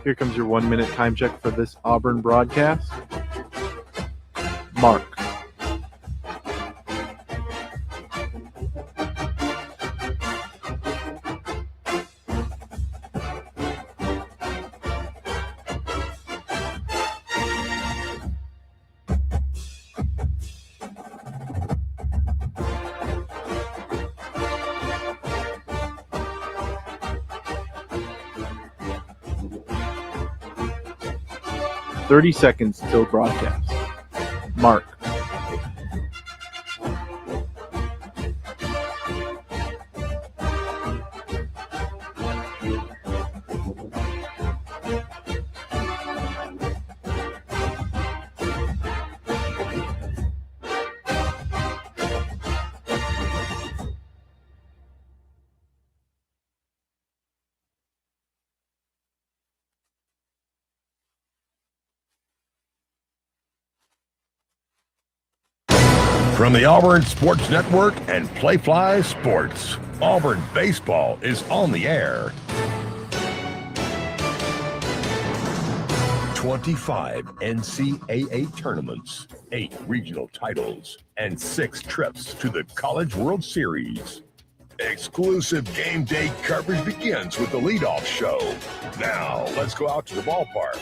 Here comes your 1 minute time check for this Auburn broadcast. Mark. "30 seconds till broadcast." Mark. From the Auburn Sports Network and Playfly Sports, Auburn baseball is on the air. 25 NCAA tournaments, 8 regional titles, and 6 trips to the College World Series. Exclusive game day coverage begins with the leadoff show. Now, let's go out to the ballpark.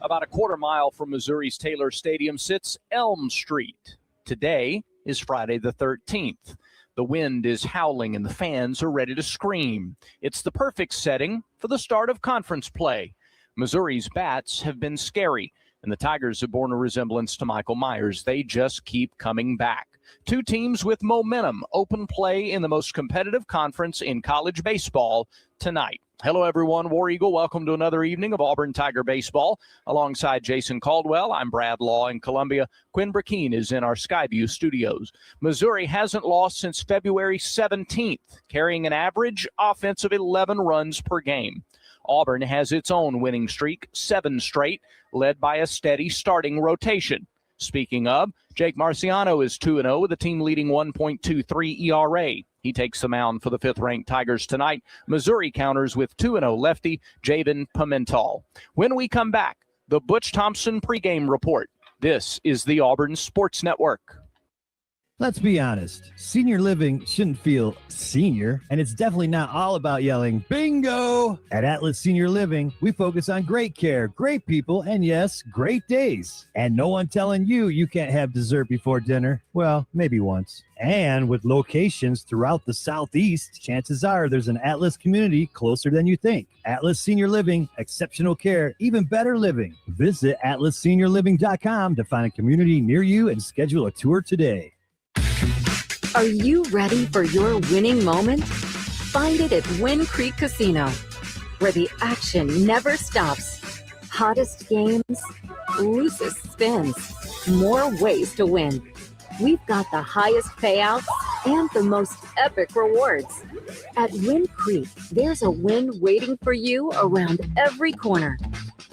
About a quarter mile from Missouri's Taylor Stadium sits Elm Street. Today is Friday the 13th. The wind is howling and the fans are ready to scream. It's the perfect setting for the start of conference play. Missouri's bats have been scary, and the Tigers have borne a resemblance to Michael Myers. They just keep coming back. 2 teams with momentum open play in the most competitive conference in college baseball tonight. Hello, everyone. War Eagle, welcome to another evening of Auburn Tiger Baseball. Alongside Jason Caldwell, I'm Brad Law in Columbia. Quinn Burkeen is in our Skyview studios. Missouri hasn't lost since February 17th, carrying an average offensive 11 runs per game. Auburn has its own winning streak, 7 straight, led by a steady starting rotation. Speaking of, Jake Marciano is 2-0 with a team-leading 1.23 ERA. He takes the mound for the 5th-ranked Tigers tonight. Missouri counters with 2-0 lefty Javen Pimental. When we come back, the Butch Thompson pregame report. This is the Auburn Sports Network. Let's be honest, senior living shouldn't feel senior, and it's definitely not all about yelling, bingo! At Atlas Senior Living, we focus on great care, great people, and yes, great days. And no one telling you you can't have dessert before dinner. Well, maybe once. And with locations throughout the Southeast, chances are there's an Atlas community closer than you think. Atlas Senior Living, exceptional care, even better living. Visit atlasseniorliving.com to find a community near you and schedule a tour today. Are you ready for your winning moment? Find it at Wind Creek Casino, where the action never stops. Hottest games, loosest spins, more ways to win. We've got the highest payouts and the most epic rewards. At Wind Creek, there's a win waiting for you around every corner.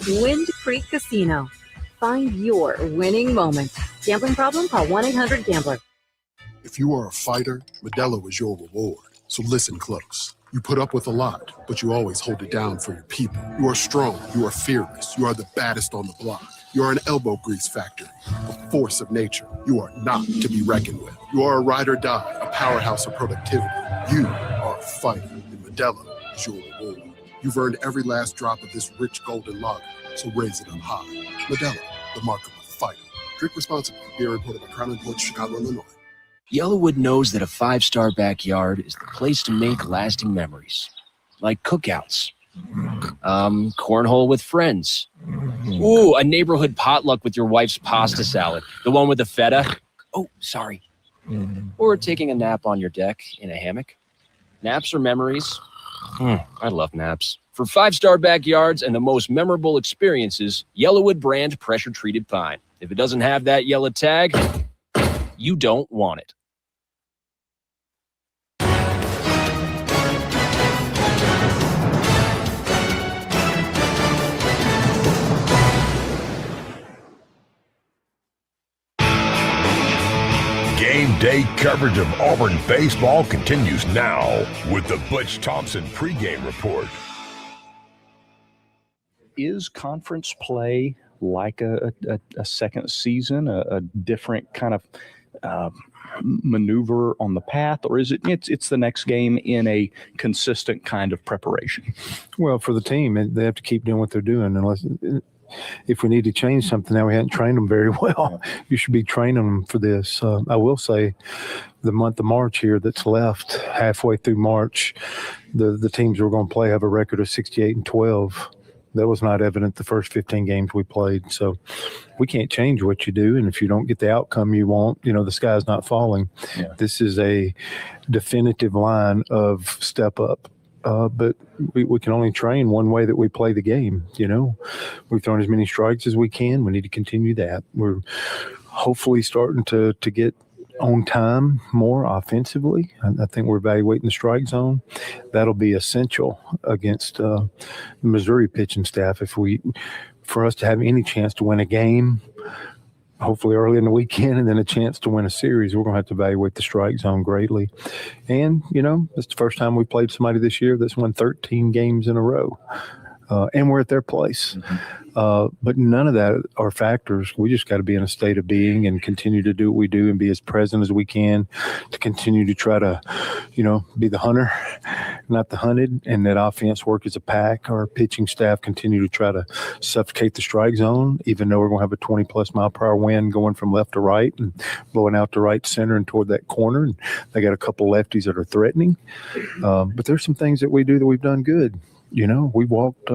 Wind Creek Casino. Find your winning moment. Gambling problem? Call 1-800-GAMBLER. If you are a fighter, Modelo is your reward. So listen close. You put up with a lot, but you always hold it down for your people. You are strong. You are fearless. You are the baddest on the block. You are an elbow grease factory, a force of nature. You are not to be reckoned with. You are a ride or die, a powerhouse of productivity. You are a fighter, and Modelo is your reward. You've earned every last drop of this rich golden lager, so raise it up high. Modelo, the mark of a fighter. Drink responsibly. Beer imported by Crown Imports, Chicago, Illinois. Yellowwood knows that a 5-star backyard is the place to make lasting memories, like cookouts, cornhole with friends, ooh, a neighborhood potluck with your wife's pasta salad, the one with the feta, oh, sorry, or taking a nap on your deck in a hammock. Naps are memories. I love naps. For 5-star backyards and the most memorable experiences, Yellowwood brand pressure-treated pine. If it doesn't have that yellow tag, you don't want it. Game day coverage of Auburn baseball continues now with the Butch Thompson pregame report. is conference play like a second season, a different kind of maneuver on the path, or is it's the next game in a consistent kind of preparation? Well, for the team, they have to keep doing what they're doing. Unless if we need to change something, now we haven't trained them very well. You should be training them for this. I will say, the month of March here that's left, halfway through March, the teams we're going to play have a record of 68-12. That was not evident the first 15 games we played. So we can't change what you do. And if you don't get the outcome you want, the sky's not falling. Yeah. This is a definitive line of step up. But we can only train one way that we play the game. We've thrown as many strikes as we can. We need to continue that. We're hopefully starting to get on time more offensively. I think we're evaluating the strike zone. That'll be essential against the Missouri pitching staff for us to have any chance to win a game, hopefully early in the weekend, and then a chance to win a series. We're going to have to evaluate the strike zone greatly. And, it's the first time we played somebody this year that's won 13 games in a row. And we're at their place. But none of that are factors. We just got to be in a state of being and continue to do what we do and be as present as we can to continue to try to, be the hunter, not the hunted, and that offense work as a pack. Our pitching staff continue to try to suffocate the strike zone, even though we're going to have a 20-plus mile-per-hour wind going from left to right and blowing out to right center and toward that corner. And they got a couple lefties that are threatening. But there's some things that we do that we've done good. We walked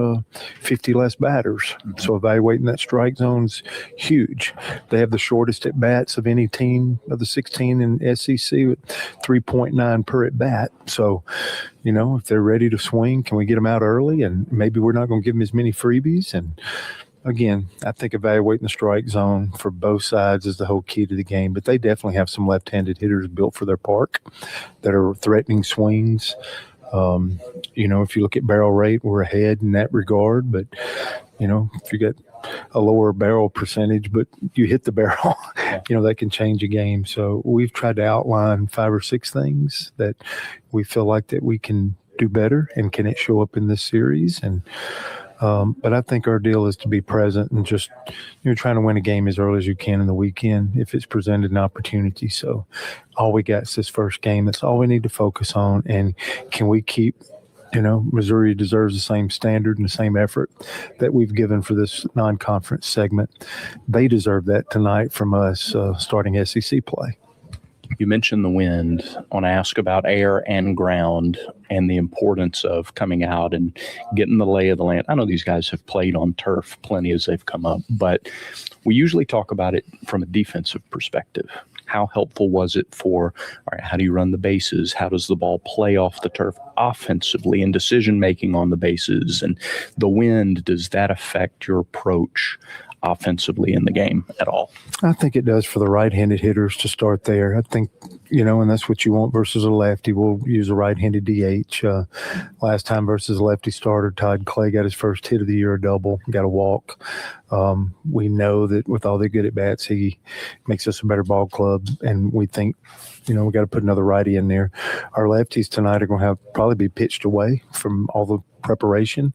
50 less batters. Mm-hmm. So evaluating that strike zone's huge. They have the shortest at bats of any team of the 16 in SEC with 3.9 per at bat. So, if they're ready to swing, can we get them out early? And maybe we're not going to give them as many freebies. And again, I think evaluating the strike zone for both sides is the whole key to the game. But they definitely have some left-handed hitters built for their park that are threatening swings. If you look at barrel rate, we're ahead in that regard. But, if you get a lower barrel percentage, but you hit the barrel, that can change a game. So we've tried to outline 5 or 6 things that we feel like that we can do better, and can it show up in this series? And but I think our deal is to be present and just trying to win a game as early as you can in the weekend if it's presented an opportunity. So all we got is this first game. That's all we need to focus on. And can we keep Missouri deserves the same standard and the same effort that we've given for this non-conference segment. They deserve that tonight from us starting SEC play. You mentioned the wind. I want to ask about air and ground and the importance of coming out and getting the lay of the land. I know these guys have played on turf plenty as they've come up, but we usually talk about it from a defensive perspective. How helpful was it for, all right, how do you run the bases? How does the ball play off the turf offensively and decision-making on the bases? And the wind, does that affect your approach offensively in the game at all? I think it does for the right-handed hitters to start there. I think, and that's what you want versus a lefty. We'll use a right-handed DH. Last time versus a lefty starter, Todd Clay got his first hit of the year, a double, got a walk. We know that with all the good at-bats, he makes us a better ball club, and we think, we got to put another righty in there. Our lefties tonight are going to probably be pitched away from all the preparation,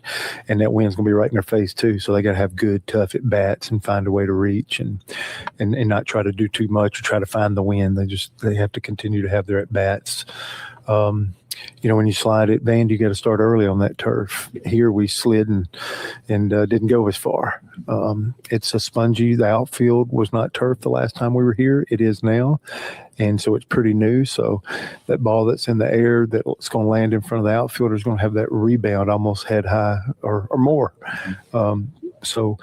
and that wind's going to be right in their face too. So they got to have good, tough at bats and find a way to reach and not try to do too much or try to find the wind. They have to continue to have their at bats. When you slide it, Van, you got to start early on that turf. Here we slid and didn't go as far. It's a spongy. The outfield was not turf the last time we were here. It is now. And so it's pretty new. So that ball that's in the air that's going to land in front of the outfielder is going to have that rebound almost head high or more. So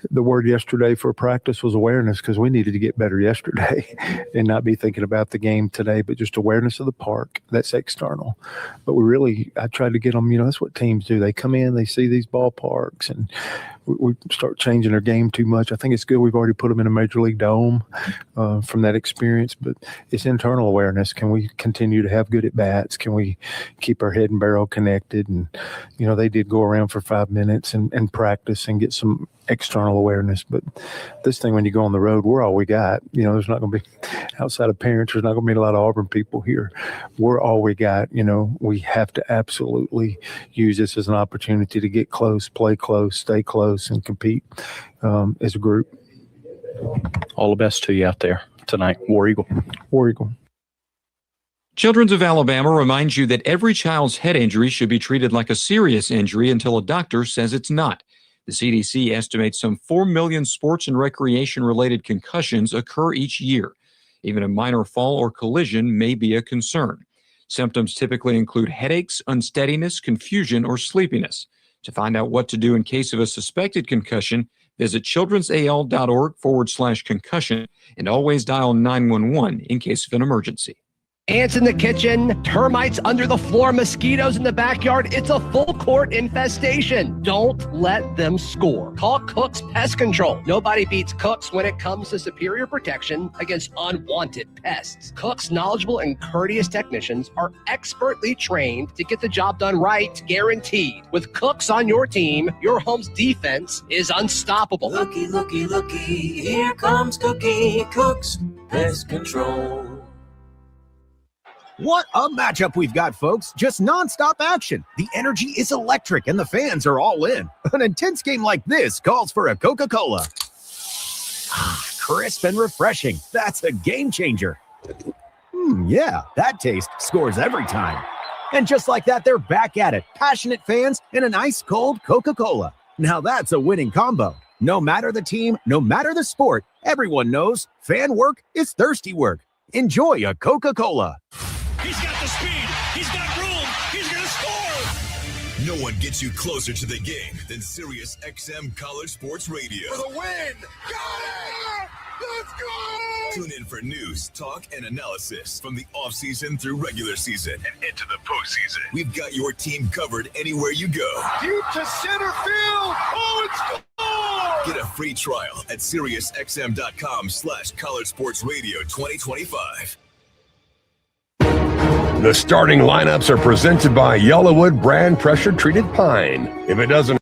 the word yesterday for practice was awareness, because we needed to get better yesterday and not be thinking about the game today, but just awareness of the park. That's external. But I tried to get them, that's what teams do. They come in, they see these ballparks, and we start changing their game too much. I think it's good we've already put them in a major league dome from that experience, but it's internal awareness. Can we continue to have good at-bats? Can we keep our head and barrel connected? And, they did go around for 5 minutes and practice and get some external awareness. But this thing, when you go on the road, we're all we got. There's not going to be, outside of parents, there's not going to be a lot of Auburn people here. We're all we got. We have to absolutely use this as an opportunity to get close, play close, stay close, and compete as a group. All the best to you out there tonight. War Eagle. War Eagle. Children's of Alabama reminds you that every child's head injury should be treated like a serious injury until a doctor says it's not. The CDC estimates some 4 million sports and recreation-related concussions occur each year. Even a minor fall or collision may be a concern. Symptoms typically include headaches, unsteadiness, confusion, or sleepiness. To find out what to do in case of a suspected concussion, visit childrensal.org/concussion and always dial 911 in case of an emergency. Ants in the kitchen, termites under the floor, mosquitoes in the backyard. It's a full court infestation. Don't let them score. Call Cook's Pest Control. Nobody beats Cook's when it comes to superior protection against unwanted pests. Cook's knowledgeable and courteous technicians are expertly trained to get the job done right, guaranteed. With Cook's on your team, your home's defense is unstoppable. Looky, looky, looky, here comes Cookie Cook's Pest Control. What a matchup we've got, folks. Just nonstop action. The energy is electric and the fans are all in. An intense game like this calls for a Coca-Cola. Crisp and refreshing. That's a game changer. Yeah, that taste scores every time. And just like that, they're back at it. Passionate fans and an ice-cold Coca-Cola. Now that's a winning combo. No matter the team, no matter the sport, everyone knows fan work is thirsty work. Enjoy a Coca-Cola. He's got the speed. He's got room. He's going to score. No one gets you closer to the game than Sirius XM College Sports Radio. For the win. Got it. Let's go. Tune in for news, talk, and analysis from the offseason through regular season and into the postseason. We've got your team covered anywhere you go. Deep to center field. Oh, it's gone. Get a free trial at SiriusXM.com/College Sports Radio 2025. The starting lineups are presented by Yellowwood brand pressure treated pine. If it doesn't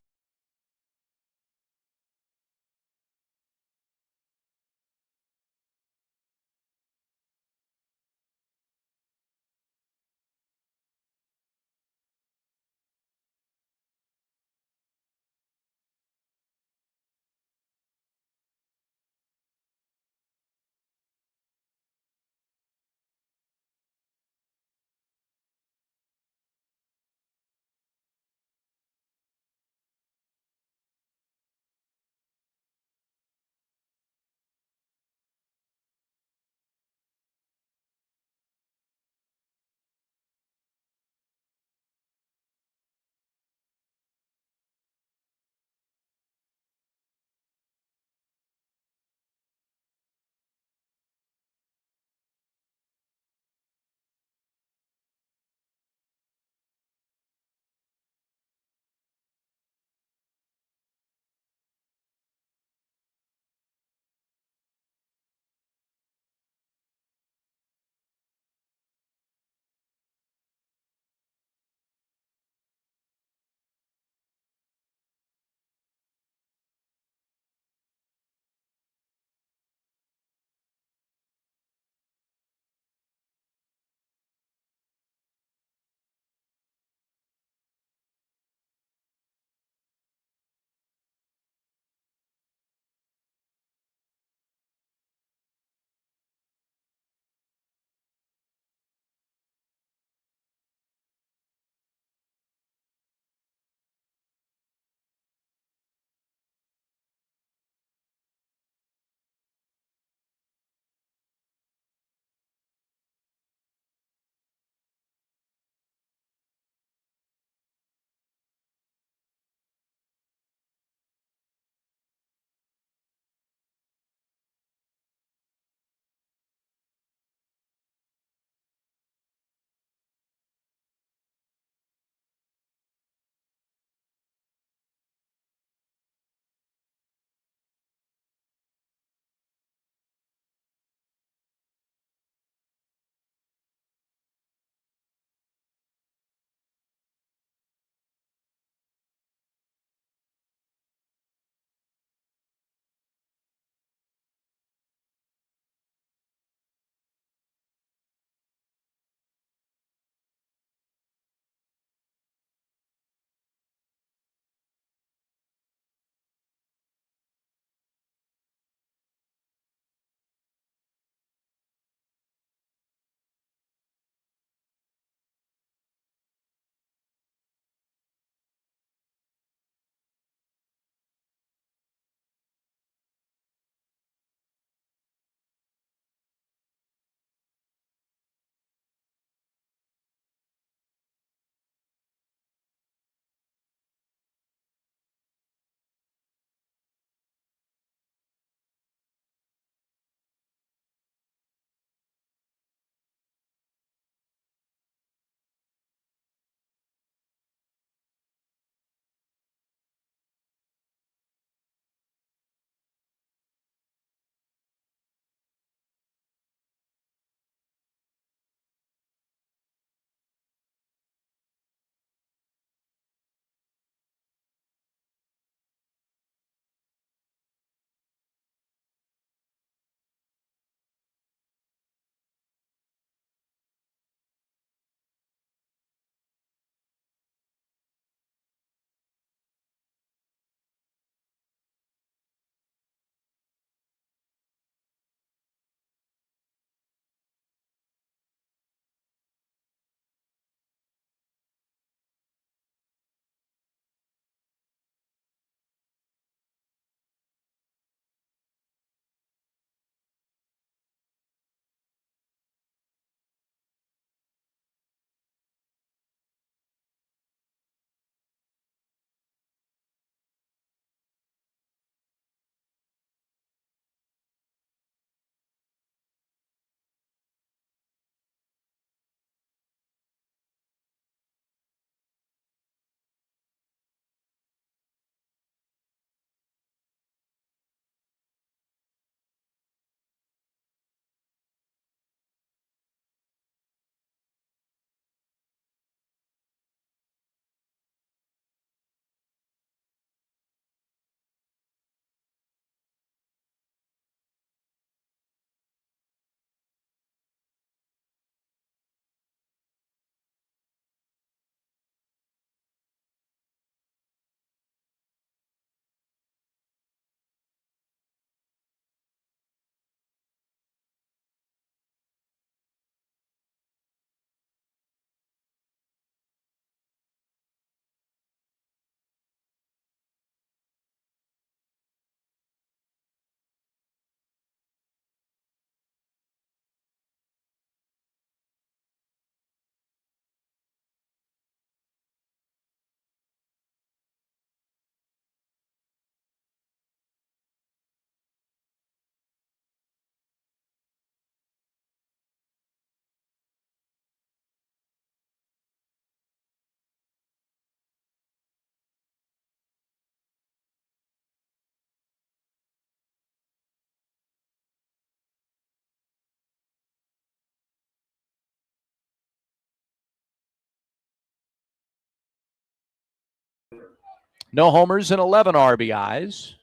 No homers and 11 RBIs.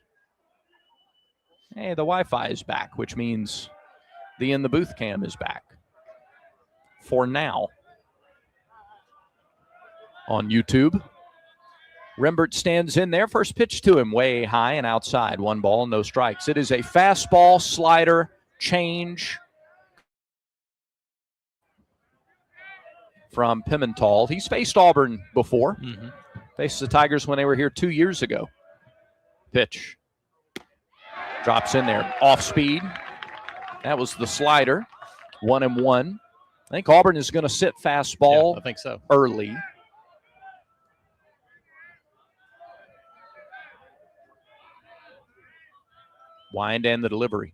Hey, the Wi-Fi is back, which means the In the Booth cam is back. For now. On YouTube. Rembert stands in there. First pitch to him, way high and outside. 1 ball, no strikes. It is a fastball, slider, change from Pimental. He's faced Auburn before. Faced the Tigers when they were here 2 years ago. Pitch. Drops in there. Off speed. That was the slider. 1-1. I think Auburn is going to sit fastball I think so. early. Wind and the delivery.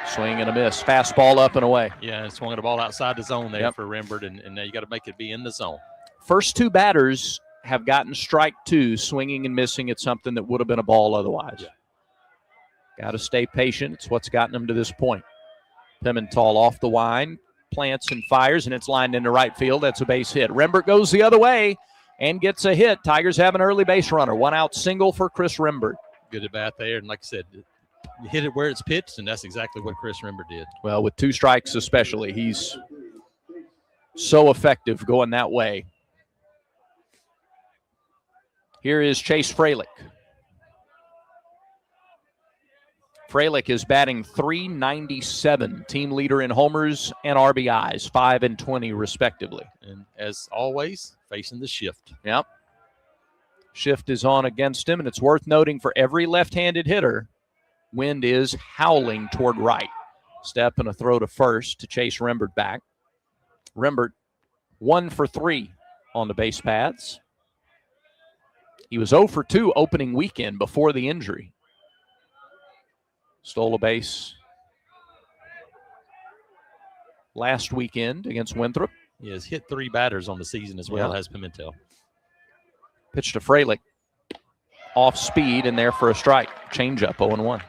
Swing and a miss. Fastball up and away. Yeah, and swung the ball outside the zone there for Rembert, and now you got to make it be in the zone. First 2 batters have gotten strike 2, swinging and missing at something that would have been a ball otherwise. Yeah. Got to stay patient. It's what's gotten them to this point. Pimental off the wind, plants and fires, and it's lined into right field. That's a base hit. Rembert goes the other way and gets a hit. Tigers have an early base runner. 1 out single for Chris Rembert. Good at bat there, and like I said, you hit it where it's pitched, and that's exactly what Chris Rembert did. Well, with 2 strikes especially, he's so effective going that way. Here is Chase Fralick. Fralick is batting .397, team leader in homers and RBIs, 5 and 20 respectively. And as always, facing the shift. Yep. Shift is on against him, and it's worth noting for every left-handed hitter, wind is howling toward right. Step and a throw to first to chase Rembert back. Rembert 1 for 3 on the base paths. He was 0 for 2 opening weekend before the injury. Stole a base last weekend against Winthrop. He has hit 3 batters on the season as well as Pimental. Pitch to Fralick. Off speed and there for a strike. Changeup 0-1.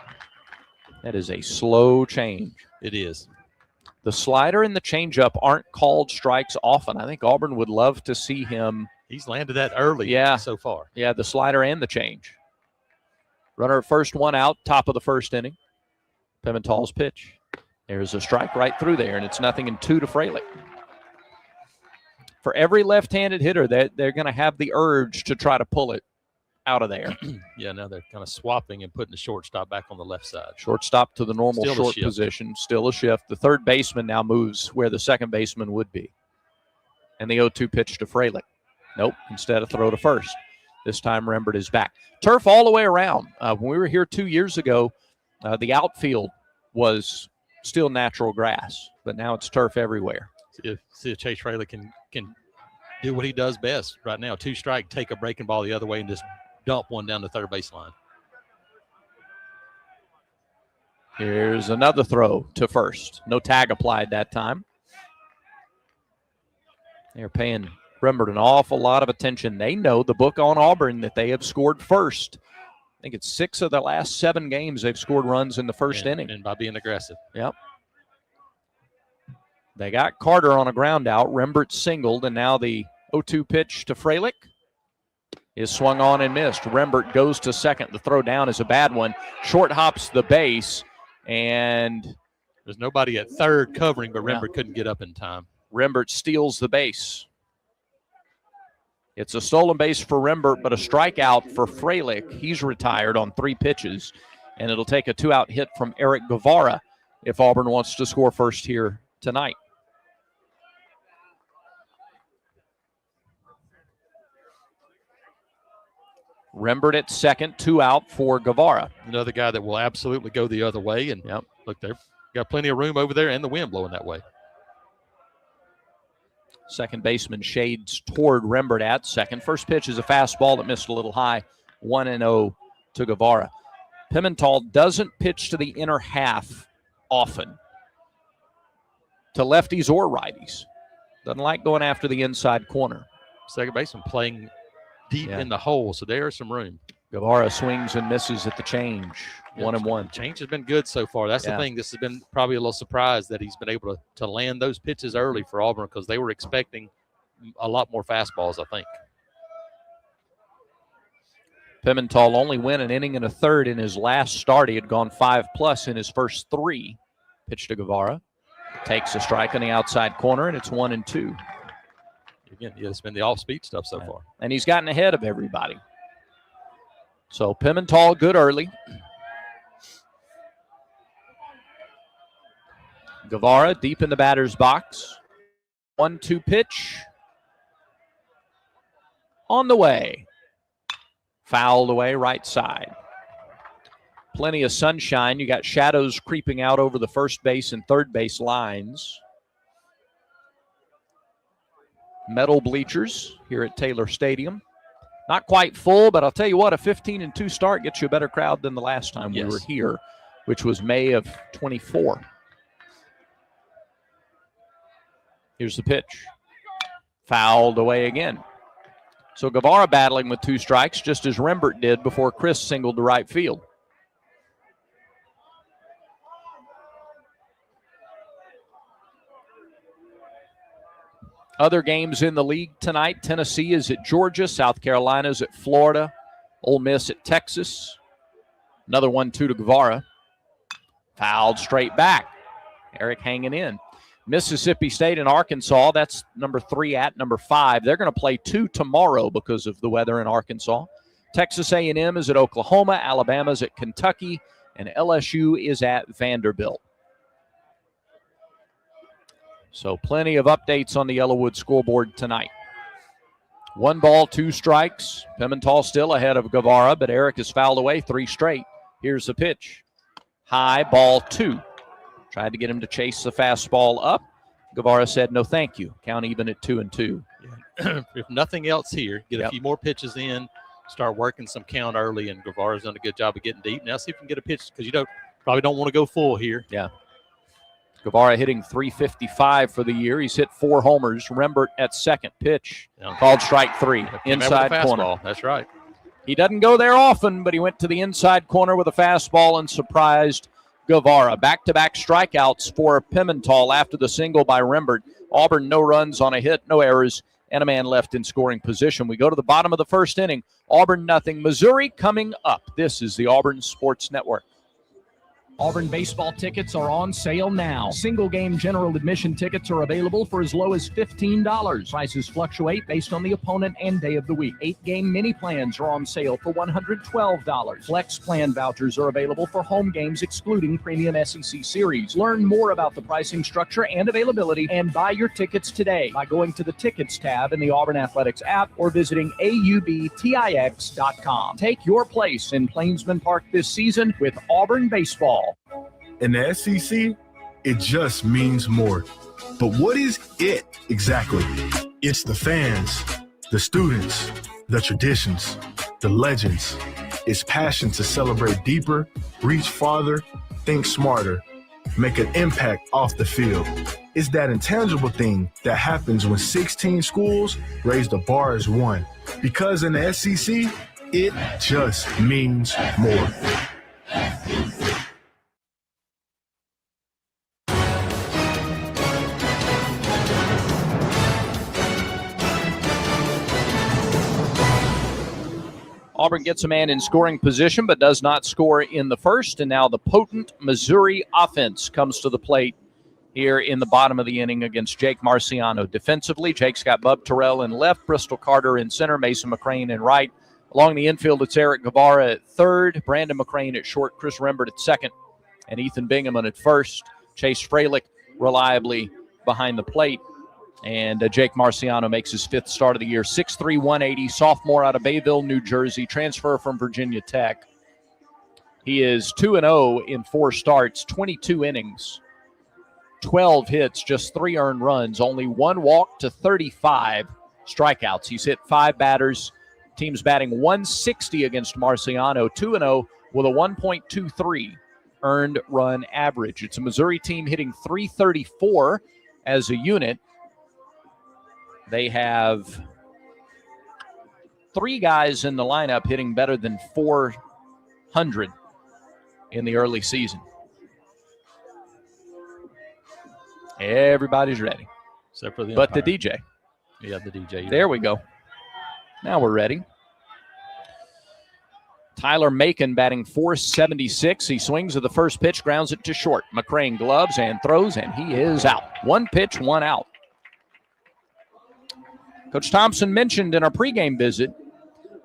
That is a slow change. It is. The slider and the changeup aren't called strikes often. I think Auburn would love to see him. He's landed that early so far. Yeah, the slider and the change. Runner at first, 1 out, top of the first inning. Pimental's pitch. There's a strike right through there, and it's 0-2 to Fralick. For every left-handed hitter, they're going to have the urge to try to pull it out of there. Yeah, now they're kind of swapping and putting the shortstop back on the left side. Shortstop to the normal Still short position. Still a shift. The third baseman now moves where the second baseman would be. And the 0-2 pitch to Fralick. Nope, instead a throw to first. This time Rembert is back. Turf all the way around. When we were here 2 years ago, the outfield was still natural grass, but now it's turf everywhere. See if Chase Fralick can do what he does best right now. 2 strike, take a breaking ball the other way and just dump one down the third baseline. Here's another throw to first. No tag applied that time. They're paying Rembert an awful lot of attention. They know the book on Auburn that they have scored first. I think it's 6 of the last 7 games they've scored runs in the first inning. And by being aggressive. Yep. They got Carter on a ground out. Rembert singled, and now the 0-2 pitch to Fralick is swung on and missed. Rembert goes to second. The throw down is a bad one. Short hops the base, and there's nobody at third covering, but Rembert couldn't get up in time. Rembert steals the base. It's a stolen base for Rembert, but a strikeout for Fralick. He's retired on 3 pitches, and it'll take a 2-out hit from Eric Guevara if Auburn wants to score first here tonight. Rembert at second, 2 out for Guevara. Another guy that will absolutely go the other way. And look, they've got plenty of room over there and the wind blowing that way. Second baseman shades toward Rembert at second. First pitch is a fastball that missed a little high. 1-0 to Guevara. Pimental doesn't pitch to the inner half often, to lefties or righties. Doesn't like going after the inside corner. Second baseman playing deep in the hole, so there's some room. Guevara swings and misses at the change. 1-1. Change has been good so far. That's the thing. This has been probably a little surprise that he's been able to land those pitches early for Auburn, because they were expecting a lot more fastballs, I think. Pimental only went an inning and a third in his last start. He had gone 5+ in his first 3. Pitch to Guevara. Takes a strike on the outside corner, and it's 1-2. Again, it's been the off-speed stuff so far. And he's gotten ahead of everybody. So Pimental good early. Guevara deep in the batter's box. 1-2 pitch. On the way. Fouled away right side. Plenty of sunshine. You got shadows creeping out over the first base and third base lines. Metal bleachers here at Taylor Stadium. Not quite full, but I'll tell you what, a 15-2 start gets you a better crowd than the last time we were here, which was May of 24. Here's the pitch. Fouled away again. So Guevara battling with 2 strikes, just as Rembert did before Chris singled to right field. Other games in the league tonight. Tennessee is at Georgia. South Carolina is at Florida. Ole Miss at Texas. Another 1-2 to Guevara. Fouled straight back. Eric hanging in. Mississippi State and Arkansas, that's number 3 at number 5. They're going to play 2 tomorrow because of the weather in Arkansas. Texas A&M is at Oklahoma. Alabama is at Kentucky. And LSU is at Vanderbilt. So plenty of updates on the Yellowwood scoreboard tonight. 1 ball, 2 strikes. Pimental still ahead of Guevara, but Eric has fouled away 3 straight. Here's the pitch. High, ball 2. Tried to get him to chase the fastball up. Guevara said, no, thank you. Count even at 2-2. Yeah. If nothing else here, get a few more pitches in, start working some count early, and Guevara's done a good job of getting deep. Now see if we can get a pitch, because you probably don't want to go full here. Yeah. Guevara hitting .355 for the year. He's hit 4 homers. Rembert at second. Pitch called strike 3. Inside corner. That's right. He doesn't go there often, but he went to the inside corner with a fastball and surprised Guevara. Back-to-back strikeouts for Pimental after the single by Rembert. Auburn, no runs on a hit, no errors, and a man left in scoring position. We go to the bottom of the first inning. Auburn nothing. Missouri coming up. This is the Auburn Sports Network. Auburn baseball tickets are on sale now. Single game general admission tickets are available for as low as $15. Prices fluctuate based on the opponent and day of the week. 8-game mini plans are on sale for $112. Flex plan vouchers are available for home games excluding premium SEC series. Learn more about the pricing structure and availability and buy your tickets today by going to the Tickets tab in the Auburn Athletics app or visiting aubtix.com. Take your place in Plainsman Park this season with Auburn baseball. In the SEC, it just means more. But what is it exactly? It's the fans, the students, the traditions, the legends. It's passion to celebrate deeper, reach farther, think smarter, make an impact off the field. It's that intangible thing that happens when 16 schools raise the bar as one. Because in the SEC, it just means more. Auburn gets a man in scoring position but does not score in the first, and now the potent Missouri offense comes to the plate here in the bottom of the inning against Jake Marciano. Defensively, Jake's got Bub Terrell in left, Bristol Carter in center, Mason McCrane in right. Along the infield, it's Eric Guevara at third, Brandon McCrane at short, Chris Rembert at second, and Ethan Bingaman at first. Chase Freilich reliably behind the plate. And Jake Marciano makes his 5th start of the year. 6'3", 180, sophomore out of Bayville, New Jersey, transfer from Virginia Tech. He is 2-0 in 4 starts, 22 innings, 12 hits, just 3 earned runs, only 1 walk to 35 strikeouts. He's hit 5 batters. Team's batting 160 against Marciano, 2-0 with a 1.23 earned run average. It's a Missouri team hitting .334 as a unit. They have 3 guys in the lineup hitting better than .400 in the early season. Everybody's ready. Except for the but umpire. the DJ. Yeah, the DJ. There we go. Now we're ready. Tyler Macon batting .476. He swings at the first pitch, grounds it to short. McCrane gloves and throws, and he is out. 1 pitch, 1 out. Coach Thompson mentioned in our pregame visit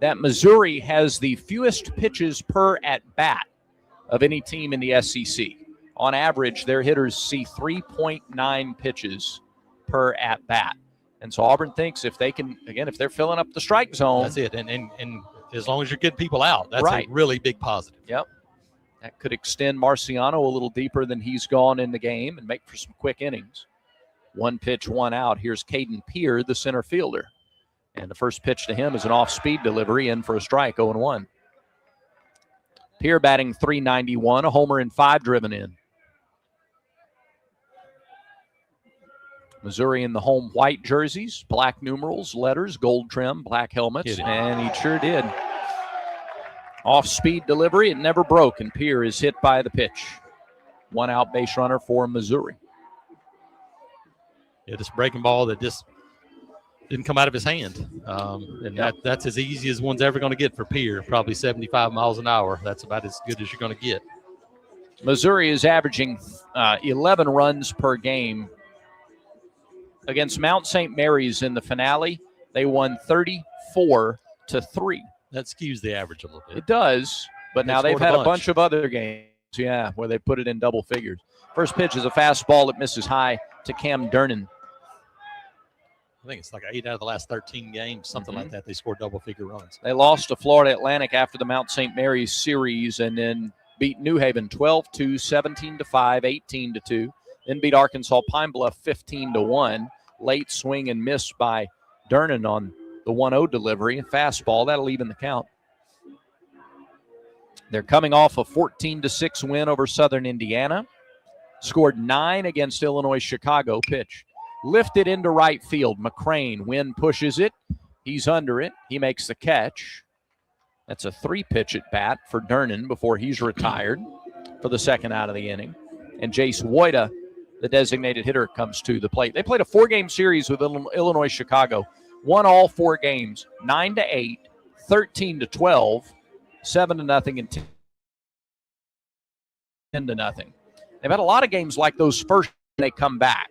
that Missouri has the fewest pitches per at-bat of any team in the SEC. On average, their hitters see 3.9 pitches per at-bat. And so Auburn thinks if they can, again, if they're filling up the strike zone. That's it. And as long as you're getting people out, that's right. a really big positive. Yep. That could extend Marciano a little deeper than he's gone in the game and make for some quick innings. 1 pitch, 1 out. Here's Caden Peer, the center fielder. And the first pitch to him is an off-speed delivery in for a strike, 0-1. Peer batting .391, a homer and 5 driven in. Missouri in the home white jerseys, black numerals, letters, gold trim, black helmets, and he sure did. Off-speed delivery, it never broke, and Peer is hit by the pitch. 1 out base runner for Missouri. Yeah, this breaking ball that just didn't come out of his hand. That's as easy as one's ever going to get for Peer, probably 75 miles an hour. That's about as good as you're going to get. Missouri is averaging 11 runs per game. Against Mount St. Mary's in the finale, they won 34-3. That skews the average a little bit. It does, but now they've had a bunch of other games, where they put it in double figures. First pitch is a fastball that misses high to Cam Durnan. I think it's like 8 out of the last 13 games, something like that. They scored double-figure runs. They lost to Florida Atlantic after the Mount St. Mary's series and then beat New Haven 12-2, 17-5, 18-2. Then beat Arkansas Pine Bluff 15-1. Late swing and miss by Durnan on the 1-0 delivery. A fastball, that'll even the count. They're coming off a 14-6 win over Southern Indiana. Scored 9 against Illinois Chicago. Pitch lifted into right field. McCrane, Wynn pushes it. He's under it. He makes the catch. That's a 3-pitch at bat for Durnan before he's retired for the second out of the inning. And Jace Woida, the designated hitter, comes to the plate. They played a 4-game series with Illinois Chicago. Won all 4 games, 9-8, 13-12, 7-0, and 10-0. They've had a lot of games like those first when they come back.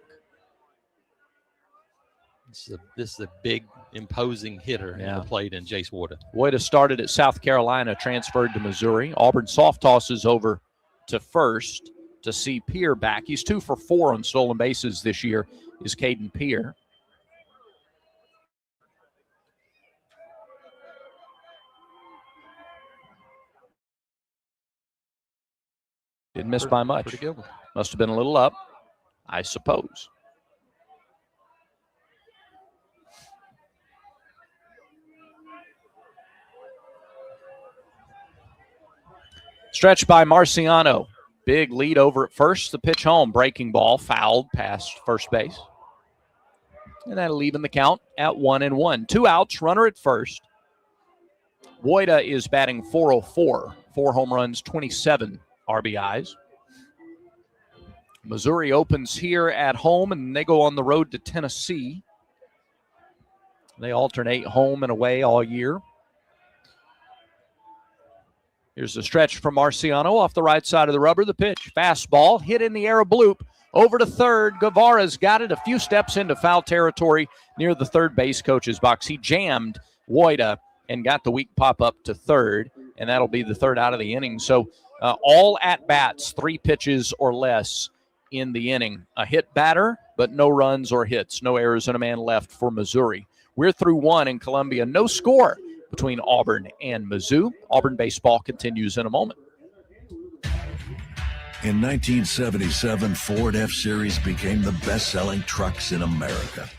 This is a big, imposing hitter in the plate in Jace Woida. Woida started at South Carolina, transferred to Missouri. Auburn soft tosses over to first to see Peer back. He's 2 for 4 on stolen bases this year, is Caden Peer. Didn't miss by much. Pretty good one. Must have been a little up, I suppose. Stretch by Marciano. Big lead over at first. The pitch home. Breaking ball. Fouled past first base. And that'll even the count at 1-1. 2 outs. Runner at first. Woida is batting .404. 4 home runs, 27 RBIs. Missouri opens here at home, and they go on the road to Tennessee. They alternate home and away all year. Here's the stretch from Marciano off the right side of the rubber. The pitch, fastball, hit in the air, a bloop. Over to third. Guevara's got it a few steps into foul territory near the third base coach's box. He jammed Woida and got the weak pop up to third, and that'll be the third out of the inning. So all at-bats, 3 pitches or less in the inning. A hit batter, but no runs or hits. No errors and a man left for Missouri. We're through 1 in Columbia. No score between Auburn and Mizzou. Auburn baseball continues in a moment. In 1977, Ford F-Series became the best-selling trucks in America.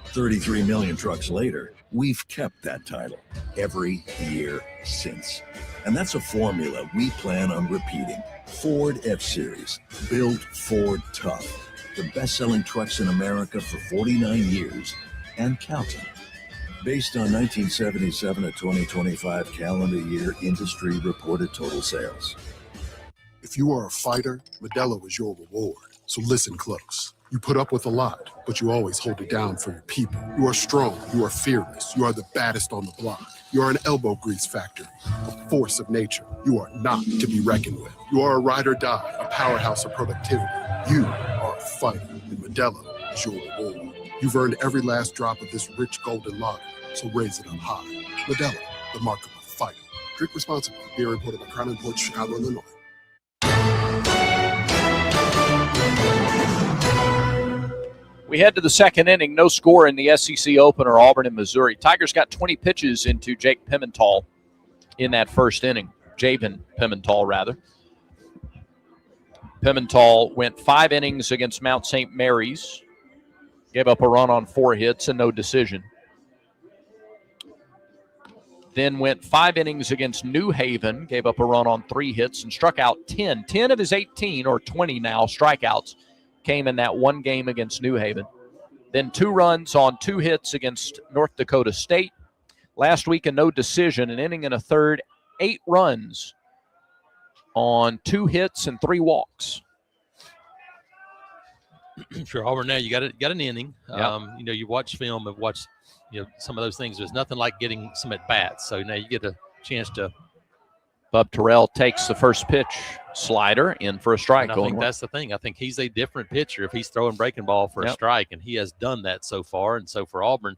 33 million trucks later, we've kept that title every year since. And that's a formula we plan on repeating. Ford F-Series, built Ford tough. The best-selling trucks in America for 49 years and counting. Based on 1977 to 2025 calendar year industry reported total sales. If you are a fighter, Modelo is your reward. So listen close. You put up with a lot, but you always hold it down for your people. You are strong. You are fearless. You are the baddest on the block. You are an elbow grease factory, a force of nature. You are not to be reckoned with. You are a ride or die, a powerhouse of productivity. You are a fighter, and Modelo is your reward. You've earned every last drop of this rich golden lager, so raise it up high. Modelo, the mark of a fighter. Drink responsibly. Beer imported by Crown Imports, Chicago, Illinois. We head to the second inning. No score in the SEC opener, Auburn and Missouri. Tigers got 20 pitches into Jake Pimental in that first inning. Javen Pimental, rather. Pimental went 5 innings against Mount St. Mary's. Gave up a run on 4 hits and no decision. Then went 5 innings against New Haven. Gave up a run on 3 hits and struck out 10. 10 of his 18, or 20 now, strikeouts came in that one game against New Haven. Then 2 runs on 2 hits against North Dakota State. Last week, a no decision, an inning and a third, 8 runs on 2 hits and 3 walks. For Auburn now, you got an inning. Yep. You watch film and watch some of those things. There's nothing like getting some at-bats. So now you get a chance to. Bub Terrell takes the first pitch, slider, in for a strike. And I think that's the thing. I think he's a different pitcher if he's throwing breaking ball for a strike, and he has done that so far. And so for Auburn,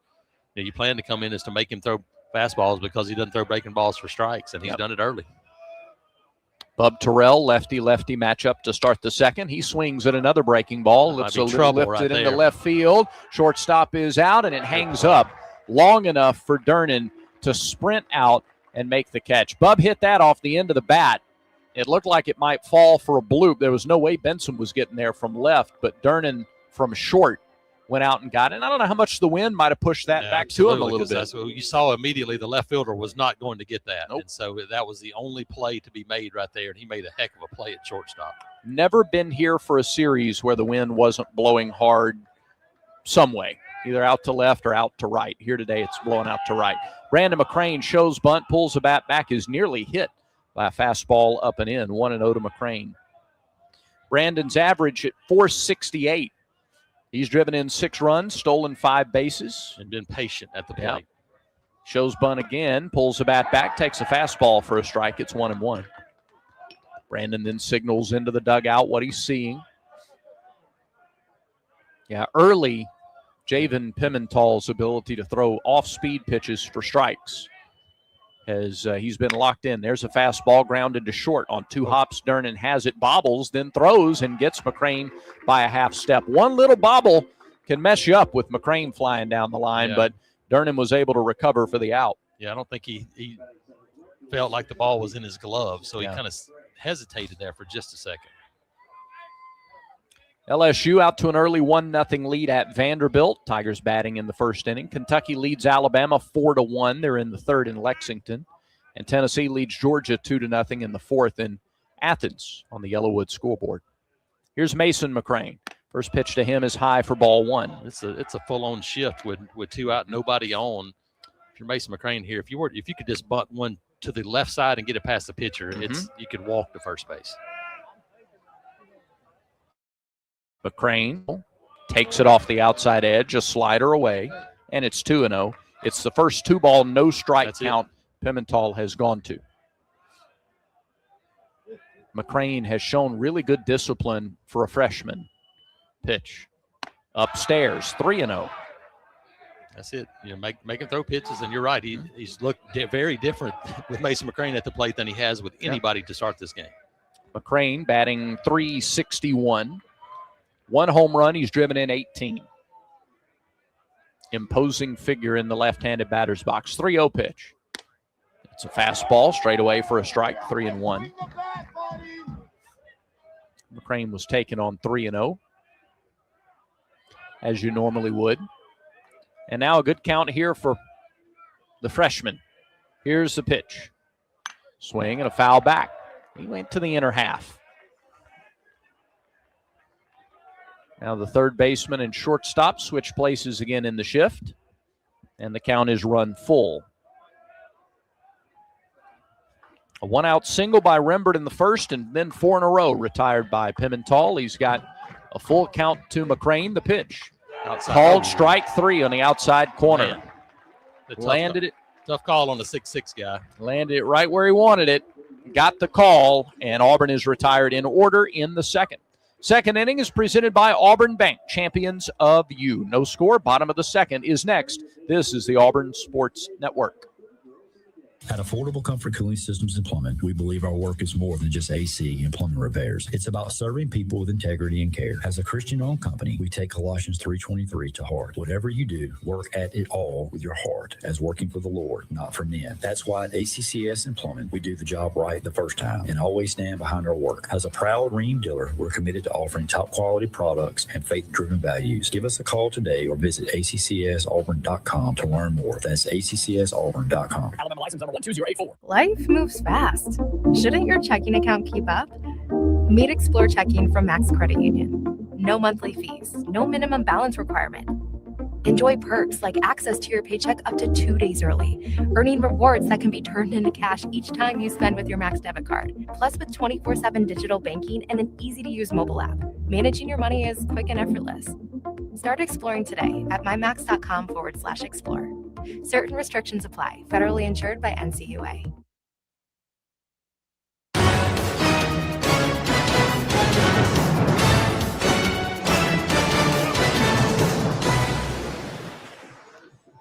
you plan to come in is to make him throw fastballs because he doesn't throw breaking balls for strikes, and he's done it early. Bub Terrell, lefty-lefty matchup to start the second. He swings at another breaking ball. Looks a little lifted into left field. Shortstop is out, and it hangs up long enough for Durnan to sprint out and make the catch. Bub hit that off the end of the bat. It looked like it might fall for a bloop. There was no way Benson was getting there from left, but Durnan from short went out and got it. And I don't know how much the wind might have pushed that back to him a little bit. That's what you saw immediately. The left fielder was not going to get that. Nope. And so that was the only play to be made right there, and he made a heck of a play at shortstop. Never been here for a series where the wind wasn't blowing hard some way, either out to left or out to right. Here today, it's blowing out to right. Brandon McCrane shows bunt, pulls the bat back, is nearly hit by a fastball up and in. 1-0 to McCrane. Brandon's average at .468. He's driven in 6 runs, stolen 5 bases. And been patient at the plate. Yep. Shows bunt again, pulls the bat back, takes a fastball for a strike. It's 1-1. Brandon then signals into the dugout what he's seeing. Yeah, early, Javen Pimental's ability to throw off-speed pitches for strikes as he's been locked in. There's a fastball grounded to short on 2 hops. Durnan has it, bobbles, then throws and gets McCrane by a half step. One little bobble can mess you up with McCrane flying down the line, but Durnan was able to recover for the out. Yeah, I don't think he felt like the ball was in his glove, so he kind of hesitated there for just a second. LSU out to an early 1-0 lead at Vanderbilt. Tigers batting in the first inning. Kentucky leads Alabama 4-1. They're in the third in Lexington. And Tennessee leads Georgia 2-0 in the fourth in Athens on the Yellowwood scoreboard. Here's Mason McCrane. First pitch to him is high for ball 1. It's a full-on shift with 2 out, nobody on. If you're Mason McCrane here, if you could just bunt one to the left side and get it past the pitcher, you could walk to first base. McCrane takes it off the outside edge, a slider away, and it's 2-0. It's the first 2-ball, no strike count Pimental has gone to. McCrane has shown really good discipline for a freshman. Pitch upstairs, 3-0. That's it. Make him throw pitches, and you're right. He's looked very different with Mason McCrane at the plate than he has with anybody to start this game. McCrane batting .361. 1 home run. He's driven in 18. Imposing figure in the left-handed batter's box. 3-0 pitch. It's a fastball straight away for a strike. 3-1. McCrane was taken on 3-0, as you normally would. And now a good count here for the freshman. Here's the pitch. Swing and a foul back. He went to the inner half. Now the third baseman and shortstop switch places again in the shift. And the count is run full. A 1-out single by Rembert in the first, and then 4 in a row retired by Pimental. He's got a full count to McCrane. The pitch. Outside. Called strike 3 on the outside corner. Landed it Tough call on the 6'6" guy. Landed it right where he wanted it. Got the call, and Auburn is retired in order in the second. Second inning is presented by Auburn Bank, champions of you. No score, bottom of the second is next. This is the Auburn Sports Network. At Affordable Comfort Cooling Systems and Plumbing, we believe our work is more than just AC and plumbing repairs. It's about serving people with integrity and care. As a Christian-owned company, we take Colossians 3:23 to heart. Whatever you do, work at it all with your heart, as working for the Lord, not for men. That's why at ACCS and Plumbing, we do the job right the first time and always stand behind our work. As a proud Ream dealer, we're committed to offering top-quality products and faith-driven values. Give us a call today or visit acccsauburn.com to learn more. That's acccsauburn.com. Alabama license number 12084. Life moves fast. Shouldn't your checking account keep up? Meet Explore Checking from Max Credit Union. No monthly fees, no minimum balance requirement. Enjoy perks like access to your paycheck up to 2 days early, earning rewards that can be turned into cash each time you spend with your Max debit card. Plus, with 24/7 digital banking and an easy-to-use mobile app, managing your money is quick and effortless. Start exploring today at mymax.com/explore. Certain restrictions apply. Federally insured by NCUA.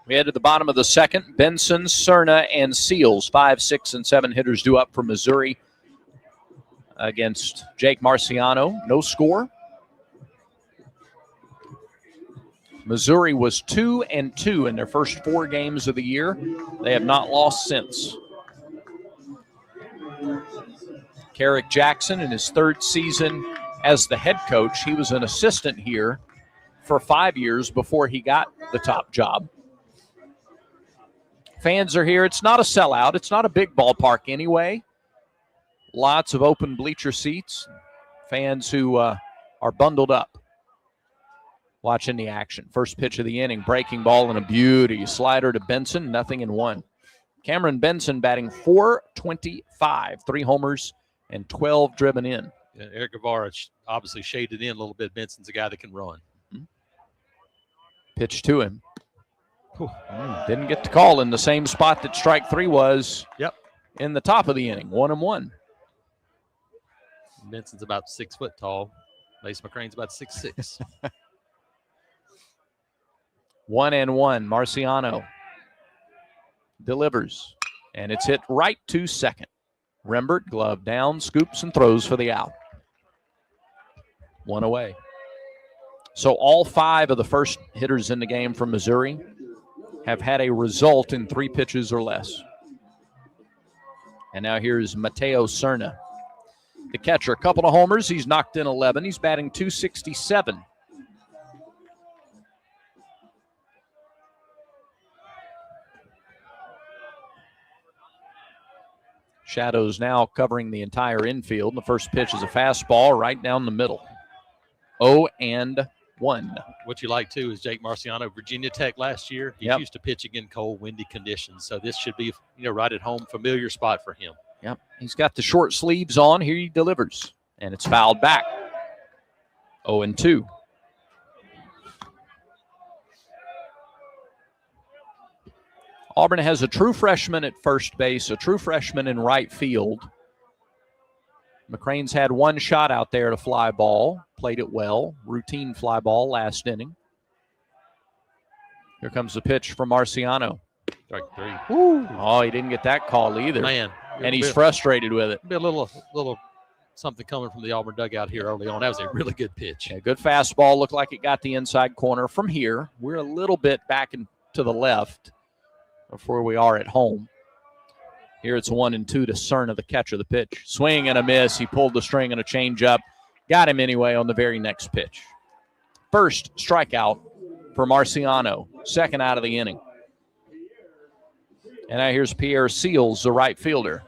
We head to the bottom of the second. Benson, Cerna, and Seals, 5, 6, and 7 hitters due up for Missouri against Jake Marciano. No score. Missouri was 2-2 in their first 4 games of the year. They have not lost since. Carrick Jackson in his 3rd season as the head coach. He was an assistant here for 5 years before he got the top job. Fans are here. It's not a sellout. It's not a big ballpark anyway. Lots of open bleacher seats. Fans who are bundled up watching the action. First pitch of the inning, breaking ball and a beauty. Slider to Benson, 0-1. Cameron Benson batting .425, 3 homers and 12 driven in. Yeah, Eric Guevara obviously shaded in a little bit. Benson's a guy that can run. Pitch to him. Didn't get the call in the same spot that strike 3 was. Yep. In the top of the inning, 1-1. Benson's about 6 foot tall. Mace McCrane's about 6'6". 1-1. Marciano delivers, and it's hit right to second. Rembert, glove down, scoops and throws for the out. 1 away. So all 5 of the first hitters in the game from Missouri have had a result in 3 pitches or less. And now here's Mateo Cerna, the catcher. A couple of homers. He's knocked in 11. He's batting .267. Shadows now covering the entire infield. The first pitch is a fastball right down the middle. 0-1. What you like, too, is Jake Marciano, Virginia Tech last year. He used to pitch in cold, windy conditions. So this should be, right at home, familiar spot for him. Yep. He's got the short sleeves on. Here he delivers. And it's fouled back. 0-2. Auburn has a true freshman at first base, a true freshman in right field. McCrane's had 1 shot out there to fly ball, played it well, routine fly ball last inning. Here comes the pitch from Marciano. Strike 3. Woo. Oh, he didn't get that call either. Man. And he's frustrated with it. Be a little something coming from the Auburn dugout here early on. That was a really good pitch. Yeah, good fastball. Looked like it got the inside corner. From here, we're a little bit back to the left of where we are at home. Here it's 1-2 to Cerna, the catcher. The pitch. Swing and a miss. He pulled the string and a changeup. Got him anyway on the very next pitch. First strikeout for Marciano. Second out of the inning. And now here's Pierre Seals, the right fielder.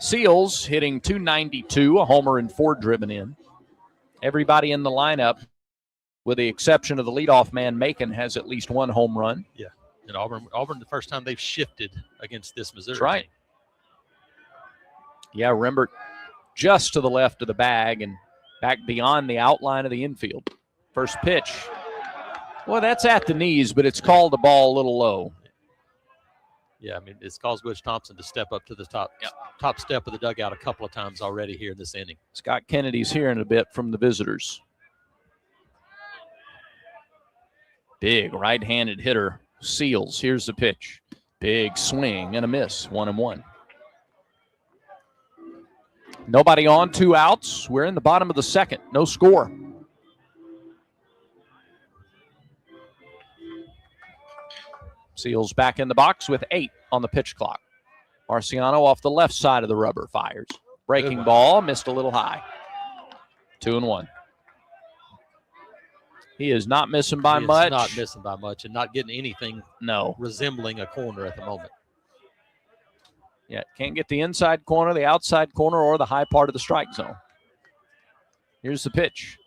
Seals hitting .292, a homer and 4 driven in. Everybody in the lineup, with the exception of the leadoff man, Macon, has at least 1 home run. Yeah. And Auburn, the first time they've shifted against this Missouri. That's right. Team. Yeah, Rembert just to the left of the bag and back beyond the outline of the infield. First pitch Well, that's at the knees, but it's called the ball a little low. Yeah, I mean, it's caused Butch Thompson to step up to the top step of the dugout a couple of times already here in this inning. Scott Kennedy's hearing a bit from the visitors. Big right-handed hitter, Seals. Here's the pitch. Big swing and a miss, 1-1. Nobody on, 2 outs. We're in the bottom of the second. No score. Seals back in the box with 8 on the pitch clock. Marciano off the left side of the rubber fires. Breaking ball, missed a little high. 2-1. He is not missing by much. Not missing by much and not getting anything resembling a corner at the moment. Yeah, can't get the inside corner, the outside corner, or the high part of the strike zone. Here's the pitch.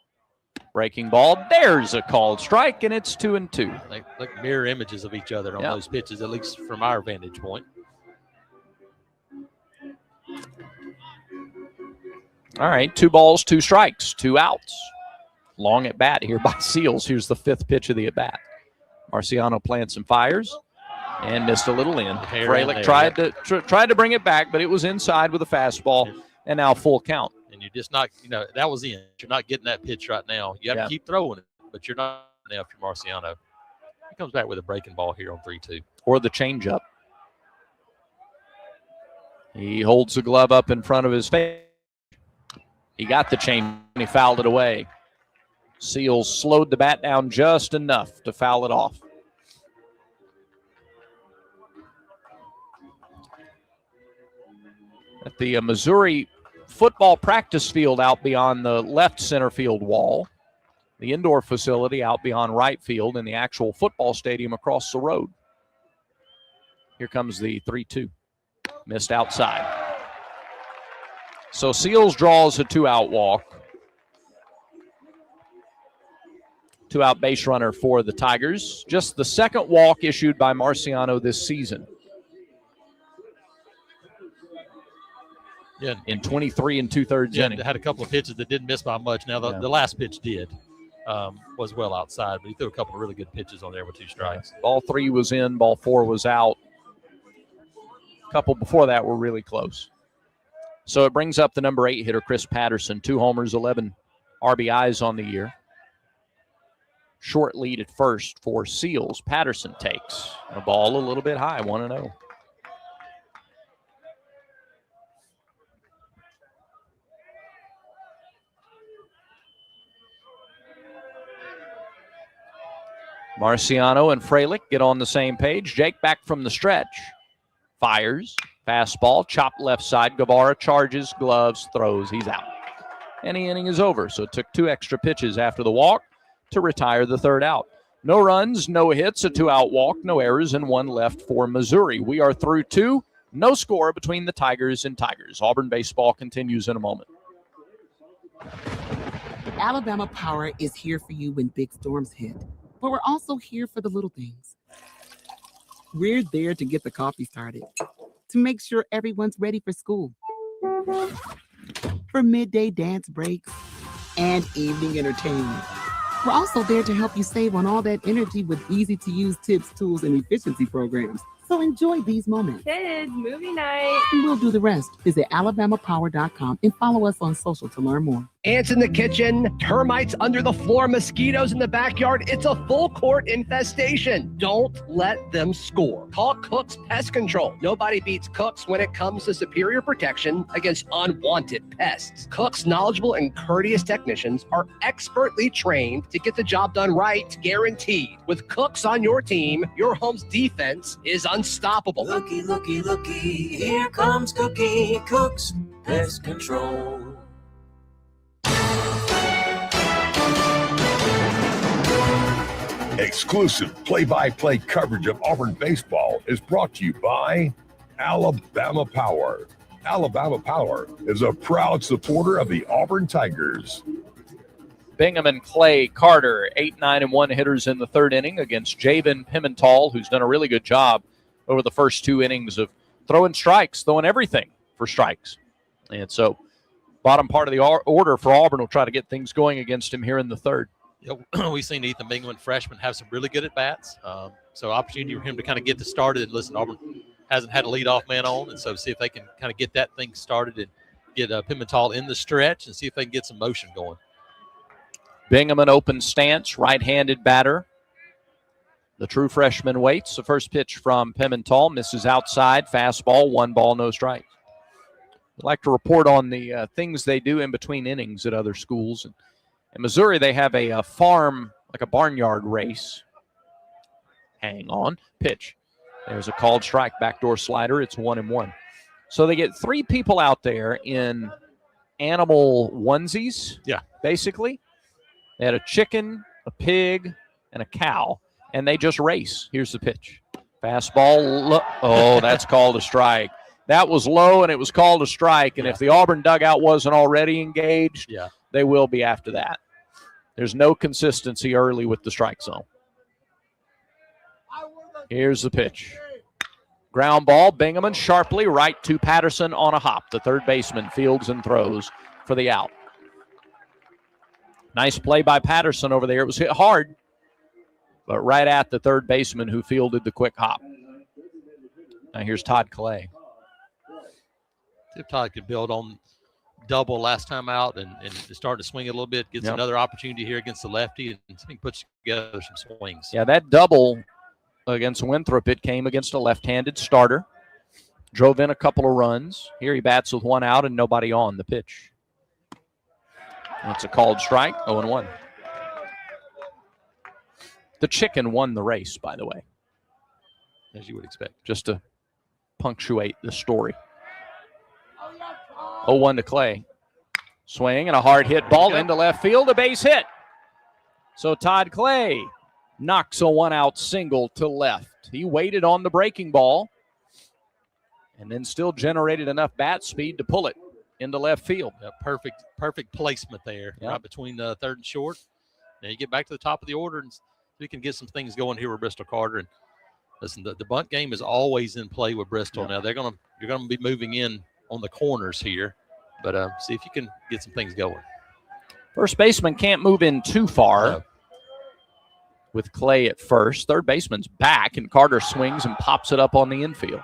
Breaking ball. There's a called strike, and it's 2-2. Like mirror images of each other on those pitches, at least from our vantage point. All right, 2 balls, 2 strikes, 2 outs. Long at bat here by Seals. Here's the 5th pitch of the at bat. Marciano plants and fires and missed a little in. Frelick tried to bring it back, but it was inside with a fastball, and now full count. And you're just not, that was in. You're not getting that pitch right now. You have to keep throwing it, but you're not now if you're Marciano. He comes back with a breaking ball here on 3-2. Or the changeup. He holds the glove up in front of his face. He got the change and he fouled it away. Seals slowed the bat down just enough to foul it off. At the Missouri football practice field out beyond the left center field wall, the indoor facility out beyond right field, and the actual football stadium across the road. Here comes the 3-2. Missed outside. So Seals draws a 2-out walk. 2-out base runner for the Tigers. Just the second walk issued by Marciano this season. Yeah. In 23 2/3 innings. Had a couple of pitches that didn't miss by much. Now, the last pitch did. Was well outside, but he threw a couple of really good pitches on there with 2 strikes. Ball 3 was in, ball 4 was out. A couple before that were really close. So it brings up the number 8 hitter, Chris Patterson. 2 homers, 11 RBIs on the year. Short lead at first for Seals. Patterson takes a ball a little bit high, 1-0. Marciano and Frelick get on the same page. Jake back from the stretch. Fires. Fastball. Chopped left side. Guevara charges, gloves, throws. He's out. And the inning is over. So it took 2 extra pitches after the walk to retire the 3rd out. No runs, no hits, a 2-out walk, no errors, and 1 left for Missouri. We are through 2. No score between the Tigers and Tigers. Auburn baseball continues in a moment. Alabama Power is here for you when big storms hit. But we're also here for the little things. We're there to get the coffee started, to make sure everyone's ready for school, for midday dance breaks and evening entertainment. We're also there to help you save on all that energy with easy-to-use tips, tools, and efficiency programs. So enjoy these moments. Kids, movie night. And we'll do the rest. Visit alabamapower.com and follow us on social to learn more. Ants in the kitchen, termites under the floor, mosquitoes in the backyard. It's a full court infestation. Don't let them score. Call Cook's Pest Control. Nobody beats Cook's when it comes to superior protection against unwanted pests. Cook's knowledgeable and courteous technicians are expertly trained to get the job done right, guaranteed. With Cook's on your team, your home's defense is unstoppable. Looky, looky, looky, here comes Cookie Cook's Pest Control. Exclusive play-by-play coverage of Auburn baseball is brought to you by Alabama Power. Alabama Power is a proud supporter of the Auburn Tigers. Bingham and Clay Carter, 8, 9, and 1 hitters in the 3rd inning against Javen Pimental, who's done a really good job over the first 2 innings of throwing strikes, throwing everything for strikes. And so bottom part of the order for Auburn will try to get things going against him here in the 3rd. We've seen Ethan Bingaman, freshman, have some really good at-bats. So opportunity for him to kind of get this started. And listen, Auburn hasn't had a leadoff man on, and so see if they can kind of get that thing started and get Pimental in the stretch and see if they can get some motion going. Bingaman open stance, right-handed batter. The true freshman waits. The first pitch from Pimental misses outside. Fastball, 1 ball, no strikes. I'd like to report on the things they do in between innings at other schools. In Missouri, they have a farm, like a barnyard race. Hang on. Pitch. There's a called strike. Backdoor slider. It's 1-1. So they get 3 people out there in animal onesies. Yeah. Basically. They had a chicken, a pig, and a cow. And they just race. Here's the pitch. Fastball. Oh, that's called a strike. That was low, and it was called a strike. And if the Auburn dugout wasn't already engaged, they will be after that. There's no consistency early with the strike zone. Here's the pitch. Ground ball, Bingaman sharply right to Patterson on a hop. The third baseman fields and throws for the out. Nice play by Patterson over there. It was hit hard, but right at the third baseman who fielded the quick hop. Now here's Todd Clay. If Todd could build on double last time out and start to swing it a little bit, gets another opportunity here against the lefty, and he puts together some swings. Yeah, that double against Winthrop, it came against a left-handed starter. Drove in a couple of runs. Here he bats with 1 out and nobody on. The pitch. That's a called strike, 0-1. The chicken won the race, by the way. As you would expect. Just to punctuate the story. 0-1 to Clay. Swing and a hard hit ball into left field, a base hit. So Todd Clay knocks a 1-out single to left. He waited on the breaking ball and then still generated enough bat speed to pull it into left field. Yeah, perfect placement there, right between third and short. Now you get back to the top of the order and we can get some things going here with Bristol Carter. And listen, the bunt game is always in play with Bristol. Now you're gonna be moving in on the corners here, but see if you can get some things going. First baseman can't move in too far with Clay at first. Third baseman's back, and Carter swings and pops it up on the infield.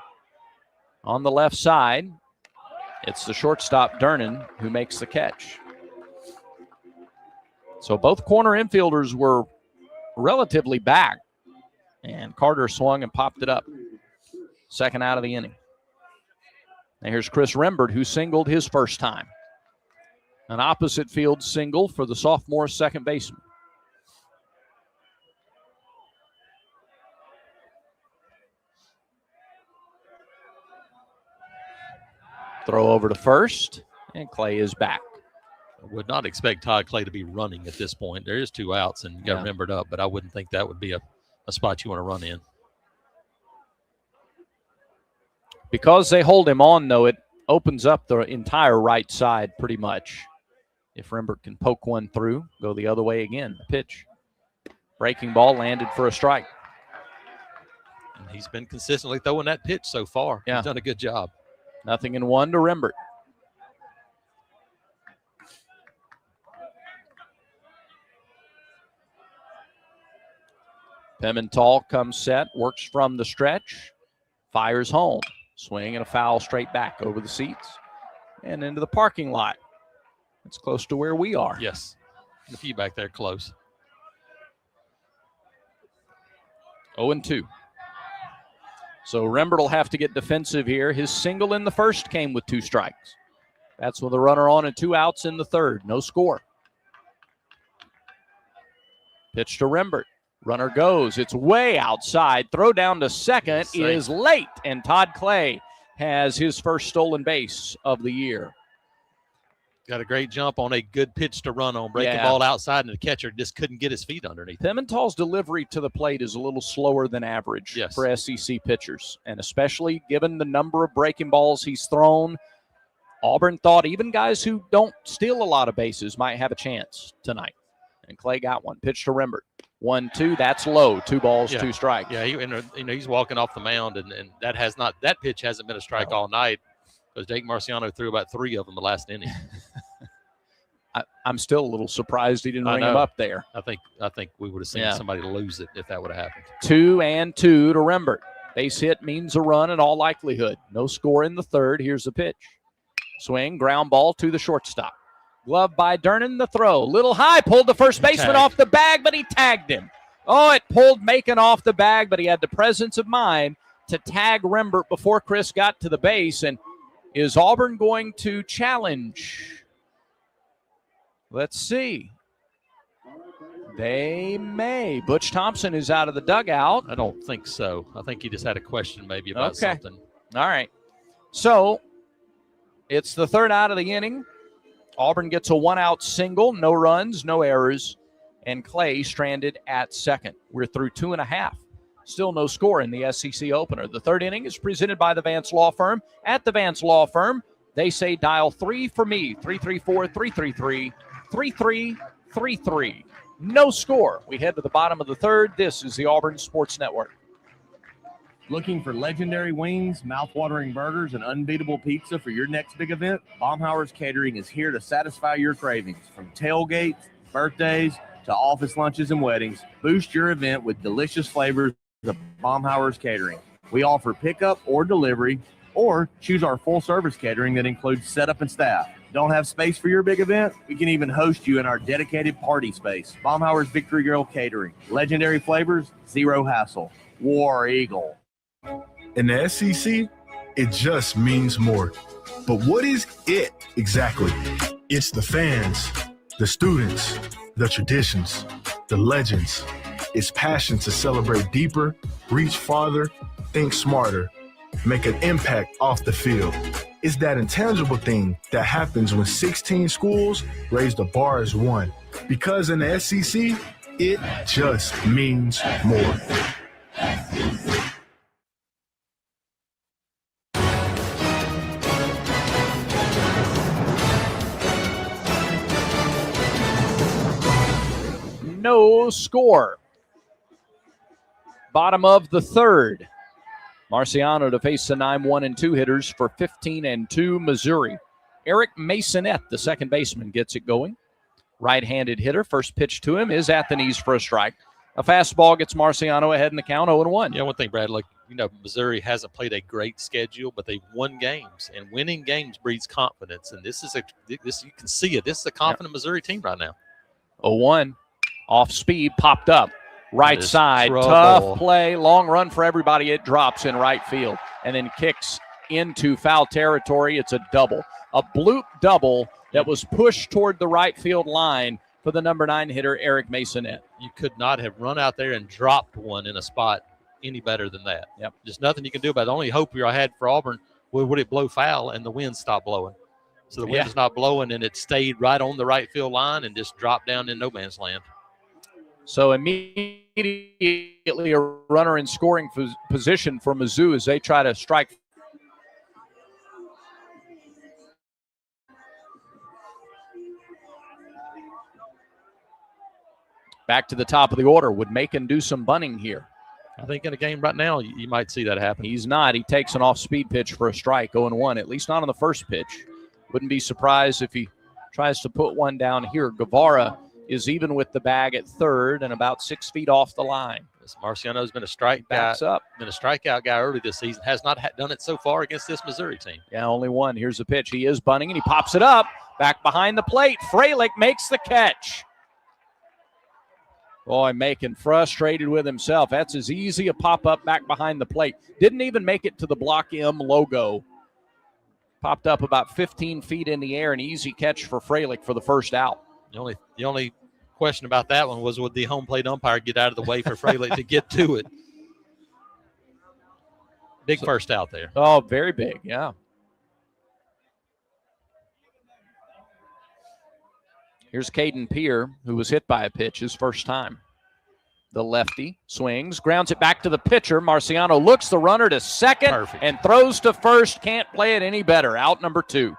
On the left side, it's the shortstop, Dernan, who makes the catch. So both corner infielders were relatively back, and Carter swung and popped it up. Second out of the inning. Now here's Chris Rembert, who singled his first time. An opposite field single for the sophomore second baseman. Throw over to first, and Clay is back. I would not expect Todd Clay to be running at this point. There is 2 outs, and you got Rembert up, but I wouldn't think that would be a spot you want to run in. Because they hold him on, though, it opens up the entire right side pretty much. If Rembert can poke one through, go the other way again. Pitch. Breaking ball landed for a strike. And he's been consistently throwing that pitch so far. Yeah. He's done a good job. 0-1 to Rembert. Pimental comes set, works from the stretch, fires home. Swing and a foul straight back over the seats and into the parking lot. It's close to where we are. Yes. The few back there close. 0-2. So Rembert will have to get defensive here. His single in the first came with 2 strikes. That's with a runner on and 2 outs in the third. No score. Pitch to Rembert. Runner goes. It's way outside. Throw down to second is late. And Todd Clay has his first stolen base of the year. Got a great jump on a good pitch to run on. Breaking ball outside, and the catcher just couldn't get his feet underneath. Pimental's delivery to the plate is a little slower than average for SEC pitchers. And especially given the number of breaking balls he's thrown, Auburn thought even guys who don't steal a lot of bases might have a chance tonight. And Clay got one. Pitch to Rembert. 1-2, that's low. 2 balls, 2 strikes. Yeah, he's walking off the mound, and that pitch hasn't been a strike all night because Jake Marciano threw about 3 of them the last inning. I'm still a little surprised he didn't ring him up there. I think we would have seen somebody lose it if that would have happened. 2-2 to Rembert. Base hit means a run in all likelihood. No score in the third. Here's the pitch. Swing, ground ball to the shortstop. Glove by Dernan, the throw. Little high, pulled the first baseman off the bag, but he tagged him. Oh, it pulled Macon off the bag, but he had the presence of mind to tag Rembert before Chris got to the base. And is Auburn going to challenge? Let's see. They may. Butch Thompson is out of the dugout. I don't think so. I think he just had a question maybe about something. All right. So it's the third out of the inning. Auburn gets a one-out single, no runs, no errors, and Clay stranded at second. We're through 2.5. Still no score in the SEC opener. The third inning is presented by the Vance Law Firm. At the Vance Law Firm, they say dial 3 for me, 334-333-3333. No score. We head to the bottom of the third. This is the Auburn Sports Network. Looking for legendary wings, mouth-watering burgers, and unbeatable pizza for your next big event? Baumhauer's Catering is here to satisfy your cravings. From tailgates, birthdays, to office lunches and weddings, boost your event with delicious flavors of Baumhauer's Catering. We offer pickup or delivery, or choose our full-service catering that includes setup and staff. Don't have space for your big event? We can even host you in our dedicated party space. Baumhauer's Victory Grill Catering. Legendary flavors, zero hassle. War Eagle. In the SEC, it just means more. But what is it exactly? It's the fans, the students, the traditions, the legends. It's passion to celebrate deeper, reach farther, think smarter, make an impact off the field. It's that intangible thing that happens when 16 schools raise the bar as one. Because in the SEC, it just means more. No score. Bottom of the third. Marciano to face the 9-1-2 hitters for 15-2 Missouri. Eric Masonette, the second baseman, gets it going. Right-handed hitter. First pitch to him is at the knees for a strike. A fastball gets Marciano ahead in the count, 0-1. Yeah, one thing, Brad, look, Missouri hasn't played a great schedule, but they've won games, and winning games breeds confidence. And this you can see it. This is a confident Missouri team right now. 0-1. Off speed, popped up. Right side, trouble. Tough play, long run for everybody. It drops in right field and then kicks into foul territory. It's a double, a bloop double that was pushed toward the right field line for the number 9 hitter, Eric Masonette. You could not have run out there and dropped one in a spot any better than that. Yep. Just nothing you can do about it. The only hope I had for Auburn would it blow foul, and the wind stopped blowing. So the wind is not blowing, and it stayed right on the right field line and just dropped down in no man's land. So immediately a runner in scoring position for Mizzou as they try to strike. Back to the top of the order. Would Macon do some bunting here? I think in a game right now, you might see that happen. He's not. He takes an off-speed pitch for a strike, 0-1, at least not on the first pitch. Wouldn't be surprised if he tries to put one down here. Guevara is even with the bag at third and about 6 feet off the line. Marciano's been a strikeout guy early this season. Has not done it so far against this Missouri team. Yeah, only one. Here's the pitch. He is bunting, and he pops it up. Back behind the plate. Freilich makes the catch. Boy, Macon frustrated with himself. That's as easy a pop-up back behind the plate. Didn't even make it to the Block M logo. Popped up about 15 feet in the air. An easy catch for Freilich for the first out. The only question about that one was, would the home plate umpire get out of the way for Freilich to get to it? Big first out there. Oh, very big, yeah. Here's Caden Peer, who was hit by a pitch his first time. The lefty swings, grounds it back to the pitcher. Marciano looks the runner to second and throws to first. Can't play it any better. Out number 2.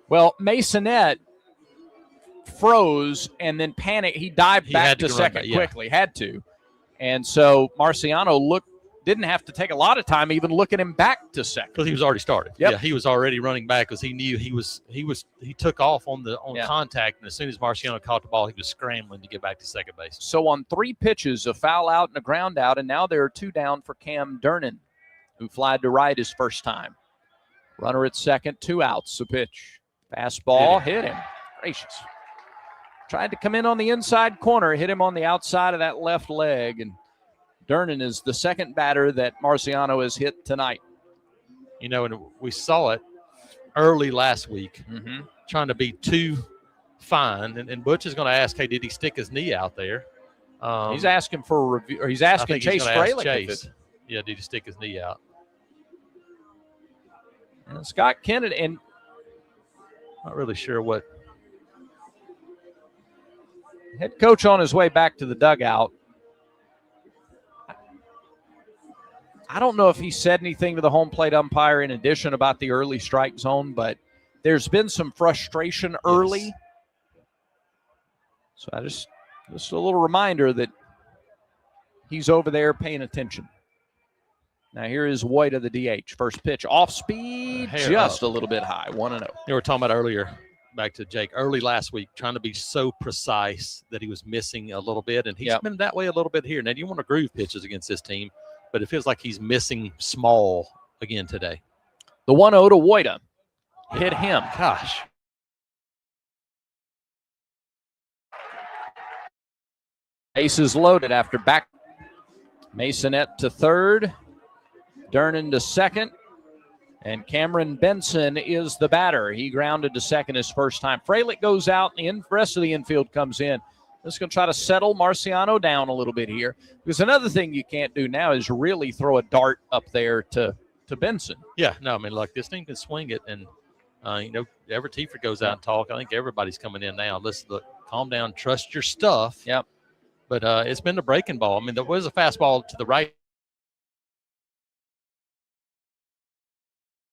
Well, Masonette froze and then panicked. He dived back to second quickly. Had to. And so Marciano looked didn't have to take a lot of time even looking him back to second. Because he was already started. Yep. Yeah, he was already running back because he knew he took off on contact, and as soon as Marciano caught the ball, he was scrambling to get back to second base. So on 3 pitches, a foul out and a ground out, and now there are 2 down for Cam Durnan, who flied to right his first time. Runner at second, 2 outs. The pitch. Fastball, hit him. Gracious. Tried to come in on the inside corner, hit him on the outside of that left leg, and Durnan is the second batter that Marciano has hit tonight. You know, and we saw it early last week, trying to be too fine. And Butch is going to ask, hey, did he stick his knee out there? He's asking for a review, or he's asking Chase Fralick. Yeah, did he stick his knee out? And Scott Kennedy, and not really sure what. Head coach on his way back to the dugout. I don't know if he said anything to the home plate umpire in addition about the early strike zone, but there's been some frustration early. So I just a little reminder that he's over there paying attention. Now here is Wojda, the DH. First pitch off speed, just a little bit high, 1-0. You were talking about earlier, back to Jake, early last week, trying to be so precise that he was missing a little bit, and he's been that way a little bit here. Now, you want to groove pitches against this team, but it feels like he's missing small again today. The 1-0 to Wojda. Hit him. Gosh. Bases loaded after back. Masonette to third. Durnan to second. And Cameron Benson is the batter. He grounded to second his first time. Fralick goes out, and the rest of the infield comes in. Just going to try to settle Marciano down a little bit here. Because another thing you can't do now is really throw a dart up there to Benson. Yeah, no, I mean, look, this thing can swing it. And, Everett Tiefert goes out and talk. I think everybody's coming in now. Listen, look, calm down, trust your stuff. Yep. But it's been the breaking ball. I mean, there was a fastball to the right.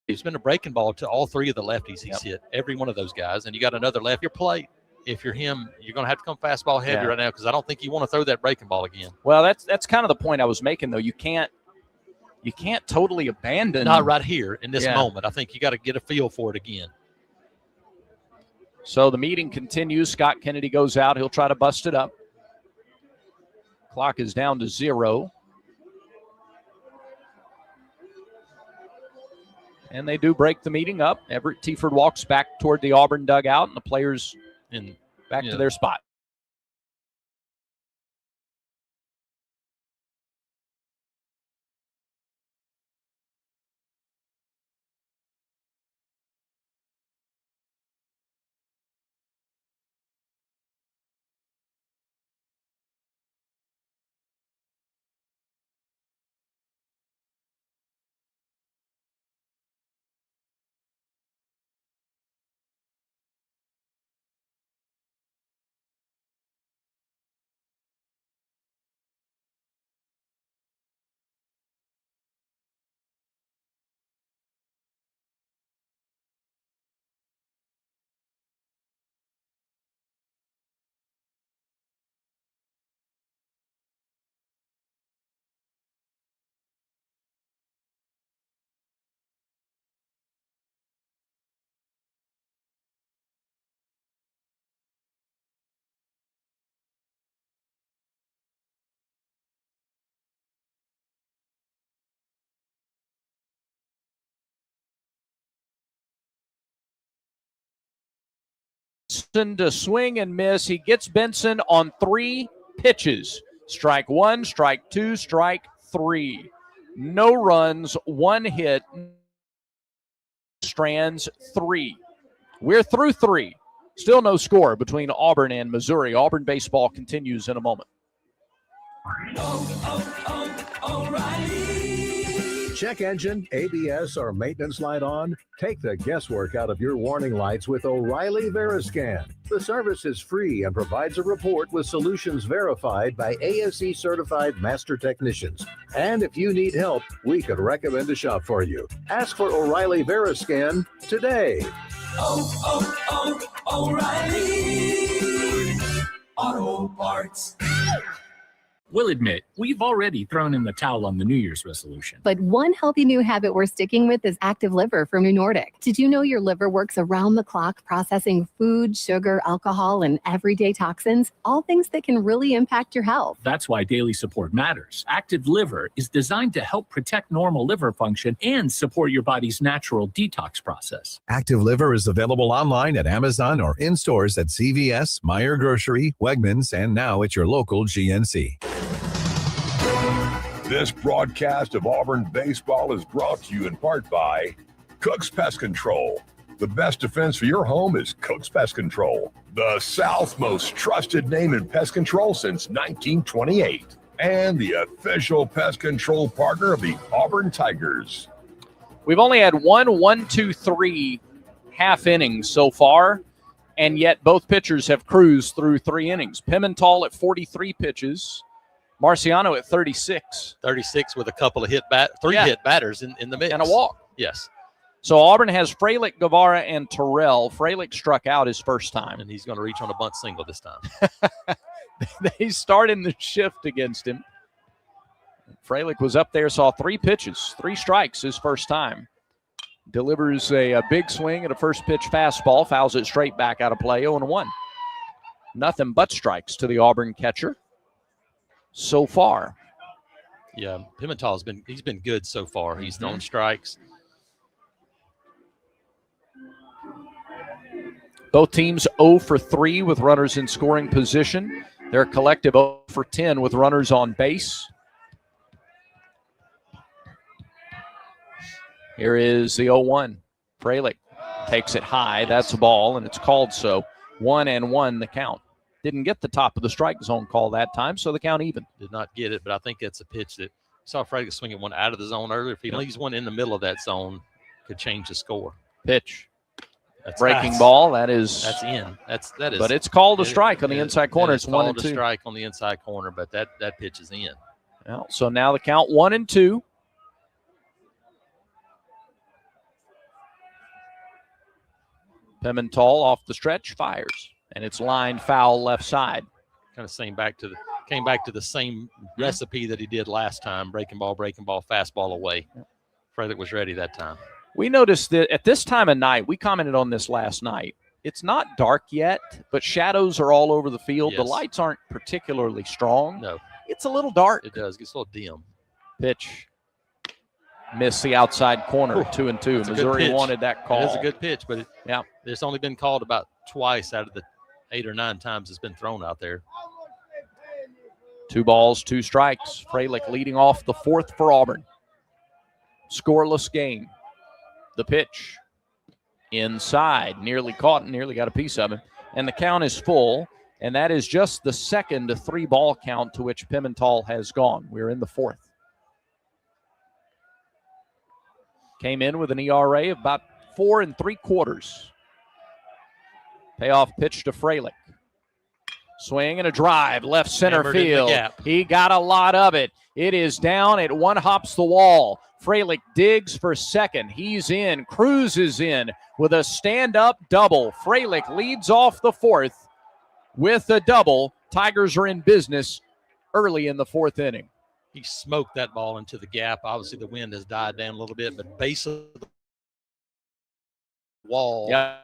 It's been a breaking ball to all 3 of the lefties he's hit, every one of those guys. And you got another left. Your plate, if you're him, you're going to have to come fastball heavy right now because I don't think you want to throw that breaking ball again. Well, that's kind of the point I was making, though. You can't totally abandon. Not right here in this moment. I think you got to get a feel for it again. So the meeting continues. Scott Kennedy goes out. He'll try to bust it up. Clock is down to 0. And they do break the meeting up. Everett Tiefert walks back toward the Auburn dugout, and the players back to their spot. To swing and miss. He gets Benson on 3 pitches. Strike 1, strike 2, strike 3. No runs, 1 hit. Strands 3. We're through 3. Still no score between Auburn and Missouri. Auburn baseball continues in a moment. Check engine, ABS, or maintenance light on? Take the guesswork out of your warning lights with O'Reilly Veriscan. The service is free and provides a report with solutions verified by ASE certified master technicians. And if you need help, we could recommend a shop for you. Ask for O'Reilly Veriscan today. O'Reilly Auto Parts. We'll admit, we've already thrown in the towel on the New Year's resolution. But one healthy new habit we're sticking with is Active Liver from New Nordic. Did you know your liver works around the clock processing food, sugar, alcohol, and everyday toxins? All things that can really impact your health. That's why daily support matters. Active Liver is designed to help protect normal liver function and support your body's natural detox process. Active Liver is available online at Amazon or in stores at CVS, Meijer Grocery, Wegmans, and now at your local GNC. This broadcast of Auburn baseball is brought to you in part by Cook's Pest Control. The best defense for your home is Cook's Pest Control, the South's most trusted name in pest control since 1928, and the official pest control partner of the Auburn Tigers. We've only had 1-2-3 half innings so far, and yet both pitchers have cruised through 3 innings. Pimental at 43 pitches. Marciano at 36. 36 with a couple of hit batters in the mix. And a walk. Yes. So Auburn has Frelick, Guevara, and Terrell. Frelick struck out his first time. And he's going to reach on a bunt single this time. They started the shift against him. Frelick was up there, saw 3 pitches, 3 strikes his first time. Delivers a big swing at a first pitch fastball, fouls it straight back out of play, 0-1. Nothing but strikes to the Auburn catcher so far. Yeah, Pimental's been good so far. He's thrown strikes. Both teams 0 for 3 with runners in scoring position. Their collective 0 for 10 with runners on base. Here is the 0-1. Frelick takes it high. That's a ball, and it's called so. 1-1 the count. Didn't get the top of the strike zone call that time, so the count even. Did not get it, but I think that's a pitch that saw Frelick swinging one out of the zone earlier. If he leaves one in the middle of that zone, could change the score. Pitch. Breaking ball. That's in. That is. But it's called a strike on the inside corner. It's 1-2. Called a strike on the inside corner, but that pitch is in. Well, so now the count 1-2. Pimental off the stretch fires, and it's lined foul left side. Kind of came back to the same recipe that he did last time: breaking ball, fastball away. Frelick was ready that time. We noticed that at this time of night, we commented on this last night. It's not dark yet, but shadows are all over the field. Yes. The lights aren't particularly strong. No, it's a little dark. It does. It gets a little dim. Pitch. Missed the outside corner. 2-2. Missouri wanted that call. It is a good pitch, but it's only been called about twice out of the 8 or 9 times it's been thrown out there. 2 balls, 2 strikes. Frelick leading off the 4th for Auburn. Scoreless game. The pitch. Inside. Nearly caught, nearly got a piece of him. And the count is full. And that is just the second 3-ball count to which Pimental has gone. We're in the 4th. Came in with an ERA of about 4 3/4. Payoff pitch to Frelick. Swing and a drive, left center Hammered in the field. gap. He got a lot of it. It is down. It one-hops the wall. Frelick digs for second. He's in, cruises in with a stand-up double. Frelick leads off the 4th with a double. Tigers are in business early in the 4th inning. He smoked that ball into the gap. Obviously, the wind has died down a little bit, but base of the wall. Yeah.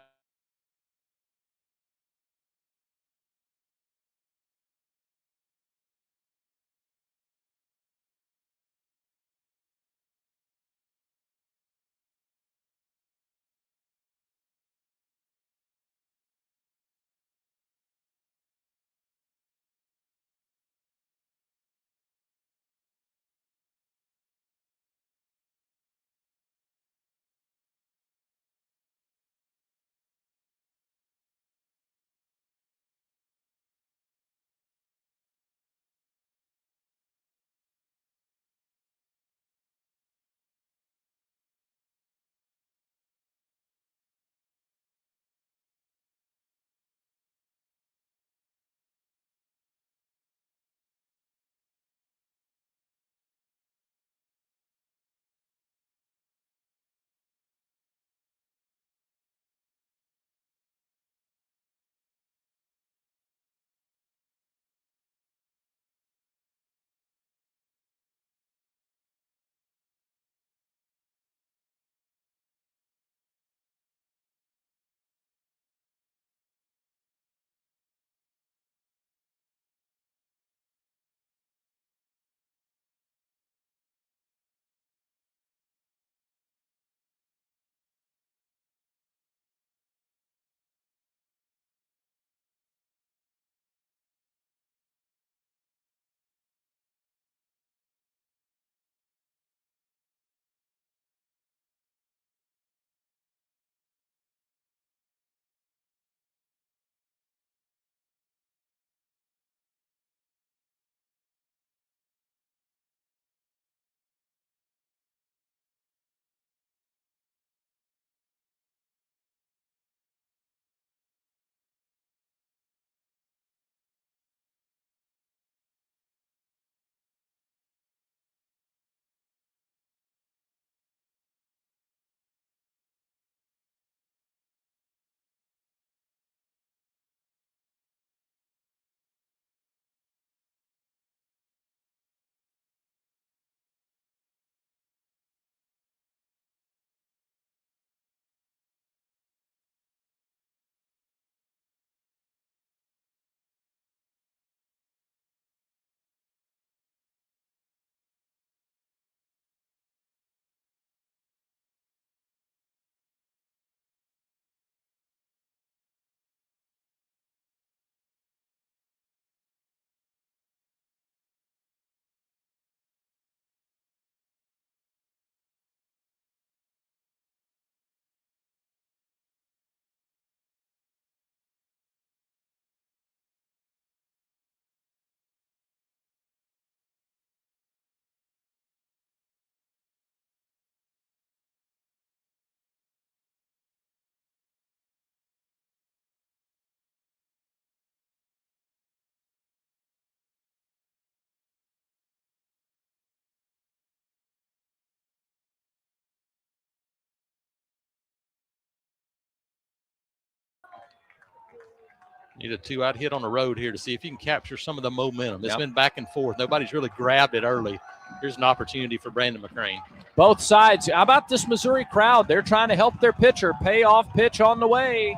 Need a 2-out hit on the road here to see if you can capture some of the momentum. It's been back and forth. Nobody's really grabbed it early. Here's an opportunity for Brandon McCrane. Both sides. How about this Missouri crowd? They're trying to help their pitcher. Payoff pitch on the way.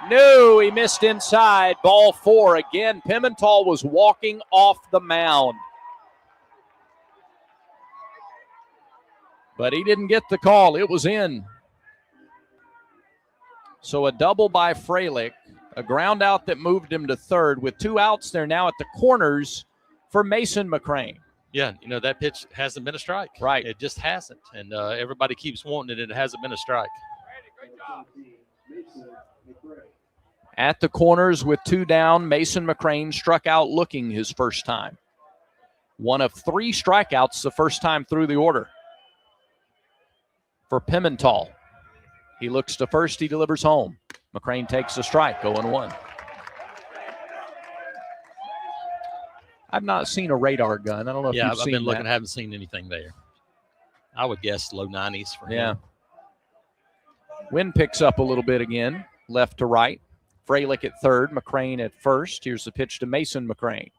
No, he missed inside. Ball 4. Again, Pimental was walking off the mound. But he didn't get the call. It was in. So a double by Freilich, a ground out that moved him to third. With 2 outs, they're now at the corners for Mason McCrane. Yeah, that pitch hasn't been a strike. Right. It just hasn't. And everybody keeps wanting it, and it hasn't been a strike. At the corners with 2 down, Mason McCrane struck out looking his first time. One of 3 strikeouts the first time through the order for Pimental. He looks to first, he delivers home. McCrane takes a strike, 0-1. I've not seen a radar gun. I don't know if you've seen I've been looking. that. I haven't seen anything there. I would guess low 90s for him. Yeah. Wind picks up a little bit again, left to right. Freilich at third, McCrane at first. Here's the pitch to Mason McCrane.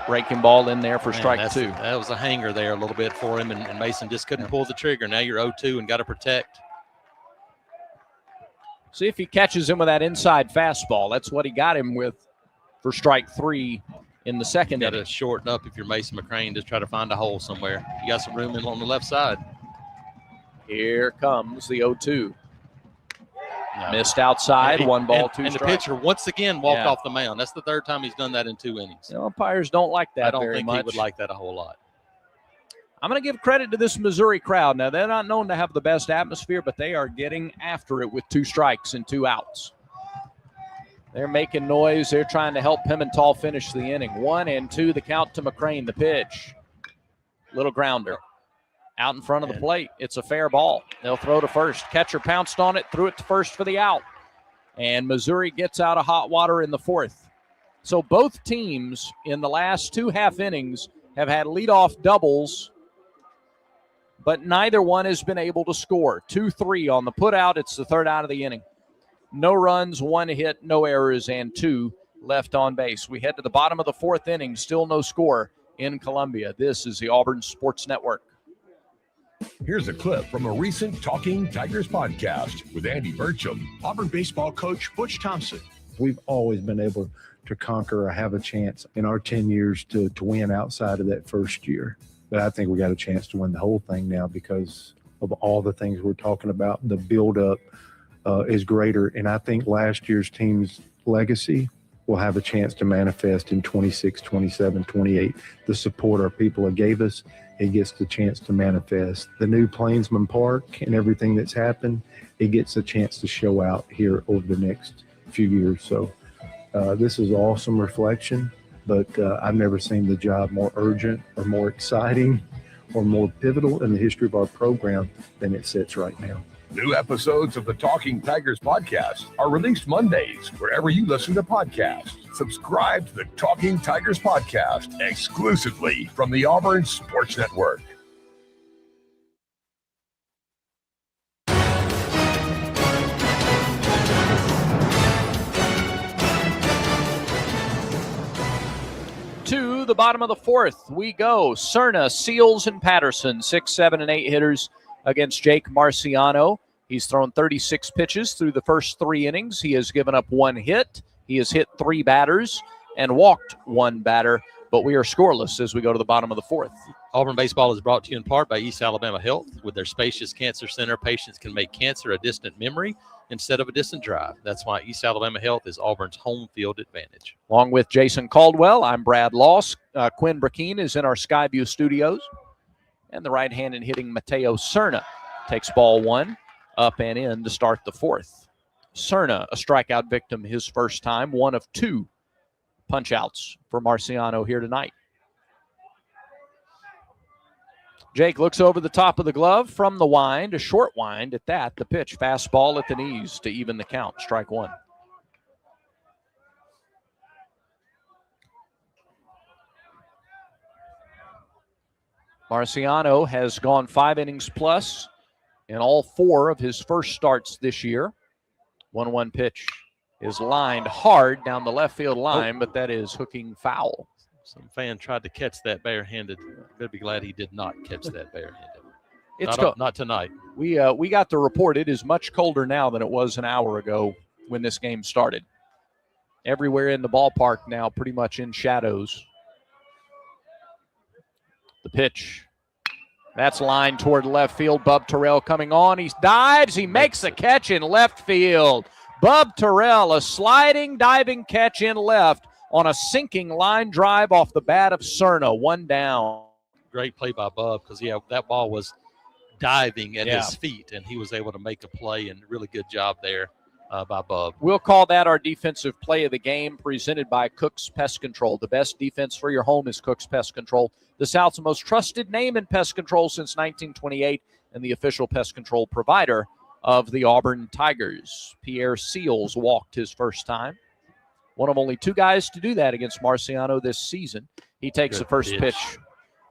Breaking ball in there for strike 2. That was a hanger there a little bit for him, and Mason just couldn't pull the trigger. Now you're 0-2 and got to protect. See if he catches him with that inside fastball. That's what he got him with for strike 3 in the second You got inning. to shorten up if you're Mason McCrane. Just try to find a hole somewhere. You got some room in on the left side. Here comes the 0-2. No. Missed outside, 1 ball, 2 and strikes. the pitcher once again walked off the mound. That's the 3rd time he's done that in 2 innings. Umpires don't like that I don't very think much. he would like that a whole lot. I'm going to give credit to this Missouri crowd. Now, they're not known to have the best atmosphere, but they are getting after it with 2 strikes and 2 outs. They're making noise. They're trying to help Pimental finish the inning. 1-2, the count to McCrane, the pitch. Little grounder. Out in front of the plate. It's a fair ball. They'll throw to first. Catcher pounced on it, threw it to first for the out. And Missouri gets out of hot water in the 4th. So both teams in the last 2 half innings have had leadoff doubles, but neither one has been able to score. 2-3 on the putout. It's the 3rd out of the inning. No runs, 1 hit, no errors, and 2 left on base. We head to the bottom of the 4th inning. Still no score in Columbia. This is the Auburn Sports Network. Here's a clip from a recent Talking Tigers podcast with Andy Burcham. Auburn baseball coach Butch Thompson. We've always been able to conquer or have a chance in our 10 years to win outside of that first year. But I think we got a chance to win the whole thing now because of all the things we're talking about. The buildup is greater. And I think last year's team's legacy will have a chance to manifest in 26, 27, 28. The support our people gave us, it gets the chance to manifest. The new Plainsman Park and everything that's happened, it gets a chance to show out here over the next few years. So this is awesome reflection, but I've never seen the job more urgent or more exciting or more pivotal in the history of our program than it sits right now. New episodes of the Talking Tigers podcast are released Mondays wherever you listen to podcasts. Subscribe to the Talking Tigers podcast exclusively from the Auburn Sports Network. To the bottom of the 4th we go. Cerna, Seals, and Patterson, 6, 7, and 8 hitters against Jake Marciano. He's thrown 36 pitches through the first 3 innings. He has given up 1 hit. He has hit 3 batters and walked 1 batter, but we are scoreless as we go to the bottom of the 4th. Auburn baseball is brought to you in part by East Alabama Health. With their spacious cancer center, patients can make cancer a distant memory instead of a distant drive. That's why East Alabama Health is Auburn's home field advantage. Along with Jason Caldwell, I'm Brad Loss. Quinn Burkeen is in our Skyview studios. And the right-handed hitting Mateo Cerna takes ball 1 up and in to start the 4th. Cerna, a strikeout victim his first time, 1 of 2 punch-outs for Marciano here tonight. Jake looks over the top of the glove from the wind, a short wind at that. The pitch, fastball at the knees to even the count, strike 1. Marciano has gone 5 innings plus in all 4 of his first starts this year. 1-1 pitch is lined hard down the left field line, but that is hooking foul. Some fan tried to catch that barehanded. Better be glad he did not catch that barehanded. It's Not tonight. We got the report. It is much colder now than it was an hour ago when this game started. Everywhere in the ballpark now pretty much in shadows. The pitch. That's lined toward left field. Bub Terrell coming on. He dives. He makes a catch in left field. Bub Terrell, a sliding, diving catch in left on a sinking line drive off the bat of Cerna. One down. Great play by Bub because, that ball was diving at his feet, and he was able to make a play, and really good job there by Bub. We'll call that our defensive play of the game, presented by Cook's Pest Control. The best defense for your home is Cook's Pest Control, the South's most trusted name in pest control since 1928, and the official pest control provider of the Auburn Tigers. Pierre Seals walked his first time. One of only two guys to do that against Marciano this season. He takes the first pitch.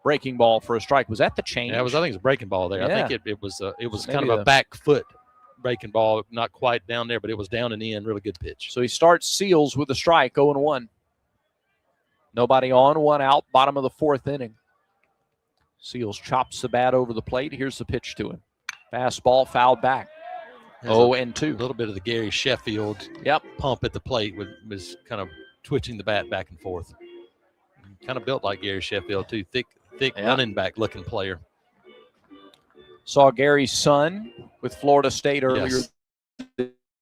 Breaking ball for a strike. Was that the change? Yeah, I think it was a breaking ball there. Yeah. I think it was kind of a back foot breaking ball, not quite down there, but it was down and in. Really good pitch. So he starts Seals with a strike, 0-1. Nobody on, one out, bottom of the fourth inning. Seals chops the bat over the plate. Here's the pitch to him. Fastball fouled back. 0-2. A little bit of the Gary Sheffield pump at the plate was kind of twitching the bat back and forth. Kind of built like Gary Sheffield, too. Thick running back looking player. Saw Gary's son with Florida State earlier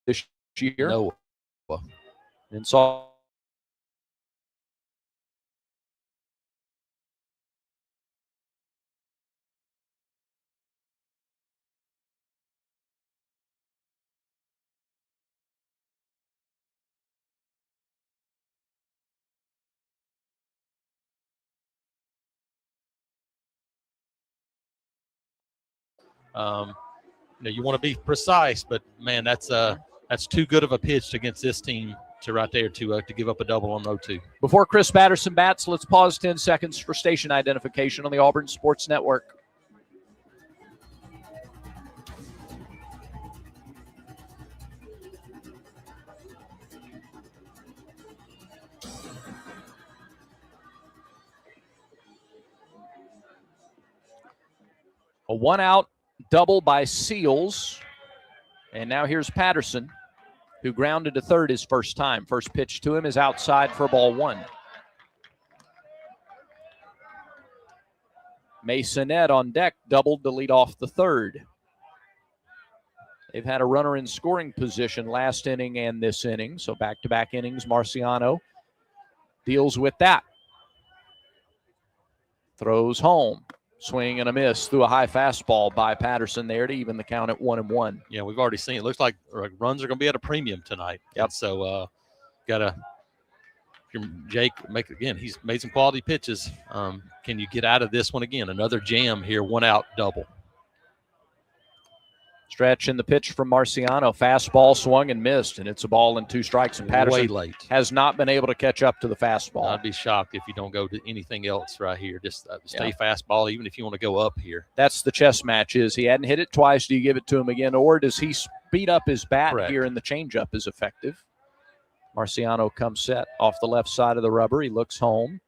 this year. No. And saw you want to be precise, but man, that's too good of a pitch against this team to give up a double on 0-2. Before Chris Batterson bats, let's pause 10 seconds for station identification on the Auburn Sports Network. A one-out double by Seals. And now here's Patterson, who grounded to third his first time. First pitch to him is outside for ball one. Masonette on deck doubled to lead off the third. They've had a runner in scoring position last inning and this inning, so back-to-back innings. Marciano deals with that. Throws home. Swing and a miss through a high fastball by Patterson there to even the count at 1-1. Yeah, we've already seen it. Looks like runs are going to be at a premium tonight. Yep. So Jake he's made some quality pitches. Can you get out of this one again? Another jam here, one out double. Stretch in the pitch from Marciano. Fastball swung and missed, and it's a ball and 2 strikes. And Patterson has not been able to catch up to the fastball. I'd be shocked if you don't go to anything else right here. Just stay fastball, even if you want to go up here. That's the chess match is he hadn't hit it twice. Do you give it to him again, or does he speed up his bat here and the changeup is effective? Marciano comes set off the left side of the rubber. He looks home.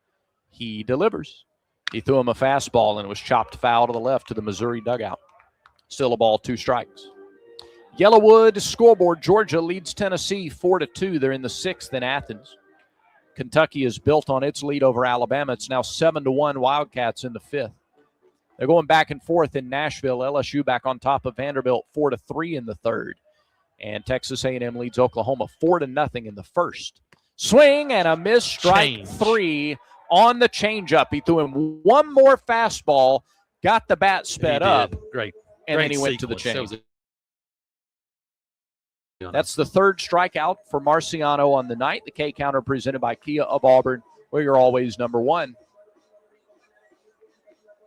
He delivers. He threw him a fastball and it was chopped foul to the left to the Missouri dugout. Still a ball, 2 strikes. Yellowwood scoreboard. Georgia leads Tennessee 4-2. They're in the 6th in Athens. Kentucky is built on its lead over Alabama. It's now 7-1 Wildcats in the 5th. They're going back and forth in Nashville. LSU back on top of Vanderbilt 4-3 in the 3rd. And Texas A&M leads Oklahoma 4-0 in the 1st. Swing and a miss, strike 3 on the changeup. He threw him one more fastball, got the bat sped up. Great. And then he went to the change. That's the 3rd strikeout for Marciano on the night. The K counter presented by Kia of Auburn, where you're always number 1.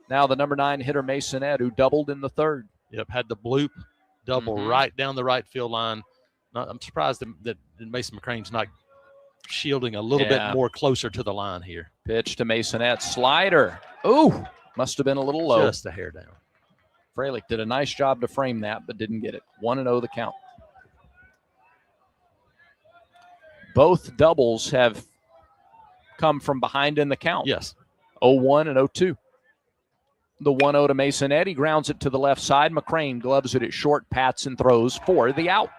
Now the number 9 hitter, Masonette, who doubled in the 3rd. Yep, had the bloop double right down the right field line. I'm surprised that Mason McCrane's not shielding a little bit more closer to the line here. Pitch to Masonette. Slider. Ooh, must have been a little low. Just a hair down. Freilich did a nice job to frame that, but didn't get it. 1-0 the count. Both doubles have come from behind in the count. Yes. 0-1 and 0-2. The 1-0 to Mason Eddy grounds it to the left side. McCrane gloves it at short, pats and throws for the out.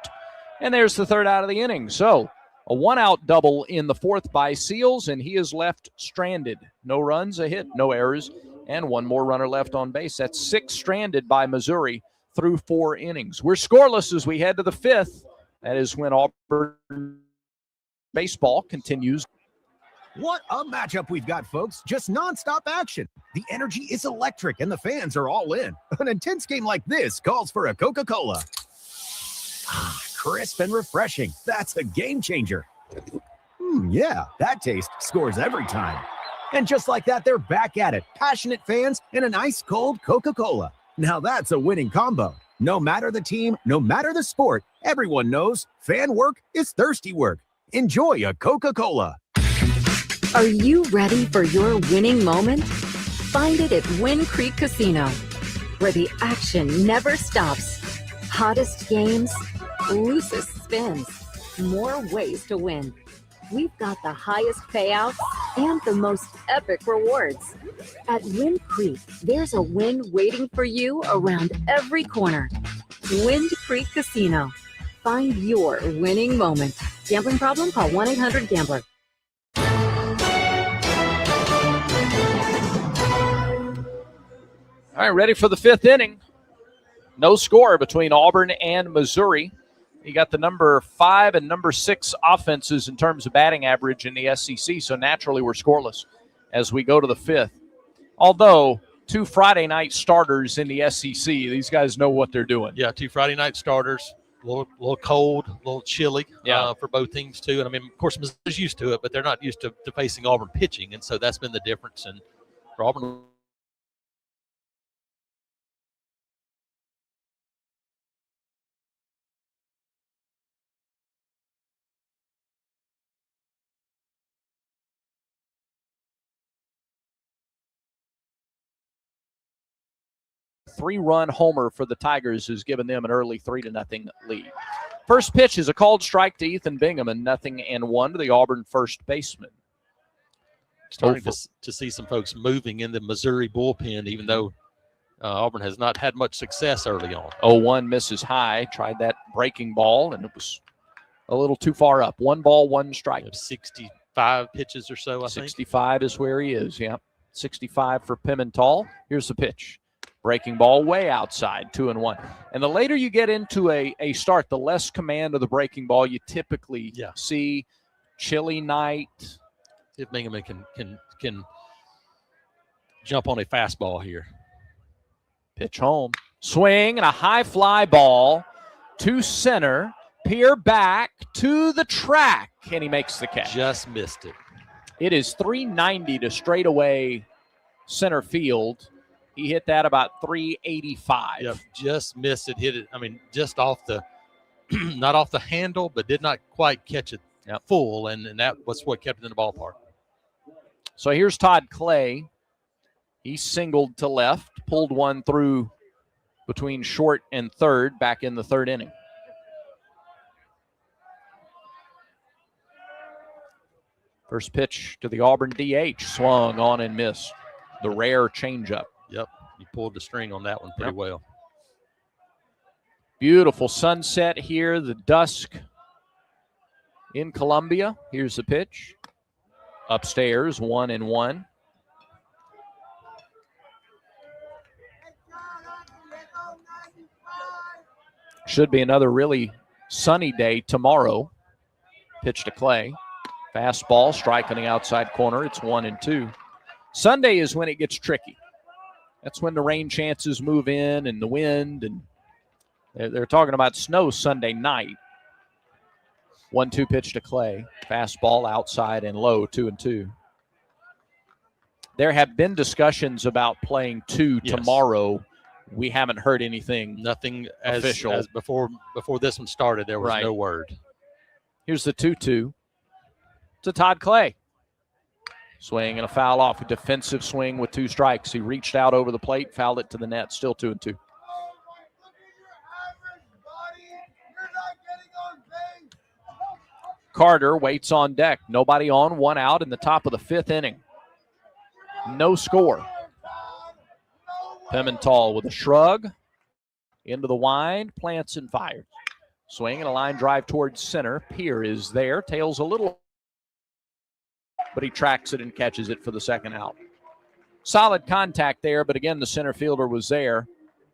And there's the third out of the inning. So a one-out double in the fourth by Seals, and he is left stranded. No runs, a hit, no errors, and one more runner left on base. That's 6 stranded by Missouri through 4 innings. We're scoreless as we head to the 5th. That is when Auburn baseball continues. What a matchup we've got, folks. Just nonstop action. The energy is electric, and the fans are all in. An intense game like this calls for a Coca-Cola. Crisp and refreshing. That's a game changer. Yeah, that taste scores every time. And just like that, they're back at it. Passionate fans and an ice-cold Coca-Cola. Now that's a winning combo. No matter the team, no matter the sport, everyone knows fan work is thirsty work. Enjoy a Coca-Cola. Are you ready for your winning moment? Find it at Wind Creek Casino, where the action never stops. Hottest games, loosest spins, more ways to win. We've got the highest payouts and the most epic rewards. At Wind Creek, there's a win waiting for you around every corner. Wind Creek Casino. Find your winning moment. Gambling problem? Call 1-800-GAMBLER. All right, ready for the 5th inning. No score between Auburn and Missouri. You got the number 5 and number 6 offenses in terms of batting average in the SEC, so naturally we're scoreless as we go to the 5th. Although 2 Friday night starters in the SEC, these guys know what they're doing. Yeah, 2 Friday night starters. A little cold, a little chilly for both teams, too. And, I mean, of course, Missouri's used to it, but they're not used to facing Auburn pitching, and so that's been the difference. And for Auburn, three-run homer for the Tigers has given them an early 3-0 lead. First pitch is a called strike to Ethan Bingham, and 0-1 to the Auburn first baseman. Starting to see some folks moving in the Missouri bullpen, even though Auburn has not had much success early on. 0-1 misses high. Tried that breaking ball, and it was a little too far up. 1 ball, 1 strike. 65 pitches or so, I think. 65 is where he is, yeah. 65 for Pimental. Here's the pitch. Breaking ball way outside, 2-1. And the later you get into a start, the less command of the breaking ball you typically see. Chilly night. See if Bingham can jump on a fastball here. Pitch home. Swing and a high fly ball to center. Peer back to the track, and he makes the catch. Just missed it. It is 390 to straightaway center field. He hit that about 385. Yep, just missed it. Hit it, I mean, just off the, not off the handle, but did not quite catch it full, and that was what kept it in the ballpark. So here's Todd Clay. He singled to left, pulled one through between short and third back in the 3rd inning. First pitch to the Auburn DH, swung on and missed. The rare changeup. Yep, you pulled the string on that one pretty well. Beautiful sunset here, the dusk in Columbia. Here's the pitch. Upstairs, 1-1. Should be another really sunny day tomorrow. Pitch to Clay. Fastball, strike on the outside corner. It's 1-2. Sunday is when it gets tricky. That's when the rain chances move in and the wind, and they're talking about snow Sunday night. 1-2 pitch to Clay. Fastball outside and low, 2-2. There have been discussions about playing 2 tomorrow. We haven't heard anything. Nothing official. As before this one started, there was no word. Here's the 2-2 to Todd Clay. Swing and a foul off. A defensive swing with 2 strikes. He reached out over the plate, fouled it to the net. Still 2-2. Carter waits on deck. Nobody on, one out in the top of the 5th inning. No score. Pimental with a shrug. Into the wind, plants and fires. Swing and a line drive towards center. Peer is there, tails a little, but he tracks it and catches it for the 2nd out. Solid contact there, but again, the center fielder was there.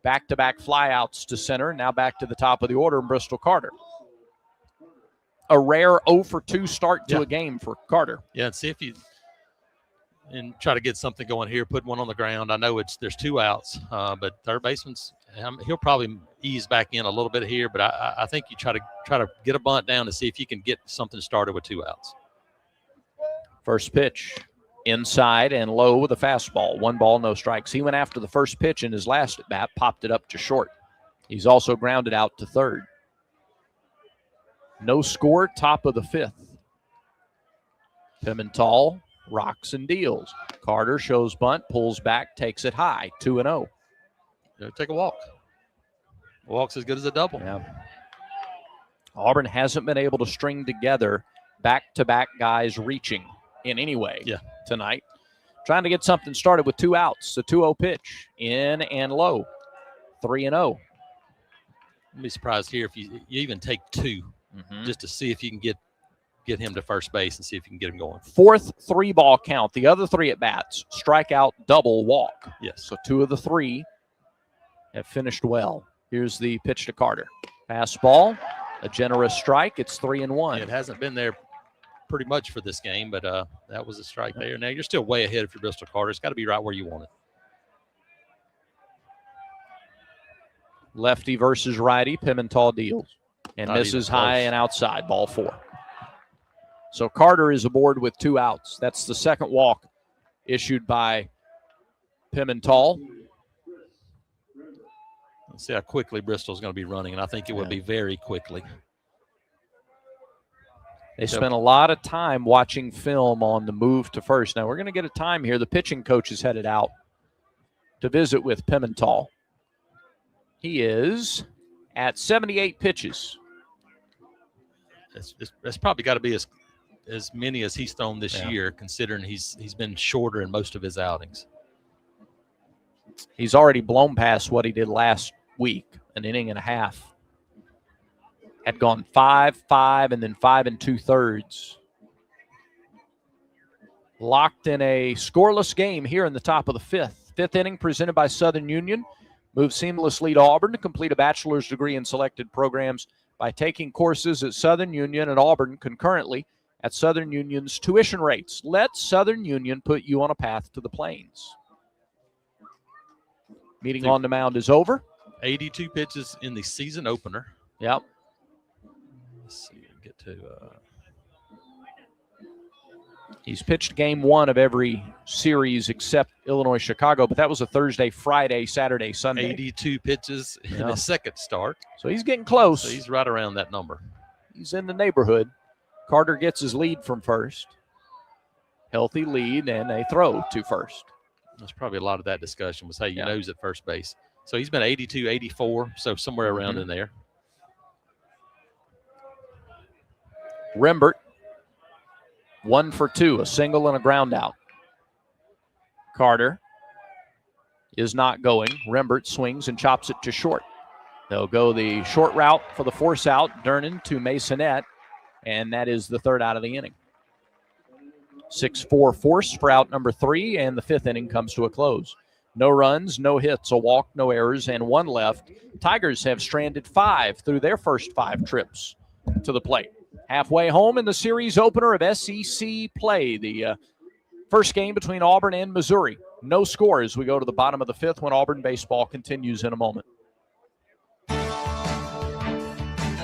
Back-to-back flyouts to center. Now back to the top of the order, Bristol Carter. A rare 0-for-2 start to a game for Carter. Yeah, and see if you try to get something going here. Put one on the ground. I know there's 2 outs, but third baseman's he'll probably ease back in a little bit here. But I think you try to get a bunt down to see if you can get something started with 2 outs. First pitch. Inside and low with a fastball. 1 ball, no strikes. He went after the first pitch in his last at bat, popped it up to short. He's also grounded out to third. No score, top of the 5th. Pimental rocks and deals. Carter shows bunt, pulls back, takes it high. 2-0. Take a walk. A walk's as good as a double. Yeah. Auburn hasn't been able to string together back-to-back guys reaching in any way tonight. Trying to get something started with 2 outs. The 2-0 pitch. In and low. 3-0. I'd be surprised here if you even take 2 just to see if you can get him to first base and see if you can get him going. 4th 3-ball count. The other 3 at bats. Strikeout, double, walk. Yes. So 2 of the 3 have finished well. Here's the pitch to Carter. Fastball, a generous strike. It's 3-1. It hasn't been there pretty much for this game, but that was a strike there. Now you're still way ahead of your Bristol Carter. It's got to be right where you want it. Lefty versus righty. Pimental deals and Not misses even high close. and outside. Ball 4. So Carter is aboard with 2 outs. That's the 2nd walk issued by Pimental. Let's see how quickly Bristol's going to be running, and I think it would be very quickly. They spent a lot of time watching film on the move to first. Now we're going to get a time here. The pitching coach is headed out to visit with Pimental. He is at 78 pitches. That's probably got to be as many as he's thrown this year, considering he's been shorter in most of his outings. He's already blown past what he did last week, an inning and a half. Had gone 5-5 and then 5 2/3. Locked in a scoreless game here in the top of the 5th. 5th inning presented by Southern Union. Move seamlessly to Auburn to complete a bachelor's degree in selected programs by taking courses at Southern Union and Auburn concurrently at Southern Union's tuition rates. Let Southern Union put you on a path to the plains. Meeting on the mound is over. 82 pitches in the season opener. Yep. Let's see, get to. He's pitched game 1 of every series except Illinois-Chicago, but that was a Thursday, Friday, Saturday, Sunday. 82 pitches in his 2nd start. So he's getting close. So he's right around that number. He's in the neighborhood. Carter gets his lead from first. Healthy lead and a throw to first. There's probably a lot of that discussion was, hey, you know who's at first base. So he's been 82, 84, so somewhere around in there. Rembert, 1 for 2, a single and a ground out. Carter is not going. Rembert swings and chops it to short. They'll go the short route for the force out. Dernan to Masonette, and that is the 3rd out of the inning. 6-4 force for out number 3, and the 5th inning comes to a close. No runs, no hits, a walk, no errors, and 1 left. Tigers have stranded 5 through their first 5 trips to the plate. Halfway home in the series opener of SEC play, the first game between Auburn and Missouri. No score as we go to the bottom of the 5th when Auburn baseball continues in a moment.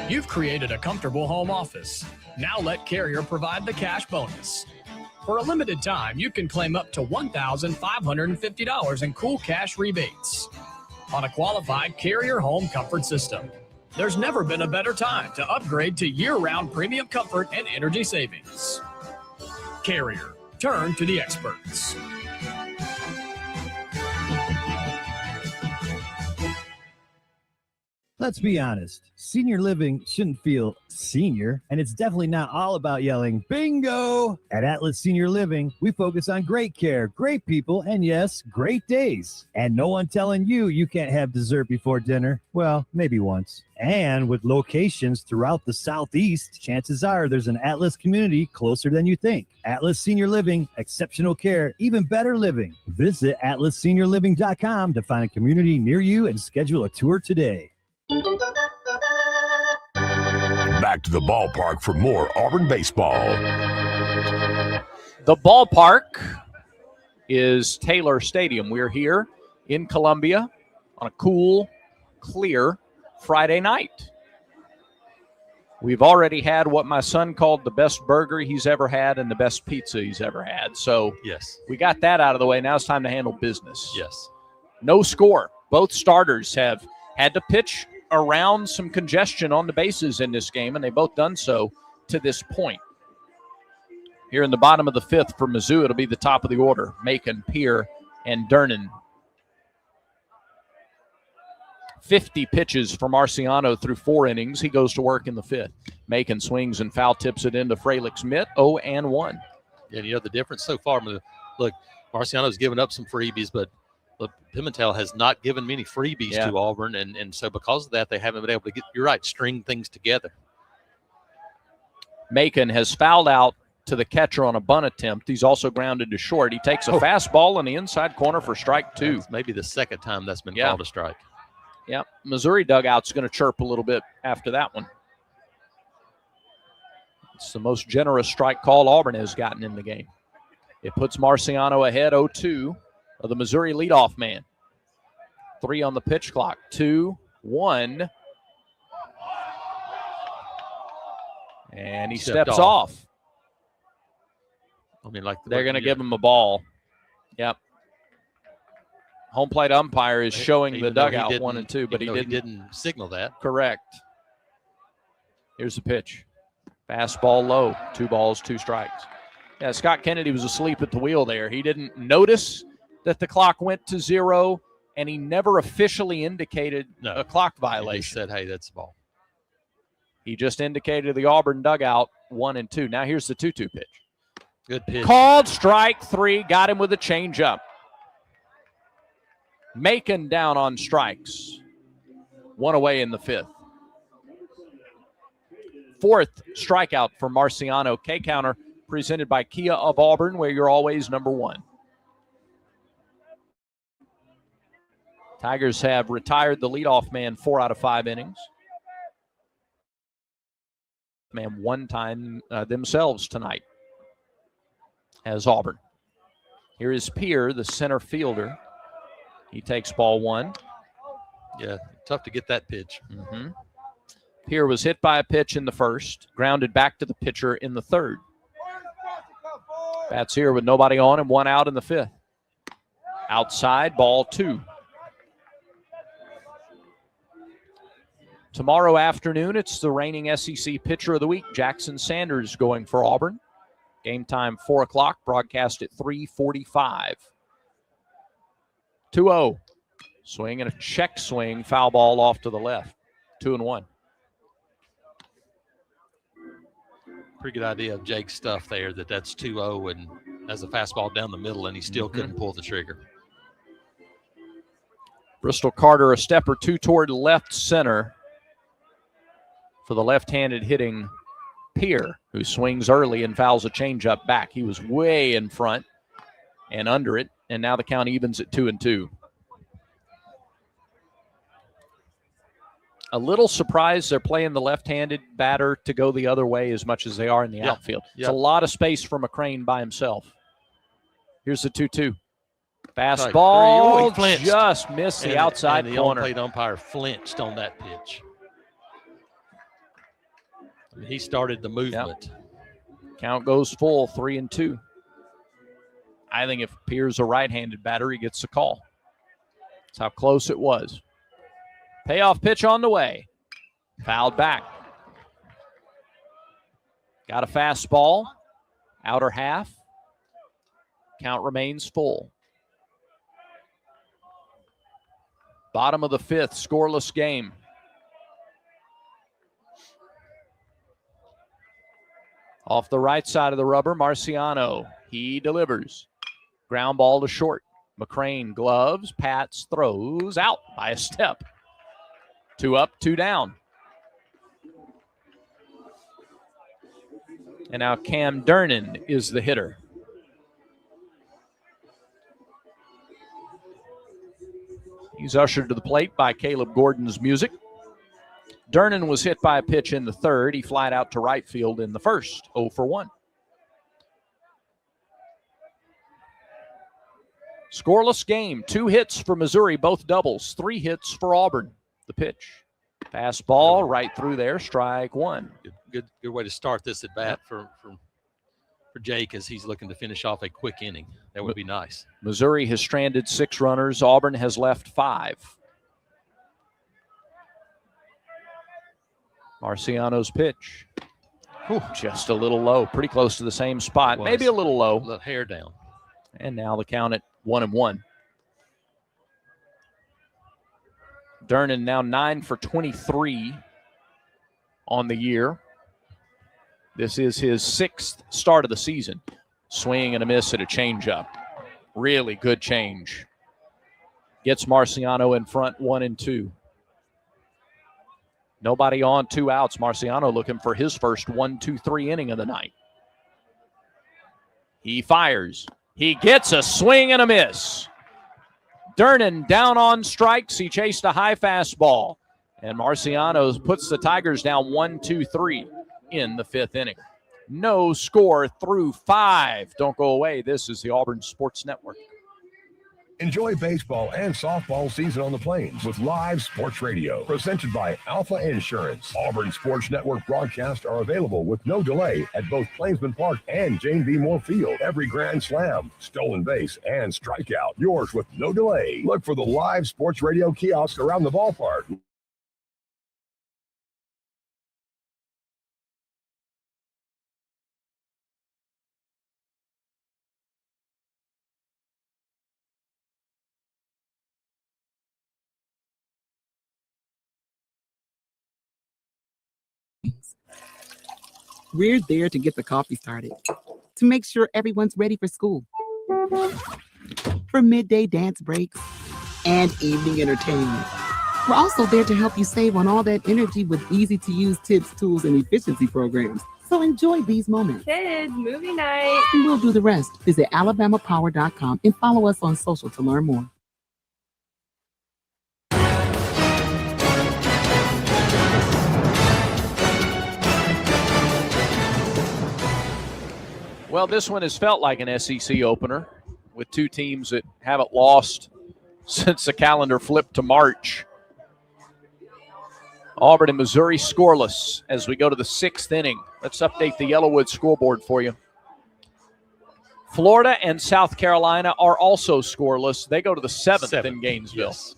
You've created a comfortable home office. Now let Carrier provide the cash bonus. For a limited time, you can claim up to $1,550 in cool cash rebates on a qualified Carrier home comfort system. There's never been a better time to upgrade to year-round premium comfort and energy savings. Carrier, turn to the experts. Let's be honest. Senior living shouldn't feel senior, and it's definitely not all about yelling, bingo! At Atlas Senior Living, we focus on great care, great people, and yes, great days. And no one telling you can't have dessert before dinner. Well, maybe once. And with locations throughout the Southeast, chances are there's an Atlas community closer than you think. Atlas Senior Living, exceptional care, even better living. Visit atlasseniorliving.com to find a community near you and schedule a tour today. Back to the ballpark for more Auburn baseball. The ballpark is Taylor Stadium. We're here in Columbia on a cool, clear Friday night. We've already had what my son called the best burger he's ever had and the best pizza he's ever had. So yes, we got that out of the way. Now it's time to handle business. Yes. No score. Both starters have had to pitch around some congestion on the bases in this game, and they've both done so to this point. Here in the bottom of the fifth for Mizzou, it'll be the top of the order. Macon, Peer, and Dernan. 50 pitches for Marciano through 4 innings. He goes to work in the fifth. Macon swings and foul tips it into Freilich Mitt, 0-1. And you know the difference so far. Look, Marciano's given up some freebies, but Pimentel has not given many freebies to Auburn, and so because of that, they haven't been able to get, you're right, string things together. Macon has fouled out to the catcher on a bunt attempt. He's also grounded to short. He takes a fastball in the inside corner for strike 2. That's maybe the second time that's been called a strike. Yeah, Missouri dugout's going to chirp a little bit after that one. It's the most generous strike call Auburn has gotten in the game. It puts Marciano ahead 0-2 of the Missouri leadoff man. 3 on the pitch clock. 2-1. And he steps off. I mean, like they're going to give him a ball. Yep. Home plate umpire is showing the dugout 1 and 2, but he didn't signal that. Correct. Here's the pitch. Fastball low. 2 balls, 2 strikes. Yeah, Scott Kennedy was asleep at the wheel there. He didn't notice that the clock went to 0, and he never officially indicated a clock violation. He said, hey, that's the ball. He just indicated the Auburn dugout 1 and 2. Now here's the 2-2 pitch. Good pitch. Called strike 3. Got him with a changeup. Macon down on strikes. 1 away in the fifth. 4th strikeout for Marciano. K-counter presented by Kia of Auburn, where you're always number 1. Tigers have retired the leadoff man 4 out of 5 innings. Man, 1 time themselves tonight as Auburn. Here is Peer, the center fielder. He takes ball 1. Yeah, tough to get that pitch. Mm-hmm. Peer was hit by a pitch in the first, grounded back to the pitcher in the third. Bats here with nobody on and 1 out in the fifth. Outside, ball 2. Tomorrow afternoon, it's the reigning SEC Pitcher of the Week, Jackson Sanders, going for Auburn. Game time 4 o'clock, broadcast at 3:45. 2-0. Swing and a check swing, foul ball off to the left. 2-1. Pretty good idea of Jake's stuff there, that's 2-0 and has a fastball down the middle, and he still couldn't pull the trigger. Bristol Carter a step or 2 toward left center for the left-handed hitting Peer, who swings early and fouls a changeup back. He was way in front and under it, and now the count evens at 2-2. A little surprised they're playing the left-handed batter to go the other way as much as they are in the outfield. It's a lot of space for McCrane by himself. Here's the 2-2. Fastball just missed the outside and the corner. on-plate umpire flinched on that pitch. I mean, he started the movement. Yep. Count goes full, 3-2. I think if Peer's a right-handed batter, he gets the call. That's how close it was. Payoff pitch on the way. Fouled back. Got a fastball. Outer half. Count remains full. Bottom of the fifth, scoreless game. Off the right side of the rubber, Marciano. He delivers. Ground ball to short. McCrane gloves, pats, throws, out by a step. 2 up, 2 down. And now Cam Durnan is the hitter. He's ushered to the plate by Caleb Gordon's music. Durnan was hit by a pitch in the third. He flied out to right field in the first, 0 for 1. Scoreless game. 2 hits for Missouri, both doubles. 3 hits for Auburn. The pitch. Fastball right through there, strike 1. Good way to start this at bat for Jake as he's looking to finish off a quick inning. That would be nice. Missouri has stranded 6 runners. Auburn has left 5. Marciano's pitch. Whew, just a little low, pretty close to the same spot. Maybe a little low. A little hair down. And now the count at 1-1. Durnan now 9 for 23 on the year. This is his 6th start of the season. Swing and a miss at a changeup. Really good change. Gets Marciano in front, 1-2. Nobody on, 2 outs. Marciano looking for his first 1-2-3 inning of the night. He fires. He gets a swing and a miss. Durnan down on strikes. He chased a high fastball. And Marciano puts the Tigers down 1-2-3 in the 5th inning. No score through 5. Don't go away. This is the Auburn Sports Network. Enjoy baseball and softball season on the Plains with live sports radio presented by Alpha Insurance. Auburn Sports Network broadcasts are available with no delay at both Plainsman Park and Jane B. Moore Field. Every grand slam, stolen base, and strikeout, yours with no delay. Look for the live sports radio kiosks around the ballpark. We're there to get the coffee started, to make sure everyone's ready for school, for midday dance breaks, and evening entertainment. We're also there to help you save on all that energy with easy-to-use tips, tools, and efficiency programs. So enjoy these moments. Kids, movie night. And we'll do the rest. Visit alabamapower.com and follow us on social to learn more. Well, this one has felt like an SEC opener with 2 teams that haven't lost since the calendar flipped to March. Auburn and Missouri scoreless as we go to the 6th inning. Let's update the Yellowwood scoreboard for you. Florida and South Carolina are also scoreless. They go to the 7th in Gainesville. Yes.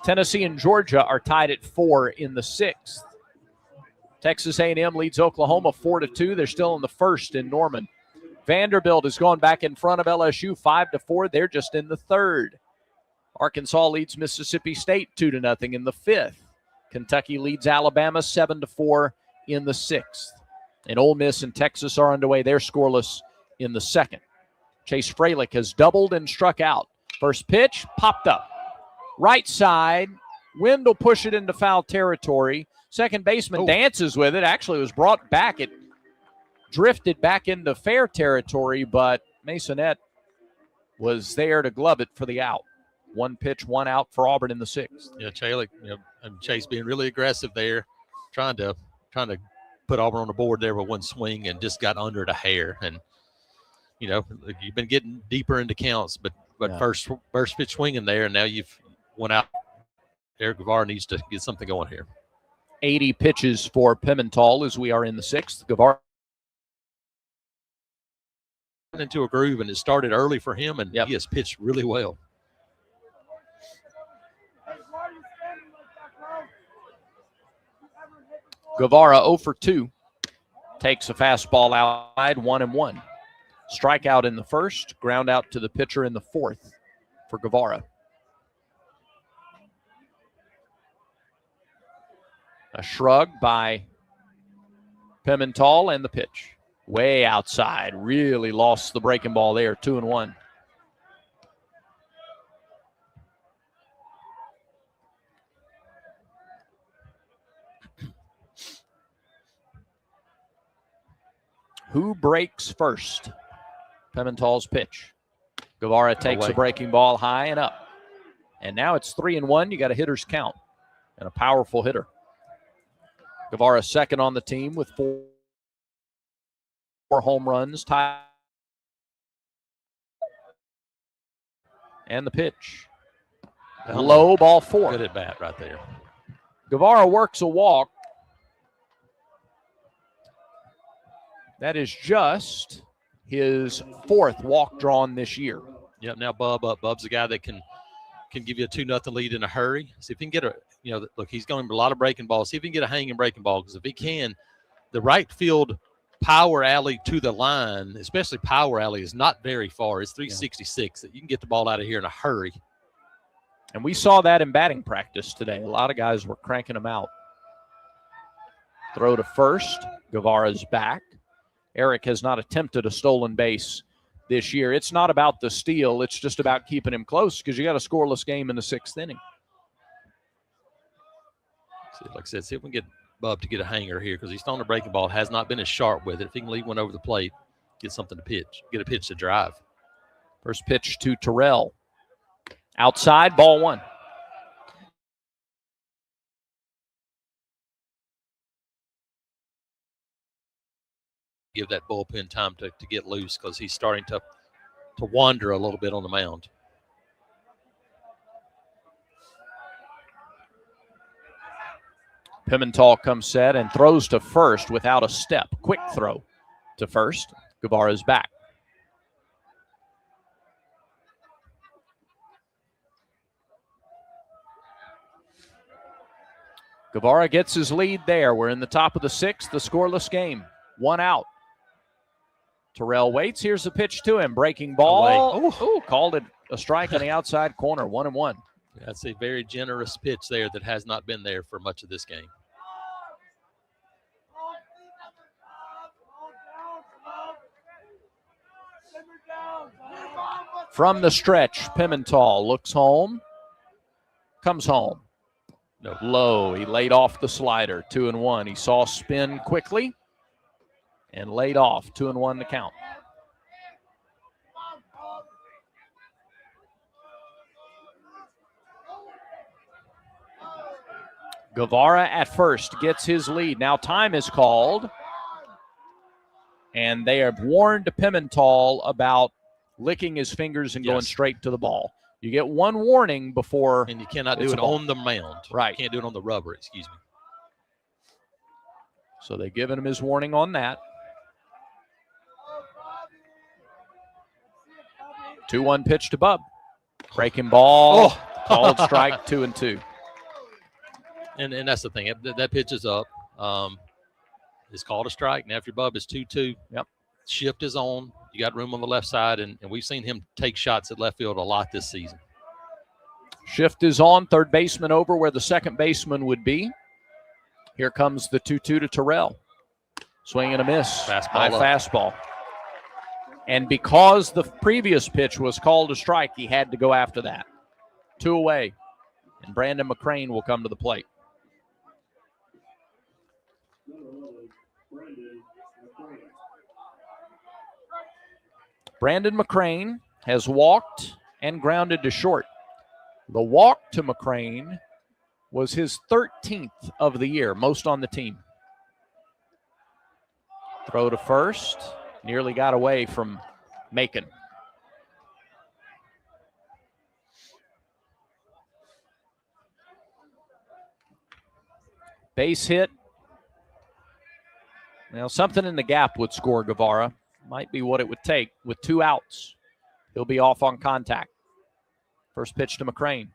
Tennessee and Georgia are tied at 4 in the 6th. Texas A&M leads Oklahoma 4-2. They're still in the 1st in Norman. Vanderbilt has gone back in front of LSU 5-4. They're just in the 3rd. Arkansas leads Mississippi State 2-0 in the 5th. Kentucky leads Alabama 7-4 in the 6th. And Ole Miss and Texas are underway. They're scoreless in the 2nd. Chase Freilich has doubled and struck out. First pitch, popped up. Right side, wind will push it into foul territory. Second baseman dances with it. Actually, it was brought back. It drifted back into fair territory, but Masonette was there to glove it for the out. 1 pitch, 1 out for Auburn in the 6th. Yeah, Chase being really aggressive there, trying to put Auburn on the board there with 1 swing and just got under the hair. And you've been getting deeper into counts, but Yeah. first pitch swinging there, and now you've went out. Eric Guevara needs to get something going here. 80 pitches for Pimental as we are in the 6th. Guevara into a groove, and it started early for him, and he has pitched really well. Guevara 0 for 2. Takes a fastball outside, 1-1. Strikeout in the 1st, ground out to the pitcher in the 4th for Guevara. A shrug by Pimental and the pitch. Way outside. Really lost the breaking ball there. 2-1. Who breaks first? Pimental's pitch. Guevara takes a breaking ball high and up. And now it's 3-1. You got a hitter's count. And a powerful hitter. Guevara second on the team with 4 home runs. And the pitch. Low, ball 4. Good at bat right there. Guevara works a walk. That is just his 4th walk drawn this year. Yep. Now Bub up. Bub's a guy that can give you a 2-0 lead in a hurry. See if he can get look, he's going a lot of breaking balls. See if he can get a hanging breaking ball, because if he can, the right field power alley to the line, especially power alley, is not very far. It's 366. You can get the ball out of here in a hurry. And we saw that in batting practice today. A lot of guys were cranking them out. Throw to first. Guevara's back. Eric has not attempted a stolen base this year. It's not about the steal. It's just about keeping him close, because you got a scoreless game in the 6th inning. Like I said, see if we can get Bub to get a hanger here, because he's throwing a breaking ball. Has not been as sharp with it. If he can leave one over the plate, get something to pitch. Get a pitch to drive. First pitch to Terrell. Outside, ball 1. Give that bullpen time to get loose, because he's starting to wander a little bit on the mound. Pimental comes set and throws to first without a step. Quick throw to first. Guevara's back. Guevara gets his lead there. We're in the top of the 6th, the scoreless game. 1 out. Terrell waits. Here's the pitch to him. Breaking ball. Called it a strike on the outside corner. 1-1. That's a very generous pitch there that has not been there for much of this game. From the stretch, Pimental looks home. Comes home. No. Low. He laid off the slider. 2-1. He saw spin quickly and laid off. 2-1 to count. Guevara at first gets his lead. Now time is called. And they have warned Pimental about licking his fingers and going straight to the ball. You get 1 warning before. And you cannot do it on the mound. Right. You can't do it on the rubber, excuse me. So they've given him his warning on that. 2-1 pitch to Bub. Breaking ball. Called strike. 2-2. And that's the thing. That pitch is up. It's called a strike. Now, if your Bub is 2-2, shift is on. You got room on the left side, and we've seen him take shots at left field a lot this season. Shift is on. Third baseman over where the second baseman would be. Here comes the 2-2 to Terrell. Swing and a miss. High fastball. And because the previous pitch was called a strike, he had to go after that. 2 away. And Brandon McCrane will come to the plate. Brandon McCrane has walked and grounded to short. The walk to McCrane was his 13th of the year, most on the team. Throw to first. Nearly got away from Macon. Base hit. Now, something in the gap would score Guevara. Might be what it would take. With 2 outs, he'll be off on contact. First pitch to McCrane.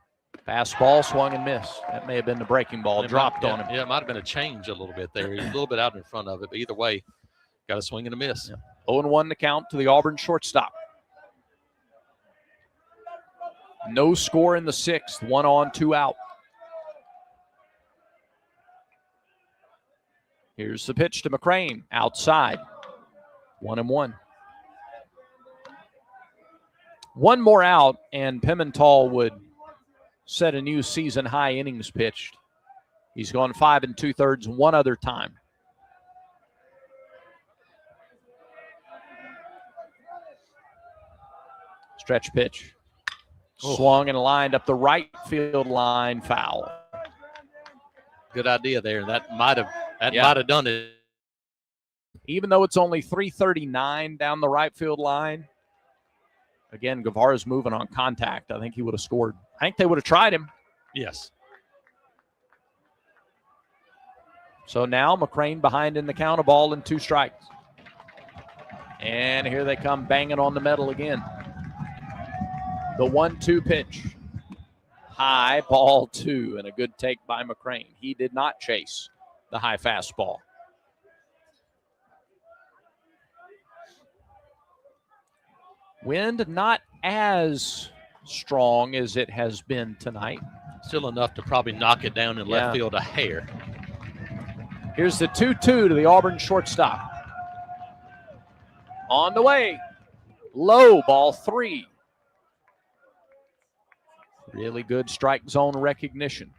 Fastball, swung and missed. That may have been the breaking ball. Dropped on him. Yeah, it might have been a change a little bit there. He was a little bit out in front of it, but either way, got a swing and a miss. 0-1 to count to the Auburn shortstop. No score in the 6th. 1 on, 2 out. Here's the pitch to McCrane. Outside. 1-1. One more out, and Pimental would set a new season-high innings pitched. He's gone 5 2/3 one other time. Stretch pitch. Swung and lined up the right field line, foul. Good idea there. That might have done it. Even though it's only 339 down the right field line, again, Guevara's moving on contact. I think he would have scored. I think they would have tried him. Yes. So now McCrane behind in the count, a ball and 2 strikes. And here they come banging on the metal again. The 1-2 pitch. High, ball 2, and a good take by McCrane. He did not chase the high fastball. Wind not as strong as it has been tonight. Still enough to probably knock it down in left field a hair. Here's the 2-2 to the Auburn shortstop. On the way. Low, ball 3. Really good strike zone recognition.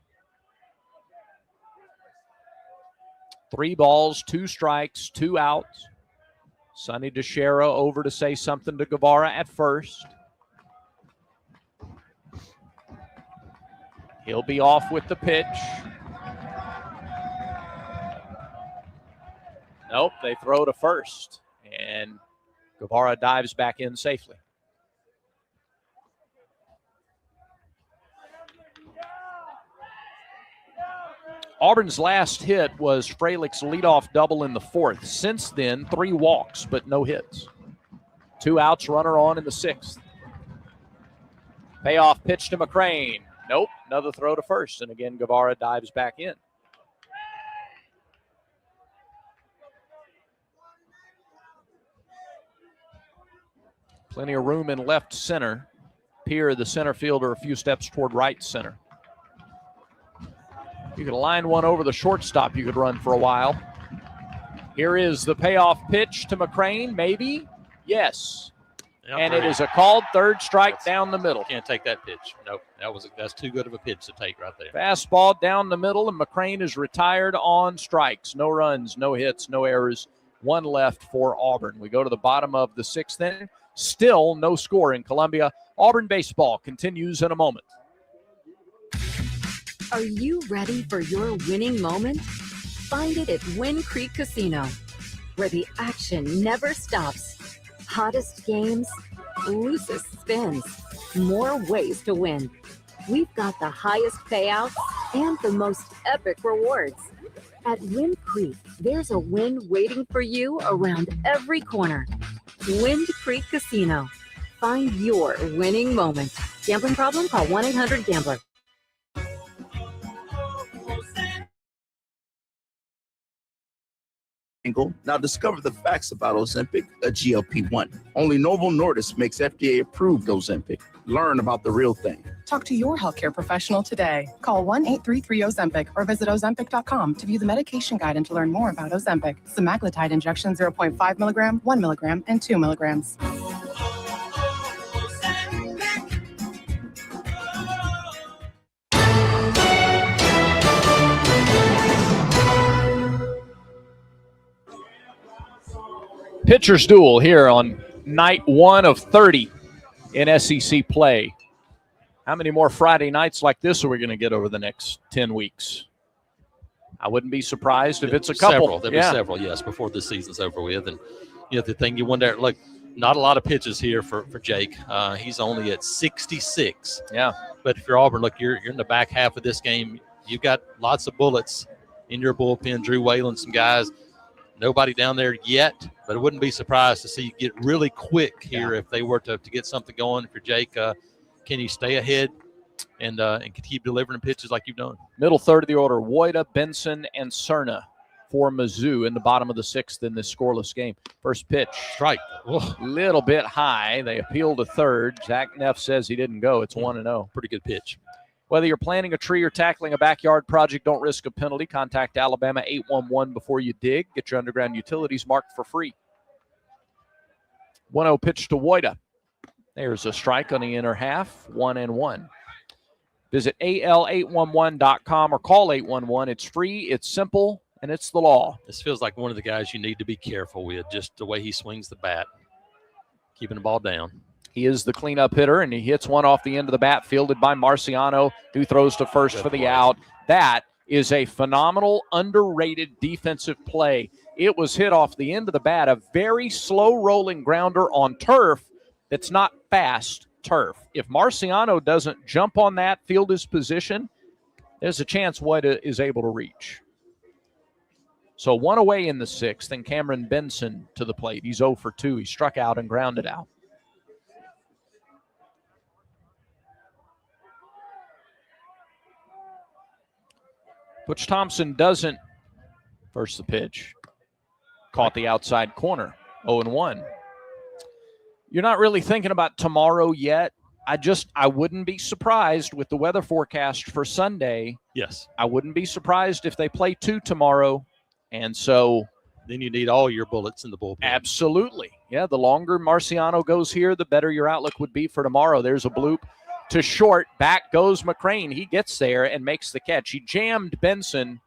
3 balls, 2 strikes, 2 outs. Sonny DeShera over to say something to Guevara at first. He'll be off with the pitch. Nope, they throw to first. And Guevara dives back in safely. Auburn's last hit was Freilich's leadoff double in the 4th. Since then, 3 walks, but no hits. 2 outs, runner on in the 6th. Payoff pitch to McCrane. Nope, another throw to first. And again, Guevara dives back in. Plenty of room in left center. Pierre, the center fielder, a few steps toward right center. You could line one over the shortstop. You could run for a while. Here is the payoff pitch to McCrane. Maybe. Yes. Yep. And it is a called third strike down the middle. Can't take that pitch. Nope. That's too good of a pitch to take right there. Fastball down the middle, and McCrane is retired on strikes. No runs, no hits, no errors. 1 left for Auburn. We go to the bottom of the 6th inning. Still no score in Columbia. Auburn baseball continues in a moment. Are you ready for your winning moment? Find it at Wind Creek Casino, where the action never stops. Hottest games, loosest spins, more ways to win. We've got the highest payouts and the most epic rewards. At Wind Creek, there's a win waiting for you around every corner. Wind Creek Casino. Find your winning moment. Gambling problem? Call 1-800-GAMBLER. Now discover the facts about Ozempic, a GLP-1. Only Novo Nordisk makes FDA-approved Ozempic. Learn about the real thing. Talk to your healthcare professional today. Call 1-833-OZEMPIC or visit Ozempic.com to view the medication guide and to learn more about Ozempic. Semaglutide injection 0.5 milligram, 1 milligram, and 2 milligrams. Pitcher's duel here on night 1 of 30 in SEC play. How many more Friday nights like this are we going to get over the next 10 weeks? I wouldn't be surprised if it's a couple. There'll be several, yes, before this season's over with. And the thing you wonder, look, not a lot of pitches here for Jake. He's only at 66. Yeah. But if you're Auburn, look, you're in the back half of this game. You've got lots of bullets in your bullpen. Drew Whalen, some guys. Nobody down there yet, but I wouldn't be surprised to see you get really quick here if they were to get something going. For Jake, can you stay ahead and keep delivering pitches like you've done? Middle third of the order, Woida, Benson, and Cerna for Mizzou in the bottom of the 6th in this scoreless game. First pitch. Strike. Little bit high. They appeal to third. Zach Neff says he didn't go. It's 1-0. Pretty good pitch. Whether you're planting a tree or tackling a backyard project, don't risk a penalty. Contact Alabama 811 before you dig. Get your underground utilities marked for free. 1-0 pitch to Woida. There's a strike on the inner half, 1-1. Visit AL811.com or call 811. It's free, it's simple, and it's the law. This feels like one of the guys you need to be careful with, just the way he swings the bat, keeping the ball down. He is the cleanup hitter, and he hits one off the end of the bat, fielded by Marciano, who throws to first for the out. That is a phenomenal, underrated defensive play. It was hit off the end of the bat, a very slow-rolling grounder on turf that's not fast turf. If Marciano doesn't jump on that, field his position, there's a chance Woida is able to reach. So one away in the sixth, and Cameron Benson to the plate. He's 0 for 2. He struck out and grounded out. Butch Thompson doesn't. First the pitch. Caught the outside corner. 0-1. You're not really thinking about tomorrow yet. I wouldn't be surprised with the weather forecast for Sunday. Yes. I wouldn't be surprised if they play 2 tomorrow. And so then you need all your bullets in the bullpen. Absolutely. Yeah, the longer Marciano goes here, the better your outlook would be for tomorrow. There's a bloop to short. Back goes McCrane. He gets there and makes the catch. He jammed Benson,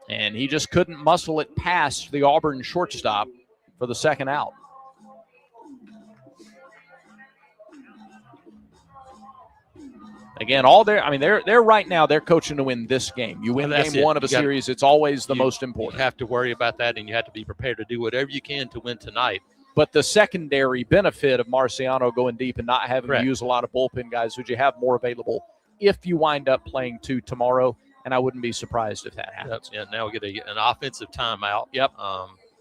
and he just couldn't muscle it past the Auburn shortstop for the second out. Again, they're right now, they're coaching to win this game. You win game one of a series, it's always the most important. You have to worry about that, and you have to be prepared to do whatever you can to win tonight. But the secondary benefit of Marciano going deep and not having to use a lot of bullpen guys, would you have more available if you wind up playing 2 tomorrow? And I wouldn't be surprised if that happens. Yep. Yeah, now we get an offensive timeout. Yep.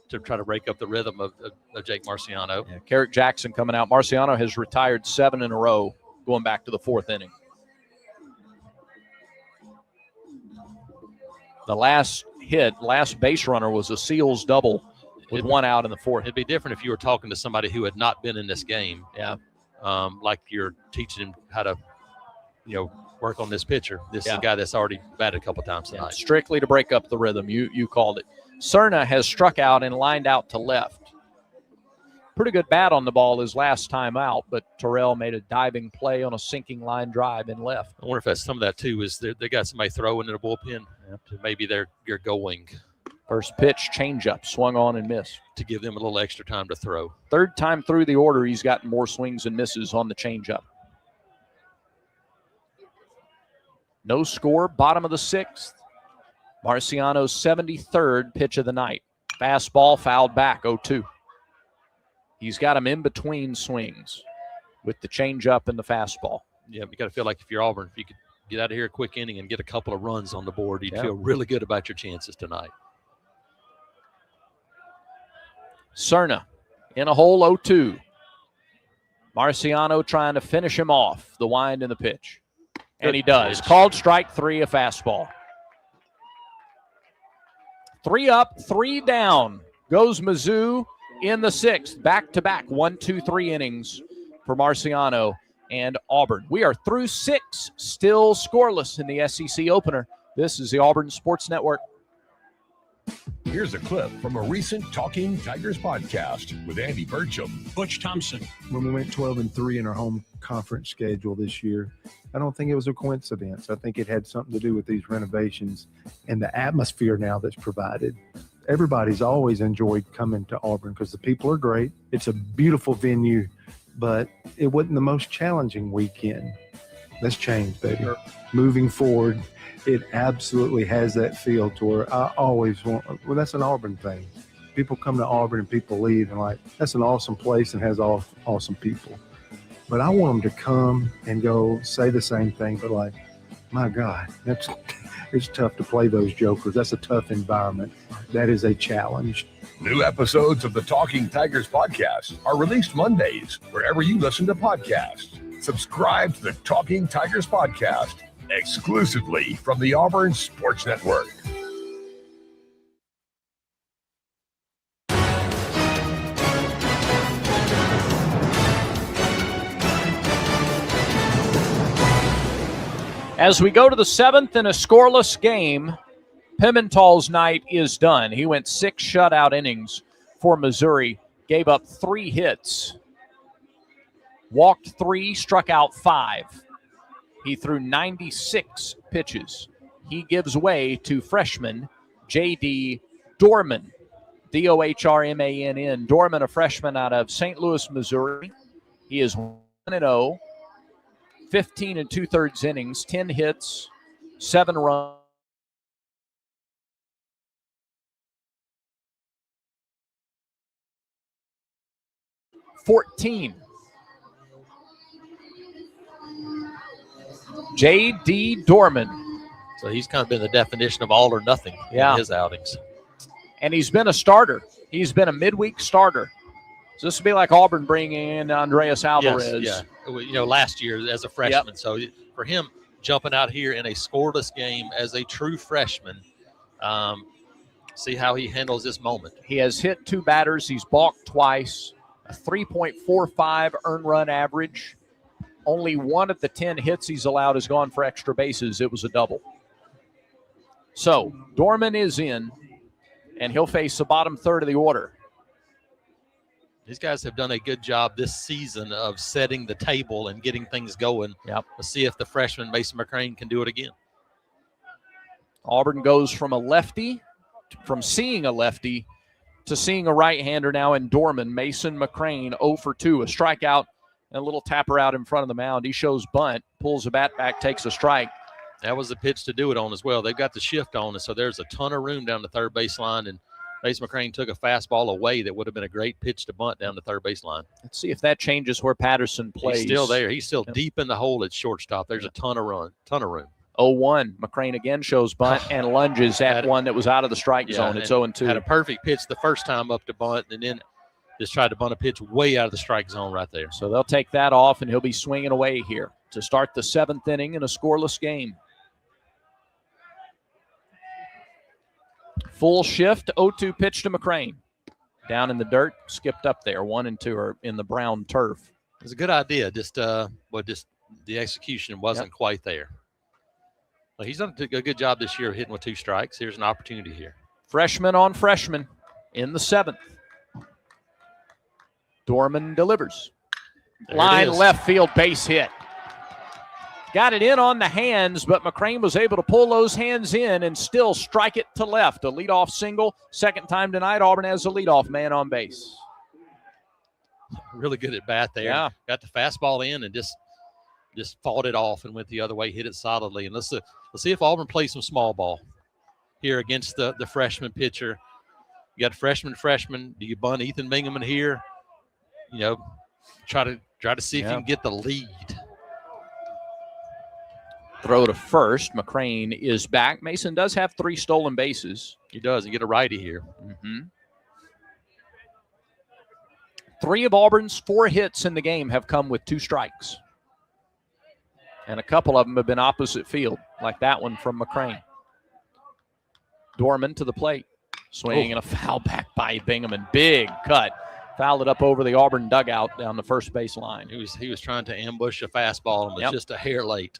To try to break up the rhythm of Jake Marciano. Yeah, Carrick Jackson coming out. Marciano has retired 7 in a row, going back to the 4th inning. The last base runner was a Seals double with 1 out in the 4th. It'd be different if you were talking to somebody who had not been in this game. Yeah. Like you're teaching him how to, work on this pitcher. This is a guy that's already batted a couple times tonight. Strictly to break up the rhythm. You called it. Cerna has struck out and lined out to left. Pretty good bat on the ball his last time out, but Terrell made a diving play on a sinking line drive and left. I wonder if that's some of that, too, is they got somebody throwing in a bullpen. Maybe they're going. First pitch, changeup, swung on and missed. To give them a little extra time to throw. Third time through the order, he's gotten more swings and misses on the changeup. No score, bottom of the 6th. Marciano's 73rd pitch of the night. Fastball fouled back, 0-2. He's got him in between swings with the changeup and the fastball. Yeah, you got to feel like if you're Auburn, if you could get out of here a quick inning and get a couple of runs on the board, you'd feel really good about your chances tonight. Cerna in a hole, 0-2. Marciano trying to finish him off, the wind and the pitch. And he does. Called strike 3, a fastball. 3 up, 3 down. Goes Mizzou in the 6th. Back-to-back 1, 2, 3 innings for Marciano and Auburn. We are through 6, still scoreless in the SEC opener. This is the Auburn Sports Network. Here's a clip from a recent Talking Tigers podcast with Andy Burcham. Butch Thompson. When we went 12-3 in our home conference schedule this year, I don't think it was a coincidence. I think it had something to do with these renovations and the atmosphere now that's provided. Everybody's always enjoyed coming to Auburn because the people are great. It's a beautiful venue, but it wasn't the most challenging weekend. That's changed, baby. Sure. Moving forward, it absolutely has that feel to where I always want, well, that's an Auburn thing. People come to Auburn and people leave and like, that's an awesome place and has awesome people. But I want them to come and go say the same thing, but like, my God, it's tough to play those jokers. That's a tough environment. That is a challenge. New episodes of the Talking Tigers podcast are released Mondays, wherever you listen to podcasts. Subscribe to the Talking Tigers podcast exclusively from the Auburn Sports Network. As we go to the 7th in a scoreless game, Pimental's night is done. He went 6 shutout innings for Missouri. gave up 3 hits, walked 3, struck out 5. He threw 96 pitches. He gives way to freshman J.D. Dorman, Dohrmann. Dorman, a freshman out of St. Louis, Missouri. He is 1-0, 15 2/3 innings, 10 hits, 7 runs. 14. J.D. Dorman. So he's kind of been the definition of all or nothing in his outings. And he's been a starter. He's been a midweek starter. So this would be like Auburn bringing in Andreas Alvarez. Yes, yeah. Last year as a freshman. Yep. So for him jumping out here in a scoreless game as a true freshman, see how he handles this moment. He has hit 2 batters. He's balked twice. A 3.45 earned run average. Only 1 of the 10 hits he's allowed has gone for extra bases. It was a double. So Dorman is in, and he'll face the bottom third of the order. These guys have done a good job this season of setting the table and getting things going. Yep. Let's see if the freshman Mason McCrane can do it again. Auburn goes from seeing a lefty to seeing a right-hander now in Dorman. Mason McCrane 0 for 2, a strikeout and a little tapper out in front of the mound. He shows bunt, pulls the bat back, takes a strike. That was the pitch to do it on as well. They've got the shift on, and so there's a ton of room down the third base line, and Mason McCrane took a fastball away that would have been a great pitch to bunt down the third base line. Let's see if that changes where Patterson plays. He's still there. He's still deep in the hole at shortstop. There's a ton of room. 0-1. McCrane again shows bunt and lunges at one that was out of the strike zone. It's 0-2. Had a perfect pitch the first time up to bunt, and then just tried to bunt a pitch way out of the strike zone right there. So they'll take that off, and he'll be swinging away here to start the 7th inning in a scoreless game. Full shift, 0-2 pitch to McCrane. Down in the dirt, skipped up there. 1 and 2 are in the brown turf. It was a good idea. Just the execution wasn't quite there. Well, he's done a good job this year hitting with 2 strikes. Here's an opportunity here. Freshman on freshman in the 7th. Dorman delivers. Line left field, base hit. Got it in on the hands, but McCrane was able to pull those hands in and still strike it to left. A leadoff single. Second time tonight, Auburn has a leadoff man on base. Really good at bat there. Yeah. Got the fastball in and just fought it off and went the other way, hit it solidly. And let's see if Auburn plays some small ball here against the freshman pitcher. You got freshman. Do you bunt Ethan Bingaman here? Try to see if you can get the lead. Throw to first. McCrane is back. Mason does have 3 stolen bases. He does. And get a righty here. Mm-hmm. 3 of Auburn's 4 hits in the game have come with 2 strikes. And a couple of them have been opposite field, like that one from McCrane. Dorman to the plate. Swing and a foul back by Bingaman. Big cut. Fouled it up over the Auburn dugout down the first base line. He was trying to ambush a fastball and was just a hair late.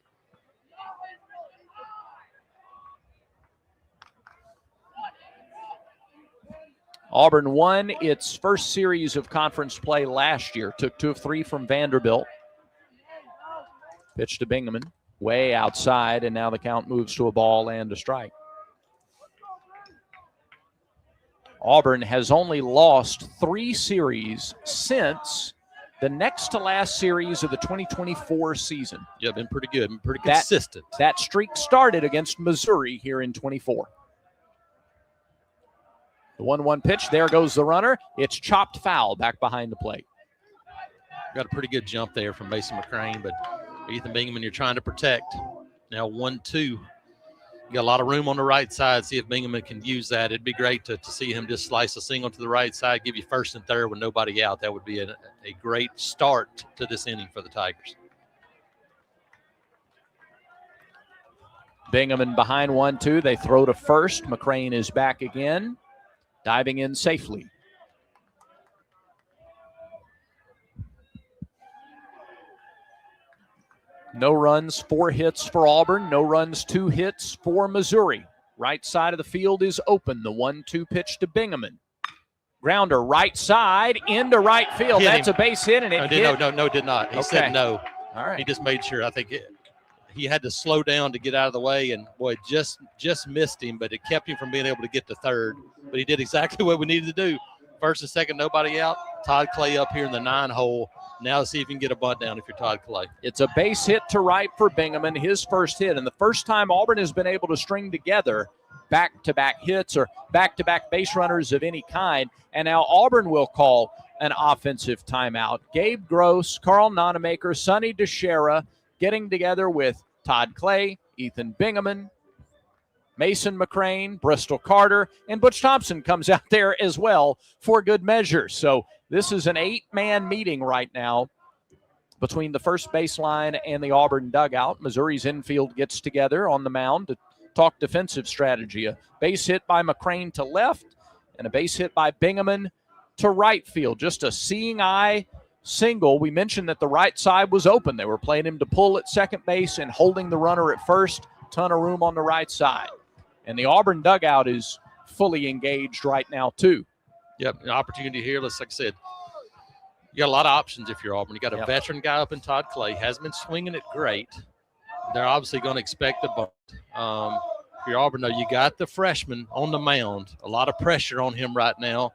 Auburn won its first series of conference play last year. Took 2 of 3 from Vanderbilt. Pitch to Bingaman. Way outside, and now the count moves to a ball and a strike. Auburn has only lost 3 series since the next to last series of the 2024 season. Yeah, been pretty good. Been pretty consistent. That streak started against Missouri here in 24. The 1-1 pitch. There goes the runner. It's chopped foul back behind the plate. Got a pretty good jump there from Mason McCrane, but Ethan Bingaman you're trying to protect. Now 1-2. You got a lot of room on the right side. See if Bingaman can use that. It'd be great to see him just slice a single to the right side, give you first and third with nobody out. That would be a great start to this inning for the Tigers. Bingaman behind 1-2. They throw to first. McCrane is back again. Diving in safely. No runs, 4 hits for Auburn. No runs, 2 hits for Missouri. Right side of the field is open. The 1-2 pitch to Bingaman. Grounder right side into right field. Hit That's him. a base hit, and it hit. No, did not. He said no. All right. He just made sure. I think he had to slow down to get out of the way, and boy, just missed him, but it kept him from being able to get to third. But he did exactly what we needed to do. First and second, nobody out. Todd Clay up here in the 9-hole. Now let's see if you can get a bunt down if you're Todd Clay. It's a base hit to right for Bingaman, his first hit, and the first time Auburn has been able to string together back-to-back hits or back-to-back base runners of any kind. And now Auburn will call an offensive timeout. Gabe Gross, Carl Nonemaker, Sonny DeShera getting together with Todd Clay, Ethan Bingaman, Mason McCrane, Bristol Carter, and Butch Thompson comes out there as well for good measure. So this is an 8-man meeting right now between the first baseline and the Auburn dugout. Missouri's infield gets together on the mound to talk defensive strategy. A base hit by McCrane to left and a base hit by Bingaman to right field. Just a seeing eye single. We mentioned that the right side was open. They were playing him to pull at second base and holding the runner at first. Ton of room on the right side. And the Auburn dugout is fully engaged right now, too. Yep, an opportunity here. Like I said, you got a lot of options if you're Auburn. You got a veteran guy up in Todd Clay. Hasn't been swinging it great. They're obviously going to expect the bunt. If you're Auburn, though, you got the freshman on the mound. A lot of pressure on him right now.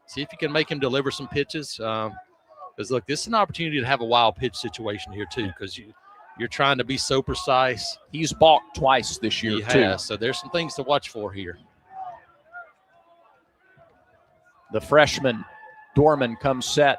See if you can make him deliver some pitches. Because, look, this is an opportunity to have a wild pitch situation here, too, because you're trying to be so precise. He's balked twice this year, too. So there's some things to watch for here. The freshman, Dorman, comes set,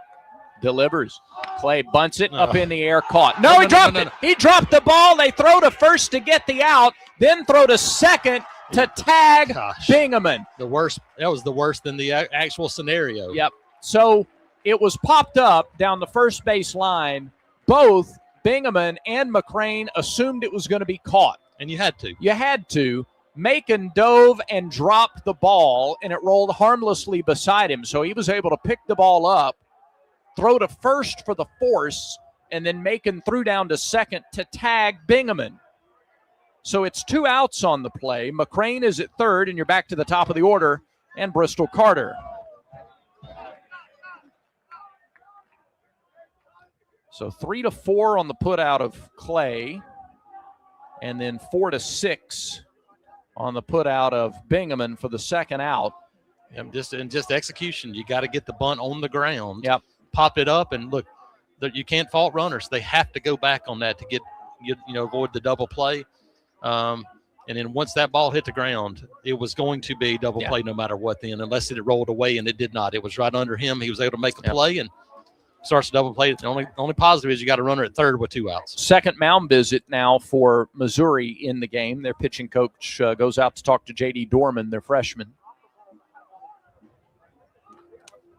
delivers. Clay bunts it up in the air, caught. No, he dropped it. He dropped the ball. They throw to first to get the out, then throw to second to tag Bingaman. The worst. That was the worst than the actual scenario. Yep. So it was popped up down the first base line. Both Bingaman and McCrane assumed it was going to be caught. And you had to. You had to. Macon dove and dropped the ball, and it rolled harmlessly beside him. So he was able to pick the ball up, throw to first for the force, and then Macon threw down to second to tag Bingaman. So it's 2 outs on the play. McCrane is at third, and you're back to the top of the order, and Bristol Carter. So 3-4 on the put out of Clay, and then 4-6 on the put out of Bingaman for the second out. And just execution. You got to get the bunt on the ground. Yep. Pop it up, and look, you can't fault runners. They have to go back on that to get avoid the double play. And then once that ball hit the ground, it was going to be double play no matter what then, unless it rolled away, and it did not. It was right under him. He was able to make the play and starts to double play. The only positive is you got a runner at third with 2 outs. Second mound visit now for Missouri in the game. Their pitching coach goes out to talk to J.D. Dorman, their freshman.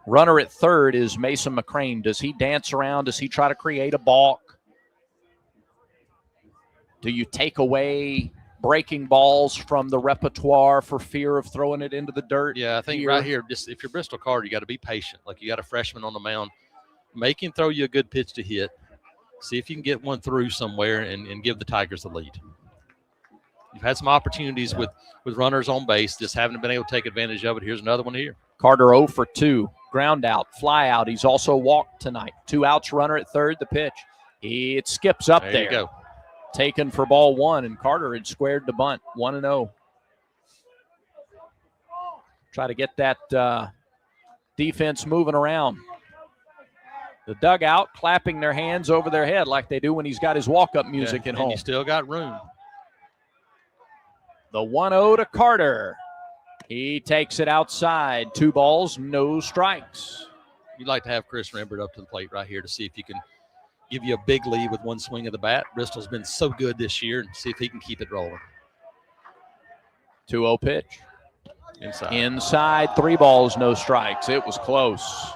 Runner at third is Mason McCrane. Does he dance around? Does he try to create a balk? Do you take away breaking balls from the repertoire for fear of throwing it into the dirt? Yeah, I think right here, just if you're Bristol Carter, you got to be patient. Like, you got a freshman on the mound. Make him throw you a good pitch to hit. See if you can get one through somewhere and give the Tigers the lead. You've had some opportunities with runners on base, just haven't been able to take advantage of it. Here's another one here. Carter 0 for 2. Ground out, fly out. He's also walked tonight. 2 outs, runner at third, the pitch. It skips up there. There you go. Taken for ball 1, and Carter had squared the bunt, 1-0. Try to get that defense moving around. The dugout clapping their hands over their head like they do when he's got his walk-up music at home. And you still got room. The 1-0 to Carter. He takes it outside. 2 balls, no strikes. You'd like to have Chris Rembert up to the plate right here to see if he can give you a big lead with one swing of the bat. Bristol's been so good this year, and see if he can keep it rolling. 2-0 pitch. Inside. 3 balls, no strikes. It was close.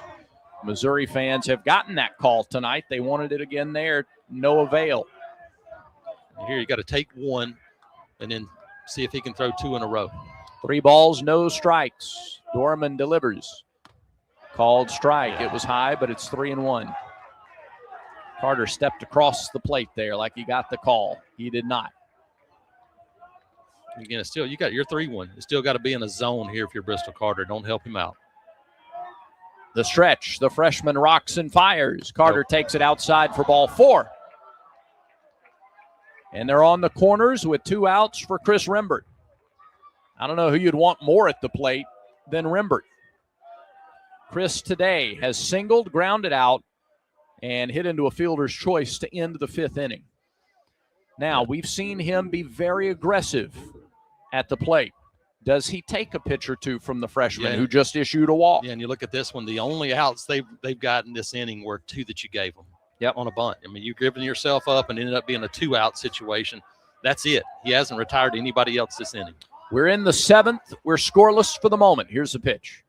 Missouri fans have gotten that call tonight. They wanted it again there. No avail. Here you got to take one and then see if he can throw 2 in a row. 3 balls, no strikes. Dorman delivers. Called strike. It was high, but it's 3-1. Carter stepped across the plate there like he got the call. He did not. Again, it's still, you got your 3-1. You still got to be in a zone here if you're Bristol Carter. Don't help him out. The stretch, the freshman rocks and fires. Carter takes it outside for ball 4. And they're on the corners with 2 outs for Chris Rembert. I don't know who you'd want more at the plate than Rembert. Chris today has singled, grounded out, and hit into a fielder's choice to end the 5th inning. Now, we've seen him be very aggressive at the plate. Does he take a pitch or two from the freshman who just issued a walk? Yeah, and you look at this one, the only outs they've gotten this inning were 2 that you gave them. Yep. On a bunt. I mean, you've given yourself up and ended up being a 2-out situation. That's it. He hasn't retired anybody else this inning. We're in the 7th. We're scoreless for the moment. Here's the pitch.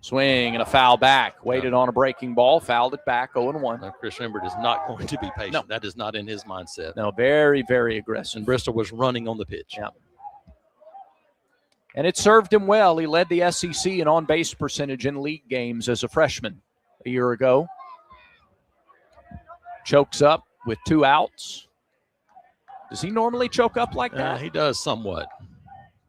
Swing and a foul back. Waited on a breaking ball, fouled it back, 0-1. Now, Chris Rembert is not going to be patient. No. That is not in his mindset. No, very, very aggressive. And Bristol was running on the pitch. Yeah. And it served him well. He led the SEC in on-base percentage in league games as a freshman a year ago. Chokes up with 2 outs. Does he normally choke up like that? He does somewhat.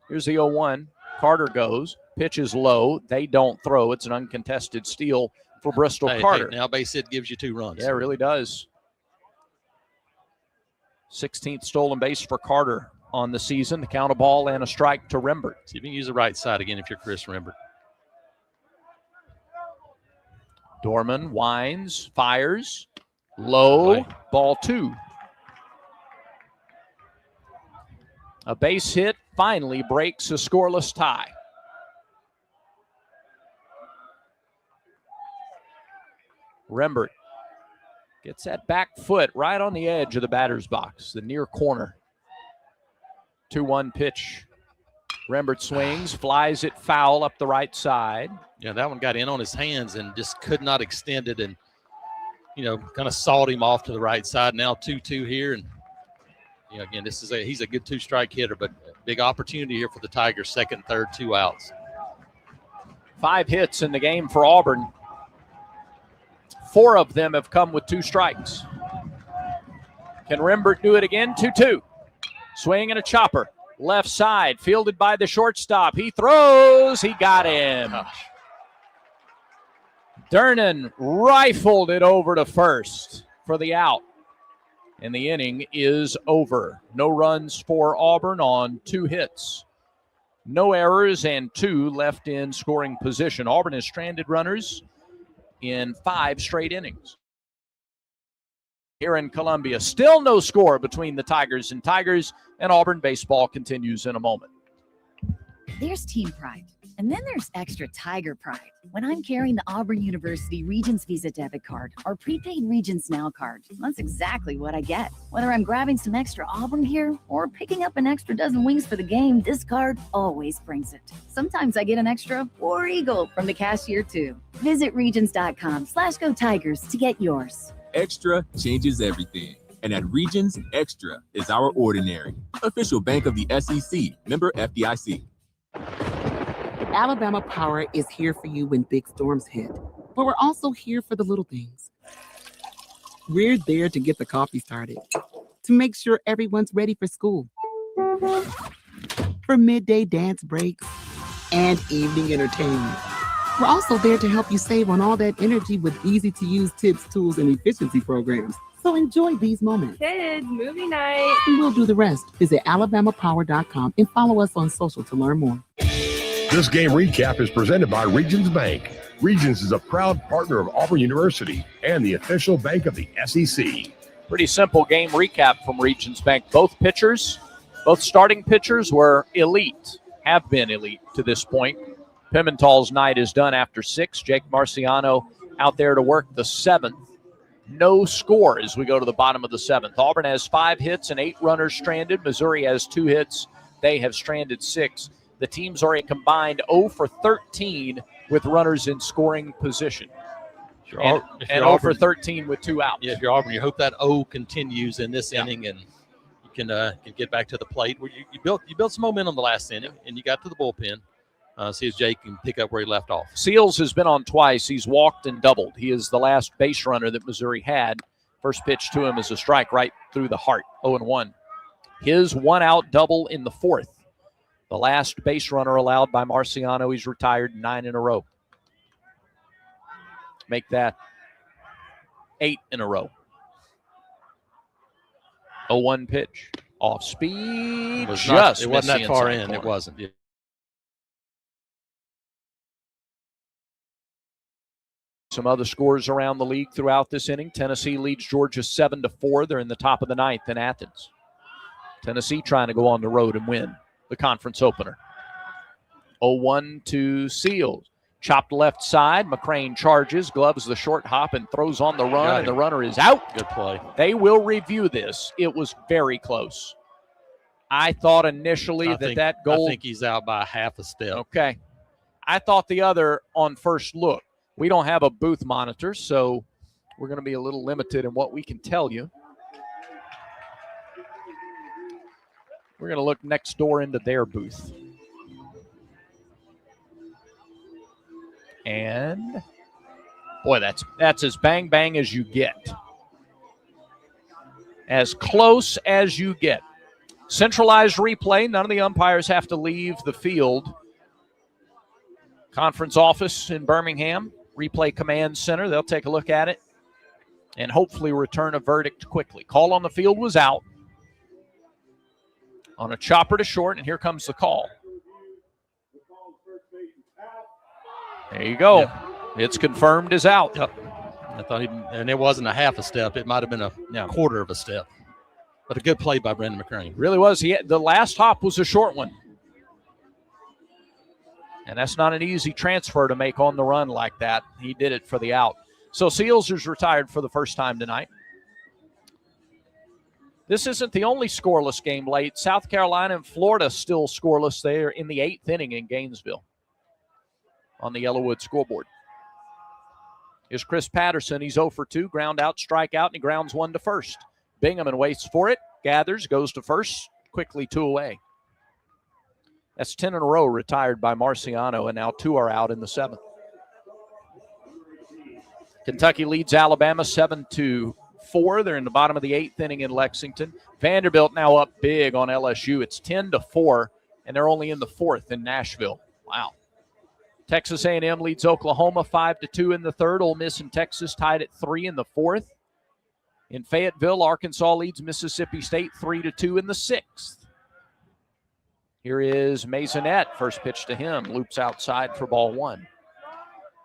Here's the 0-1. Carter goes. Pitch is low. They don't throw. It's an uncontested steal for Bristol Carter. Now base hit gives you 2 runs. Yeah, it really does. 16th stolen base for Carter on the season. The count a ball and a strike to Rembert. See if you can use the right side again if you're Chris Rembert. Dorman winds, fires. Low, ball 2. A base hit finally breaks a scoreless tie. Rembert gets that back foot right on the edge of the batter's box, the near corner. 2-1 pitch. Rembert swings, flies it foul up the right side. Yeah, that one got in on his hands and just could not extend it and, kind of sawed him off to the right side. Now 2-2 here. And, again, he's a good 2-strike hitter, but big opportunity here for the Tigers. 2nd, 3rd, 2 outs. 5 hits in the game for Auburn. 4 of them have come with 2 strikes. Can Rembert do it again? 2-2. Swing and a chopper. Left side, fielded by the shortstop. He throws. He got him. Durnan rifled it over to first for the out. And the inning is over. No runs for Auburn on 2 hits. No errors and 2 left in scoring position. Auburn has stranded runners in 5 straight innings. Here in Columbia, still no score between the Tigers and Tigers, and Auburn baseball continues in a moment. There's team pride, and then there's extra Tiger pride. When I'm carrying the Auburn University Regents Visa debit card or prepaid Regents Now card, that's exactly what I get. Whether I'm grabbing some extra Auburn gear or picking up an extra dozen wings for the game, this card always brings it. Sometimes I get an extra War Eagle from the cashier too. Visit Regions.com/Go Tigers to get yours. Extra changes everything. And at Regions, Extra is our ordinary. Official bank of the SEC, member FDIC. Alabama Power is here for you when big storms hit. But we're also here for the little things. We're there to get the coffee started, to make sure everyone's ready for school, for midday dance breaks, and evening entertainment. We're also there to help you save on all that energy with easy-to-use tips, tools, and efficiency programs. So enjoy these moments. Kids, movie night. And we'll do the rest. Visit alabamapower.com and follow us on social to learn more. This game recap is presented by Regions Bank. Regions is a proud partner of Auburn University and the official bank of the SEC. Pretty simple game recap from Regions Bank. Both starting pitchers were elite, have been elite to this point. Pimental's night is done after 6. Jake Marciano out there to work the 7th. No score as we go to the bottom of the 7th. Auburn has 5 hits and 8 runners stranded. Missouri has 2 hits. They have stranded 6. The teams are a combined 0 for 13 with runners in scoring position. And 0 for 13 with 2 outs. Yeah, if you're Auburn, you hope that 0 continues in this inning and you can get back to the plate. Where you built some momentum the last inning and you got to the bullpen. See if Jake can pick up where he left off. Seals has been on twice. He's walked and doubled. He is the last base runner that Missouri had. First pitch to him is a strike right through the heart, 0-1. His 1-out double in the 4th. The last base runner allowed by Marciano. He's retired 9 in a row. make that 8 in a row. 0-1 pitch. Off speed. It wasn't that far in. Corner. It wasn't. Yeah. Some other scores around the league throughout this inning. Tennessee leads Georgia 7-4. They're in the top of the 9th in Athens. Tennessee trying to go on the road and win the conference opener. 0-1 to Seals. Chopped left side. McCrane charges, gloves the short hop, and throws on the run, and the runner is out. Good play. They will review this. It was very close. I thought initially that goal. I think he's out by half a step. Okay. I thought the other on first look. We don't have a booth monitor, so we're going to be a little limited in what we can tell you. We're going to look next door into their booth. And, boy, that's as bang as you get. As close as you get. Centralized replay. None of the umpires have to leave the field. Conference office in Birmingham. Replay command center. They'll take a look at it and hopefully return a verdict quickly. Call on the field was out on a chopper to short, and here comes the call. There you go. Yep. It's confirmed as out. Yep. I thought and it wasn't a half a step. It might have been a quarter of a step. But a good play by Brendan McCrane. Really was. The last hop was a short one. And that's not an easy transfer to make on the run like that. He did it for the out. So Seals is retired for the first time tonight. This isn't the only scoreless game late. South Carolina and Florida still scoreless there in the 8th inning in Gainesville on the Yellowwood scoreboard. Here's Chris Patterson. He's 0 for 2. Ground out, strike out, and he grounds one to first. Bingham waits for it, gathers, goes to first, quickly 2 away. That's 10 in a row retired by Marciano, and now 2 are out in the 7th. Kentucky leads Alabama 7-4. They're in the bottom of the 8th inning in Lexington. Vanderbilt now up big on LSU. It's 10-4, and they're only in the 4th in Nashville. Wow. Texas A&M leads Oklahoma 5-2 in the 3rd. Ole Miss and Texas tied at 3 in the 4th. In Fayetteville, Arkansas leads Mississippi State 3-2 in the 6th. Here is Maisonette. First pitch to him. Loops outside for ball 1.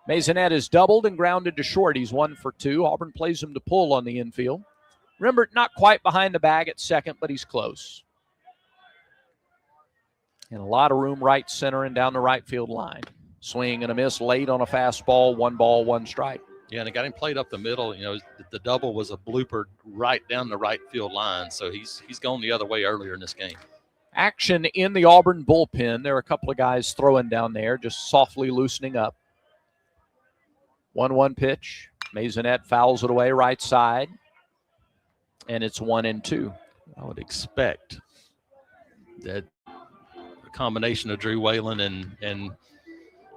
Maisonette is doubled and grounded to short. He's 1 for 2. Auburn plays him to pull on the infield. Remember, not quite behind the bag at second, but he's close. And a lot of room right center and down the right field line. Swing and a miss late on a fastball. 1 ball, 1 strike. Yeah, and it got him played up the middle. You know, the double was a blooper right down the right field line, so he's gone the other way earlier in this game. Action in the Auburn bullpen. There are a couple of guys throwing down there, just softly loosening up. 1-1 pitch. Maisonette fouls it away right side, and it's 1-2. I would expect that a combination of Drew Whalen and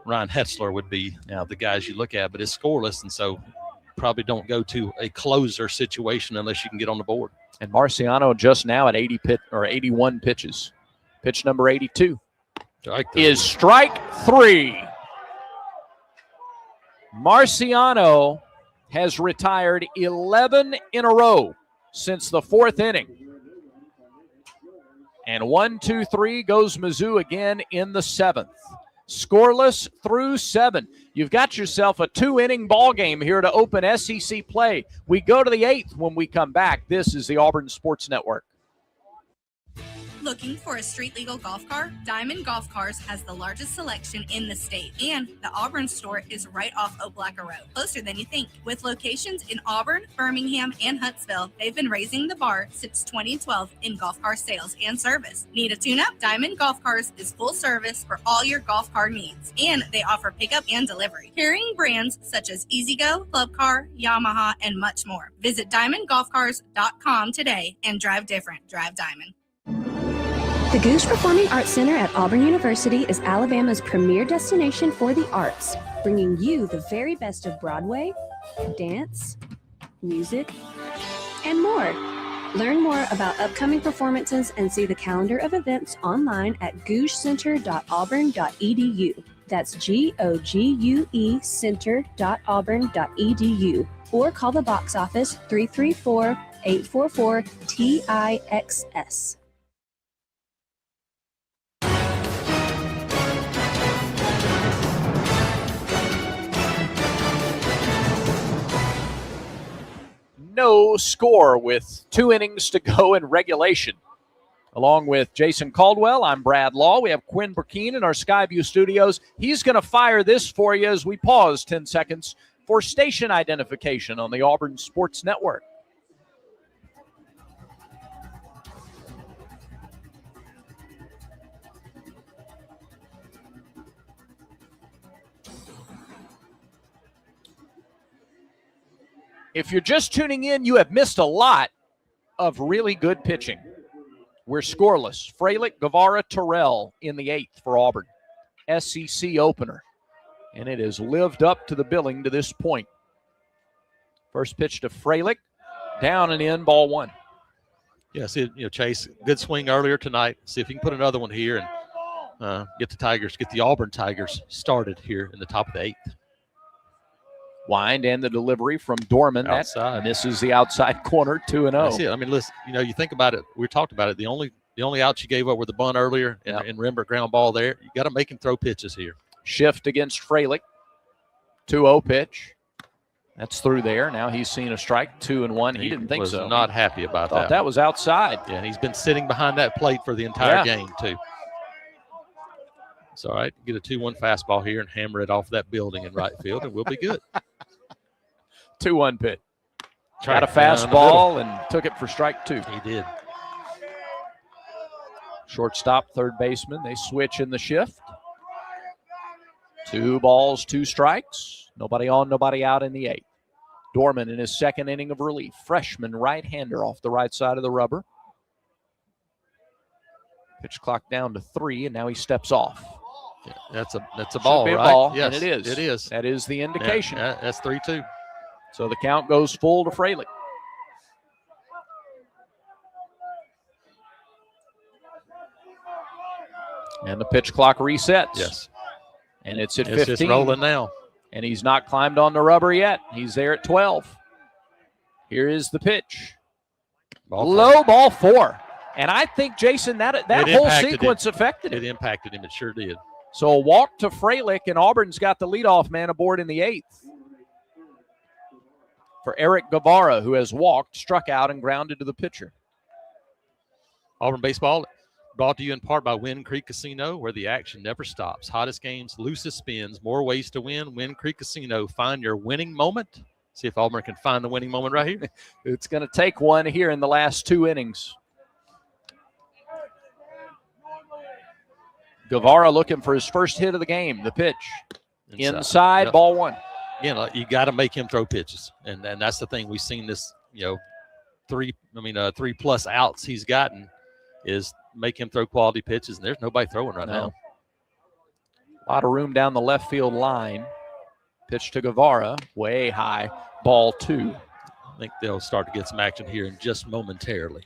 Ryan Hetzler would be the guys you look at, but it's scoreless, and so probably don't go to a closer situation unless you can get on the board. And Marciano just now at 81 pitches. Pitch number 82 is strike 3. Marciano has retired 11 in a row since the 4th inning. And 1-2-3 goes Mizzou again in the 7th. Scoreless through 7. You've got yourself a 2-inning ball game here to open SEC play. We go to the 8th when we come back. This is the Auburn Sports Network. Looking for a street legal golf car? Diamond Golf Cars has the largest selection in the state, and the Auburn store is right off O'Blacker Road, closer than you think. With locations in Auburn, Birmingham, and Huntsville, they've been raising the bar since 2012 in golf car sales and service. Need a tune-up? Diamond Golf Cars is full service for all your golf car needs, and they offer pickup and delivery. Carrying brands such as EasyGo, Club Car, Yamaha, and much more. Visit DiamondGolfCars.com today and drive different. Drive Diamond. The Goose Performing Arts Center at Auburn University is Alabama's premier destination for the arts, bringing you the very best of Broadway, dance, music, and more. Learn more about upcoming performances and see the calendar of events online at gougecenter.auburn.edu. That's GOGUE center.auburn.edu. Or call the box office 334-844-TIXS. No score with 2 innings to go in regulation. Along with Jason Caldwell, I'm Brad Law. We have Quinn Burkeen in our Skyview studios. He's going to fire this for you as we pause 10 seconds for station identification on the Auburn Sports Network. If you're just tuning in, you have missed a lot of really good pitching. We're scoreless. Freilich, Guevara, Terrell in the 8th for Auburn. SEC opener. And it has lived up to the billing to this point. First pitch to Freilich. Down and in, ball 1. Yeah, see, Chase, good swing earlier tonight. See if he can put another one here and get the Auburn Tigers started here in the top of the 8th. Wind and the delivery from Dorman. Outside. That misses the outside corner, 2-0. That's it. I mean, listen, you think about it. We talked about it. The only outs you gave up were the bunt earlier and Rembert ground ball there. You got to make him throw pitches here. Shift against Freilich. 2-0 pitch. That's through there. Now he's seen a strike, 2-1. He didn't think so. Was not happy about that. That was outside. Yeah, and he's been sitting behind that plate for the entire game, too. It's all right. Get a 2-1 fastball here and hammer it off that building in right field, and we'll be good. 2-1 pitch. Got a fastball and took it for strike 2. He did. Shortstop, third baseman. They switch in the shift. 2 balls, 2 strikes. Nobody on, nobody out in the 8th. Dorman in his second inning of relief. Freshman right-hander off the right side of the rubber. Pitch clock down to 3, and now he steps off. Yeah, that's a ball, right? Ball, yes, and it is. It is. That is the indication. Yeah, that's 3-2. So the count goes full to Freilich. And the pitch clock resets. Yes. And it's at 15. It's rolling now. And he's not climbed on the rubber yet. He's there at 12. Here is the pitch. Low ball 4. And I think, Jason, that whole sequence affected him. It impacted him. It sure did. So a walk to Freilich, and Auburn's got the leadoff man aboard in the 8th. For Eric Guevara, who has walked, struck out, and grounded to the pitcher. Auburn baseball brought to you in part by Wind Creek Casino, where the action never stops. Hottest games, loosest spins, more ways to win. Wind Creek Casino. Find your winning moment. See if Auburn can find the winning moment right here. It's going to take one here in the last 2 innings. Guevara looking for his first hit of the game. The pitch. Inside yep. Ball 1. You got to make him throw pitches. And that's the thing. We've seen this, 3+ outs he's gotten is make him throw quality pitches, and there's nobody throwing right now. A lot of room down the left field line. Pitch to Guevara, way high, ball 2. I think they'll start to get some action here in just momentarily.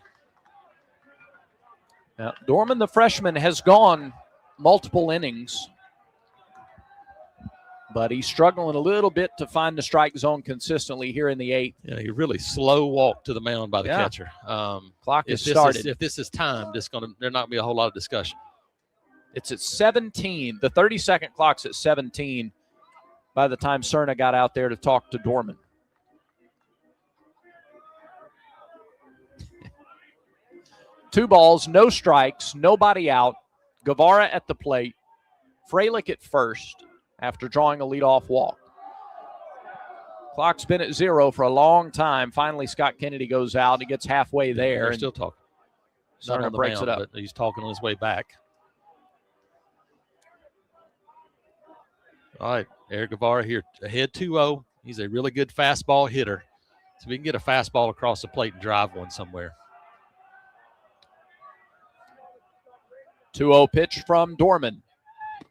Now, Dorman, the freshman, has gone multiple innings, but he's struggling a little bit to find the strike zone consistently here in the 8th. Yeah, he really slow walked to the mound by the catcher. Clock is started. If this is timed, there's not going to be a whole lot of discussion. It's at 17. The 30-second clock's at 17 by the time Cerna got out there to talk to Dorman. Two balls, no strikes, nobody out. Guevara at the plate. Freilich at first after drawing a leadoff walk. Clock's been at 0 for a long time. Finally, Scott Kennedy goes out. He gets halfway there. They're still talking. Cerna breaks it up. But he's talking on his way back. All right, Eric Guevara here ahead 2-0. He's a really good fastball hitter. So we can get a fastball across the plate and drive one somewhere. 2-0 pitch from Dorman.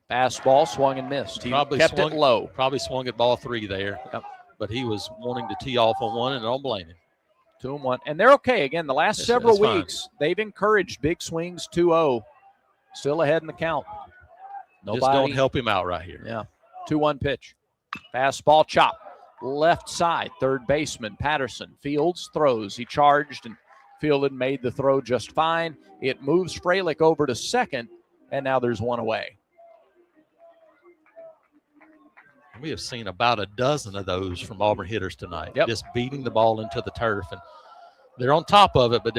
Fastball swung and missed. He kept it low. Probably swung at ball 3 there. Yep. But he was wanting to tee off on one, and I don't blame him. 2-1. And they're okay. Again, the last several weeks, they've encouraged big swings 2-0. Still ahead in the count. Nobody. Just don't help him out right here. Yeah. 2-1 pitch. Fastball chop. Left side. Third baseman Patterson. Fields throws. He charged and fielded, made the throw just fine. It moves Fralick over to second, and now there's one away. We have seen about a dozen of those from Auburn hitters tonight. Yep. Just beating the ball into the turf, and they're on top of it, but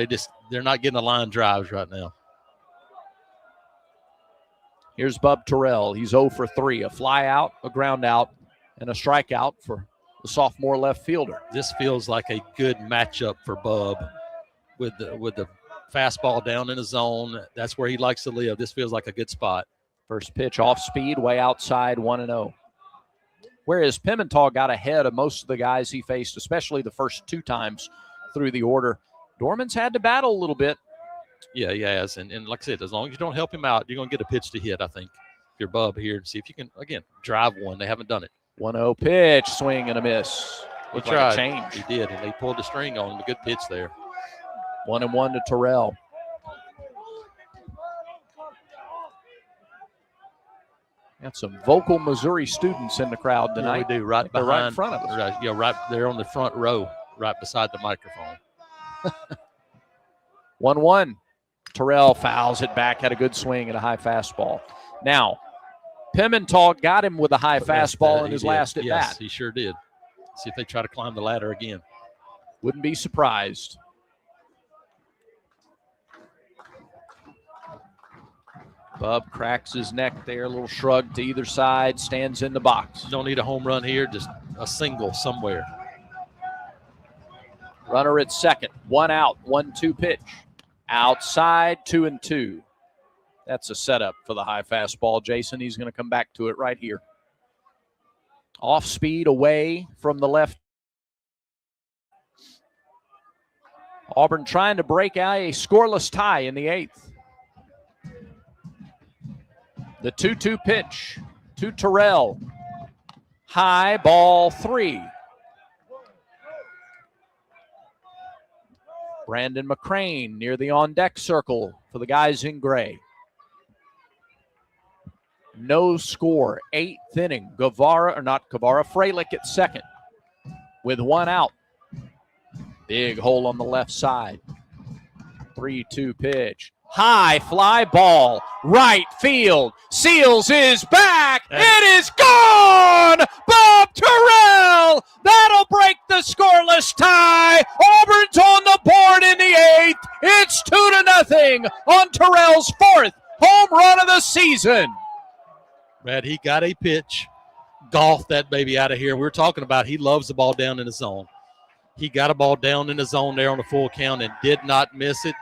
they're not getting the line drives right now. Here's Bub Terrell. He's 0 for 3. A fly out, a ground out, and a strikeout for the sophomore left fielder. This feels like a good matchup for Bub with the fastball down in the zone. That's where he likes to live. This feels like a good spot. First pitch off speed, way outside, 1-0. Whereas Pimentel got ahead of most of the guys he faced, especially the first 2 times through the order, Dorman's had to battle a little bit. Yeah, he has. And like I said, as long as you don't help him out, you're going to get a pitch to hit, I think. If you're Bub here, see if you can, again, drive one. They haven't done it. 1-0 pitch, swing and a miss. He Looked tried. like a change. He did, and they pulled the string on him. A good pitch there. 1-1 to Terrell. Got some vocal Missouri students in the crowd tonight. Yeah, we do, right They're behind. right in front of us. Right, right there on the front row, right beside the microphone. 1-1. Terrell fouls it back, had a good swing and a high fastball. Now, Pimentel got him with a high fastball in his last at bat. Yes, he sure did. See if they try to climb the ladder again. Wouldn't be surprised. Bub cracks his neck there, a little shrug to either side, stands in the box. Don't need a home run here, just a single somewhere. Runner at second, 1 out, 1-2 pitch. Outside, 2-2. That's a setup for the high fastball, Jason. He's going to come back to it right here. Off speed away from the left. Auburn trying to break out a scoreless tie in the 8th. The 2-2 pitch to Terrell. High, ball 3. Brandon McCrane near the on-deck circle for the guys in gray. No score, 8th inning. Fralick at second with 1 out. Big hole on the left side. 3-2 pitch. High fly ball, right field. Seals is back. It is gone. Bob Terrell. That'll break the scoreless tie. Auburn's on the board in the 8th. It's 2-0 on Terrell's 4th home run of the season. Brad, he got a pitch. Golf that baby out of here. We were talking about he loves the ball down in the zone. He got a ball down in the zone there on the full count and did not miss it.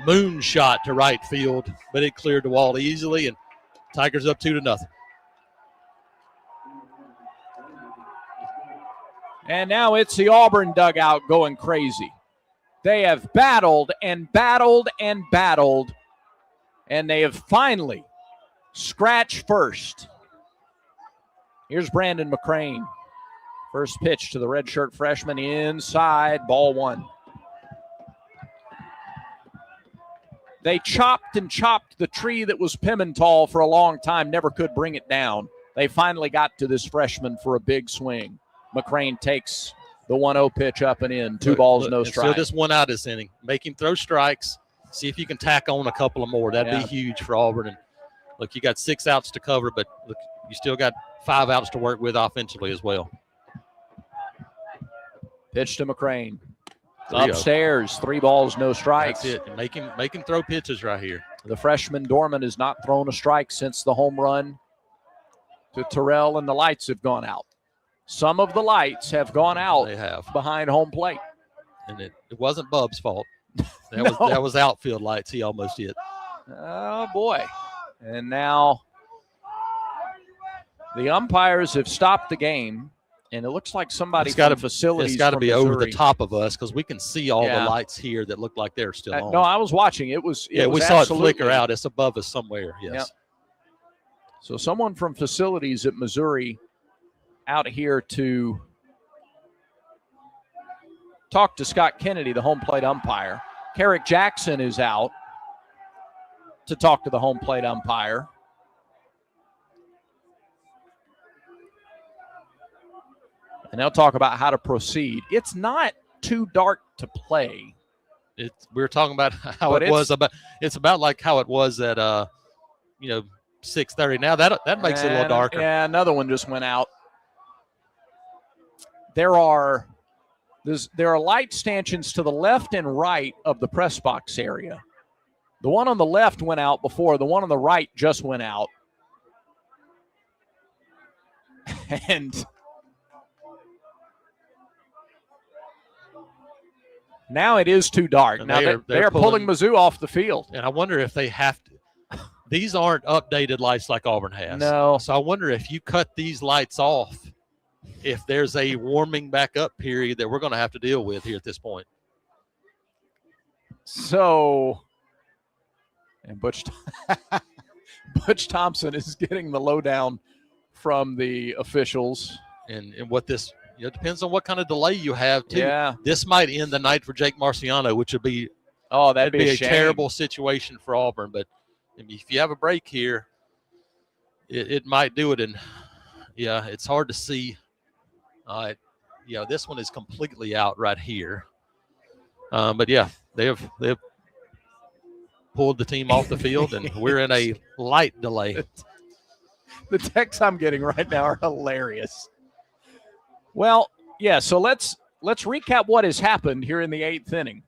Moonshot to right field, but it cleared the wall easily, and Tigers up 2-0. And now it's the Auburn dugout going crazy. They have battled and battled and battled, and they have finally scratched first. Here's Brandon McCrane. First pitch to the redshirt freshman inside, ball 1. They chopped and chopped the tree that was Pimentel for a long time, never could bring it down. They finally got to this freshman for a big swing. McCrane takes the 1-0 pitch up and in. 2 balls, no strikes. So just 1 out this inning. Make him throw strikes. See if you can tack on a couple of more. That'd be huge for Auburn. And look, you got 6 outs to cover, but look, you still got 5 outs to work with offensively as well. Pitch to McCrane. Upstairs, 3 balls, no strikes. That's it. Make him throw pitches right here. The freshman Dorman has not thrown a strike since the home run to Terrell, and the lights have gone out. Some of the lights have gone out. They have. Behind home plate. And it wasn't Bub's fault. That was outfield lights he almost hit. Oh, boy. And now the umpires have stopped the game. And it looks like somebody from facilities. It's got to be Missouri. over the top of us because we can see all the lights here that look like they're still on. No, I was watching. It was we saw it flicker out. It's above us somewhere. Yes. Yep. So someone from facilities at Missouri out here to talk to Scott Kennedy, the home plate umpire. Carrick Jackson is out to talk to the home plate umpire. And they'll talk about how to proceed. It's not too dark to play. We were talking about how it was about. It's about like how it was at 6:30. Now that makes it a little darker. Yeah, another one just went out. There are light stanchions to the left and right of the press box area. The one on the left went out before. The one on the right just went out. And now it is too dark. And now they're pulling Mizzou off the field. And I wonder if they have to. These aren't updated lights like Auburn has. No. So I wonder if you cut these lights off, if there's a warming back up period that we're going to have to deal with here at this point. So, and Butch Thompson is getting the lowdown from the officials. And what this, depends on what kind of delay you have, too. Yeah. This might end the night for Jake Marciano, which would be that'd be a terrible situation for Auburn. But if you have a break here, it might do it. And, it's hard to see. This one is completely out right here. But, they have pulled the team off the field, and we're in a light delay. The texts I'm getting right now are hilarious. Well, so let's recap what has happened here in the 8th inning.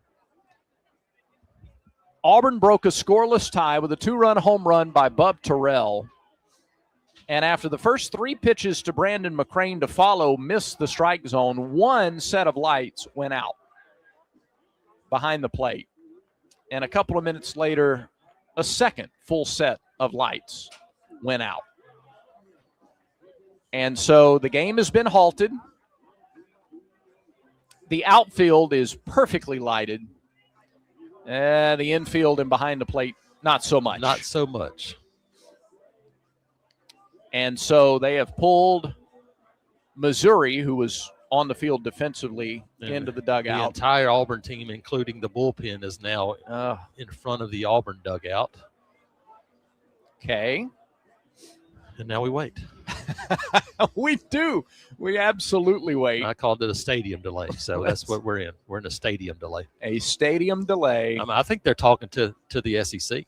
Auburn broke a scoreless tie with a 2-run home run by Bub Terrell. And after the first 3 pitches to Brandon McCrane to follow missed the strike zone, one set of lights went out behind the plate. And a couple of minutes later, a second full set of lights went out. And so the game has been halted. The outfield is perfectly lighted. The infield and behind the plate, not so much. Not so much. And so they have pulled Missouri, who was on the field defensively, into the dugout. The entire Auburn team, including the bullpen, is now in front of the Auburn dugout. Okay. And now we wait. We do. We absolutely wait. I called it a stadium delay, so that's what we're in. We're in a stadium delay. A stadium delay. I think they're talking to the SEC.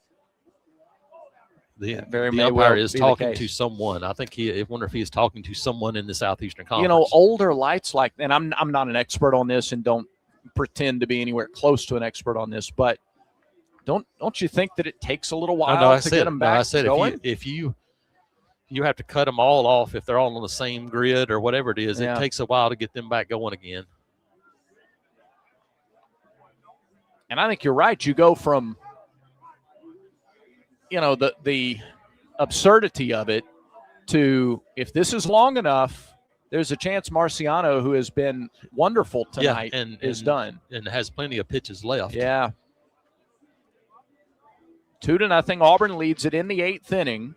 The may umpire well is be the talking case. to someone. I think I wonder if he is talking to someone in the Southeastern Conference. Older lights like, and I'm not an expert on this and don't pretend to be anywhere close to an expert on this, but don't you think that it takes a little while to get them back I said going? if you have to cut them all off if they're all on the same grid or whatever it is, it takes a while to get them back going again. And I think you're right. You go from the absurdity of it to, if this is long enough, there's a chance Marciano, who has been wonderful tonight, is done. And has plenty of pitches left. Yeah. 2-0. Auburn leads it in the 8th inning.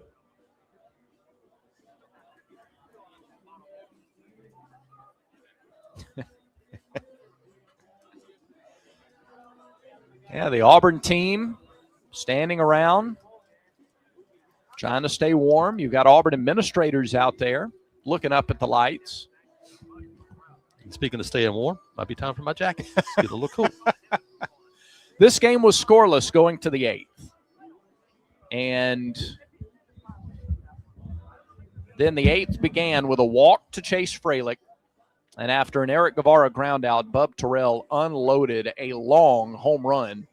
The Auburn team standing around, trying to stay warm. You've got Auburn administrators out there looking up at the lights. And speaking of staying warm, might be time for my jacket. Get a little cool. This game was scoreless going to the 8th. And then the 8th began with a walk to Chase Freilich. And after an Eric Guevara ground out, Bub Terrell unloaded a long home run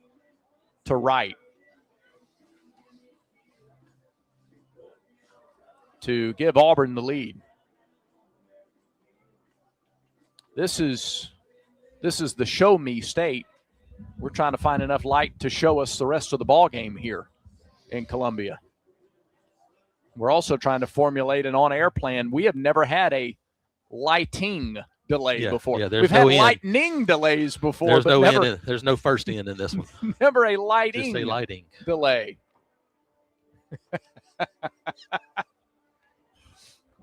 to right to give Auburn the lead. This is the show me state. We're trying to find enough light to show us the rest of the ball game here in Columbia. We're also trying to formulate an on-air plan. We have never had a lighting delay before. We've had lightning delays before. There's no first in this one. Never a lighting, Just a lighting delay.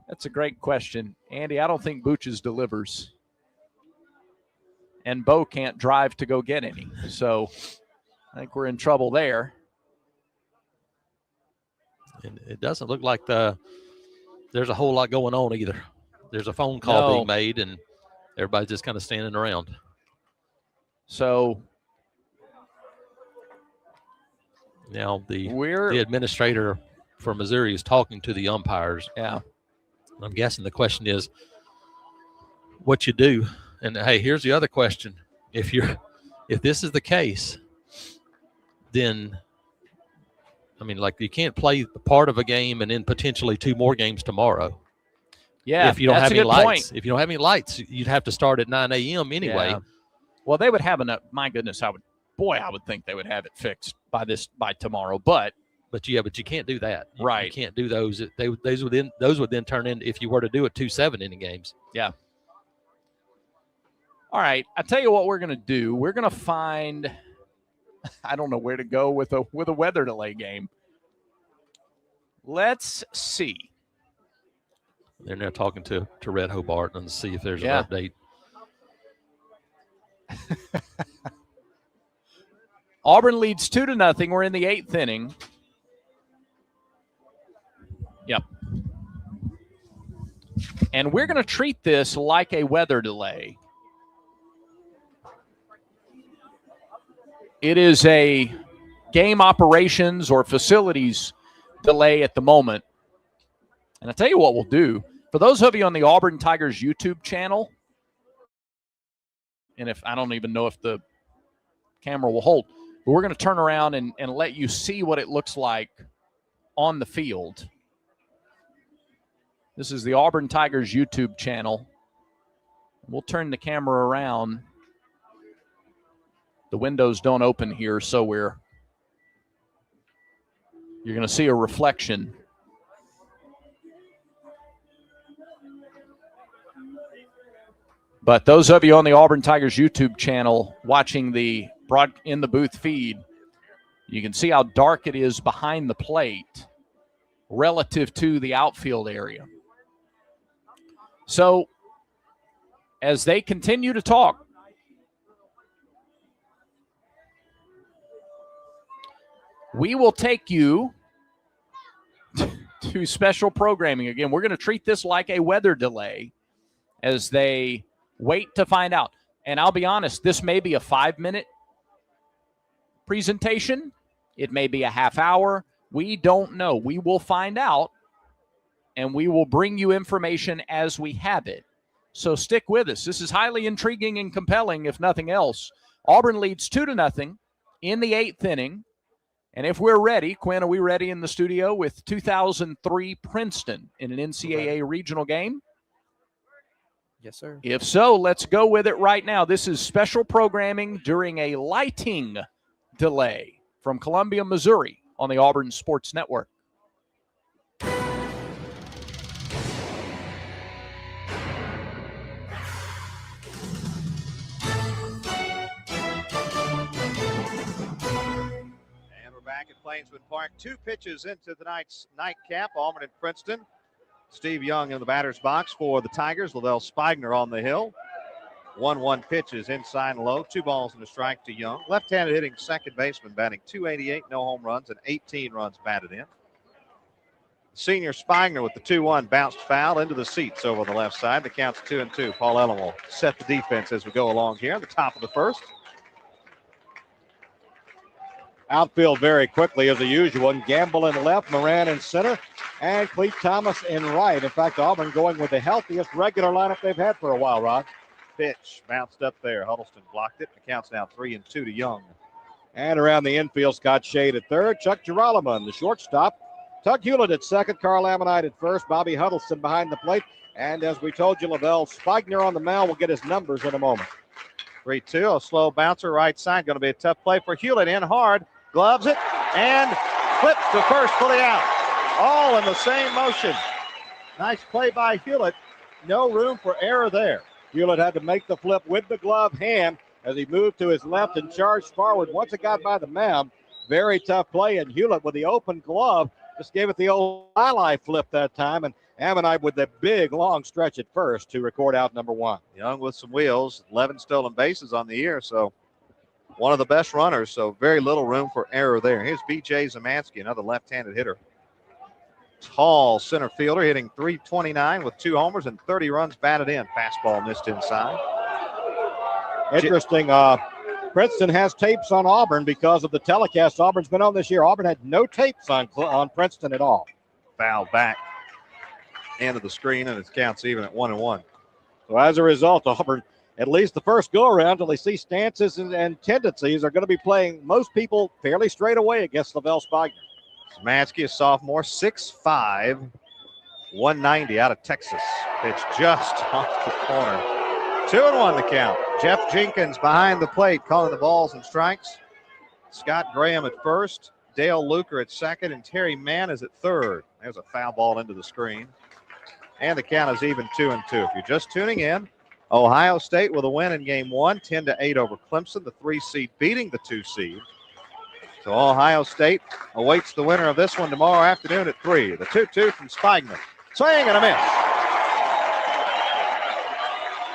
That's a great question. Andy, I don't think Booch's delivers. And Bo can't drive to go get any. So I think we're in trouble there. And it doesn't look like there's a whole lot going on either. There's a phone call being made, and Everybody's just kind of standing around. So now the administrator for Missouri is talking to the umpires. Yeah. I'm guessing the question is what you do. And hey, here's the other question. If this is the case, then I mean, like, you can't play part of a game and then potentially 2 more games tomorrow. Yeah, if you don't that's have a any good lights. point. If you don't have any lights, you'd have to start at 9 a.m. anyway. Yeah. Well, they would have enough. My goodness, I would think they would have it fixed by tomorrow. But you can't do that. Right. You can't do those. Those would then turn in, if you were to do it, 2 7-inning games. Yeah. All right. I tell you what we're going to do. We're going to find. I don't know where to go with a weather delay game. Let's see. They're now talking to Red Hobart and see if there's an update. Auburn leads 2-0. We're in the 8th inning. Yep. And we're going to treat this like a weather delay. It is a game operations or facilities delay at the moment. And I'll tell you what we'll do. For those of you on the Auburn Tigers YouTube channel, and I don't even know if the camera will hold, but we're going to turn around and let you see what it looks like on the field. This is the Auburn Tigers YouTube channel. We'll turn the camera around. The windows don't open here, so you're going to see a reflection. But those of you on the Auburn Tigers YouTube channel watching the in the booth feed, you can see how dark it is behind the plate relative to the outfield area. So as they continue to talk, we will take you to special programming. Again, we're going to treat this like a weather delay as they wait to find out. And I'll be honest, this may be a 5-minute presentation. It may be a half hour. We don't know. We will find out, and we will bring you information as we have it. So stick with us. This is highly intriguing and compelling, if nothing else. Auburn leads 2-0 in the 8th inning. And if we're ready, Quinn, are we ready in the studio with 2003 Princeton in an NCAA regional game? Yes, sir. If so, let's go with it right now. This is special programming during a lighting delay from Columbia, Missouri on the Auburn Sports Network. Back at Plainsman Park. 2 pitches into the night's nightcap. Auburn and Princeton. Steve Young in the batter's box for the Tigers. Lavelle Spigner on the hill. 1-1 pitches inside and low. 2 balls and a strike to Young. Left-handed hitting second baseman, batting .288, no home runs, and 18 runs batted in. Senior Spigner with the 2-1 bounced foul into the seats over the left side. The count's 2-2. Paul Ellen will set the defense as we go along here at the top of the first. Outfield very quickly as usual. And Gamble in left, Moran in center, and Clete Thomas in right. In fact, Auburn going with the healthiest regular lineup they've had for a while, Rod. Pitch bounced up there. Huddleston blocked it. The count's now 3-2 to Young. And around the infield, Scott Shade at third, Chuck Girolamo, the shortstop. Tug Hewlett at second, Carl Ammonite at first, Bobby Huddleston behind the plate. And as we told you, Lavelle Spigner on the mound. Will get his numbers in a moment. 3-2, a slow bouncer right side. Going to be a tough play for Hewlett. In hard. Gloves it and flips to first, fully out. All in the same motion. Nice play by Hewlett. No room for error there. Hewlett had to make the flip with the glove hand as he moved to his left and charged forward. Once it got by the mound, very tough play. And Hewlett with the open glove just gave it the old highlight flip that time. And Ammonite with the big long stretch at first to record out number 1. Young with some wheels, 11 stolen bases on the year, so one of the best runners, so very little room for error there. Here's B.J. Zamansky, another left-handed hitter. tall center fielder hitting .329 with 2 homers and 30 runs batted in. Fastball missed inside. Interesting. Princeton has tapes on Auburn because of the telecast Auburn's been on this year. Auburn had no tapes on Princeton at all. Foul back into the screen, and it counts even at 1-1. So as a result, Auburn, at least the first go-around, till they see stances and tendencies, are going to be playing most people fairly straight away against Lavelle Spigner. Szymanski, a sophomore, 6'5", 190 out of Texas. Pitch just off the corner. 2-1 the count. Jeff Jenkins behind the plate calling the balls and strikes. Scott Graham at first, Dale Luker at second, and Terry Mann is at third. There's a foul ball into the screen. And the count is even 2-2. If you're just tuning in, Ohio State with a win in game 1, 10-8 over Clemson, the 3 seed beating the 2 seed. So Ohio State awaits the winner of this one tomorrow afternoon at 3. The 2-2 from Spigner. Swing and a miss.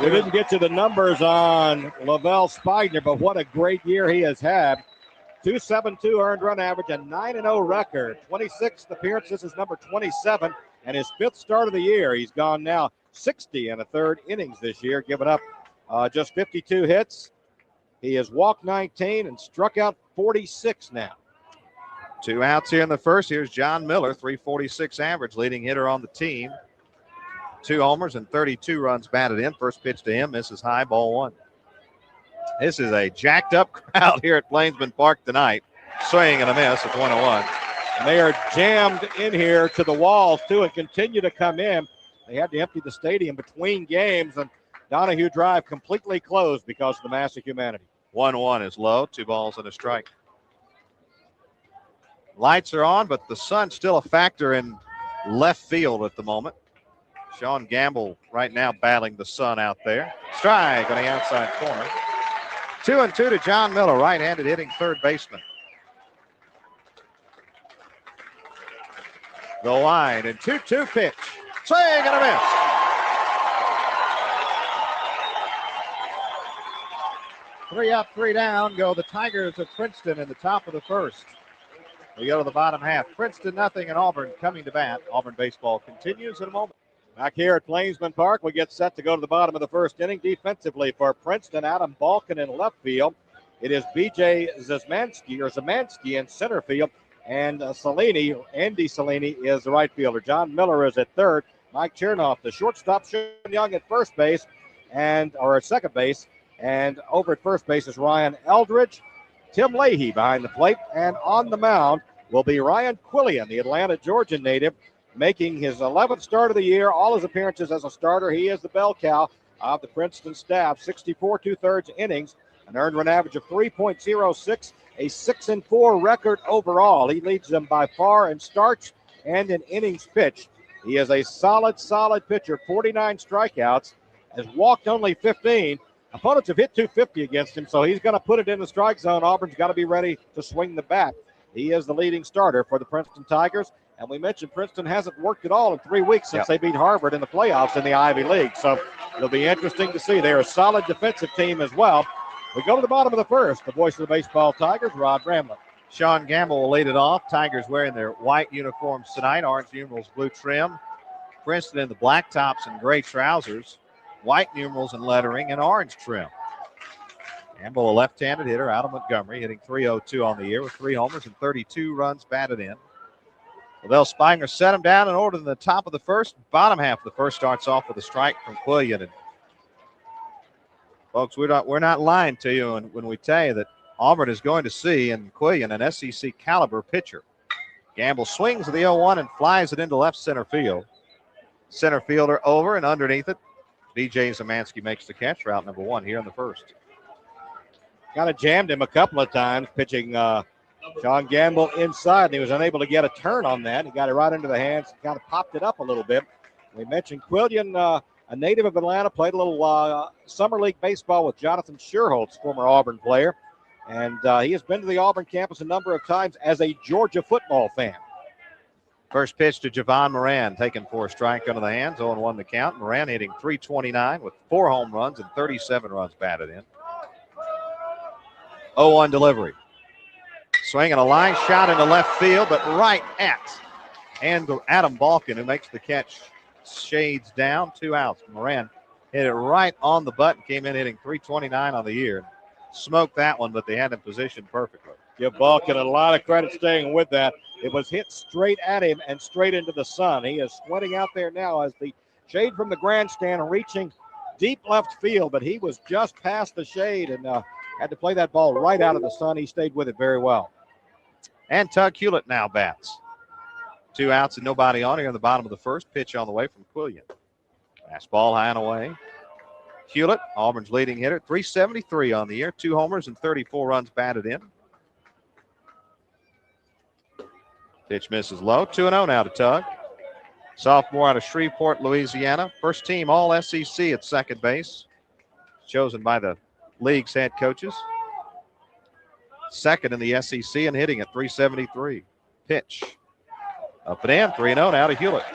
We didn't get to the numbers on Lavelle Spigner, but what a great year he has had. 2.72 earned run average, a 9-0 record. 26th appearance. This is number 27, and his 5th start of the year. He's gone now 60 and a third innings this year, giving up just 52 hits. He has walked 19 and struck out 46 now. 2 outs here in the first. Here's John Miller, 346 average, leading hitter on the team. 2 homers and 32 runs batted in. First pitch to him, misses high, ball 1. This is a jacked up crowd here at Plainsman Park tonight. Swing and a miss at 1-1. And they are jammed in here to the walls too and continue to come in. They had to empty the stadium between games, and Donahue Drive completely closed because of the massive humanity. 1-1 is low, 2 balls and a strike. Lights are on, but the sun's still a factor in left field at the moment. Sean Gamble right now battling the sun out there. Strike on the outside corner. 2-2 to John Miller, right-handed hitting third baseman. The line and 2-2 pitch. Swing and a miss. Three up, 3 down go the Tigers of Princeton in the top of the first. We go to the bottom half. Princeton nothing and Auburn coming to bat. Auburn baseball continues in a moment. Back here at Plainsman Park, we get set to go to the bottom of the first inning. Defensively for Princeton, Adam Balkin in left field. It is B.J. Zamansky in center field. And Andy Salini is the right fielder. John Miller is at third. Mike Chernoff, the shortstop, Sean Young at first base, or at second base. And over at first base is Ryan Eldridge. Tim Leahy behind the plate. And on the mound will be Ryan Quillian, the Atlanta, Georgia native, making his 11th start of the year. All his appearances as a starter. He is the bell cow of the Princeton staff. 64 2/3 innings, an earned run average of 3.06, a 6-4 record overall. He leads them by far in starts and in innings pitched. He is a solid pitcher. 49 strikeouts, has walked only 15. Opponents have hit 250 against him, so he's going to put it in the strike zone. Auburn's got to be ready to swing the bat. He is the leading starter for the Princeton Tigers. And we mentioned Princeton hasn't worked at all in 3 weeks since they beat Harvard in the playoffs in the Ivy League. So it'll be interesting to see. They're a solid defensive team as well. We go to the bottom of the first. The voice of the baseball Tigers, Rod Bramlett. Sean Gamble will lead it off. Tigers wearing their white uniforms tonight. Orange numerals, blue trim. Princeton in the black tops and gray trousers. White numerals and lettering and orange trim. Gamble, a left-handed hitter out of Montgomery, hitting .302 on the year with 3 homers and 32 runs batted in. Lavelle Spigner set him down in order in the top of the first. Bottom half of the first starts off with a strike from Quillian. And folks, we're not lying to you when we tell you that Auburn is going to see in Quillian an SEC caliber pitcher. Gamble swings at the 0-1 and flies it into left center field. Center fielder over and underneath it. B.J. Zamansky makes the catch, route number 1 here in the first. Kind of jammed him a couple of times, pitching Sean Gamble inside, and he was unable to get a turn on that. He got it right into the hands and kind of popped it up a little bit. We mentioned Quillian, a native of Atlanta, played a little summer league baseball with Jonathan Sherholtz, former Auburn player. And he has been to the Auburn campus a number of times as a Georgia football fan. First pitch to Javon Moran, taken for a strike under the hands, 0-1 the count. Moran hitting .329 with 4 home runs and 37 runs batted in. 0-1 delivery. Swinging a line shot into left field, but right at and Adam Balkin, who makes the catch, shades down, 2 outs. Moran hit it right on the button, came in hitting 329 on the year. Smoked that one, but they had him positioned perfectly. Give Balkin a lot of credit staying with that. It was hit straight at him and straight into the sun. He is squinting out there now as the shade from the grandstand reaching deep left field, but he was just past the shade and had to play that ball right out of the sun. He stayed with it very well. And Tug Hewlett now bats. 2 outs and nobody on here in the bottom of the first. Pitch on the way from Quillian. Fastball high and away. Hewlett, Auburn's leading hitter, 373 on the year, 2 homers and 34 runs batted in. Pitch misses low, 2-0 now to Tug. Sophomore out of Shreveport, Louisiana. First team all SEC at second base. Chosen by the league's head coaches. Second in the SEC and hitting at 373. Pitch. Up and in, 3-0 now to Hewlett.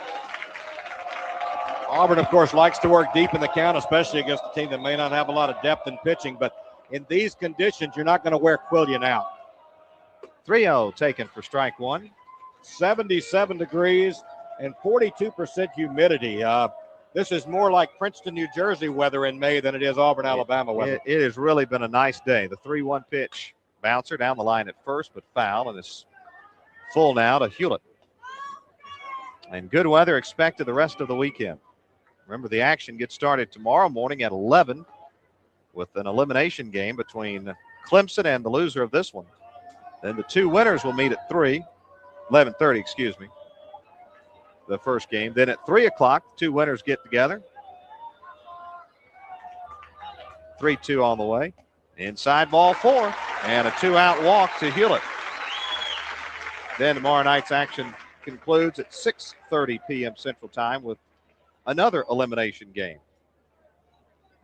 Auburn, of course, likes to work deep in the count, especially against a team that may not have a lot of depth in pitching. But in these conditions, you're not going to wear Quillian out. 3-0 taken for strike one. 77 degrees and 42% humidity. This is more like Princeton, New Jersey weather in May than it is Auburn, Alabama weather. It has really been a nice day. The 3-1 pitch. Bouncer down the line at first, but foul, and it's full now to Hewlett. And good weather expected the rest of the weekend. Remember, the action gets started tomorrow morning at 11 with an elimination game between Clemson and the loser of this one. Then the 2 winners will meet at 11:30, excuse me, the first game. Then at 3 o'clock, the 2 winners get together. 3-2 on the way. Inside ball 4, and a 2-out walk to Hewlett. Then tomorrow night's action concludes at 6:30 p.m. Central Time with another elimination game.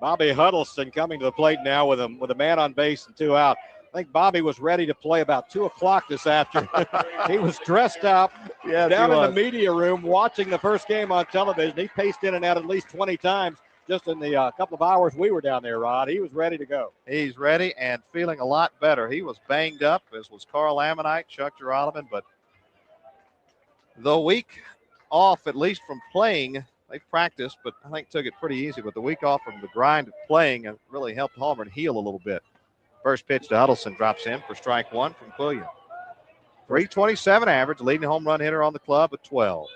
Bobby Huddleston coming to the plate now with a man on base and 2 out. I think Bobby was ready to play about 2 o'clock this afternoon. He was dressed up down in the media room watching the first game on television. He paced in and out at least 20 times just in the couple of hours we were down there, Rod. He was ready to go. He's ready and feeling a lot better. He was banged up, as was Carl Ammonite, Chuck Geralman, but the week off, at least from playing, they practiced, but I think took it pretty easy. But the week off from the grind of playing really helped Auburn heal a little bit. First pitch to Huddleston drops in for strike 1 from Quillian. 327 average, leading home run hitter on the club at 12.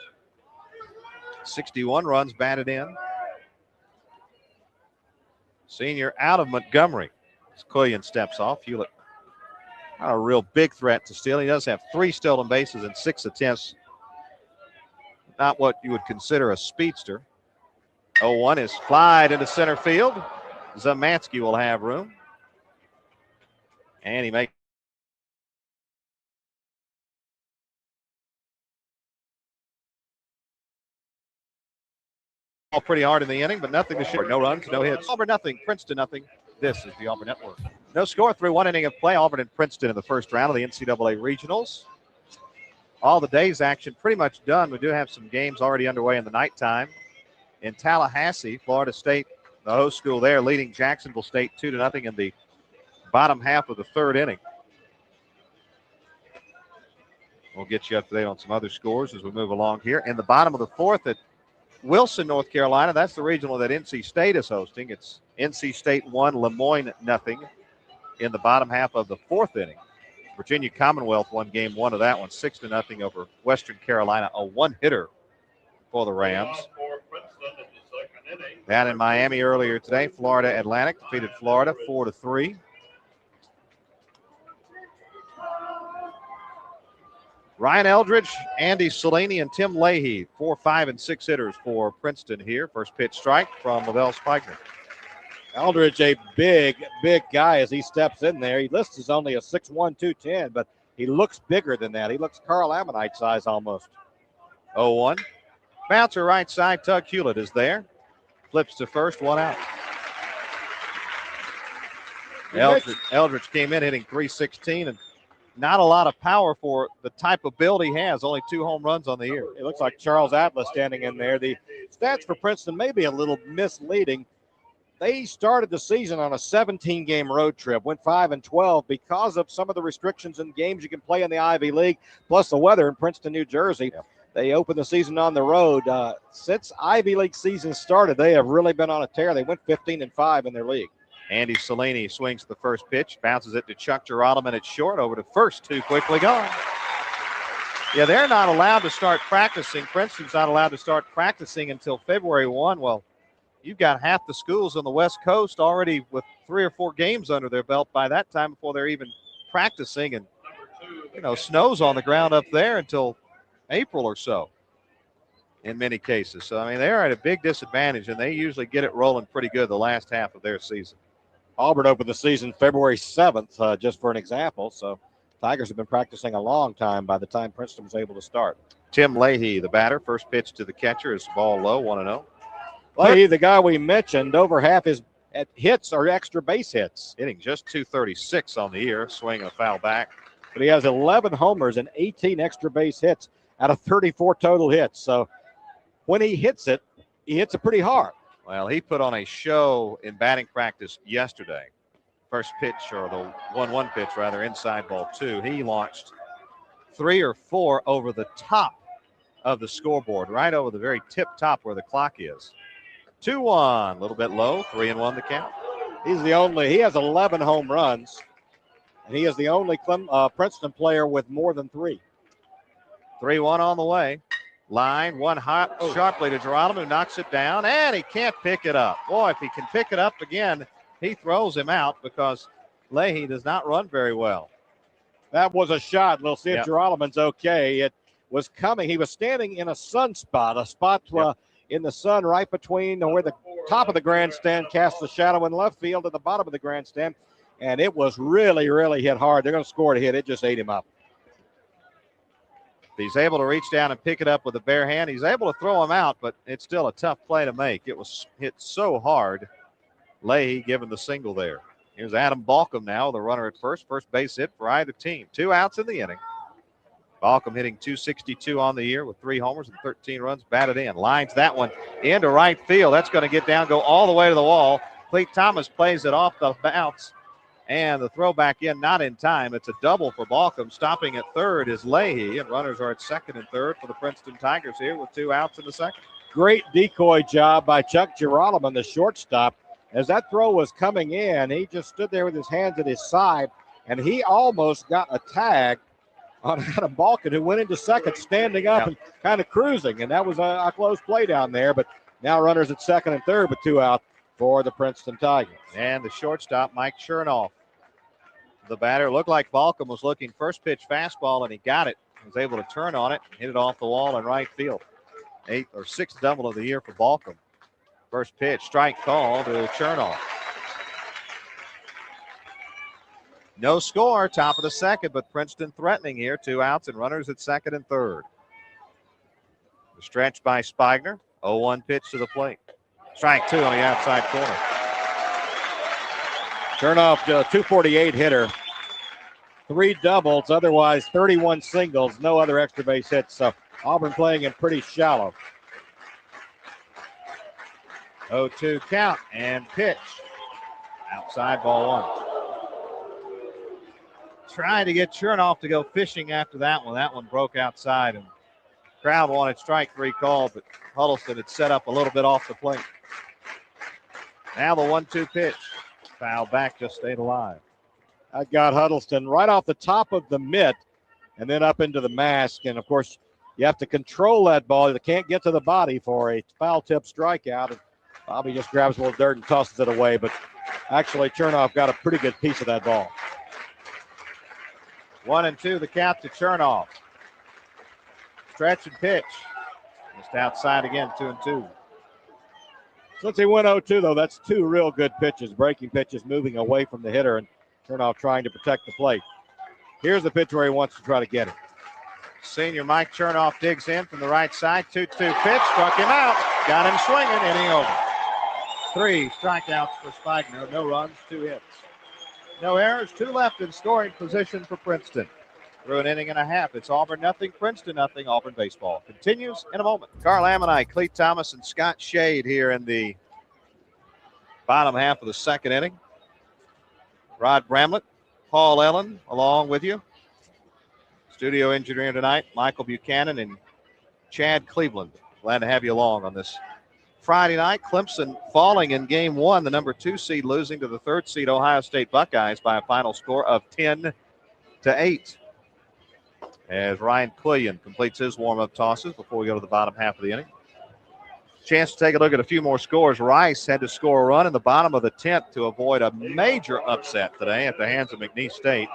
61 runs batted in. Senior out of Montgomery. As Quillian steps off, Hewlett not a real big threat to steal. He does have 3 stolen bases in 6 attempts. Not what you would consider a speedster. 0-1 is flied into center field. Zamansky will have room. And he makes pretty hard in the inning, but nothing to show. No runs, no hits. Auburn nothing, Princeton nothing. This is the Auburn Network. No score, 3-1 inning of play. Auburn and Princeton in the first round of the NCAA Regionals. All the day's action pretty much done. We do have some games already underway in the nighttime. In Tallahassee, Florida State, the host school there, leading Jacksonville State 2-0 in the bottom half of the third inning. We'll get you up to date on some other scores as we move along here. In the bottom of the fourth at Wilson, North Carolina, that's the regional that NC State is hosting. It's NC State 1, Lemoyne 0 in the bottom half of the fourth inning. Virginia Commonwealth won game 1 of that one, 6-0 over Western Carolina, a one-hitter for the Rams. Down in Miami earlier today, Florida Atlantic defeated Florida 4-3. Ryan Eldridge, Andy Salini, and Tim Leahy, 4, 5, and 6 hitters for Princeton here. First pitch strike from Lavelle Spikner. Eldridge, a big guy as he steps in there. He lists as only a 6'1", 210, but he looks bigger than that. He looks Carl Ammonite size almost. 0-1. Bouncer right side, Tug Hewlett is there. Flips to first, 1 out. Eldridge came in hitting .316 and not a lot of power for the type of build he has. Only 2 home runs on the year. It looks like Charles Atlas standing in there. The stats for Princeton may be a little misleading. They started the season on a 17-game road trip, went 5-12 because of some of the restrictions in games you can play in the Ivy League, plus the weather in Princeton, New Jersey. They opened the season on the road. Since Ivy League season started, they have really been on a tear. They went 15-5 in their league. Andy Salini swings the first pitch, bounces it to Chuck Giraldo, it's short, over to first, too quickly gone. Yeah, they're not allowed to start practicing. Princeton's not allowed to start practicing until February 1. Well, you've got half the schools on the West Coast already with 3 or 4 games under their belt by that time before they're even practicing. And, snow's on the ground up there until April or so in many cases. So, they're at a big disadvantage, and they usually get it rolling pretty good the last half of their season. Auburn opened the season February 7th, just for an example. So Tigers have been practicing a long time by the time Princeton was able to start. Tim Leahy, the batter. First pitch to the catcher is ball low, 1-0. Leahy, the guy we mentioned, over half his hits are extra base hits. Hitting just 236 on the year, swing and a foul back. But he has 11 homers and 18 extra base hits out of 34 total hits. So when he hits it pretty hard. Well, he put on a show in batting practice yesterday. First pitch, or the 1-1 pitch, rather, inside ball 2. He launched 3 or 4 over the top of the scoreboard, right over the very tip top where the clock is. 2-1, a little bit low, 3-1 the count. He has 11 home runs, and he is the only Princeton player with more than 3. 3-1 on the way. Line, one hot sharply to Giraldo, who knocks it down, and he can't pick it up. Boy, if he can pick it up again, he throws him out because Leahy does not run very well. That was a shot. We'll see if Giraldo's okay. It was coming. He was standing in a sunspot, in the sun right between where the top of the grandstand casts the shadow in left field to the bottom of the grandstand, and it was really, really hit hard. They're going to score a hit. It just ate him up. He's able to reach down and pick it up with a bare hand. He's able to throw him out, but it's still a tough play to make. It was hit so hard. Leahy given the single there. Here's Adam Balcom now, the runner at first. First base hit for either team. 2 outs in the inning. Balcom hitting .262 on the year with 3 homers and 13 runs batted in. Lines that one into right field. That's going to get down, go all the way to the wall. Cleet Thomas plays it off the bounce. And the throw back in, not in time. It's a double for Balcom. Stopping at third is Leahy, and runners are at second and third for the Princeton Tigers here with 2 outs in the second. Great decoy job by Chuck Giraldo, the shortstop. As that throw was coming in, he just stood there with his hands at his side, and he almost got a tag on Adam Balcom, who went into second standing up and kind of cruising, and that was a close play down there. But now runners at second and third with 2 out for the Princeton Tigers. And the shortstop, Mike Chernoff. The batter looked like Balcom was looking first pitch fastball, and he got it. He was able to turn on it, hit it off the wall in right field. 8th or 6th double of the year for Balcom. First pitch, strike call to Chernoff. No score, top of the second, but Princeton threatening here. 2 outs and runners at second and third. The stretch by Spigner. 0-1 pitch to the plate. Strike 2 on the outside corner. Chernoff, 248 hitter. 3 doubles, otherwise 31 singles, no other extra base hits. So Auburn playing in pretty shallow. 0-2 count and pitch. Outside ball 1. Trying to get Chernoff to go fishing after that one. That one broke outside, and crowd wanted strike 3 called, but Huddleston had set up a little bit off the plate. Now the 1-2 pitch. Foul back, just stayed alive. I got Huddleston right off the top of the mitt and then up into the mask. And, of course, you have to control that ball. You can't get to the body for a foul tip strikeout. And Bobby just grabs a little dirt and tosses it away. But actually, Chernoff got a pretty good piece of that ball. 1-2, the count to Chernoff. Stretch and pitch. Just outside again, 2-2. Since he went 0-2, though, that's 2 real good pitches, breaking pitches, moving away from the hitter, and Chernoff trying to protect the plate. Here's the pitch where he wants to try to get it. Senior Mike Chernoff digs in from the right side. 2-2 pitch, struck him out. Got him swinging, inning over. 3 strikeouts for Spigner. No runs, 2 hits. No errors, 2 left in scoring position for Princeton. Through an inning and a half, it's Auburn nothing, Princeton nothing. Auburn baseball continues in a moment. Carl Ammonite, Cleet Thomas, and Scott Shade here in the bottom half of the second inning. Rod Bramlett, Paul Ellen along with you. Studio engineer tonight, Michael Buchanan, and Chad Cleveland. Glad to have you along on this Friday night. Clemson falling in game one, the number 2 seed losing to the 3rd seed Ohio State Buckeyes by a final score of 10-8. As Ryan Quillian completes his warm-up tosses before we go to the bottom half of the inning. Chance to take a look at a few more scores. Rice had to score a run in the bottom of the 10th to avoid a major upset today at the hands of McNeese State.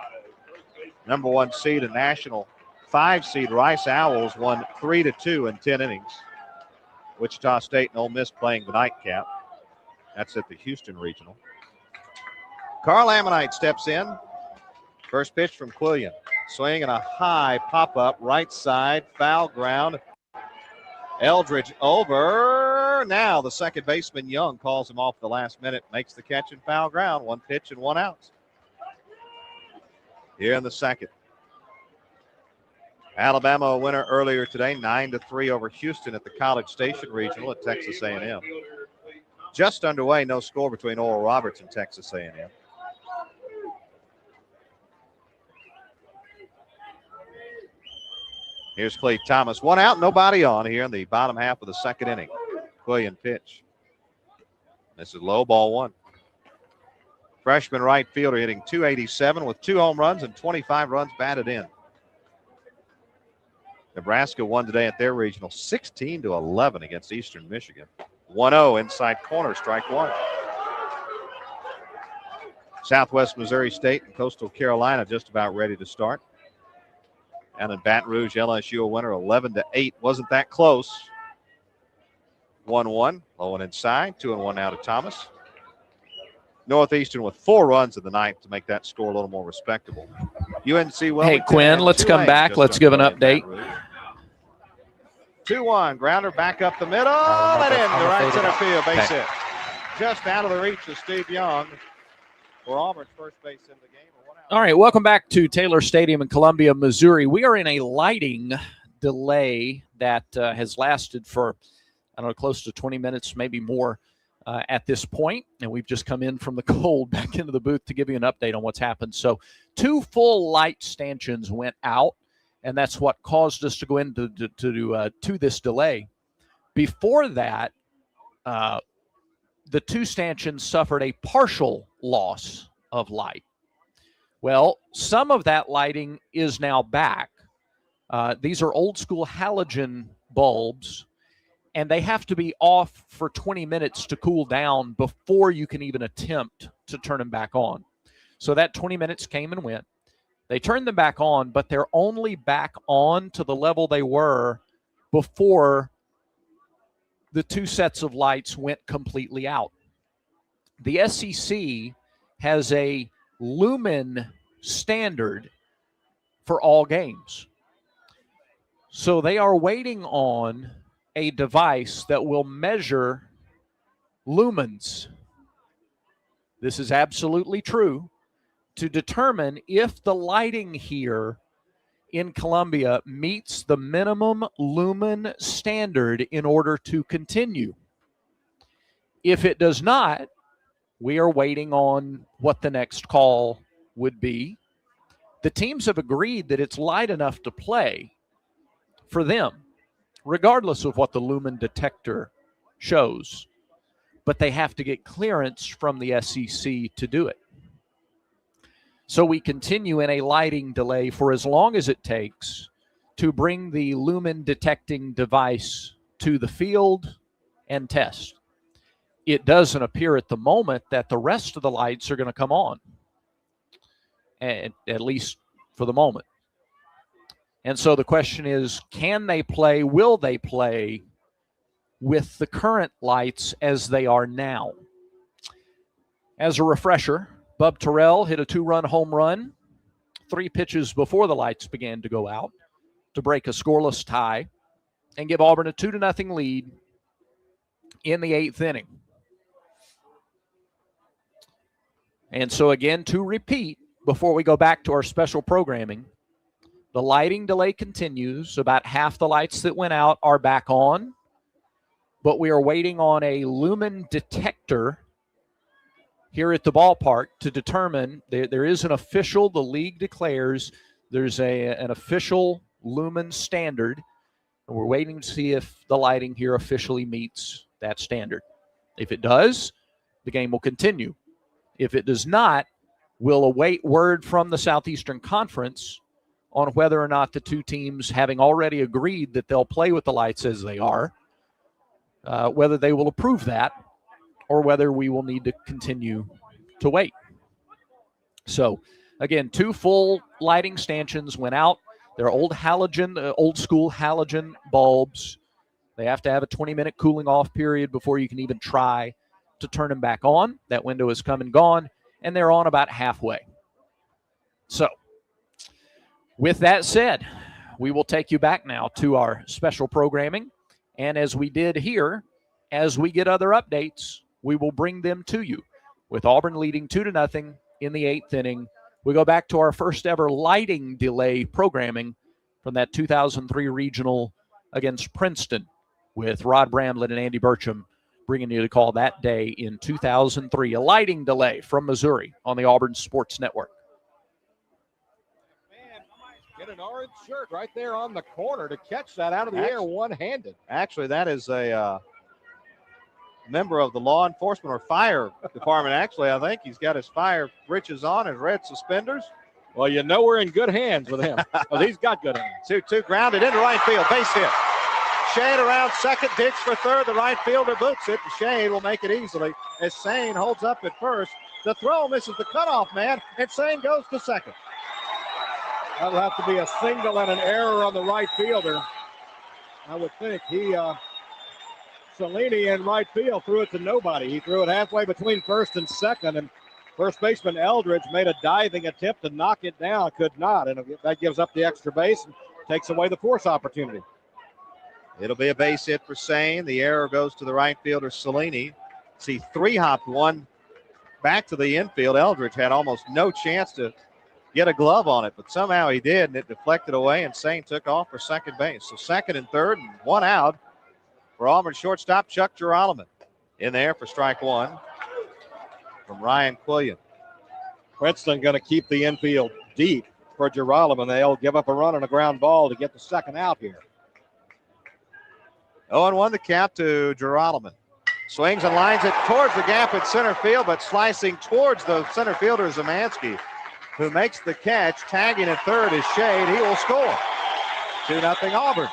Number 1 seed and national 5 seed Rice Owls won 3-2 in 10 innings. Wichita State and Ole Miss playing the nightcap. That's at the Houston Regional. Carl Ammonite steps in. First pitch from Quillian. Swing and a high pop-up right side, foul ground. Eldridge over. Now the second baseman, Young, calls him off the last minute, makes the catch and foul ground. 1 pitch and 1 out. Here in the second. Alabama a winner earlier today, 9-3 over Houston at the College Station Regional at Texas A&M. Just underway, no score between Oral Roberts and Texas A&M. Here's Cleve Thomas. 1 out, nobody on here in the bottom half of the second inning. Quillian pitch. This is low, ball 1. Freshman right fielder hitting .287 with 2 home runs and 25 runs batted in. Nebraska won today at their regional 16-11 against Eastern Michigan. 1-0 inside corner, strike 1. Southwest Missouri State and Coastal Carolina just about ready to start. And in Baton Rouge, LSU a winner 11-8. Wasn't that close. 1-1. Low and inside. 2-1 now to Thomas. Northeastern with 4 runs in the ninth to make that score a little more respectable. UNC Wellington. Hey, Quinn, let's come back. Let's give an update. 2-1. Grounder back up the middle and in the right center field. Base hit. Just out of the reach of Steve Young for Auburn's first base in the game. All right, welcome back to Taylor Stadium in Columbia, Missouri. We are in a lighting delay that has lasted for, I don't know, close to 20 minutes, maybe more at this point. And we've just come in from the cold back into the booth to give you an update on what's happened. So 2 full light stanchions went out, and that's what caused us to go into to this delay. Before that, the 2 stanchions suffered a partial loss of light. Well, some of that lighting is now back. These are old school halogen bulbs, and they have to be off for 20 minutes to cool down before you can even attempt to turn them back on. So that 20 minutes came and went. They turned them back on, but they're only back on to the level they were before the 2 sets of lights went completely out. The SEC has a lumen standard for all games. So they are waiting on a device that will measure lumens. This is absolutely true, to determine if the lighting here in Columbia meets the minimum lumen standard in order to continue. If it does not, we are waiting on what the next call would be. The teams have agreed that it's light enough to play for them, regardless of what the lumen detector shows. But they have to get clearance from the SEC to do it. So we continue in a lighting delay for as long as it takes to bring the lumen detecting device to the field and test. It doesn't appear at the moment that the rest of the lights are going to come on, at least for the moment. And so the question is, can they play, will they play with the current lights as they are now? As a refresher, Bub Terrell hit a 2-run home run 3 pitches before the lights began to go out to break a scoreless tie and give Auburn a 2-0 lead in the 8th inning. And so again, to repeat, before we go back to our special programming, the lighting delay continues. About half the lights that went out are back on, but we are waiting on a lumen detector here at the ballpark to determine. There is an official, the league declares there's an official lumen standard, And we're waiting to see if the lighting here officially meets that standard. If it does, the game will continue. If it does not, we'll await word from the Southeastern Conference on whether or not the two teams, having already agreed that they'll play with the lights as they are, whether they will approve that or whether we will need to continue to wait. So, again, 2 full lighting stanchions went out. They're old school halogen bulbs. They have to have a 20-minute cooling off period before you can even try to turn them back on. That window has come and gone, and they're on about halfway. So, with that said, we will take you back now to our special programming. And as we did here, as we get other updates, we will bring them to you. With Auburn leading 2-0 in the 8th inning, we go back to our first ever lighting delay programming from that 2003 regional against Princeton with Rod Bramlett and Andy Burcham bringing you the call that day in 2003. A lighting delay from Missouri on the Auburn Sports Network. Get an orange shirt right there on the corner to catch that out of the air one-handed. Actually, that is a member of the law enforcement or fire department. Actually, I think he's got his fire breeches on, his red suspenders. Well, you know we're in good hands with him. Well, he's got good hands. 2-2 grounded into right field. Base hit. Shane around second, digs for third. The right fielder boots it. Shane will make it easily as Sane holds up at first. The throw misses the cutoff man, and Sane goes to second. That'll have to be a single and an error on the right fielder. I would think Cellini in right field threw it to nobody. He threw it halfway between first and second, and first baseman Eldridge made a diving attempt to knock it down, could not, and that gives up the extra base and takes away the force opportunity. It'll be a base hit for Sane. The error goes to the right fielder Cellini. See, 3-hopped one back to the infield. Eldridge had almost no chance to get a glove on it, but somehow he did, and it deflected away, and Sane took off for second base. So second and third, and one out for Auburn shortstop Chuck Girolamo. In there for strike one from Ryan Quillian. Princeton going to keep the infield deep for Girolamo, and they'll give up a run and a ground ball to get the second out here. 0-1 the count to Girolamo. Swings and lines it towards the gap at center field, but slicing towards the center fielder is Zemansky, who makes the catch. Tagging at third is Shade. He will score. 2-0 Auburn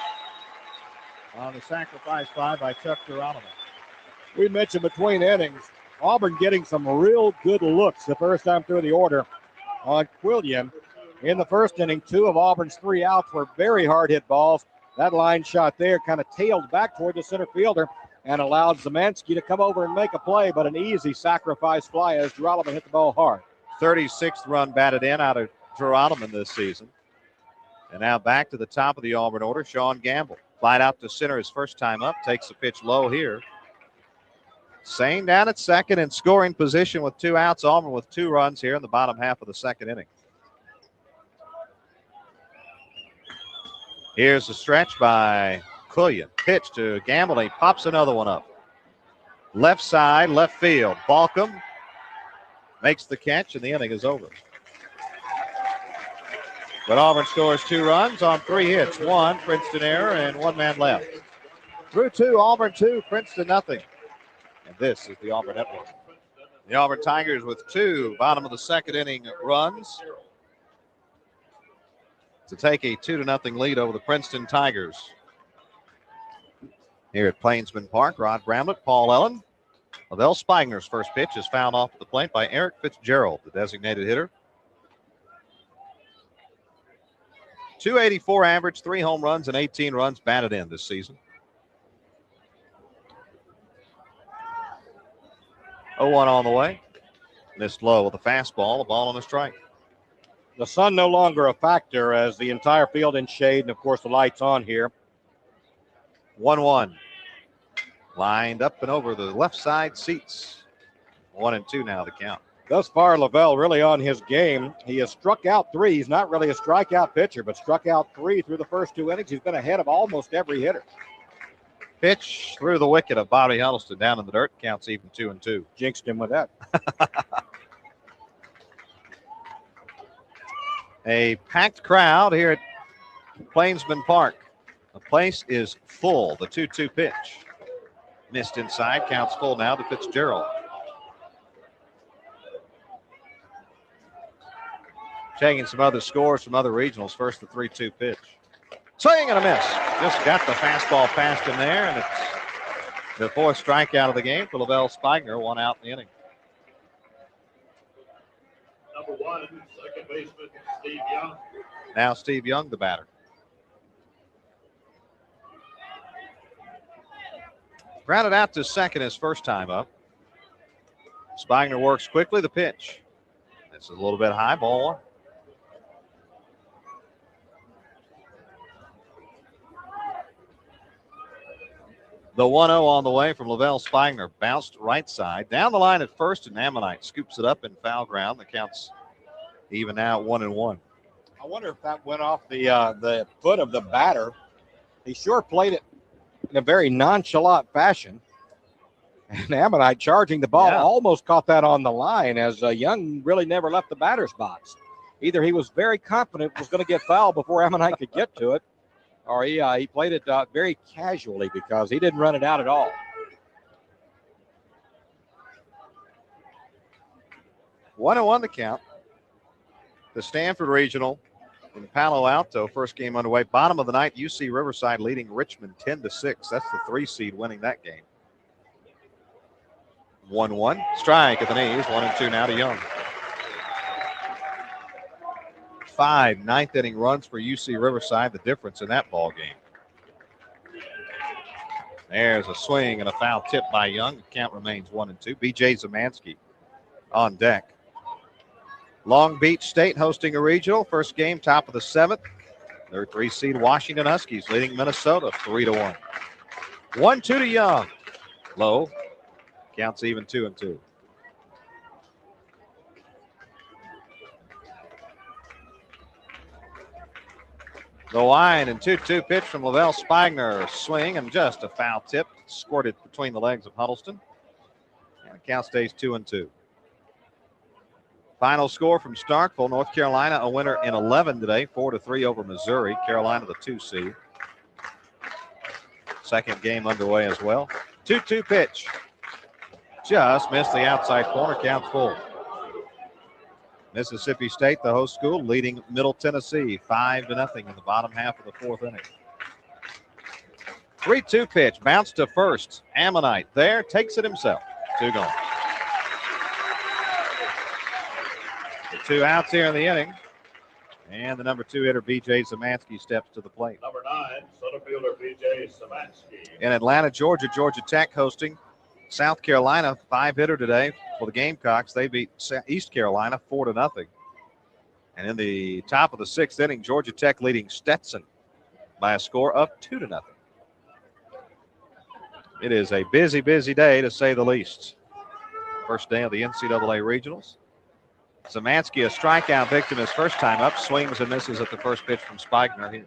on the sacrifice fly by Chuck Girolamo. We mentioned between innings, Auburn getting some real good looks the first time through the order on Quillian. In the first inning, 2 of Auburn's 3 outs were very hard hit balls. That line shot there kind of tailed back toward the center fielder and allowed Zemansky to come over and make a play, but an easy sacrifice fly as Girolamo hit the ball hard. 36th run batted in out of Girolamo this season. And now back to the top of the Auburn order, Sean Gamble. Flied out to center his first time up, takes the pitch low here. Sane down at second in scoring position with 2 outs. Auburn with 2 runs here in the bottom half of the second inning. Here's the stretch by Quillian. Pitch to Gamble. He pops another one up. Left side, left field. Balcom makes the catch, and the inning is over. But Auburn scores 2 runs on 3 hits. 1 Princeton error and 1 man left. Through 2, Auburn 2, Princeton nothing. And this is the Auburn Network. The Auburn Tigers with 2 bottom of the second inning runs to take a 2-0 lead over the Princeton Tigers. Here at Plainsman Park, Rod Bramlett, Paul Ellen. Lavelle Spigner's first pitch is fouled off the plate by Eric Fitzgerald, the designated hitter. 284 average, 3 home runs, and 18 runs batted in this season. 0-1 on the way. Missed low with a fastball, a ball on a strike. The sun no longer a factor as the entire field in shade, and of course the lights on here. 1-1. Lined up and over the left side seats. 1-2 now the count. Thus far, Lavelle really on his game. He has struck out 3. He's not really a strikeout pitcher, but struck out 3 through the first 2 innings. He's been ahead of almost every hitter. Pitch through the wicket of Bobby Huddleston down in the dirt. Counts even 2-2. Jinxed him with that. A packed crowd here at Plainsman Park. The place is full. The 2-2 pitch. Missed inside. Counts full now to Fitzgerald. Taking some other scores from other regionals. First, the 3-2 pitch. Swing and a miss. Just got the fastball past him there, and it's the fourth strikeout of the game for Lavelle Spigner. One out in the inning. Number 1, second baseman Steve Young. Now Steve Young, the batter. Grounded out to second his first time up. Spigner works quickly. The pitch. This is a little bit high. Ball 1. The 1-0 on the way from Lavelle Spigner. Bounced right side. Down the line at first, and Ammonite scoops it up in foul ground. The count's even now at 1-1. I wonder if that went off the foot of the batter. He sure played it in a very nonchalant fashion. And Ammonite charging the ball almost caught that on the line, as Young really never left the batter's box. Either he was very confident it was going to get fouled before Ammonite could get to it, or he played it very casually because he didn't run it out at all. 1-1 the count. The Stanford Regional in Palo Alto, first game underway. Bottom of the ninth, UC Riverside leading Richmond 10-6. That's the 3 seed winning that game. 1-1. Strike at the knees. 1-2 now to Young. 5 ninth inning runs for UC Riverside, the difference in that ball game. There's a swing and a foul tip by Young. The count remains 1-2. B.J. Zamansky on deck. Long Beach State hosting a regional. First game, top of the 7th. Their 3 seed Washington Huskies leading Minnesota 3-1. 1-2 to Young. Low. Counts even 2-2. The line and 2-2 pitch from Lavelle Spigner. Swing and just a foul tip. Squirted between the legs of Huddleston. And the count stays 2-2. Final score from Starkville, North Carolina, a winner in 11 today, 4-3 over Missouri. Carolina, the 2 seed. Second game underway as well. 2-2 pitch. Just missed the outside corner, count full. Mississippi State, the host school, leading Middle Tennessee 5-0 in the bottom half of the 4th inning. 3-2 pitch, bounce to first. Ammonite there, takes it himself. 2 gone. 2 outs here in the inning. And the number 2 hitter, B.J. Zamansky, steps to the plate. Number 9, center fielder B.J. Samansky. In Atlanta, Georgia, Georgia Tech hosting South Carolina, 5-hitter today for the Gamecocks. They beat East Carolina 4-0. And in the top of the 6th inning, Georgia Tech leading Stetson by a score of 2-0. It is a busy, busy day to say the least. First day of the NCAA regionals. Zamansky, a strikeout victim his first time up, swings and misses at the first pitch from Spigner here.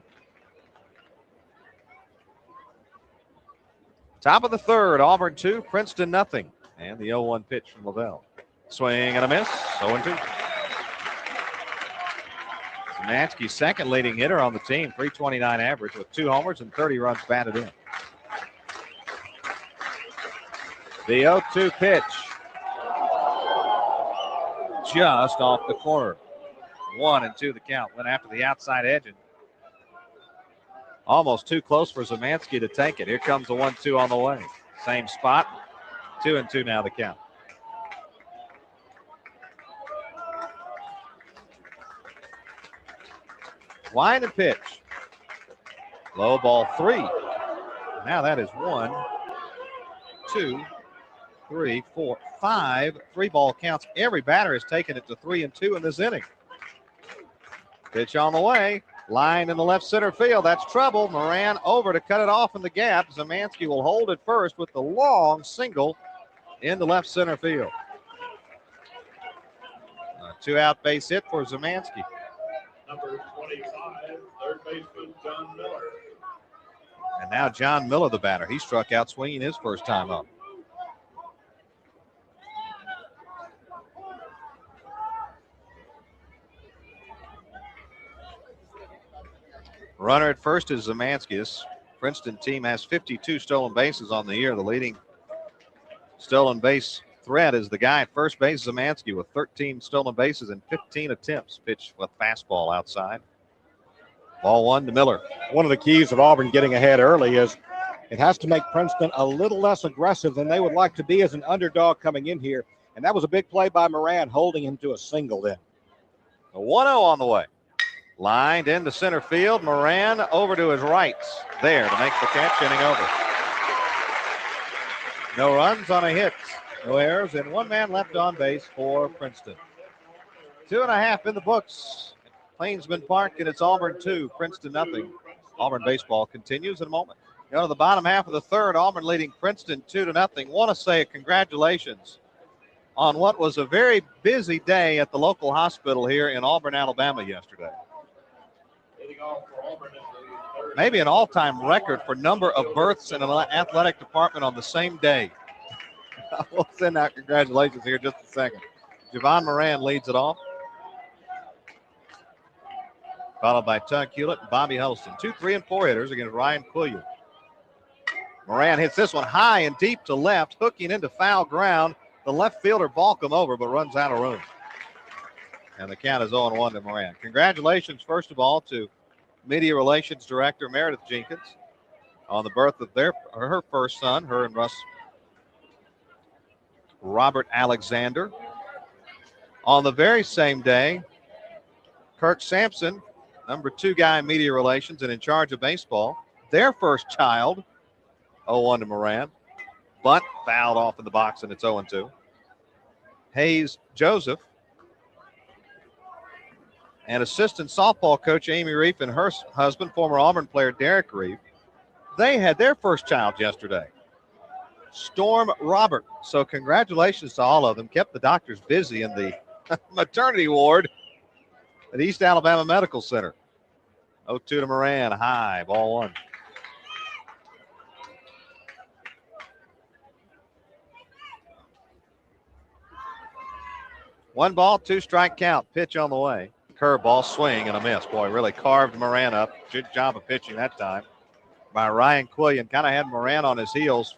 Top of the 3rd, Auburn 2, Princeton 0. And the 0-1 pitch from Lavelle. Swing and a miss, 0-2. Zamansky, second leading hitter on the team, 329 average with 2 homers and 30 runs batted in. The 0-2 pitch. Just off the corner. 1-2 the count. Went after the outside edge and almost too close for Zamansky to take it. Here comes the 1-2 on the way. Same spot. 2-2 now the count. Line and pitch. Low ball 3. Now that is 1, 2, 3, 4, 5. 3-ball counts. Every batter has taken it to 3-2 in this inning. Pitch on the way. Line in the left center field. That's trouble. Moran over to cut it off in the gap. Zamansky will hold it first with the long single in the left center field. A 2-out base hit for Zamansky. Number 25, third baseman John Miller. And now John Miller, the batter. He struck out swinging his first time up. Runner at first is Zamansky. This Princeton team has 52 stolen bases on the year. The leading stolen base threat is the guy at first base, Zemansky, with 13 stolen bases and 15 attempts. Pitch with fastball outside. Ball 1 to Miller. One of the keys of Auburn getting ahead early is it has to make Princeton a little less aggressive than they would like to be as an underdog coming in here. And that was a big play by Moran, holding him to a single then. A 1-0 on the way. Lined into center field. Moran over to his right there to make the catch, inning over. No runs on a hit. No errors, and one man left on base for Princeton. 2.5 in the books. Plainsman Park, and it's Auburn 2, Princeton nothing. Auburn baseball continues in a moment. Go to the bottom half of the third. Auburn leading Princeton 2-0. Want to say congratulations on what was a very busy day at the local hospital here in Auburn, Alabama yesterday. Maybe an all-time record for number of births in an athletic department on the same day. We'll send out congratulations here in just a second. Javon Moran leads it off, followed by Tug Hewlett and Bobby Huddleston. 2, 3, and 4 hitters against Ryan Quillian. Moran hits this one high and deep to left, hooking into foul ground. The left fielder balked him over, but runs out of room. And the count is 0-1 to Moran. Congratulations, first of all, to Media Relations Director Meredith Jenkins on the birth of her first son, her and Robert Alexander. On the very same day, Kirk Sampson, number 2 guy in media relations and in charge of baseball, their first child, 0-1 to Moran. Bunt fouled off in the box, and it's 0-2. Hayes Joseph and assistant softball coach Amy Reef and her husband, former Auburn player Derek Reef, they had their first child yesterday, Storm Robert. So congratulations to all of them. Kept the doctors busy in the maternity ward at East Alabama Medical Center. 0-2 to Moran, high, ball 1. One ball, 2 strike count. Pitch on the way. Curveball, swing, and a miss. Boy, really carved Moran up. Good job of pitching that time by Ryan Quillian. Kind of had Moran on his heels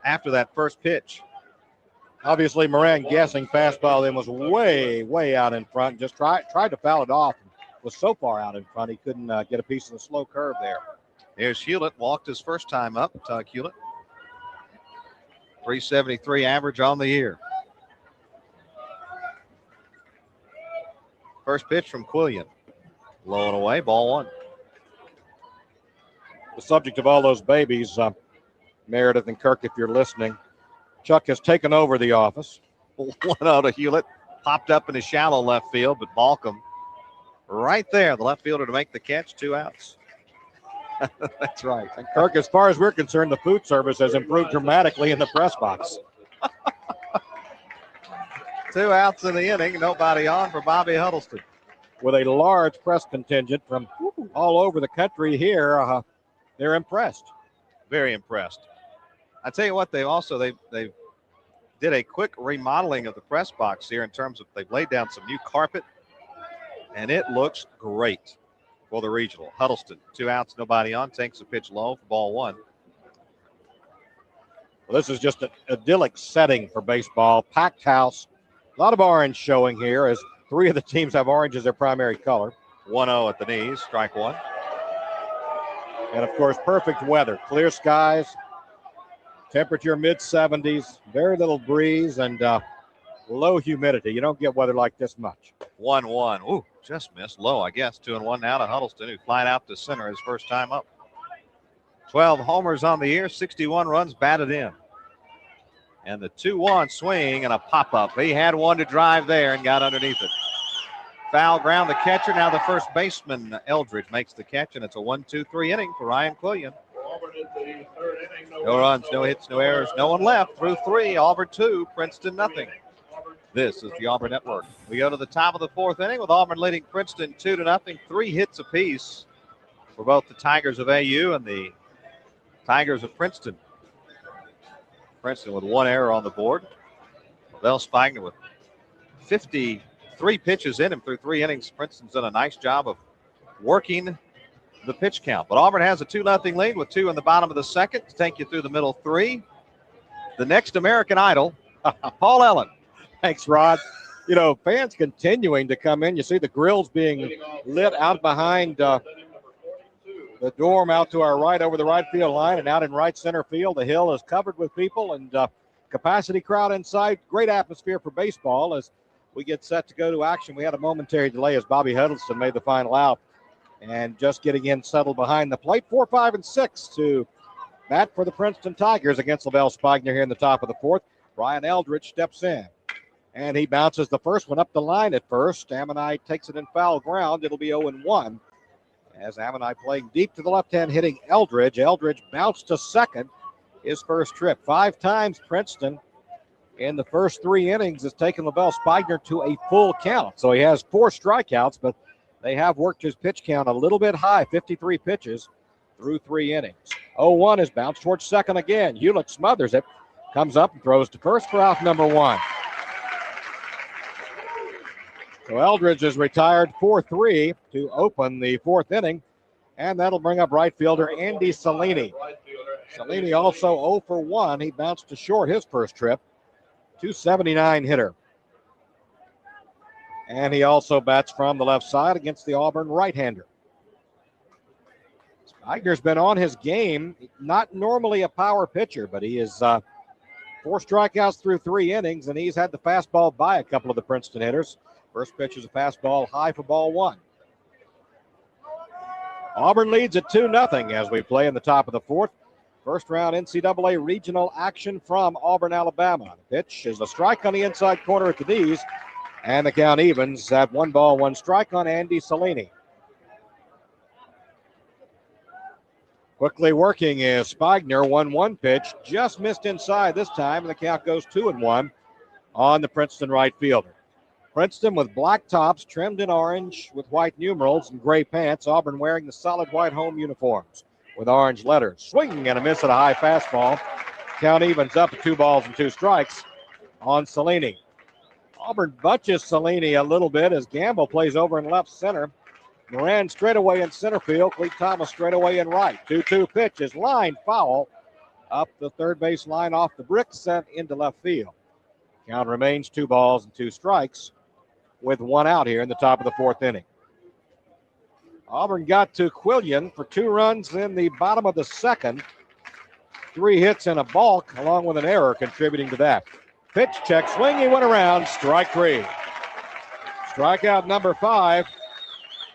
after that first pitch. Obviously, Moran guessing fastball then was way out in front. Just tried to foul it off. Was so far out in front he couldn't get a piece of the slow curve there. Here's Hewlett. Walked his first time up. Tug Hewlett. 373 average on the year. First pitch from Quillian. Low and away, ball 1. The subject of all those babies, Meredith and Kirk, if you're listening, Chuck has taken over the office. 1-0 to Hewlett. Popped up in his shallow left field, but Balcom right there, the left fielder to make the catch, 2 outs. That's right. And Kirk, as far as we're concerned, the food service has improved dramatically in the press box. 2 outs in the inning, nobody on for Bobby Huddleston. With a large press contingent from all over the country here, they're impressed. Very impressed. I tell you what, they did a quick remodeling of the press box here in terms of they've laid down some new carpet, and it looks great for the regional. Huddleston, 2 outs, nobody on, takes a pitch low for ball 1. Well, this is just an idyllic setting for baseball. Packed house. A lot of orange showing here as 3 of the teams have orange as their primary color. 1-0 at the knees, strike 1. And, of course, perfect weather. Clear skies, temperature mid-70s, very little breeze, and low humidity. You don't get weather like this much. 1-1. Ooh, just missed. Low, I guess. 2-1 now to Huddleston, who flied out to center his first time up. 12 homers on the year, 61 runs batted in. And the 2-1 swing and a pop-up. He had one to drive there and got underneath it. Foul ground, the catcher. Now the first baseman, Eldridge, makes the catch, and it's a 1-2-3 inning for Ryan Quillian. No runs, no hits, no errors, no one left through 3. Auburn 2, Princeton nothing. This is the Auburn Network. We go to the top of the 4th inning with Auburn leading Princeton 2-0. 3 hits apiece for both the Tigers of AU and the Tigers of Princeton. Princeton with 1 error on the board. Lavelle Spigner with 53 pitches in him through 3 innings. Princeton's done a nice job of working the pitch count. But Auburn has a 2-0 lead with 2 in the bottom of the second to take you through the middle 3. The next American Idol, Paul Ellen. Thanks, Rod. You know, fans continuing to come in. You see the grills being lit out behind the dorm out to our right over the right field line, and out in right center field. The hill is covered with people, and capacity crowd inside. Great atmosphere for baseball as we get set to go to action. We had a momentary delay as Bobby Huddleston made the final out and just getting in settled behind the plate. 4, 5, and 6 to bat for the Princeton Tigers against LaBelle Spigner here in the top of the 4th. Ryan Eldridge steps in, and he bounces the first one up the line at first. Ammonite takes it in foul ground. It'll be 0-1 as Ammonite playing deep to the left-hand, hitting Eldridge. Eldridge bounced to second his first trip. 5 times Princeton in the first 3 innings has taken LaBelle Spigner to a full count. So he has 4 strikeouts, but they have worked his pitch count a little bit high, 53 pitches through 3 innings. 0-1 is bounced towards second again. Hewlett smothers it, comes up and throws to first for out number 1. So Eldridge is retired 4-3 to open the 4th inning, and that'll bring up right fielder Andy Cellini. Cellini also 0 for 1. He bounced to short his first trip. 279 hitter. And he also bats from the left side against the Auburn right-hander. Spigner's been on his game. Not normally a power pitcher, but he is 4 strikeouts through 3 innings, and he's had the fastball by a couple of the Princeton hitters. First pitch is a fastball high for ball 1. Auburn leads at 2-0 as we play in the top of the 4th. First round NCAA regional action from Auburn, Alabama. The pitch is a strike on the inside corner at the knees, and the count evens at 1 ball, 1 strike on Andy Cellini. Quickly working is Spigner. 1-1 pitch, just missed inside this time, and the count goes 2-1 on the Princeton right fielder. Princeton with black tops trimmed in orange with white numerals and gray pants. Auburn wearing the solid white home uniforms with orange letters. Swinging and a miss at a high fastball. Count evens up at 2 balls and 2 strikes on Cellini. Auburn bunches Cellini a little bit as Gamble plays over in left center. Moran straight away in center field. Cleet Thomas straight away in right. 2-2 pitch is line foul up the third base line off the brick, sent into left field. Count remains 2 balls and 2 strikes with 1 out here in the top of the 4th inning. Auburn got to Quillian for 2 runs in the bottom of the 2nd. 3 hits and a balk, along with an error contributing to that. Pitch check, swing, he went around, strike 3. Strikeout number 5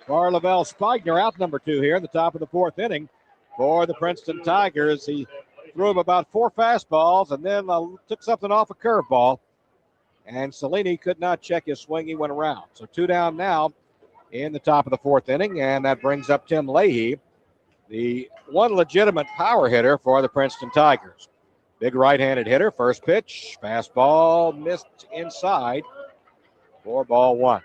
for LaBelle Spigner, out number 2 here in the top of the 4th inning for the Princeton Tigers. He threw him about 4 fastballs and then took something off a curveball. And Cellini could not check his swing. He went around. So 2 down now in the top of the 4th inning. And that brings up Tim Leahy, the one legitimate power hitter for the Princeton Tigers. Big right-handed hitter. First pitch, fastball missed inside for ball 1.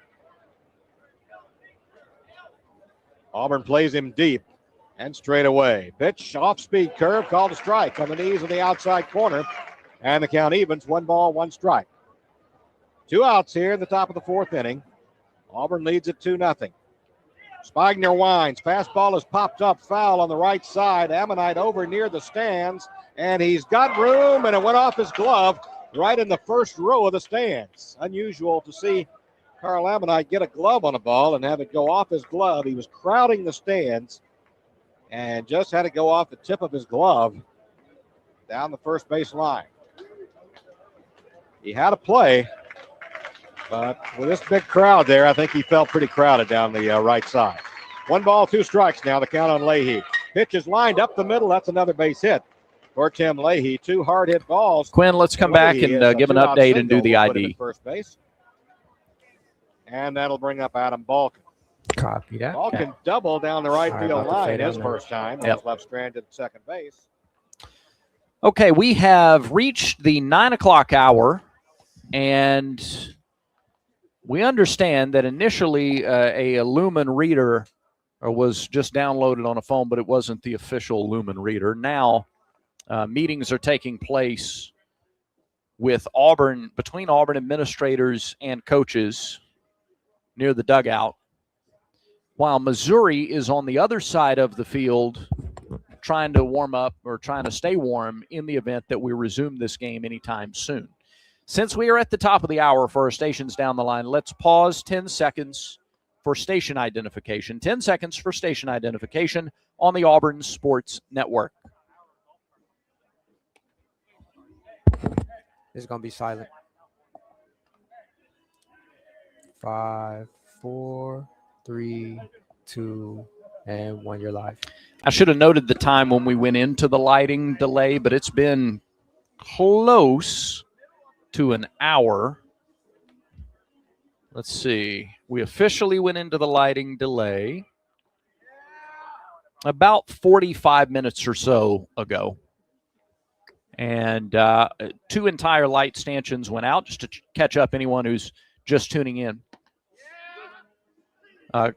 Auburn plays him deep and straight away. Pitch, off-speed curve, called a strike on the knees of the outside corner. And the count evens, 1 ball, 1 strike. 2 outs here in the top of the 4th inning. Auburn leads at 2-0. Spigner winds. Fastball is popped up foul on the right side. Ammonite over near the stands, and he's got room, and it went off his glove right in the first row of the stands. Unusual to see Carl Ammonite get a glove on a ball and have it go off his glove. He was crowding the stands and just had it go off the tip of his glove down the first base line. He had a play, but with this big crowd there, I think he felt pretty crowded down the right side. 1 ball, 2 strikes now, the count on Leahy. Pitch is lined up the middle. That's another base hit for Tim Leahy. 2 hard hit balls. Quinn, let's come back and give an update and do the ID. First base. And that'll bring up Adam Balkin. Copy that. Balkin doubled down the right field line his first time. Yep. Was left stranded at second base. Okay, we have reached the 9 o'clock hour, and we understand that initially a Lumen reader was just downloaded on a phone, but it wasn't the official Lumen reader. Now meetings are taking place with Auburn, between Auburn administrators and coaches near the dugout. while Missouri is on the other side of the field trying to warm up or trying to stay warm in the event that we resume this game anytime soon. Since we are at the top of the hour for our stations down the line, let's pause 10 seconds for station identification. 10 seconds for station identification on the Auburn Sports Network. It's going to be silent. 5, 4, 3, 2, and 1. You're live. I should have noted the time when we went into the lighting delay, but it's been close to an hour. Let's see. We officially went into the lighting delay about 45 minutes or so ago. And 2 entire light stanchions went out just to catch up anyone who's just tuning in.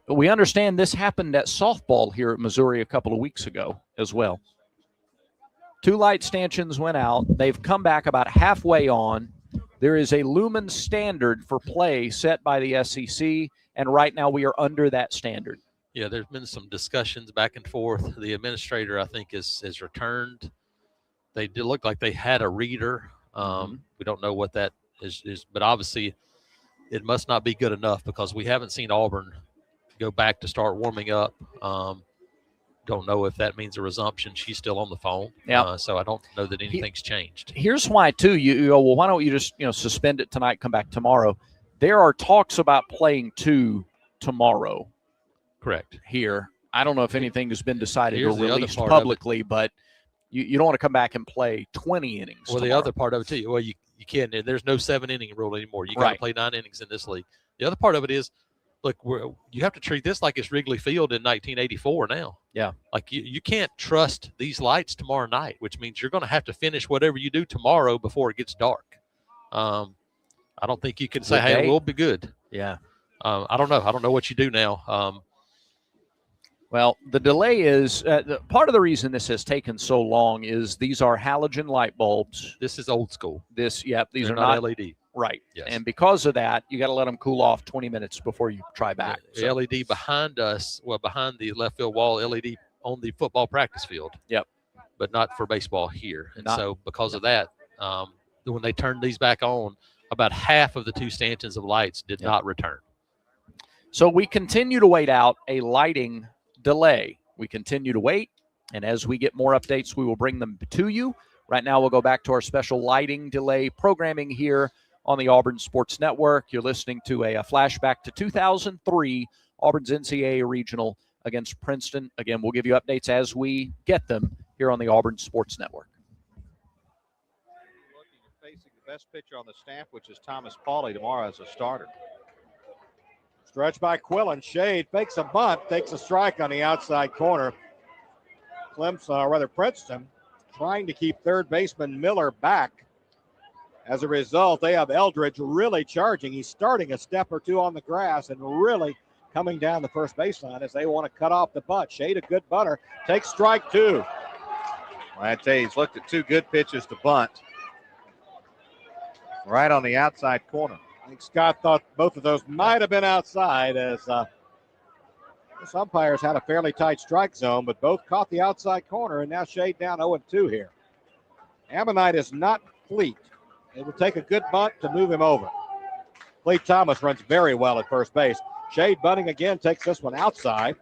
We understand this happened at softball here at Missouri a couple of weeks ago as well. 2 light stanchions went out. They've come back about halfway on. There is a lumen standard for play set by the SEC, and right now we are under that standard. Yeah, there's been some discussions back and forth. The administrator, I think, has returned. They did look like they had a reader. We don't know what that is, but obviously it must not be good enough because we haven't seen Auburn go back to start warming up. Don't know if that means a resumption. She's still on the phone. Yeah. So I don't know that anything's changed. Here's why, too. You go, well, why don't you just suspend it tonight, come back tomorrow? There are talks about playing 2 tomorrow. Correct. Here. I don't know if anything has been decided Here's or released publicly, but you don't want to come back and play 20 innings Well, tomorrow. the other part of it, too, well, you can't. There's no 7-inning rule anymore. You got to play 9 innings in this league. The other part of it is, look, you have to treat this like it's Wrigley Field in 1984 now. Yeah. Like you can't trust these lights tomorrow night, which means you're going to have to finish whatever you do tomorrow before it gets dark. I don't think you can say, hey, we'll be good. Yeah. I don't know. I don't know what you do now. Well, the delay is part of the reason this has taken so long is these are halogen light bulbs. This is old school. These They're are not LED. Right. Yes. And because of that, you got to let them cool off 20 minutes before you try back. The LED behind us, behind the left field wall, LED on the football practice field. Yep. But not for baseball here. And so because of that, when they turned these back on, about half of the 2 stanchions of lights did not return. So we continue to wait out a lighting delay. We continue to wait, and as we get more updates, we will bring them to you. Right now, we'll go back to our special lighting delay programming here on the Auburn Sports Network. You're listening to a flashback to 2003, Auburn's NCAA Regional against Princeton. Again, we'll give you updates as we get them here on the Auburn Sports Network. Facing the best pitcher on the staff, which is Thomas Pauly tomorrow as a starter. Stretch by Quillen. Shade fakes a bunt, takes a strike on the outside corner. Princeton trying to keep third baseman Miller back. As a result, they have Eldridge really charging. He's starting a step or 2 on the grass and really coming down the first baseline as they want to cut off the bunt. Shade, a good bunter, takes strike 2. I tell you, he's looked at 2 good pitches to bunt. Right on the outside corner. I think Scott thought both of those might have been outside as this umpires had a fairly tight strike zone, but both caught the outside corner, and now Shade down 0-2 here. Ammonite is not Fleet. It would take a good bunt to move him over. Fleet Thomas runs very well at first base. Shade bunting again, takes this one outside,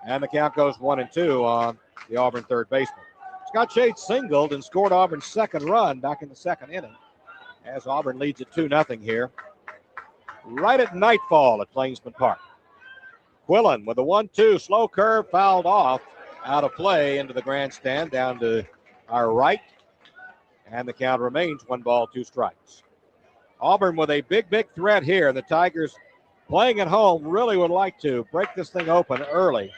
and the count goes 1-2 on the Auburn third baseman. Scott Shade singled and scored Auburn's second run back in the second inning as Auburn leads it 2-0 here. Right at nightfall at Plainsman Park. Quillen with a 1-2, slow curve, fouled off, out of play into the grandstand down to our right. And the count remains 1 ball, 2 strikes. Auburn with a big threat here. The Tigers playing at home really would like to break this thing open early.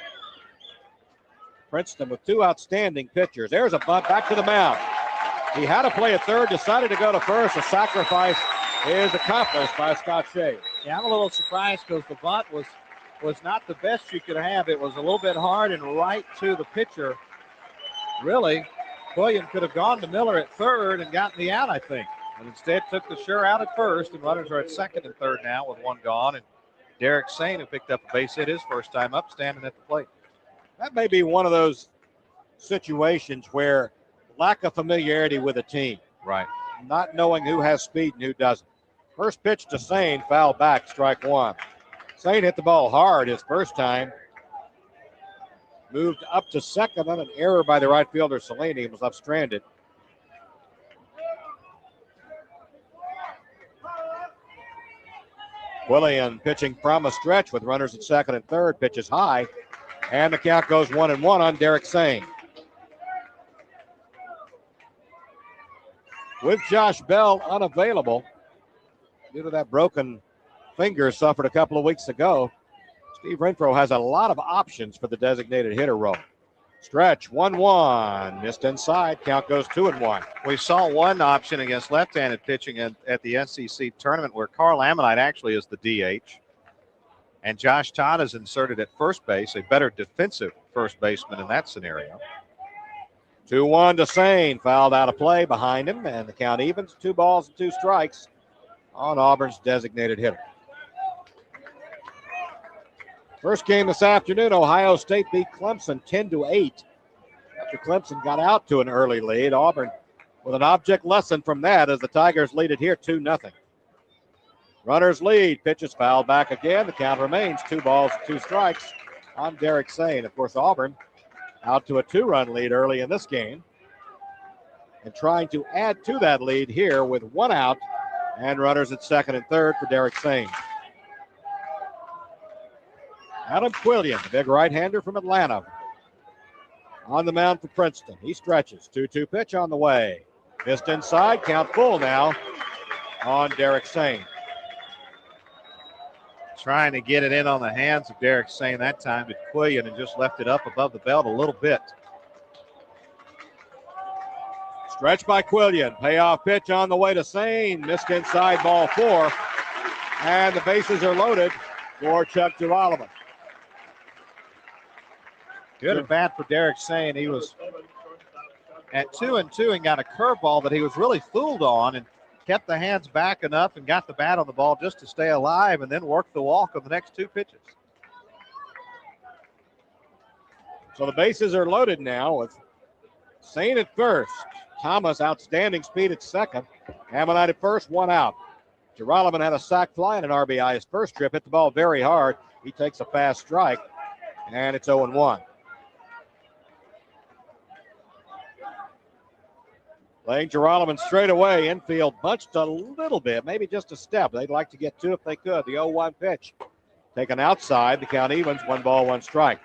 Princeton with 2 outstanding pitchers. There's a bunt back to the mound. He had to play at third, decided to go to first. A sacrifice is accomplished by Scott Shade. Yeah, I'm a little surprised because the bunt was not the best you could have. It was a little bit hard and right to the pitcher. Really, William could have gone to Miller at third and gotten the out, I think. But instead took the sure out at first, and runners are at second and third now with 1 gone. And Derek Sain, who picked up a base hit his first time up, standing at the plate. That may be one of those situations where lack of familiarity with a team. Right. Not knowing who has speed and who doesn't. First pitch to Sain, foul back, strike one. Sain hit the ball hard his first time. Moved up to second on an error by the right fielder, Salini, and was left stranded. Quillian pitching from a stretch with runners at second and third. Pitches high, and the count goes 1-1 on Derek Sain. With Josh Bell unavailable due to that broken finger suffered a couple of weeks ago, Steve Renfro has a lot of options for the designated hitter role. Stretch, 1-1, missed inside, count goes 2-1. We saw one option against left-handed pitching at the SEC tournament where Carl Ammonite actually is the DH. And Josh Todd is inserted at first base, a better defensive first baseman in that scenario. 2-1 to Sain, fouled out of play behind him, and the count evens, 2 balls and 2 strikes on Auburn's designated hitter. First game this afternoon, Ohio State beat Clemson 10-8. After Clemson got out to an early lead, Auburn with an object lesson from that as the Tigers lead it here 2-0. Runners lead, pitches fouled back again. The count remains 2 balls and 2 strikes on Derek Sain. Of course, Auburn out to a 2-run lead early in this game and trying to add to that lead here with 1 out and runners at second and third for Derek Sain. Adam Quillian, the big right-hander from Atlanta, on the mound for Princeton. He stretches. 2-2 pitch on the way. Missed inside. Count full now on Derek Sain. Trying to get it in on the hands of Derek Sain that time to Quillian and just left it up above the belt a little bit. Stretch by Quillian. Payoff pitch on the way to Sain. Missed inside, ball 4. And the bases are loaded for Chuck Girolamo. Good at bat for Derek Sain. He was at 2-2 and got a curveball that he was really fooled on and kept the hands back enough and got the bat on the ball just to stay alive and then work the walk on the next 2 pitches. So the bases are loaded now with Sain at first. Thomas, outstanding speed at second. Ammonite at first, 1 out. Girolamo had a sac fly and an RBI his first trip. Hit the ball very hard. He takes a fast strike, and it's 0-1. Playing Girolamo straight away. Infield bunched a little bit, maybe just a step. They'd like to get 2 if they could. The 0-1 pitch. Taken outside. The count evens. 1 ball, 1 strike.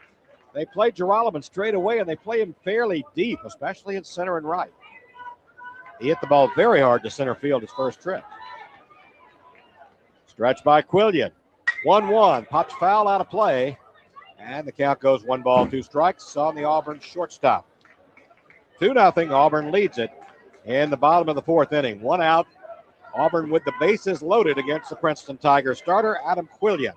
They play Girolamo straight away, and they play him fairly deep, especially in center and right. He hit the ball very hard to center field his first trip. Stretch by Quillian. 1-1. Pops foul out of play. And the count goes 1 ball, 2 strikes on the Auburn shortstop. 2-0. Auburn leads it in the bottom of the 4th inning. 1 out. Auburn with the bases loaded against the Princeton Tigers starter, Adam Quillian.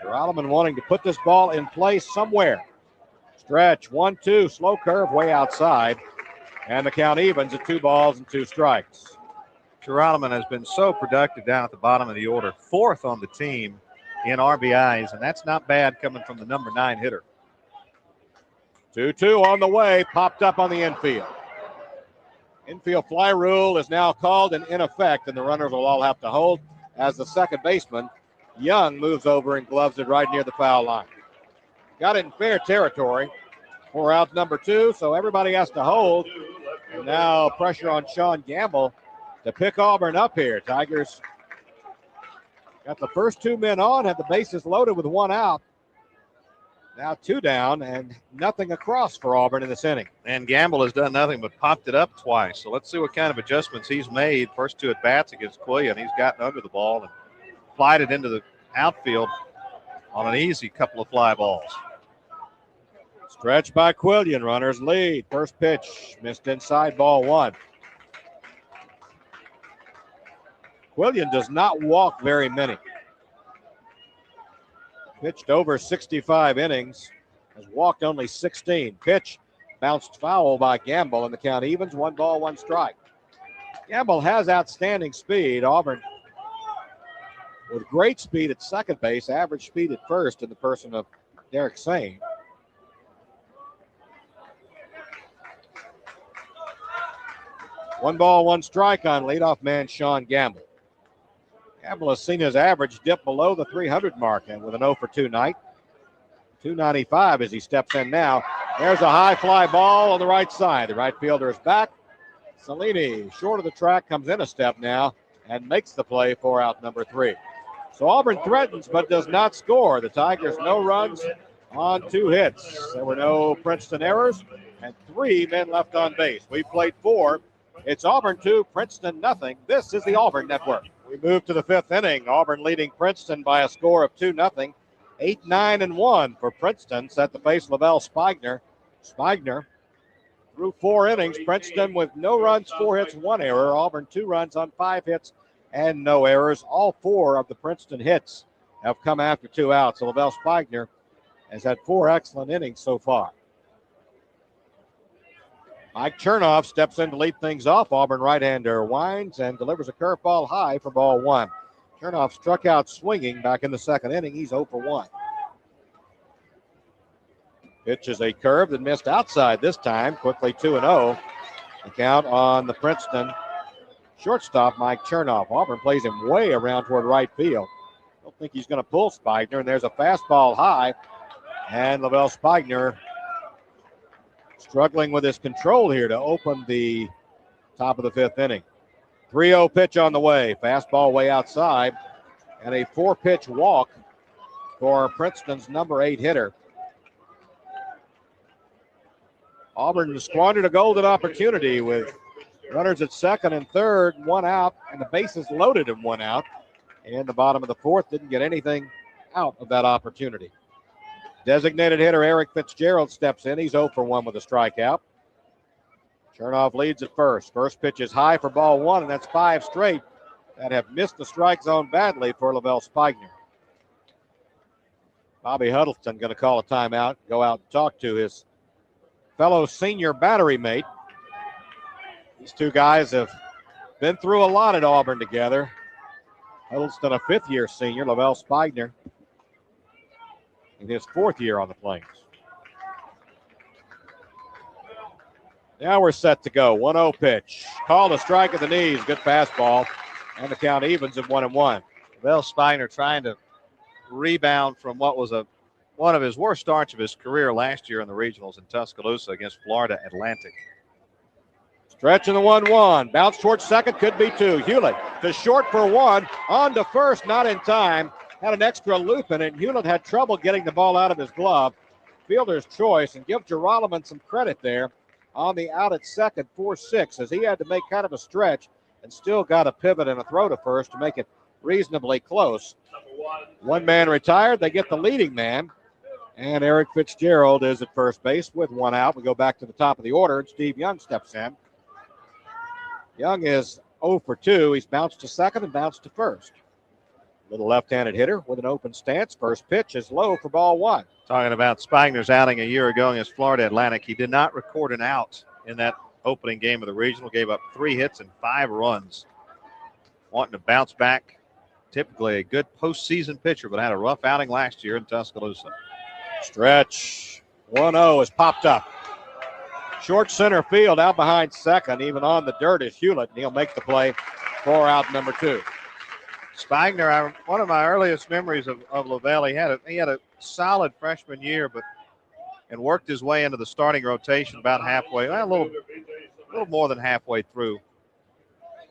Girolamo wanting to put this ball in play somewhere. Stretch, 1-2, slow curve way outside. And the count evens at 2 balls and 2 strikes. Girolamo has been so productive down at the bottom of the order. 4th on the team in RBIs, and that's not bad coming from the number 9 hitter. 2-2 on the way, popped up on the infield. Infield fly rule is now called and in effect, and the runners will all have to hold as the second baseman, Young, moves over and gloves it right near the foul line. Got it in fair territory for out number 2, so everybody has to hold. And now pressure on Sean Gamble to pick Auburn up here. Tigers got the first 2 men on, had the bases loaded with 1 out. Now 2 down and nothing across for Auburn in this inning. And Gamble has done nothing but popped it up twice. So let's see what kind of adjustments he's made. First 2 at-bats against Quillian. He's gotten under the ball and flied it into the outfield on an easy couple of fly balls. Stretch by Quillian. Runners lead. First pitch missed inside, ball 1. Quillian does not walk very many. Pitched over 65 innings, has walked only 16. Pitch bounced foul by Gamble, and the count evens. 1 ball, 1 strike. Gamble has outstanding speed. Auburn with great speed at second base, average speed at first in the person of Derek Sane. One ball, one strike on leadoff man Sean Gamble. Gamble has seen his average dip below the 300 mark, and with an 0 for 2 night, 295 as he steps in now. There's a high fly ball on the right side. The right fielder is back. Salini, short of the track, comes in a step now and makes the play for out number 3. So Auburn threatens but does not score. The Tigers no runs on 2 hits. There were no Princeton errors and 3 men left on base. We played 4. It's Auburn 2, Princeton nothing. This is the Auburn Network. We move to the 5th inning. Auburn leading Princeton by a score of 2-0. 8-9-1 for Princeton. Set to face Lavelle Spigner. Spigner through 4 innings. Princeton with no runs, 4 hits, 1 error. Auburn 2 runs on 5 hits and no errors. All 4 of the Princeton hits have come after 2 outs. So Lavelle Spigner has had 4 excellent innings so far. Mike Chernoff steps in to lead things off. Auburn right-hander winds and delivers a curveball high for ball 1. Chernoff struck out swinging back in the 2nd inning. He's 0 for 1. Pitch is a curve that missed outside this time. Quickly 2-0. The count on the Princeton shortstop, Mike Chernoff. Auburn plays him way around toward right field. Don't think he's going to pull Spigner, and there's a fastball high. And Lavelle Spigner struggling with his control here to open the top of the 5th inning. 3-0 pitch on the way. Fastball way outside. And a 4-pitch walk for Princeton's number 8 hitter. Auburn squandered a golden opportunity with runners at 2nd and 3rd, 1 out, and the bases loaded and 1 out. In the bottom of the 4th, didn't get anything out of that opportunity. Designated hitter Eric Fitzgerald steps in. He's 0 for 1 with a strikeout. Chernoff leads at first. First pitch is high for ball 1, and that's 5 straight that have missed the strike zone badly for Lavelle Spigner. Bobby Huddleston going to call a timeout, go out and talk to his fellow senior battery mate. These 2 guys have been through a lot at Auburn together. Huddleston, a 5th-year senior. Lavelle Spigner in his 4th year on the Plains. Now we're set to go. 1-0 pitch. Called a strike at the knees. Good fastball. And the count evens at 1-1. Lavelle Spigner trying to rebound from what was one of his worst starts of his career last year in the regionals in Tuscaloosa against Florida Atlantic. Stretch in the 1-1. Bounce towards second. Could be 2. Hewlett to short for 1. On to first. Not in time. Had an extra loop in it. Hewlett had trouble getting the ball out of his glove. Fielder's choice, and give Geralman some credit there on the out at second, 4-6, as he had to make kind of a stretch and still got a pivot and a throw to first to make it reasonably close. 1 man retired. They get the leading man, and Eric Fitzgerald is at first base with 1 out. We go back to the top of the order, and Steve Young steps in. Young is 0 for 2. He's bounced to second and bounced to first. Little left-handed hitter with an open stance. First pitch is low for ball 1. Talking about Spigner's outing a year ago against Florida Atlantic. He did not record an out in that opening game of the regional. Gave up 3 hits and 5 runs. Wanting to bounce back. Typically a good postseason pitcher, but had a rough outing last year in Tuscaloosa. Stretch. 1-0 is popped up. Short center field out behind second. Even on the dirt is Hewlett, and he'll make the play for out number 2. Spigner, one of my earliest memories of Lavelle, he had a solid freshman year, and worked his way into the starting rotation about halfway, a little more than halfway through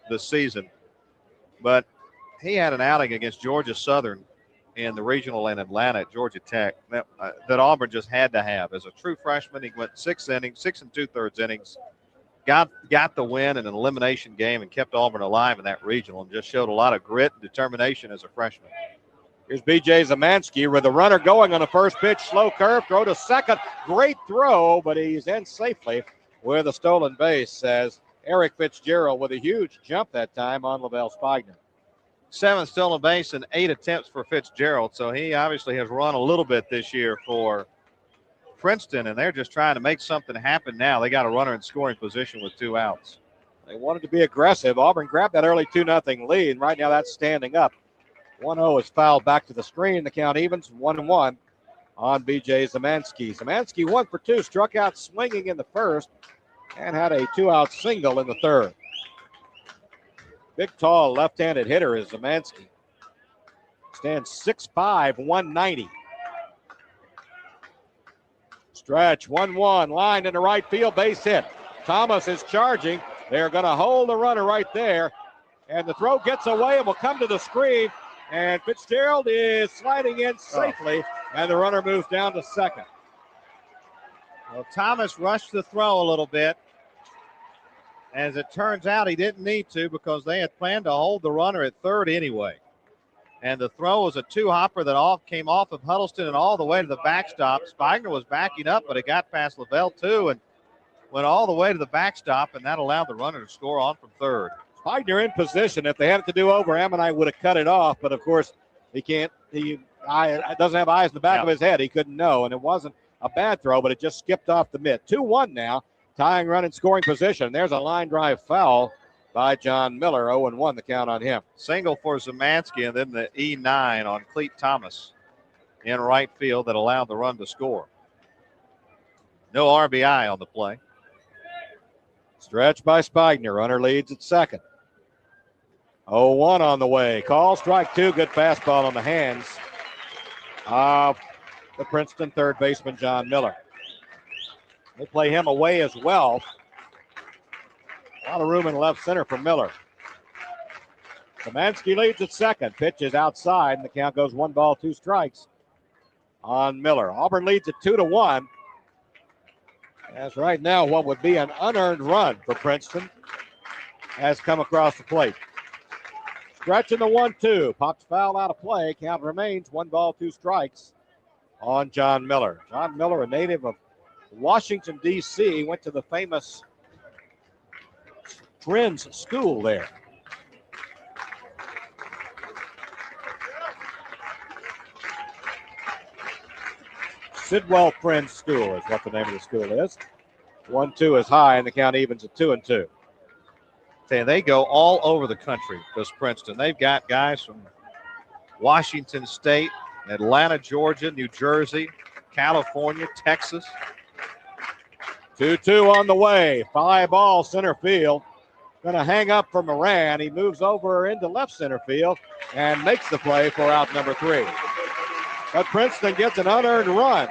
the season. But he had an outing against Georgia Southern in the regional in Atlanta at Georgia Tech that Auburn just had to have. As a true freshman, he went 6 innings, 6 2/3 innings, got the win in an elimination game and kept Auburn alive in that regional and just showed a lot of grit and determination as a freshman. Here's B.J. Zamansky with the runner going on the first pitch. Slow curve, throw to second. Great throw, but he's in safely with a stolen base as Eric Fitzgerald with a huge jump that time on Lavelle Spigner. 7 stolen base and 8 attempts for Fitzgerald, so he obviously has run a little bit this year for Princeton, and they're just trying to make something happen now. They got a runner in scoring position with 2 outs. They wanted to be aggressive. Auburn grabbed that early 2-0 lead, and right now that's standing up. 1-0 is fouled back to the screen. The count evens 1-1 on B.J. Zemansky. Zemansky 1 for 2, struck out swinging in the first and had a 2-out single in the third. Big, tall, left-handed hitter is Zemansky. Stands 6'5", 190. Stretch, 1-1, line into right field, base hit. Thomas is charging. They're going to hold the runner right there. And the throw gets away and will come to the screen. And Fitzgerald is sliding in safely, and the runner moves down to second. Well, Thomas rushed the throw a little bit. As it turns out, he didn't need to because they had planned to hold the runner at third anyway. And the throw was a two-hopper that came off of Huddleston and all the way to the backstop. Spigner was backing up, but it got past Lavelle too and went all the way to the backstop, and that allowed the runner to score on from third. Spigner in position. If they had it to do over, Ammonite would have cut it off, but of course he can't. He doesn't have eyes in the back of his head. He couldn't know, and it wasn't a bad throw, but it just skipped off the mitt. 2-1 now, tying run in scoring position. There's a line drive foul by John Miller. 0-1 the count on him. Single for Zemansky, and then the E9 on Cleet Thomas in right field that allowed the run to score. No RBI on the play. Stretch by Spigner. Runner leads at second. 0-1 on the way. Call, strike two. Good fastball on the hands of the Princeton third baseman, John Miller. They play him away as well. A lot of room in left center for Miller. Szymanski leads at second. Pitch is outside, and the count goes 1-2 strikes on Miller. Auburn leads at 2-1. As right now, what would be an unearned run for Princeton has come across the plate. Stretching the 1-2. Pops foul out of play. Count remains 1-2 strikes on John Miller. John Miller, a native of Washington, D.C., went to the famous Friends School there. Sidwell Friends School is what the name of the school is. 1-2 is high, and the count evens at 2-2. They go all over the country, this Princeton. They've got guys from Washington State, Atlanta, Georgia, New Jersey, California, Texas. 2-2 on the way. Fly ball center field. Going to hang up for Moran. He moves over into left center field and makes the play for out number 3. But Princeton gets an unearned run.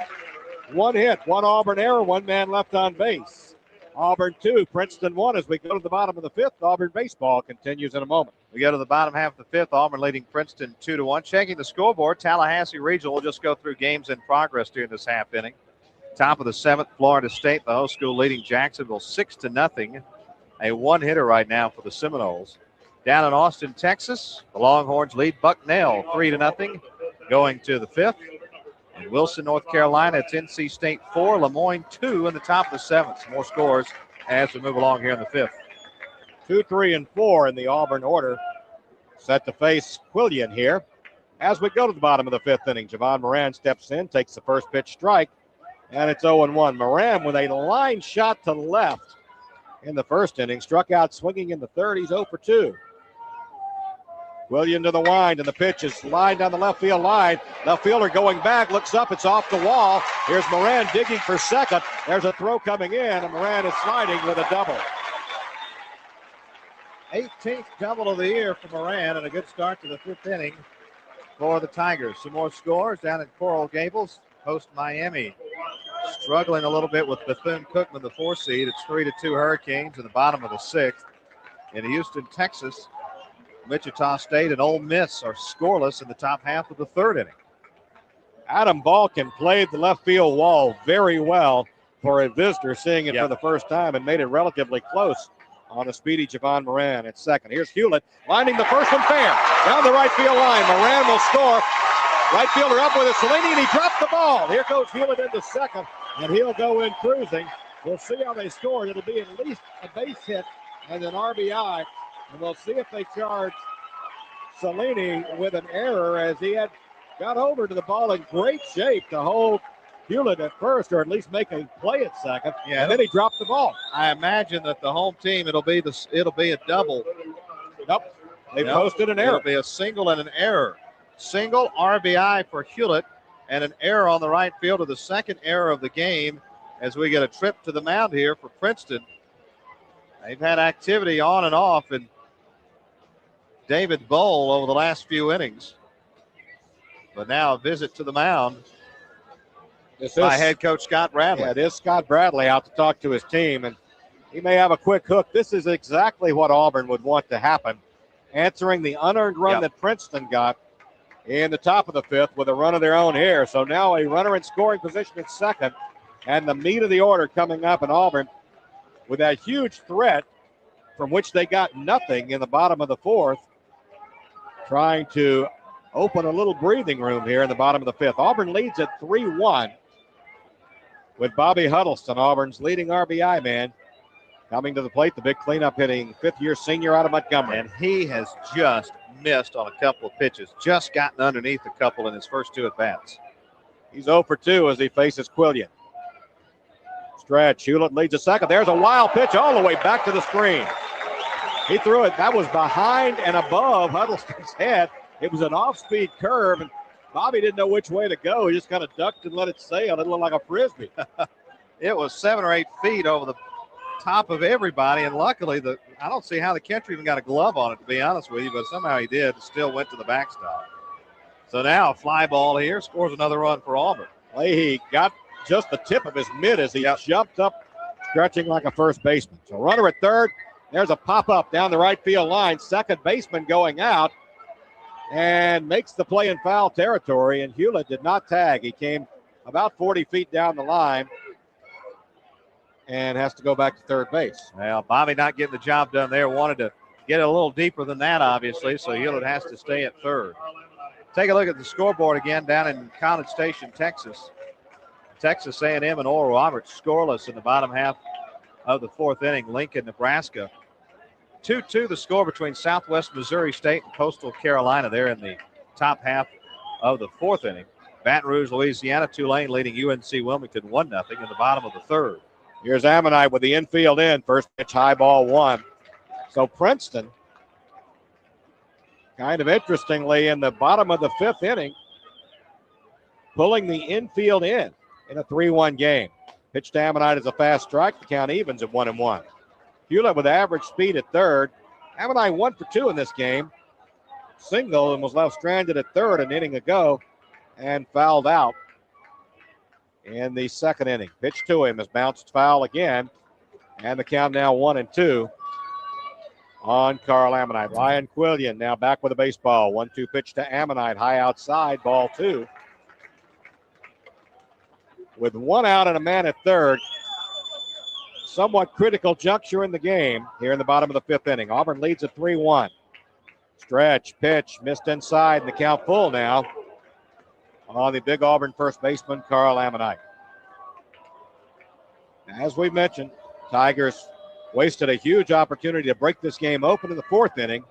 1 hit, 1 Auburn error, 1 man left on base. Auburn 2, Princeton 1 as we go to the bottom of the 5th. Auburn baseball continues in a moment. We go to the bottom half of the 5th. Auburn leading Princeton 2-1. Checking the scoreboard, Tallahassee Regional will just go through games in progress during this half inning. Top of the 7th, Florida State, the host school, leading Jacksonville 6-0. A 1-hitter right now for the Seminoles. Down in Austin, Texas, the Longhorns lead Bucknell 3-0 going to the 5th. In Wilson, North Carolina, it's NC State 4, Lemoyne 2 in the top of the 7th. More scores as we move along here in the 5th. 2, 3, and 4 in the Auburn order. Set to face Quillian here. As we go to the bottom of the 5th inning, Javon Moran steps in, takes the first pitch strike, and it's 0-1. Moran with a line shot to left in the first inning, struck out swinging in the third. He's 0 for 2. Quillian to the wind, and the pitch is lined down the left field line. Left fielder going back, looks up, it's off the wall. Here's Moran digging for second. There's a throw coming in, and Moran is sliding with a double. 18th double of the year for Moran, and a good start to the 5th inning for the Tigers. Some more scores down in Coral Gables. Host Miami struggling a little bit with Bethune-Cookman, the 4 seed. It's 3-2 Hurricanes in the bottom of the 6th. In Houston, Texas, Wichita State and Ole Miss are scoreless in the top half of the 3rd inning. Adam Balkin played the left field wall very well for a visitor, seeing it for the first time, and made it relatively close on a speedy Javon Moran at second. Here's Hewlett lining the first one fair. Down the right field line. Moran will score. Right fielder up with a Cellini, and he dropped the ball. Here goes Hewlett into second, and he'll go in cruising. We'll see how they score. It'll be at least a base hit and an RBI. And we'll see if they charge Cellini with an error, as he had got over to the ball in great shape to hold Hewlett at first, or at least make a play at second. Yeah, and then he dropped the ball. I imagine that the home team, it'll be a double. Nope. They posted an error. It'll be a single and an error. single, RBI for Hewlett, and an error on the right field of the second error of the game as we get a trip to the mound here for Princeton. They've had activity on and off, and David Bowl over the last few innings. But now a visit to the mound by head coach Scott Bradley. Yeah, it is Scott Bradley out to talk to his team, and he may have a quick hook. This is exactly what Auburn would want to happen, answering the unearned run that Princeton got in the top of the fifth with a run of their own here. So now a runner in scoring position at second, and the meat of the order coming up in Auburn with that huge threat from which they got nothing in the bottom of the fourth, trying to open a little breathing room here in the bottom of the fifth. Auburn leads at 3-1 with Bobby Huddleston, Auburn's leading RBI man, coming to the plate, the big cleanup hitting fifth-year senior out of Montgomery. And he has just missed on a couple of pitches, just gotten underneath a couple in his first two at-bats. He's 0 for 2 as he faces Quillian. Stretch, Hewlett leads a second. There's a wild pitch all the way back to the screen. He threw it. That was behind and above Huddleston's head. It was an off-speed curve, and Bobby didn't know which way to go. He just kind of ducked and let it sail. It looked like a Frisbee. It was 7 or 8 feet over the top of everybody, and luckily, I don't see how the catcher even got a glove on it, to be honest with you, but somehow he did. Still went to the backstop. So now a fly ball here, scores another run for Auburn. Leahy got just the tip of his mitt as he jumped up, stretching like a first baseman. So runner at third. There's a pop-up down the right field line. Second baseman going out and makes the play in foul territory, and Hewlett did not tag. He came about 40 feet down the line and has to go back to third base. Well, Bobby not getting the job done there. Wanted to get it a little deeper than that, obviously, so Hewlett has to stay at third. Take a look at the scoreboard again down in College Station, Texas. Texas A&M and Oral Roberts scoreless in the bottom half of the fourth inning. Lincoln, Nebraska. 2-2 the score between Southwest Missouri State and Coastal Carolina there in the top half of the fourth inning. Baton Rouge, Louisiana, Tulane leading UNC Wilmington 1-0 in the bottom of the third. Here's Ammonite with the infield in. First pitch, high ball, 1. So Princeton, kind of interestingly, in the bottom of the fifth inning, pulling the infield in a 3-1 game. Pitch to Ammonite is a fast strike. The count evens at 1-1. Hewlett with average speed at third. Ammonite 1 for 2 in this game. Single and was left stranded at third an inning ago and fouled out in the second inning. Pitch to him is bounced foul again. And the count now 1-2 on Carl Ammonite. Ryan Quillian now back with a baseball. 1-2 pitch to Ammonite. High outside, ball 2. With 1 out and a man at third. Somewhat critical juncture in the game here in the bottom of the fifth inning. Auburn leads at 3-1. Stretch, pitch, missed inside, and the count full now on the big Auburn first baseman, Carl Ammonite. As we mentioned, Tigers wasted a huge opportunity to break this game open in the fourth inning.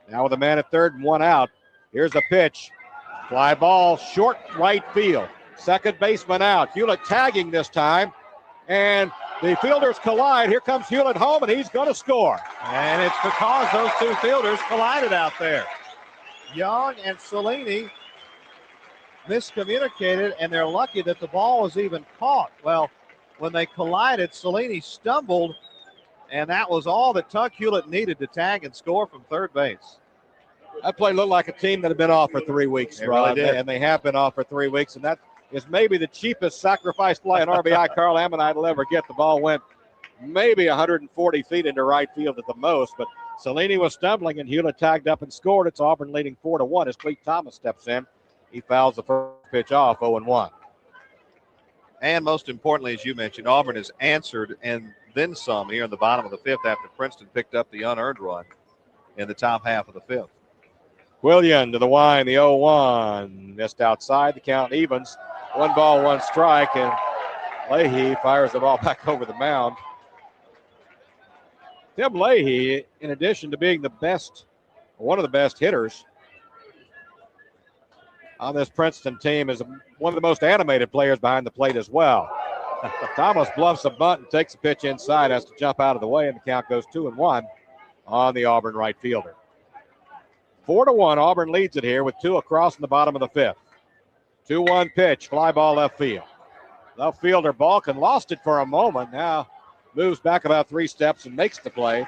Now with a man at third and 1 out, here's the pitch. Fly ball, short right field. Second baseman out. Hewlett tagging this time. And the fielders collide. Here comes Hewlett home, and he's going to score. And it's because those two fielders collided out there. Young and Cellini miscommunicated, and they're lucky that the ball was even caught. Well, when they collided, Cellini stumbled, and that was all that Tuck Hewlett needed to tag and score from third base. That play looked like a team that had been off for 3 weeks, It Rod, really did. and they have been off for 3 weeks, and that is maybe the cheapest sacrifice fly an RBI Carl Ammonite will ever get. The ball went maybe 140 feet into right field at the most, but Cellini was stumbling, and Hewlett tagged up and scored. It's Auburn leading 4-1 as Cleet Thomas steps in. He fouls the first pitch off, 0-1. And most importantly, as you mentioned, Auburn has answered and then some here in the bottom of the fifth after Princeton picked up the unearned run in the top half of the fifth. Quillian to the line, the 0-1. Missed outside, the count evens. 1 ball, 1 strike, and Leahy fires the ball back over the mound. Tim Leahy, in addition to being the best, one of the best hitters on this Princeton team, is one of the most animated players behind the plate as well. Thomas bluffs a bunt and takes a pitch inside, has to jump out of the way, and the count goes 2-1 on the Auburn right fielder. 4-1. Auburn leads it here with 2 across in the bottom of the 5th. 2-1 pitch, fly ball left field. Left fielder Balkan lost it for a moment. Now moves back about 3 steps and makes the play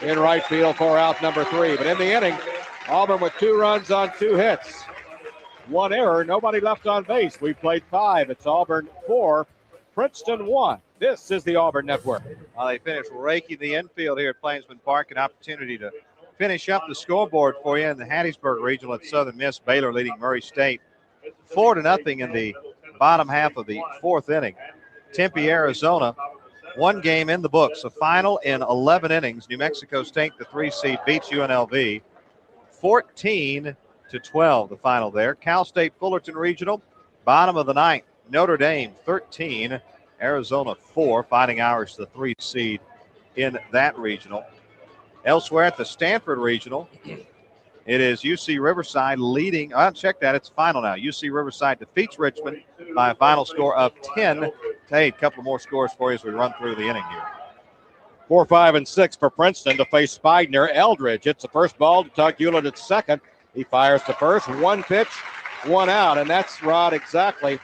in right field for out number 3. But in the inning, Auburn with 2 runs on 2 hits. 1 error, nobody left on base. We played 5. It's Auburn 4, Princeton 1. This is the Auburn Network. Well, they finished raking the infield here at Plainsman Park. An opportunity to finish up the scoreboard for you in the Hattiesburg Regional at Southern Miss. Baylor leading Murray State 4-0 in the bottom half of the 4th inning. Tempe, Arizona, 1 game in the books. A final in 11 innings. New Mexico State, the 3 seed, beats UNLV 14-12. The final there. Cal State Fullerton Regional, bottom of the 9th. Notre Dame 13, Arizona 4. Fighting Irish, the 3 seed in that regional. Elsewhere at the Stanford Regional, it is UC Riverside leading. Check that. It's final now. UC Riverside defeats Richmond by a final score of 10-8. A couple more scores for you as we run through the inning here. 4, 5, and 6 for Princeton to face Spiegner. Eldridge hits the first ball to Tuck Hewlett at second. He fires to first. 1 pitch, 1 out. And that's, Rod, exactly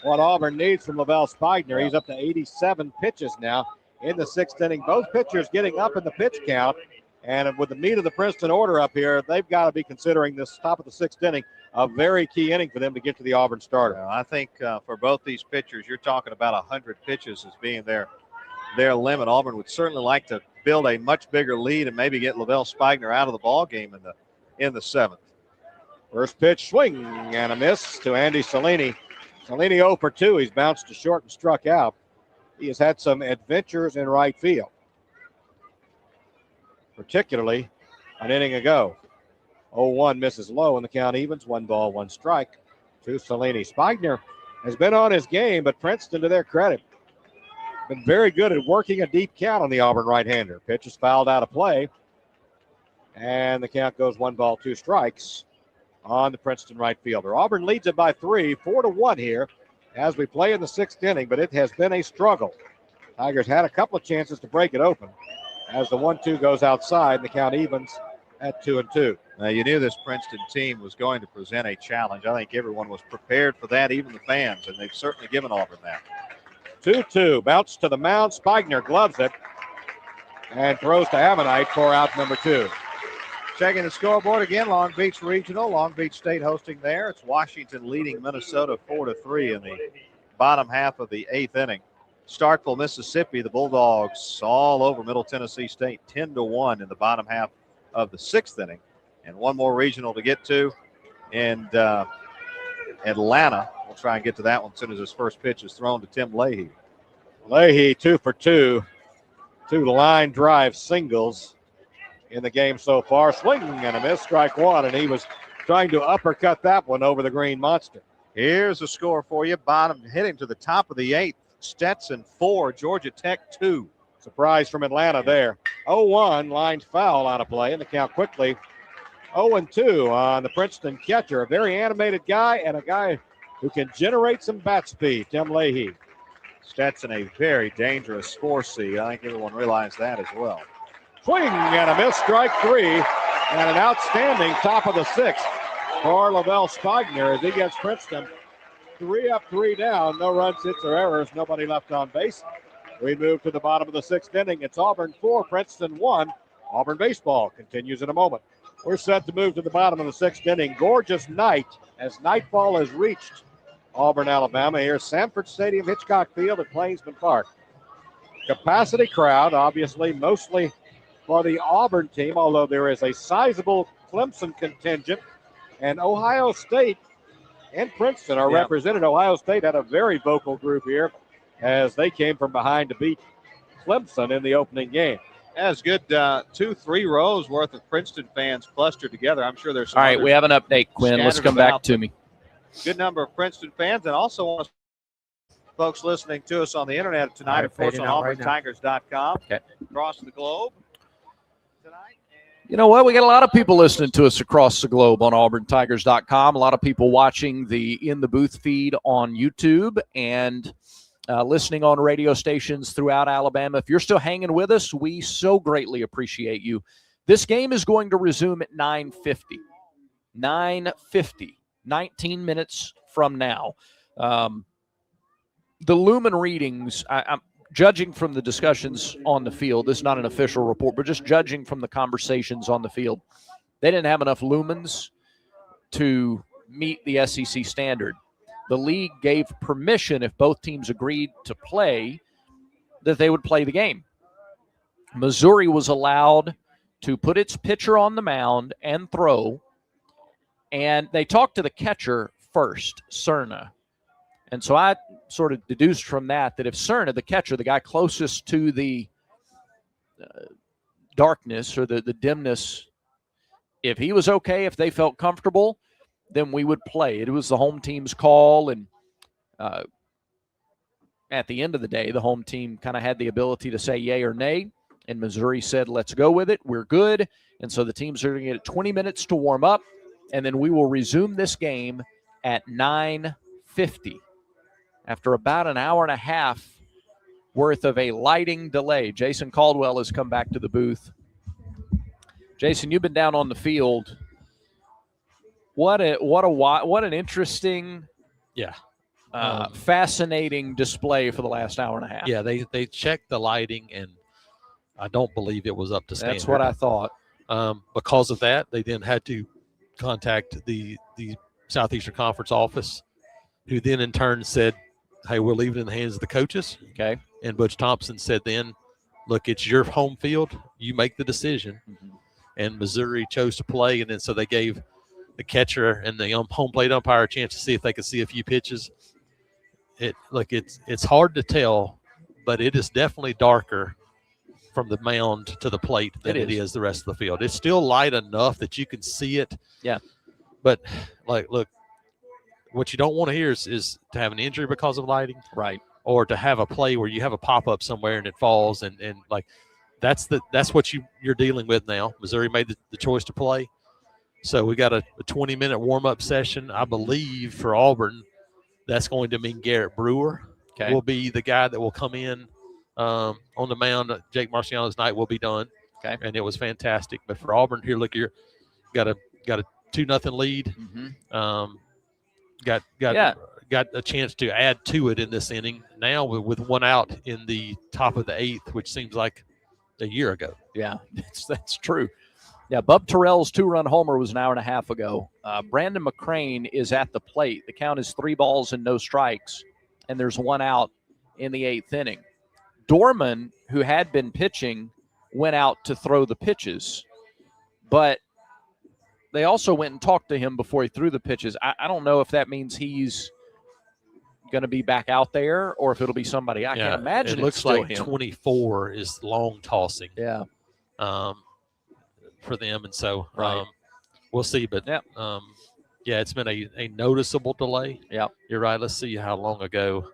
what Auburn needs from Lavelle Spiegner. He's up to 87 pitches now in the 6th inning. Both pitchers getting up in the pitch count. And with the meat of the Princeton order up here, they've got to be considering this top of the 6th inning a very key inning for them to get to the Auburn starter. I think for both these pitchers, you're talking about 100 pitches as being their limit. Auburn would certainly like to build a much bigger lead and maybe get Lavelle Spiegner out of the ball game in the 7th. First pitch, swing and a miss to Andy Cellini. Cellini 0 for 2. He's bounced to short and struck out. He has had some adventures in right field, particularly an inning ago. 0-1 misses low, and the count evens. 1 ball, 1 strike to Cellini. Spiegner has been on his game, but Princeton, to their credit, been very good at working a deep count on the Auburn right-hander. Pitch is fouled out of play, and the count goes 1 ball, 2 strikes on the Princeton right fielder. Auburn leads it by 3, 4-1 here as we play in the 6th inning, but it has been a struggle. Tigers had a couple of chances to break it open as the 1-2 goes outside, and the count evens at 2-2. Now, you knew this Princeton team was going to present a challenge. I think everyone was prepared for that, even the fans, and they've certainly given Auburn that. 2-2, bounce to the mound. Spiegner gloves it and throws to Ammonite for out number 2. Checking the scoreboard again, Long Beach Regional, Long Beach State hosting there. It's Washington leading Minnesota 4-3 in the bottom half of the 8th inning. Starkville, Mississippi, the Bulldogs all over Middle Tennessee State, 10-1 in the bottom half of the 6th inning. And one more regional to get to, and Atlanta. We'll try and get to that one as soon as his first pitch is thrown to Tim Leahy. Leahy 2 for 2, 2 line drive singles in the game so far. Swing and a miss, strike 1, and he was trying to uppercut that one over the Green Monster. Here's the score for you. Bottom hitting to the top of the 8th. Stetson 4, Georgia Tech 2. Surprise from Atlanta there. 0-1, lined foul on a play, and the count quickly 0-2 on the Princeton catcher. A very animated guy and a guy who can generate some bat speed, Tim Leahy. Stetson, a very dangerous 4C. I think everyone realized that as well. Swing and a miss, strike 3, and an outstanding top of the 6th for Lavelle Spiegner as he gets Princeton 3 up, 3 down. No runs, hits, or errors. Nobody left on base. We move to the bottom of the 6th inning. It's Auburn 4, Princeton 1. Auburn baseball continues in a moment. We're set to move to the bottom of the 6th inning. Gorgeous night as nightfall has reached Auburn, Alabama. Here's Sanford Stadium, Hitchcock Field at Plainsman Park. Capacity crowd, obviously mostly for the Auburn team, although there is a sizable Clemson contingent. And Ohio State and Princeton are represented. Ohio State had a very vocal group here as they came from behind to beat Clemson in the opening game. That's good. 2-3 rows worth of Princeton fans clustered together. I'm sure there's some. All right, we have an update, Quinn. Let's come back to me. Good number of Princeton fans, and also folks listening to us on the internet tonight, of course, on AuburnTigers.com. Okay. Across the globe. You know what? We got a lot of people listening to us across the globe on AuburnTigers.com. A lot of people watching the In the Booth feed on YouTube and listening on radio stations throughout Alabama. If you're still hanging with us, we so greatly appreciate you. This game is going to resume at 9:50. 9:50, 19 minutes from now. The Lumen readings, I'm judging from the discussions on the field, this is not an official report, but just judging from the conversations on the field, they didn't have enough lumens to meet the SEC standard. The league gave permission, if both teams agreed to play, that they would play the game. Missouri was allowed to put its pitcher on the mound and throw, and they talked to the catcher first, Cerna. And so I sort of deduced from that if Cerna, the catcher, the guy closest to the darkness or the dimness, if he was okay, if they felt comfortable, then we would play. It was the home team's call, and at the end of the day, the home team kind of had the ability to say yay or nay, and Missouri said, let's go with it. We're good. And so the teams are going to get 20 minutes to warm up, and then we will resume this game at 9:50. After about an hour and a half worth of a lighting delay. Jason Caldwell has come back to the booth. Jason, you've been down on the field. What an interesting, fascinating display for the last hour and a half. Yeah, they checked the lighting, and I don't believe it was up to standard. That's what I thought. Because of that, they then had to contact the Southeastern Conference office, who then in turn said, hey, we'll leave it in the hands of the coaches. Okay. And Butch Thompson said then, look, it's your home field. You make the decision. Mm-hmm. And Missouri chose to play, and then so they gave the catcher and the home plate umpire a chance to see if they could see a few pitches. It's hard to tell, but it is definitely darker from the mound to the plate than it is the rest of the field. It's still light enough that you can see it. Yeah. But, look, what you don't want to hear is to have an injury because of lighting. Right. Or to have a play where you have a pop-up somewhere and it falls. And that's what you're dealing with now. Missouri made the choice to play. So we got a 20-minute warm-up session. I believe for Auburn, that's going to mean Garrett Brewer will be the guy that will come in on the mound. Jake Marciano's night will be done. Okay. And it was fantastic. But for Auburn, here, look, you got a 2-0 lead. Mm-hmm. Got a chance to add to it in this inning. Now with one out in the top of the 8th, which seems like a year ago. Yeah, that's true. Yeah, Bub Terrell's 2-run homer was an hour and a half ago. Brandon McCrane is at the plate. The count is 3 balls and no strikes, and there's one out in the 8th inning. Dorman, who had been pitching, went out to throw the pitches, but they also went and talked to him before he threw the pitches. I don't know if that means he's going to be back out there or if it'll be somebody. I can't imagine it looks like him. 24 is long tossing. Yeah. For them, and so we'll see. But it's been a noticeable delay. Yeah, you're right. Let's see how long ago.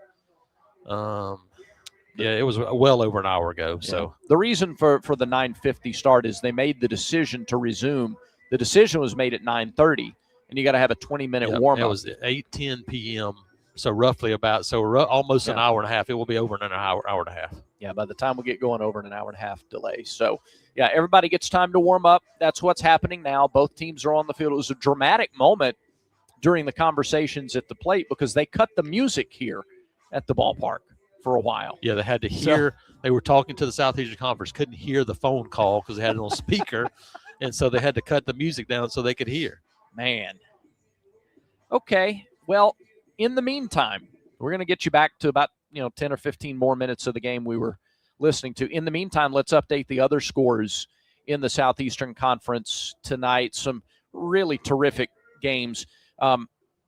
It was well over an hour ago. Yeah. So the reason for the 9:50 start is they made the decision to resume. The decision was made at 9:30, and you got to have a 20-minute warm up. It was 8:10 p.m. So roughly almost an hour and a half. It will be over in an hour and a half. Yeah, by the time we get going, over in an hour and a half delay. So, yeah, everybody gets time to warm up. That's what's happening now. Both teams are on the field. It was a dramatic moment during the conversations at the plate because they cut the music here at the ballpark for a while. Yeah, they had to hear. They were talking to the Southeastern Conference, couldn't hear the phone call because they had it on speaker, and so they had to cut the music down so they could hear. Man. Okay, well, in the meantime, we're going to get you back to about 10 or 15 more minutes of the game we were listening to. In the meantime, let's update the other scores in the Southeastern Conference tonight. Some really terrific games.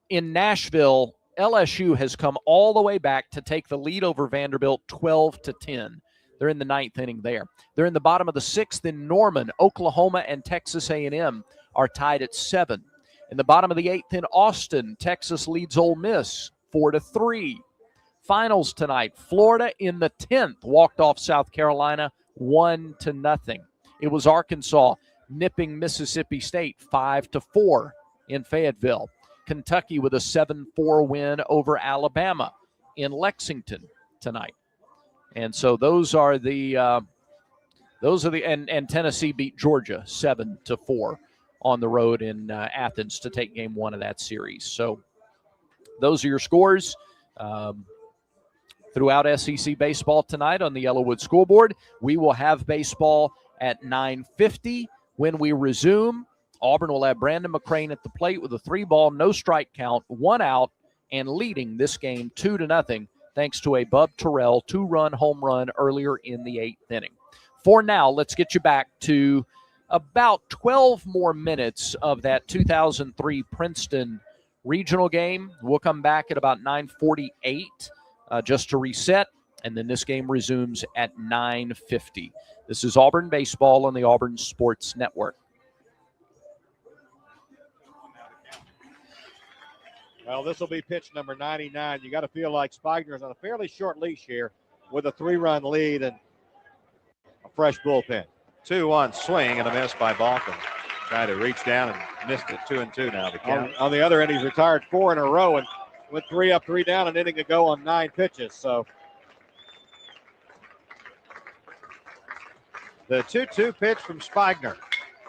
In Nashville, LSU has come all the way back to take the lead over Vanderbilt 12-10. They're in the 9th inning there. They're in the bottom of the 6th in Norman. Oklahoma and Texas A&M are tied at 7. In the bottom of the 8th in Austin, Texas leads Ole Miss 4-3. Finals tonight, Florida in the 10th walked off South Carolina 1-0. It was Arkansas nipping Mississippi State 5-4 in Fayetteville. Kentucky with a 7-4 win over Alabama in Lexington tonight. And so those are the Those are and Tennessee beat Georgia 7-4 on the road in Athens to take game 1 of that series. So those are your scores throughout SEC baseball tonight on the Yellowwood Scoreboard. We will have baseball at 9:50 when we resume. Auburn will have Brandon McCrane at the plate with a 3-ball, no strike count, 1 out, and leading this game 2-0 thanks to a Bub Terrell 2-run home run earlier in the 8th inning. For now, let's get you back to about 12 more minutes of that 2003 Princeton regional game. We'll come back at about 9:48 just to reset, and then this game resumes at 9:50. This is Auburn Baseball on the Auburn Sports Network. Well, this will be pitch number 99. You got to feel like Spigner's on a fairly short leash here with a 3-run lead and a fresh bullpen. 2-1 swing and a miss by Balkin. Tried to reach down and missed it. 2-2 now. The count. On the other end, he's retired 4 in a row and went 3 up, 3 down, an inning to go on 9 pitches. So the 2-2 pitch from Spigner.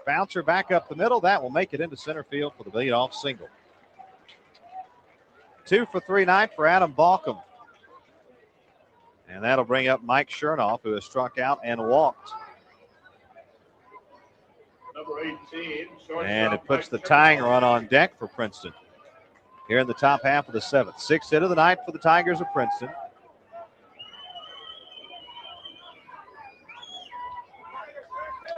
Bouncer back up the middle. That will make it into center field for the leadoff single. 2 for 3 night for Adam Balcom. And that'll bring up Mike Chernoff, who has struck out and walked. Number 18. And it puts the tying run on deck for Princeton here in the top half of the 7th. 6th hit of the night for the Tigers of Princeton.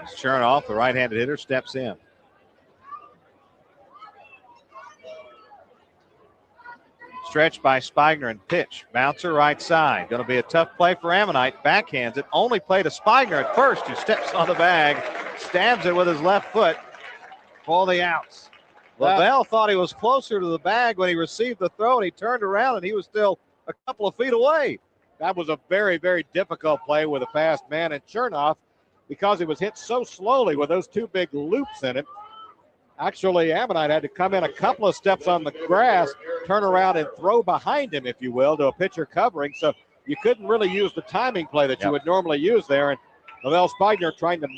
As Chernoff, the right-handed hitter, steps in. Stretch by Spigner and pitch. Bouncer right side. Going to be a tough play for Ammonite. Backhands it. Only play to Spigner at first, who steps on the bag, stabs it with his left foot for the outs. LaBelle thought he was closer to the bag when he received the throw, and he turned around, and he was still a couple of feet away. that was a very, very difficult play with a fast man. And Chernoff, because it was hit so slowly with those 2 big loops in it, actually, Ammonite had to come in a couple of steps on the grass, turn around and throw behind him, if you will, to a pitcher covering. So you couldn't really use the timing play that you would normally use there. And Lavelle Spigner trying to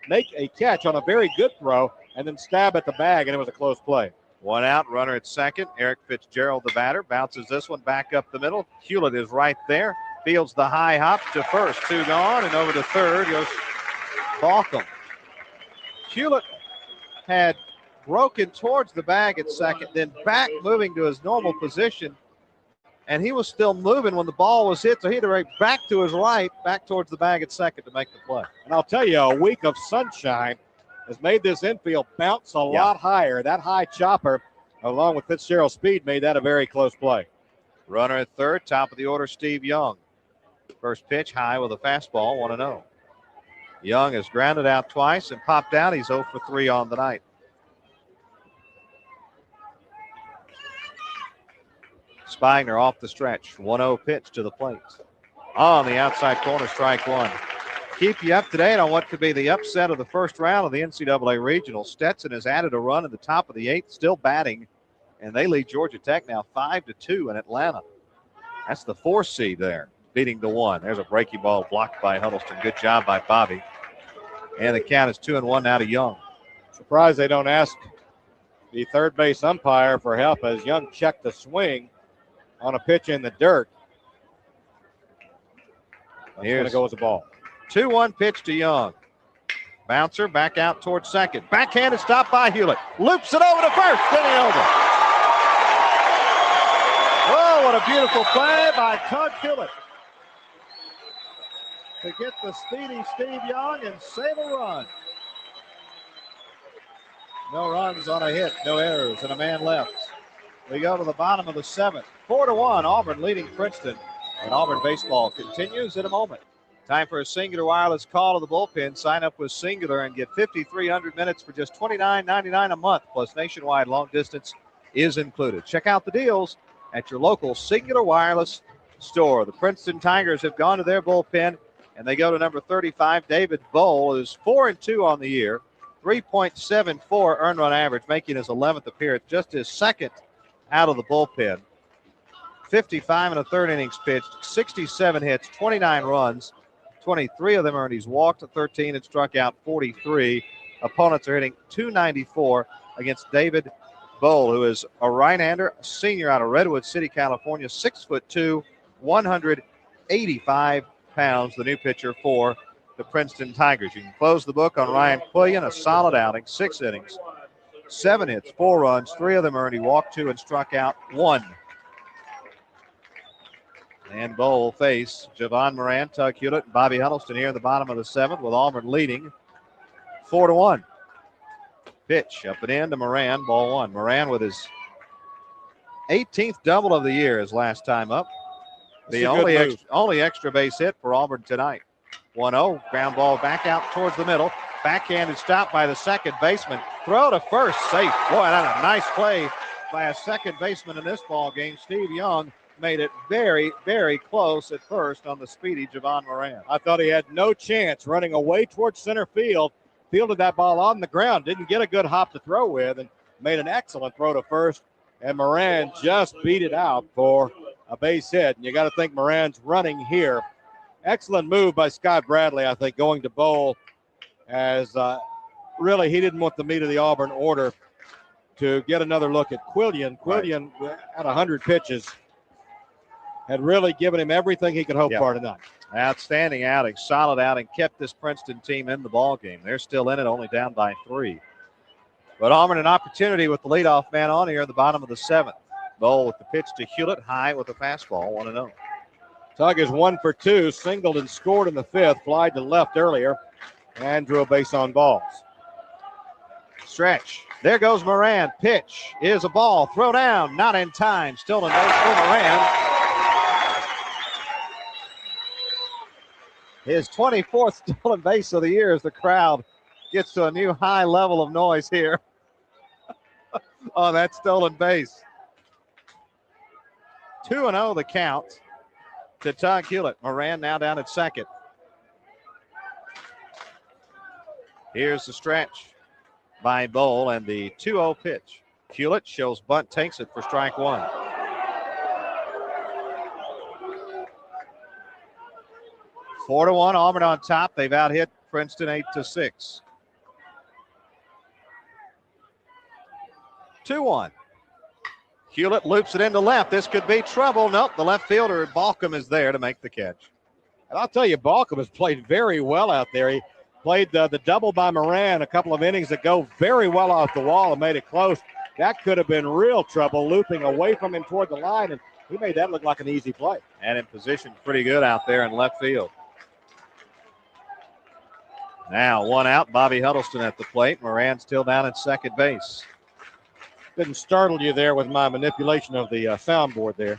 make a catch on a very good throw and then stab at the bag, and it was a close play. 1 out, runner at second. Eric Fitzgerald, the batter, bounces this one back up the middle. Hewlett is right there. Fields the high hop to first. 2 gone, and over to third goes Balcom. Hewlett had broken towards the bag at second, then back moving to his normal position, and he was still moving when the ball was hit, so he had to right back to his right, back towards the bag at second to make the play. And I'll tell you, a week of sunshine has made this infield bounce a lot higher. That high chopper, along with Fitzgerald's speed, made that a very close play. Runner at third, top of the order, Steve Young. First pitch high with a fastball, 1-0. Young has grounded out twice and popped out. He's 0 for 3 on the night. Spigner off the stretch. 1-0 pitch to the plate. On the outside corner, strike one. Keep you up to date on what could be the upset of the first round of the NCAA Regional. Stetson has added a run at the top of the 8th, still batting, and they lead Georgia Tech now 5-2 in Atlanta. That's the 4th seed there, beating the 1. There's a breaking ball blocked by Huddleston. Good job by Bobby. And the count is 2-1 now to Young. Surprised they don't ask the third base umpire for help as Young checked the swing on a pitch in the dirt. That's going to go as a ball. 2-1 pitch to Young. Bouncer back out towards second. Backhanded stop by Hewlett. Loops it over to first. Inning over. Oh, what a beautiful play by Tug Hewlett to get the speedy Steve Young and save a run. No runs on a hit, no errors, and a man left. We go to the bottom of the 7th. 4-1, Auburn leading Princeton. And Auburn baseball continues in a moment. Time for a Singular Wireless call to the bullpen. Sign up with Singular and get 5,300 minutes for just $29.99 a month, plus nationwide long distance is included. Check out the deals at your local Singular Wireless store. The Princeton Tigers have gone to their bullpen, and they go to number 35. David Bowl is 4-2 on the year, 3.74 earned run average, making his 11th appearance, just his second out of the bullpen. 55 1/3 innings pitched, 67 hits, 29 runs, 23 of them earned. He's walked 13 and struck out 43. Opponents are hitting .294 against David Bowl, who is a right-hander, a senior out of Redwood City, California, 6'2", 185 pounds, the new pitcher for the Princeton Tigers. You can close the book on Ryan Quillian, a solid outing, 6 innings, 7 hits, 4 runs, 3 of them earned. He walked 2 and struck out 1. And Bowl will face Javon Moran, Tug Hewlett, and Bobby Huddleston here in the bottom of the 7th, with Auburn leading 4-1. Pitch up and in to Moran, ball 1. Moran with his 18th double of the year his last time up. The only extra base hit for Auburn tonight. 1-0, ground ball back out towards the middle. Backhanded stop by the second baseman. Throw to first, safe. Boy, that's a nice play by a second baseman in this ball game. Steve Young made it very, very close at first on the speedy Javon Moran. I thought he had no chance running away towards center field. Fielded that ball on the ground. Didn't get a good hop to throw with and made an excellent throw to first. And Moran just beat it out for a base hit. And you got to think Moran's running here. Excellent move by Scott Bradley, I think, going to Bowl, as really he didn't want the meat of the Auburn order to get another look at Quillian. Quillian, at 100 pitches, had really given him everything he could hope for tonight. Outstanding outing, solid outing, kept this Princeton team in the ball game. They're still in it, only down by 3. But Auburn an opportunity with the leadoff man on here at the bottom of the 7th. Bowl with the pitch to Hewlett, high with a fastball, 1-0. Tug is 1 for 2, singled and scored in the 5th, flied to left earlier, and drew a base on balls. Stretch. There goes Moran. Pitch is a ball. Throw down. Not in time. Still in base for Moran. His 24th stolen base of the year as the crowd gets to a new high level of noise here on that stolen base. 2-0 the count to Tug Hewlett. Moran now down at second. Here's the stretch by Bowl and the 2-0 pitch. Hewlett shows bunt, takes it for strike 1. Four to 1, Auburn on top. They've out-hit Princeton 8-6. 2-1. Hewlett loops it into left. This could be trouble. Nope, the left fielder, Balcom, is there to make the catch. And I'll tell you, Balcom has played very well out there. He played the double by Moran a couple of innings ago very well off the wall and made it close. That could have been real trouble, looping away from him toward the line, and he made that look like an easy play. And in position pretty good out there in left field. Now 1 out, Bobby Huddleston at the plate. Moran still down at second base. Didn't startle you there with my manipulation of the soundboard there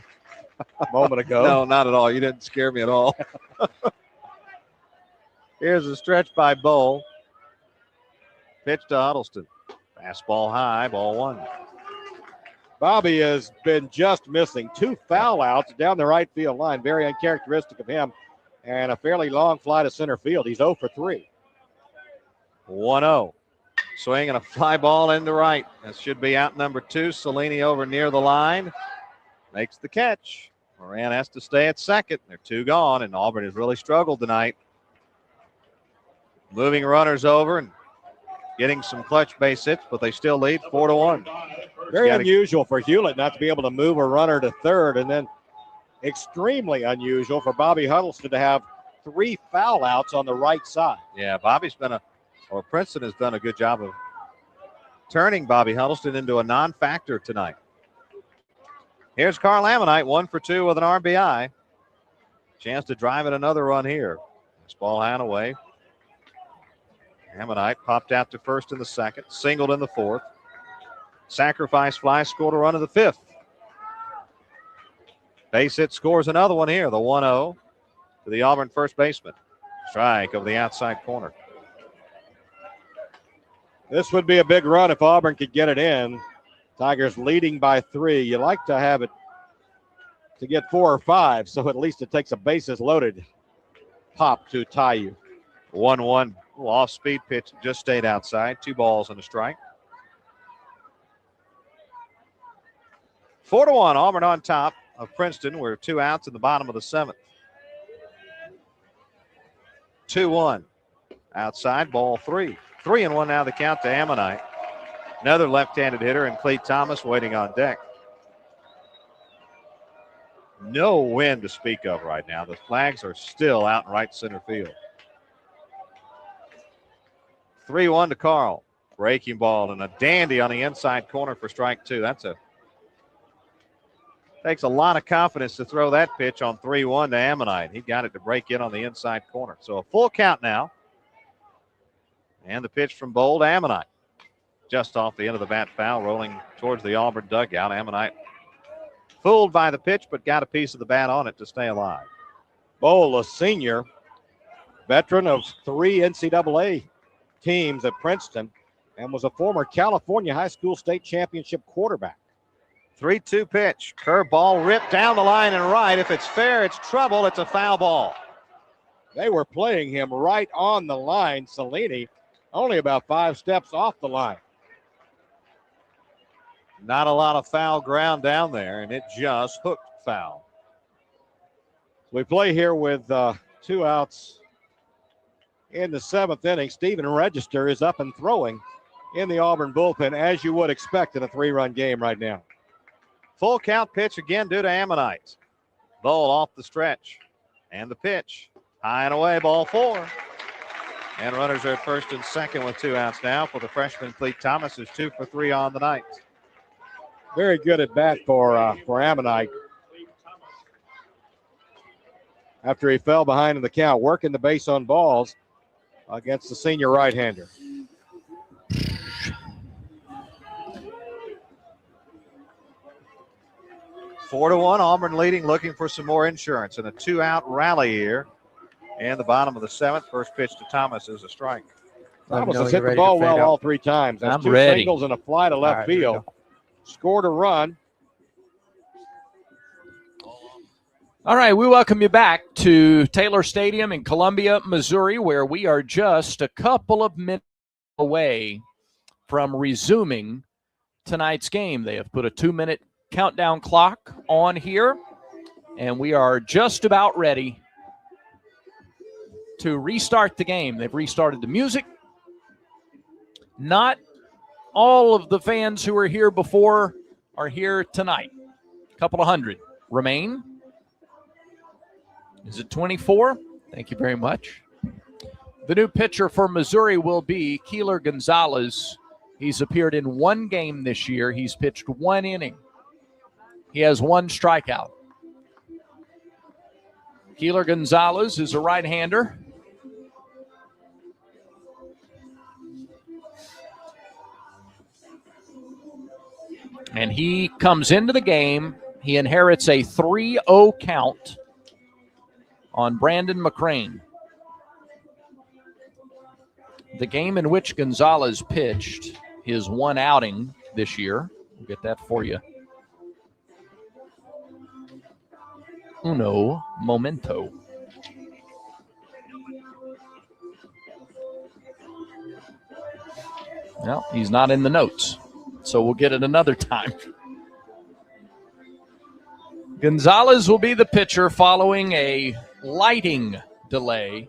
a moment ago. No, not at all. You didn't scare me at all. Here's a stretch by Bowl. Pitch to Huddleston. Fastball high, ball 1. Bobby has been just missing 2 foul outs down the right field line. Very uncharacteristic of him. And a fairly long fly to center field. He's 0 for 3. 1-0. Swing and a fly ball into right. That should be out number 2. Cellini over near the line. Makes the catch. Moran has to stay at second. They're 2 gone, and Auburn has really struggled tonight. Moving runners over and getting some clutch base hits, but they still lead 4-1. Very unusual for Hewlett not to be able to move a runner to third, and then extremely unusual for Bobby Huddleston to have 3 foul outs on the right side. Yeah, Princeton has done a good job of turning Bobby Huddleston into a non-factor tonight. Here's Carl Ammonite, 1 for 2 with an RBI. Chance to drive in another run here. This ball hand away. Ammonite popped out to first in the second, singled in the 4th. Sacrifice fly, scored a run in the 5th. Base hit scores another one here, the 1-0 to the Auburn first baseman. Strike over the outside corner. This would be a big run if Auburn could get it in. Tigers leading by 3. You like to have it to get 4 or 5, so at least it takes a bases loaded pop to tie you. 1-1. Off-speed pitch, just stayed outside. 2 balls and a strike. 4-1, Auburn on top of Princeton. We're 2 outs in the bottom of the 7th. 2-1. Outside, ball 3. 3-1 now the count to Ammonite. Another left-handed hitter, and Cleet Thomas waiting on deck. No wind to speak of right now. The flags are still out in right center field. 3-1 to Carl. Breaking ball and a dandy on the inside corner for strike 2. Takes a lot of confidence to throw that pitch on 3-1 to Ammonite. He got it to break in on the inside corner. So a full count now. And the pitch from Bold, Ammonite. Just off the end of the bat, foul, rolling towards the Auburn dugout. Ammonite fooled by the pitch, but got a piece of the bat on it to stay alive. Bowl, a senior, veteran of 3 NCAA teams at Princeton, and was a former California high school state championship quarterback. 3-2 pitch. Curveball ripped down the line and right. If it's fair, it's trouble. It's a foul ball. They were playing him right on the line. Cellini only about 5 steps off the line. Not a lot of foul ground down there, and it just hooked foul. We play here with 2 outs in the 7th inning. Stephen Register is up and throwing in the Auburn bullpen, as you would expect in a 3-run game right now. Full count pitch again due to Ammonite. Bowl off the stretch. And the pitch. High and away, ball 4. And runners are at first and second with 2 outs now for the freshman Cleet Thomas, who's 2 for 3 on the night. Very good at bat for Ammonite. After he fell behind in the count, working the base on balls against the senior right-hander. Four to 1, Auburn leading, looking for some more insurance in a 2-out rally here. And the bottom of the 7th, first pitch to Thomas is a strike. Thomas has hit the ball well all 3 times. That's 2 singles and a fly to left field. Scored a run. All right, we welcome you back to Taylor Stadium in Columbia, Missouri, where we are just a couple of minutes away from resuming tonight's game. They have put a 2-minute countdown clock on here, and we are just about ready to restart the game. They've restarted the music. Not all of the fans who were here before are here tonight. A couple of hundred remain. Is it 24? Thank you very much. The new pitcher for Missouri will be Keeler Gonzalez. He's appeared in 1 game this year. He's pitched 1 inning. He has 1 strikeout. Keeler Gonzalez is a right-hander. And he comes into the game. He inherits a 3-0 count on Brandon McCrane. The game in which Gonzalez pitched his 1 outing this year. We'll get that for you. Uno momento. No, he's not in the notes, so we'll get it another time. Gonzalez will be the pitcher following a lighting delay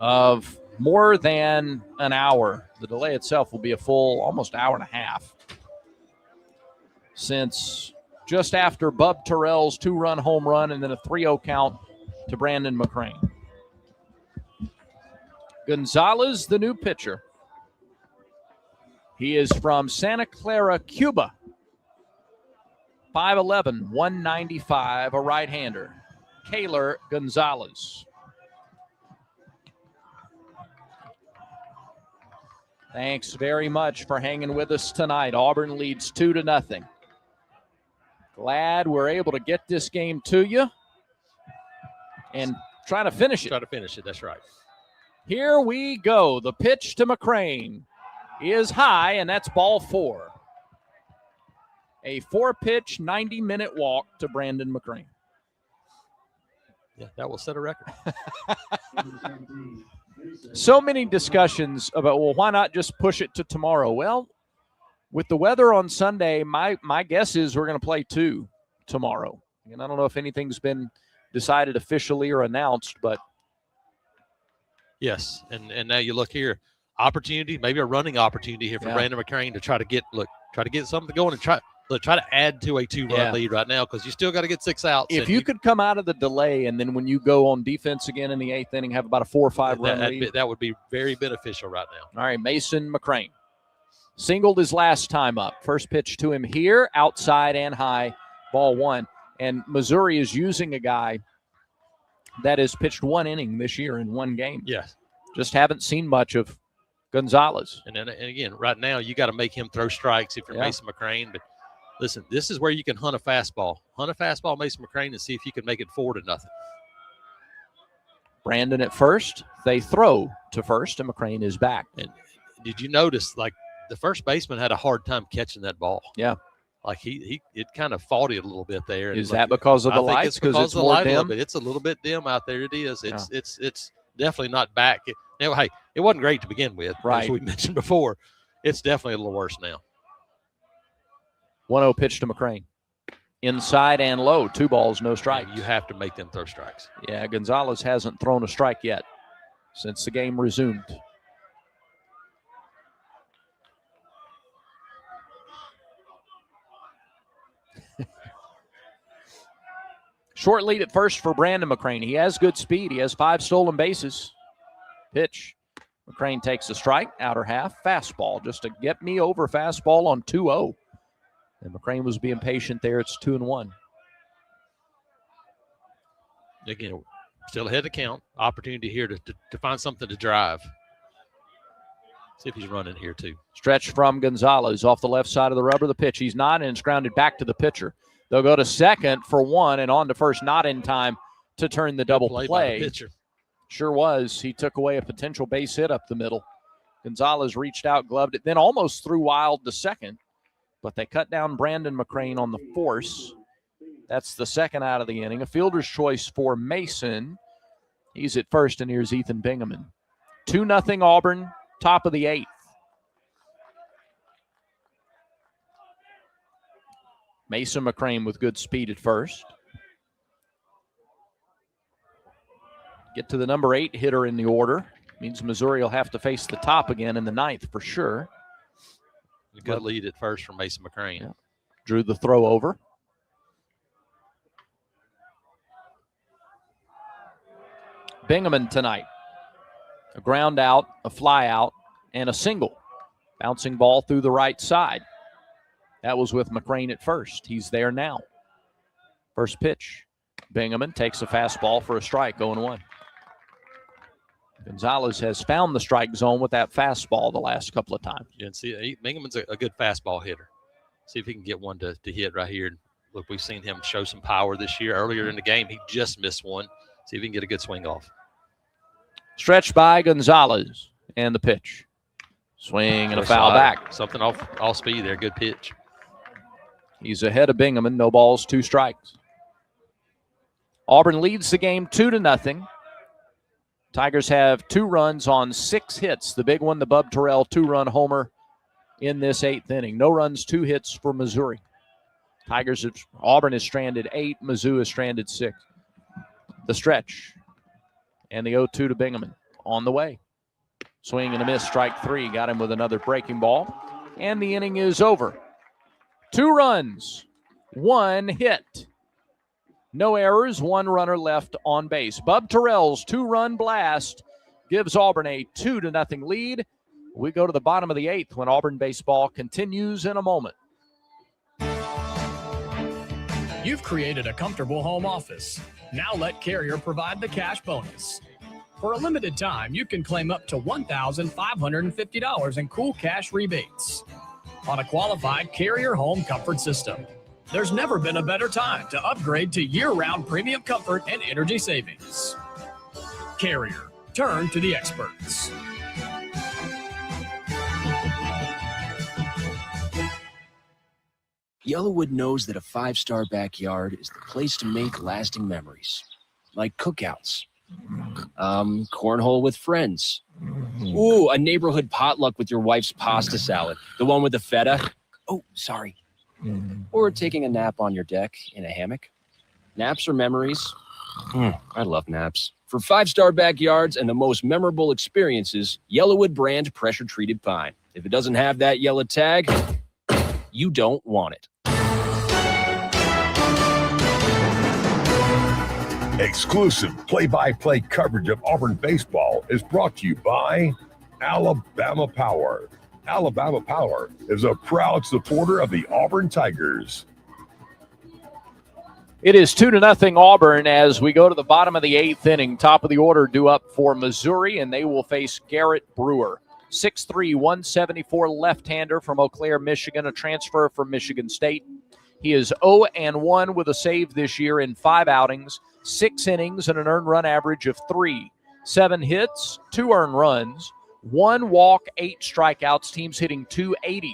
of more than an hour. The delay itself will be a full almost hour and a half, since just after Bub Terrell's 2-run home run and then a 3-0 count to Brandon McCrane. Gonzalez, the new pitcher. He is from Santa Clara, Cuba. 5'11", 195, a right-hander. Keeler Gonzalez. Thanks very much for hanging with us tonight. Auburn leads 2-0. Glad we're able to get this game to you and try to finish it. Try to finish it, that's right. Here we go. The pitch to McCrane is high, and that's ball 4. A 4-pitch, 90-minute walk to Brandon McCrane. Yeah, that will set a record. So many discussions about, well, why not just push it to tomorrow? Well, with the weather on Sunday, my guess is we're going to play 2 tomorrow. And I don't know if anything's been decided officially or announced, but Yes, and now you look here, opportunity, maybe a running opportunity here for Brandon McCrane to try to get something going and try to add to a 2-run lead right now, because you still got to get 6 outs. If you could come out of the delay and then when you go on defense again in the 8th inning, have about a 4 or 5 run lead. That would be very beneficial right now. All right, Mason McCrane singled his last time up. First pitch to him here, outside and high, ball 1. And Missouri is using a guy that has pitched 1 inning this year in 1 game. Yes. Just haven't seen much of Gonzalez. And again, right now, you got to make him throw strikes if you're Mason McCrane. But listen, this is where you can hunt a fastball. Hunt a fastball, Mason McCrane, and see if you can make it 4-0. Brandon at first. They throw to first, and McCrane is back. And did you notice, like, the first baseman had a hard time catching that ball? Yeah. Like it kind of fought it a little bit there. Is that because of the lights? Because it's more dim? It's a little bit dim out there. It is. It's definitely not back. Hey, it wasn't great to begin with, right? As we mentioned before, it's definitely a little worse now. 1-0 pitch to McCrane. Inside and low. 2 balls, no strikes. You have to make them throw strikes. Yeah, Gonzalez hasn't thrown a strike yet since the game resumed. Short lead at first for Brandon McCrane. He has good speed. He has 5 stolen bases. Pitch. McCrane takes a strike, outer half, fastball. Just a get me over fastball on 2-0. And McCrane was being patient there. It's 2-1. Again, still ahead to count. Opportunity here to find something to drive. See if he's running here too. Stretch from Gonzalez off the left side of the rubber. The pitch. He's not, and it's grounded back to the pitcher. They'll go to second for 1 and on to first, not in time to turn the double play. By the pitcher. Sure was. He took away a potential base hit up the middle. Gonzalez reached out, gloved it, then almost threw wild to second, but they cut down Brandon McCrane on the force. That's the second out of the inning. A fielder's choice for Mason. He's at first, and here's Ethan Bingaman. 2-0 Auburn, top of the 8th. Mason McCrane with good speed at first. Get to the number 8 hitter in the order. Means Missouri will have to face the top again in the 9th for sure. A good lead at first from Mason McCrane. Yeah. Drew the throw over. Bingaman tonight. A ground out, a fly out, and a single. Bouncing ball through the right side. That was with McCrane at first. He's there now. First pitch. Bingaman takes a fastball for a strike, 0-1. Gonzalez has found the strike zone with that fastball the last couple of times. Yeah, and see, Bingaman's a good fastball hitter. See if he can get one to hit right here. Look, we've seen him show some power this year. Earlier in the game, he just missed one. See if he can get a good swing off. Stretched by Gonzalez, and the pitch. Swing and a foul back. Something off speed there. Good pitch. He's ahead of Bingaman. No balls, 2 strikes. Auburn leads the game 2-0. Tigers have 2 runs on 6 hits. The big one, the Bub Terrell 2-run homer in this 8th inning. No runs, 2 hits for Missouri. Auburn is stranded 8. Mizzou is stranded 6. The stretch. And the 0-2 to Bingaman. On the way. Swing and a miss, strike 3. Got him with another breaking ball. And the inning is over. 2 runs, 1 hit. No errors, 1 runner left on base. Bub Terrell's 2-run blast gives Auburn a 2-0 lead. We go to the bottom of the 8th when Auburn baseball continues in a moment. You've created a comfortable home office. Now let Carrier provide the cash bonus. For a limited time, you can claim up to $1,550 in cool cash rebates on a qualified Carrier home comfort system. There's never been a better time to upgrade to year-round premium comfort and energy savings. Carrier, turn to the experts. Yellowwood knows that a 5-star backyard is the place to make lasting memories, like cookouts, cornhole with friends, ooh, a neighborhood potluck with your wife's pasta salad, the one with the feta, or taking a nap on your deck in a hammock. Naps are memories, I love naps. For 5-star backyards and the most memorable experiences, Yellowwood brand pressure-treated pine. If it doesn't have that yellow tag, you don't want it. Exclusive play-by-play coverage of Auburn baseball is brought to you by Alabama Power. Alabama Power is a proud supporter of the Auburn Tigers. It is 2-0 Auburn as we go to the bottom of the 8th inning. Top of the order due up for Missouri, and they will face Garrett Brewer. 6'3", 174 left-hander from Eau Claire, Michigan, a transfer from Michigan State. He is 0-1 with a save this year in 5 outings, 6 innings, and an earned run average of 3. 7 hits, 2 earned runs, 1 walk, 8 strikeouts. Teams hitting .280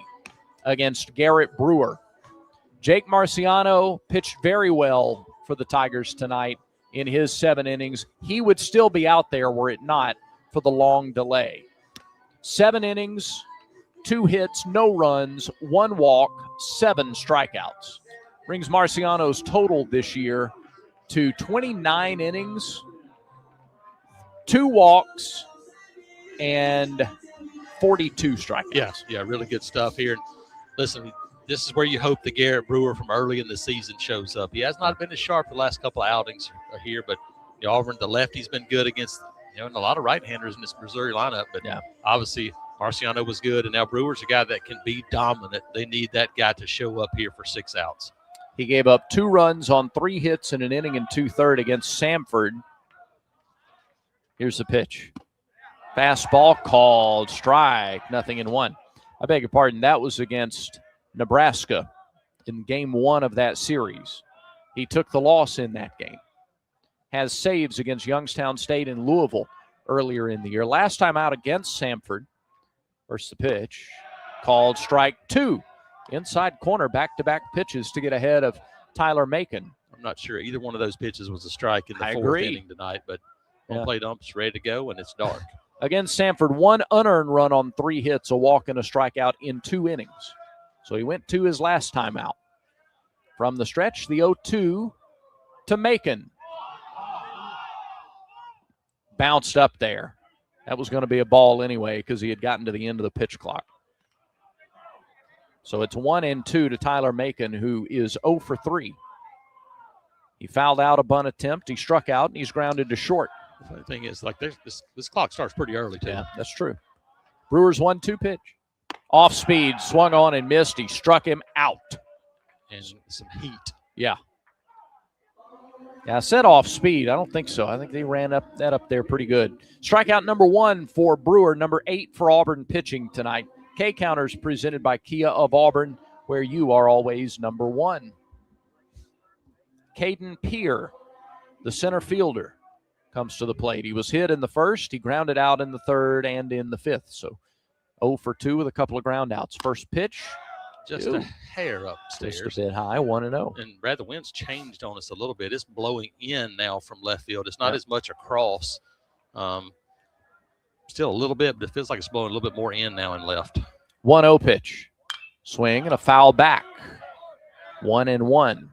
against Garrett Brewer. Jake Marciano pitched very well for the Tigers tonight in his 7 innings. He would still be out there were it not for the long delay. 7 innings, 2 hits, no runs, 1 walk, 7 strikeouts. Brings Marciano's total this year to 29 innings, 2 walks, and 42 strikeouts. Yeah, really good stuff here. Listen, this is where you hope the Garrett Brewer from early in the season shows up. He has not been as sharp the last couple of outings here, but Auburn, the lefty's been good against, and a lot of right-handers in this Missouri lineup. But obviously Marciano was good, and now Brewer's a guy that can be dominant. They need that guy to show up here for 6 outs. He gave up 2 runs on 3 hits in an inning and 2/3 against Samford. Here's the pitch. Fastball called strike, 0-1. I beg your pardon, that was against Nebraska in game 1 of that series. He took the loss in that game. Has saves against Youngstown State and Louisville earlier in the year. Last time out against Samford. First the pitch, called strike 2. Inside corner, back-to-back pitches to get ahead of Tyler Macon. I'm not sure either one of those pitches was a strike in the 4th inning tonight, but one plate ump's ready to go, and it's dark. Against Samford, 1 unearned run on 3 hits, a walk and a strikeout in 2 innings. So he went to his last time out. From the stretch, the 0-2 to Macon. Bounced up there. That was going to be a ball anyway because he had gotten to the end of the pitch clock. So it's 1-2 to Tyler Macon, who is 0 for 3. He fouled out a bunt attempt. He struck out, and he's grounded to short. The funny thing is, like this clock starts pretty early, too. Yeah, that's true. Brewers 1-2 pitch. Off speed, swung on and missed. He struck him out. And some heat. Yeah. Yeah, I said off speed. I don't think so. I think they ran that up there pretty good. Strikeout number 1 for Brewer, number 8 for Auburn pitching tonight. K-Counters presented by Kia of Auburn, where you are always number 1. Caden Peer, the center fielder, comes to the plate. He was hit in the first. He grounded out in the 3rd and in the 5th. So 0 for 2 with a couple of ground outs. First pitch. Just a hair upstairs. Just a bit high, 1-0. And Brad, the wind's changed on us a little bit. It's blowing in now from left field. It's not as much across. Still a little bit, but it feels like it's blowing a little bit more in now and left. 1-0 pitch. Swing and a foul back. 1-1.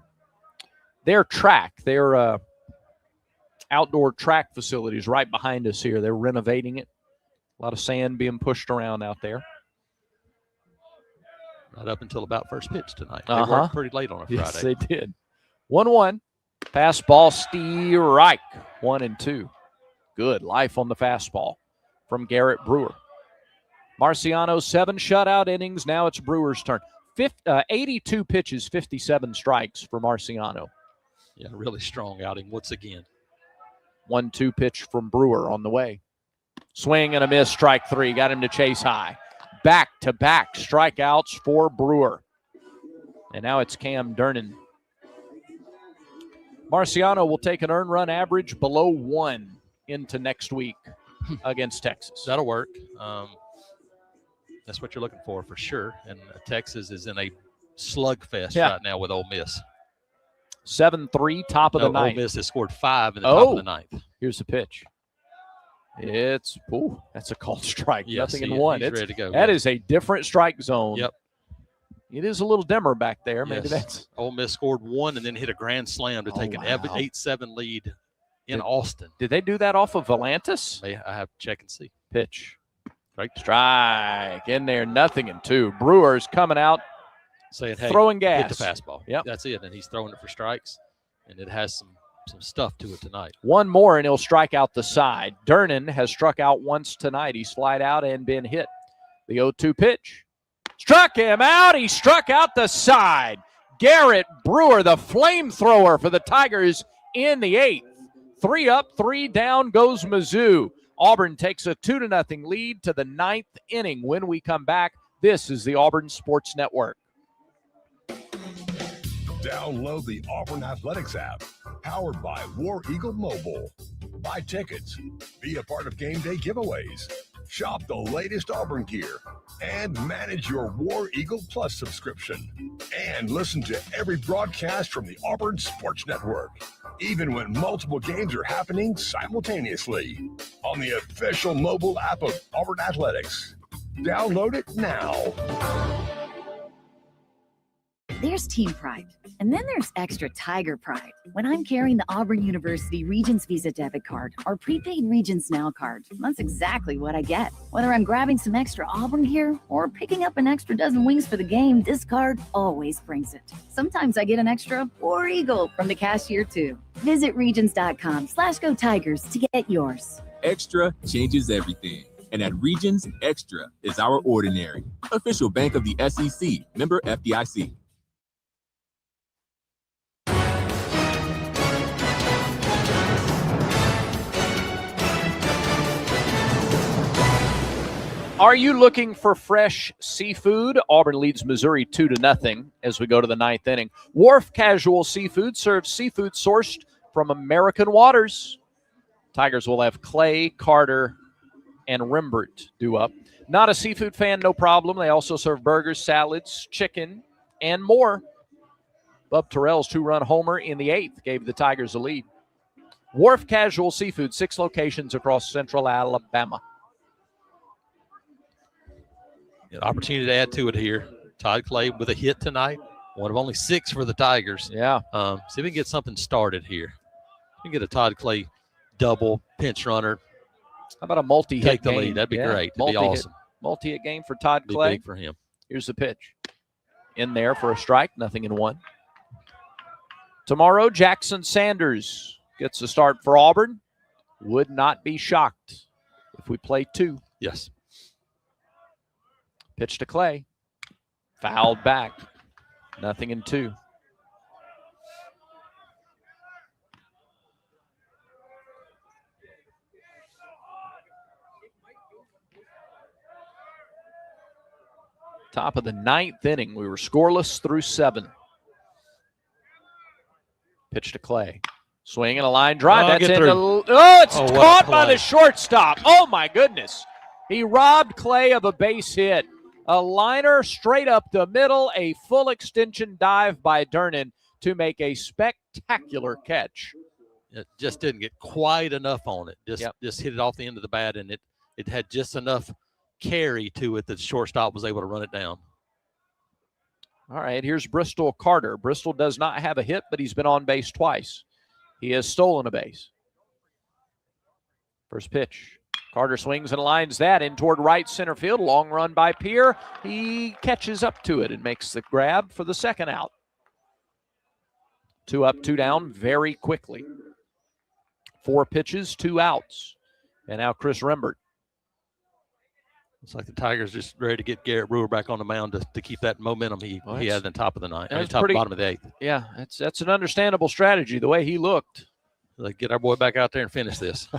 Their outdoor track facilities right behind us here. They're renovating it. A lot of sand being pushed around out there. Right up until about first pitch tonight. They worked pretty late on a Friday. Yes, they did. 1-1. Fastball, strike. 1-2. Good life on the fastball from Garrett Brewer. Marciano, 7 shutout innings. Now it's Brewer's turn. 82 pitches, 57 strikes for Marciano. Yeah, really strong outing once again. 1-2 pitch from Brewer on the way. Swing and a miss, strike 3. Got him to chase high. Back-to-back strikeouts for Brewer. And now it's Cam Durnan. Marciano will take an earned run average below 1 into next week against Texas. That'll work. That's what you're looking for sure. And Texas is in a slugfest right now with Ole Miss. 7-3, top of the ninth. Ole Miss has scored 5 in the top of the ninth. Here's the pitch. That's a called strike. Yes, Nothing in 1. He's ready to go. That is a different strike zone. Yep. It is a little dimmer back there. Maybe Yes. that's. Ole Miss scored 1 and then hit a grand slam to take an 8-7 lead in Austin. Did they do that off of Volantis? I have to check and see. Pitch. Strike. In there, 0-2. Brewers coming out, saying, hey, throwing gas. Hit the fastball. Yep. That's it. And he's throwing it for strikes, and it has some stuff to it tonight. One more, and he'll strike out the side. Durnan has struck out once tonight. He's flied out and been hit. The 0-2 pitch. Struck him out. He struck out the side. Garrett Brewer, the flamethrower for the Tigers in the 8th. 3 up, 3 down goes Mizzou. Auburn takes a 2-0 lead to the 9th inning. When we come back, this is the Auburn Sports Network. Download the Auburn Athletics app, powered by War Eagle Mobile. Buy tickets, be a part of game day giveaways, shop the latest Auburn gear, and manage your War Eagle Plus subscription. And listen to every broadcast from the Auburn Sports Network, even when multiple games are happening simultaneously on the official mobile app of Auburn Athletics. Download it now. There's team pride, and then there's extra Tiger pride. When I'm carrying the Auburn University Regents Visa debit card or prepaid Regents Now card, that's exactly what I get. Whether I'm grabbing some extra Auburn gear or picking up an extra dozen wings for the game, this card always brings it. Sometimes I get an extra War Eagle from the cashier too. Visit Regions.com/Go Tigers to get yours. Extra changes everything. And at Regions, Extra is our ordinary. Official bank of the SEC, member FDIC. Are you looking for fresh seafood? Auburn leads Missouri 2-0 as we go to the 9th inning. Wharf Casual Seafood serves seafood sourced from American waters. Tigers will have Clay, Carter, and Rembert due up. Not a seafood fan, no problem. They also serve burgers, salads, chicken, and more. Bub Terrell's 2-run homer in the 8th gave the Tigers a lead. Wharf Casual Seafood, 6 locations across central Alabama. An opportunity to add to it here. Todd Clay with a hit tonight. One of only 6 for the Tigers. Yeah. See if we can get something started here. We can get a Todd Clay double, pinch runner. How about a multi-hit Take the game? lead. That'd be great. That'd be awesome. Multi-hit game for Todd Be Clay. big for him. Here's the pitch. In there for a strike, 0-1. Tomorrow, Jackson Sanders gets the start for Auburn. Would not be shocked if we play 2. Yes. Pitch to Clay. Fouled back. 0-2. Top of the 9th inning. We were scoreless through 7. Pitch to Clay. Swing and a line drive. That's into. It's caught by the shortstop. Oh, my goodness. He robbed Clay of a base hit. A liner straight up the middle, a full extension dive by Durnan to make a spectacular catch. It just didn't get quite enough on it. Just hit it off the end of the bat, and it had just enough carry to it that the shortstop was able to run it down. All right, here's Bristol Carter. Bristol does not have a hit, but he's been on base twice. He has stolen a base. First pitch. Carter swings and lines that in toward right center field. Long run by Pierre. He catches up to it and makes the grab for the second out. 2 up, 2 down very quickly. 4 pitches, 2 outs. And now Chris Rembert. It's like the Tigers just ready to get Garrett Brewer back on the mound to keep that momentum he had in the top of the 9th. Bottom of the 8th. Yeah, that's an understandable strategy, the way he looked. Like, get our boy back out there and finish this.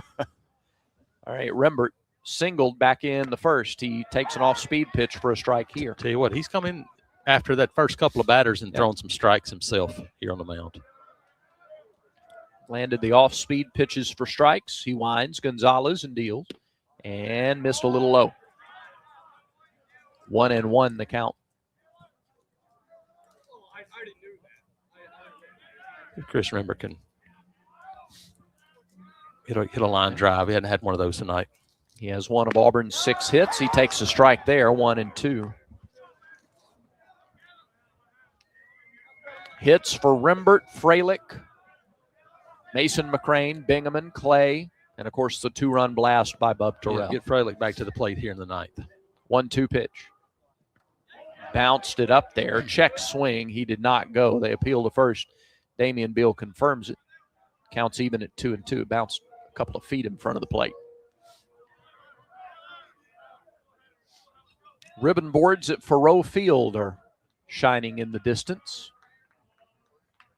All right, Rembert singled back in the first. He takes an off-speed pitch for a strike here. Tell you what, he's coming after that first couple of batters and throwing some strikes himself here on the mound. Landed the off-speed pitches for strikes. He winds Gonzalez and deals, and missed a little low. 1-1 the count. Chris Rembert can hit a line drive. He hadn't had one of those tonight. He has one of Auburn's 6 hits. He takes a strike there, 1-2. Hits for Rembert, Freilich, Mason McCrane, Bingaman, Clay, and, of course, the 2-run blast by Bub Terrell. Yeah, get Froelich back to the plate here in the 9th. 1-2 pitch. Bounced it up there. Check swing. He did not go. They appeal to first. Damian Beal confirms it. Counts even at 2-2. Bounced a couple of feet in front of the plate. Ribbon boards at Faurot Field are shining in the distance.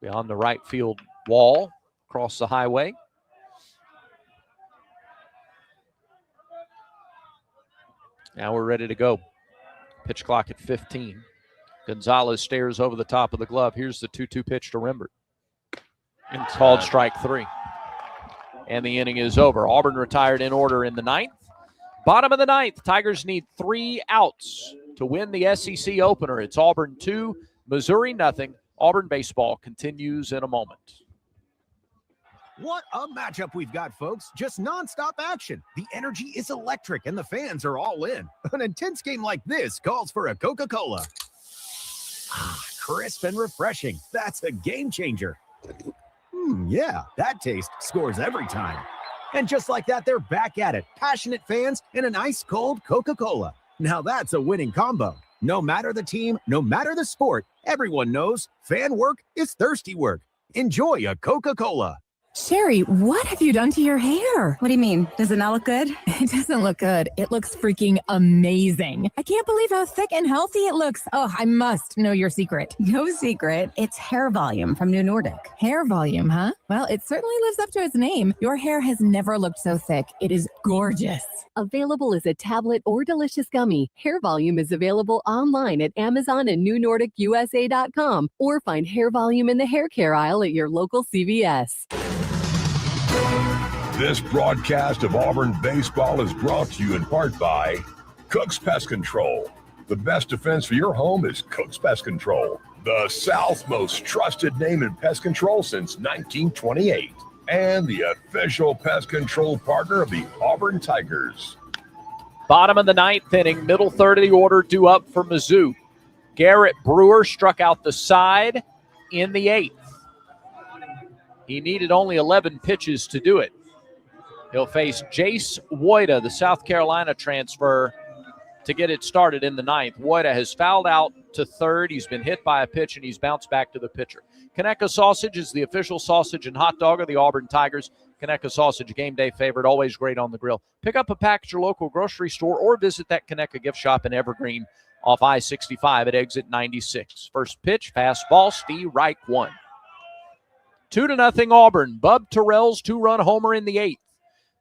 Beyond the right field wall, across the highway. Now we're ready to go. Pitch clock at 15. Gonzalez stares over the top of the glove. Here's the 2-2 pitch to Rembert. Called strike 3. And the inning is over. Auburn retired in order in the 9th. Bottom of the 9th, Tigers need 3 outs to win the SEC opener. It's Auburn 2, Missouri nothing. Auburn baseball continues in a moment. What a matchup we've got, folks. Just nonstop action. The energy is electric and the fans are all in. An intense game like this calls for a Coca-Cola. Crisp and refreshing. That's a game changer. Yeah, that taste scores every time. And just like that, they're back at it. Passionate fans and an ice-cold Coca-Cola. Now that's a winning combo. No matter the team, no matter the sport, everyone knows fan work is thirsty work. Enjoy a Coca-Cola. Sherry, what have you done to your hair? What do you mean? Does it not look good? It doesn't look good. It looks freaking amazing. I can't believe how thick and healthy it looks. Oh, I must know your secret. No secret. It's hair volume from New Nordic. Hair volume, huh? Well, it certainly lives up to its name. Your hair has never looked so thick. It is gorgeous. Available as a tablet or delicious gummy, Hair Volume is available online at Amazon and NewNordicUSA.com, or find Hair Volume in the hair care aisle at your local CVS. This broadcast of Auburn baseball is brought to you in part by Cook's Pest Control. The best defense for your home is Cook's Pest Control, the South's most trusted name in pest control since 1928, and the official pest control partner of the Auburn Tigers. Bottom of the 9th inning, middle third of the order due up for Mizzou. Garrett Brewer struck out the side in the 8th. He needed only 11 pitches to do it. He'll face Jace Woida, the South Carolina transfer, to get it started in the 9th. Woida has fouled out to third. He's been hit by a pitch, and he's bounced back to the pitcher. Conecuh Sausage is the official sausage and hot dog of the Auburn Tigers. Conecuh Sausage, game day favorite, always great on the grill. Pick up a pack at your local grocery store or visit that Conecuh gift shop in Evergreen off I-65 at exit 96. First pitch, fastball, Steve Reich 1. 2-0 Auburn. Bub Terrell's 2-run homer in the 8th.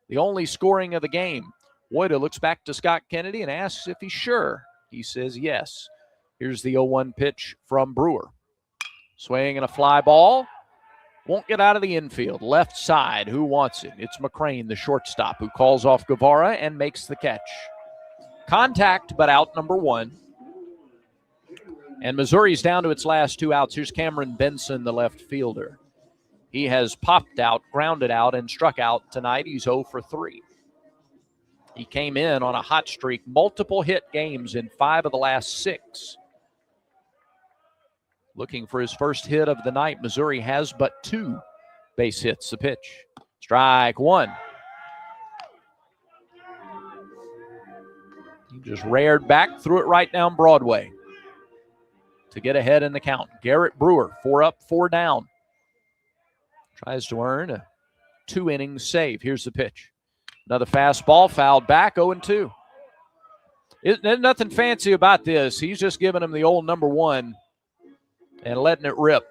The only scoring of the game. Woida looks back to Scott Kennedy and asks if he's sure. He says yes. Here's the 0-1 pitch from Brewer. Swing and a fly ball. Won't get out of the infield. Left side. Who wants it? It's McCrane, the shortstop, who calls off Guevara and makes the catch. Contact, but out number 1. And Missouri's down to its last 2 outs. Here's Cameron Benson, the left fielder. He has popped out, grounded out, and struck out tonight. He's 0 for 3. He came in on a hot streak, multiple hit games in 5 of the last 6. Looking for his first hit of the night. Missouri has but 2 base hits. The pitch. Strike 1. He just reared back, threw it right down Broadway to get ahead in the count. Garrett Brewer, 4 up, 4 down. Tries to earn a 2-inning save. Here's the pitch. Another fastball, fouled back, 0-2. There's nothing fancy about this. He's just giving him the old number 1 and letting it rip.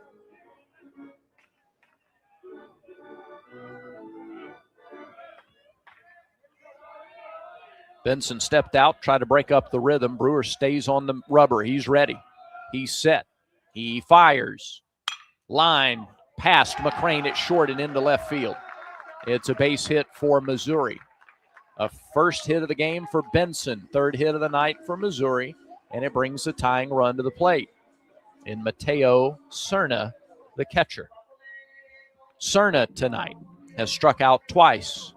Benson stepped out, tried to break up the rhythm. Brewer stays on the rubber. He's ready. He's set. He fires. Line. Past McCrane at short and into left field. It's a base hit for Missouri. A first hit of the game for Benson. 3rd hit of the night for Missouri. And it brings the tying run to the plate in Mateo Cerna, the catcher. Cerna tonight has struck out twice.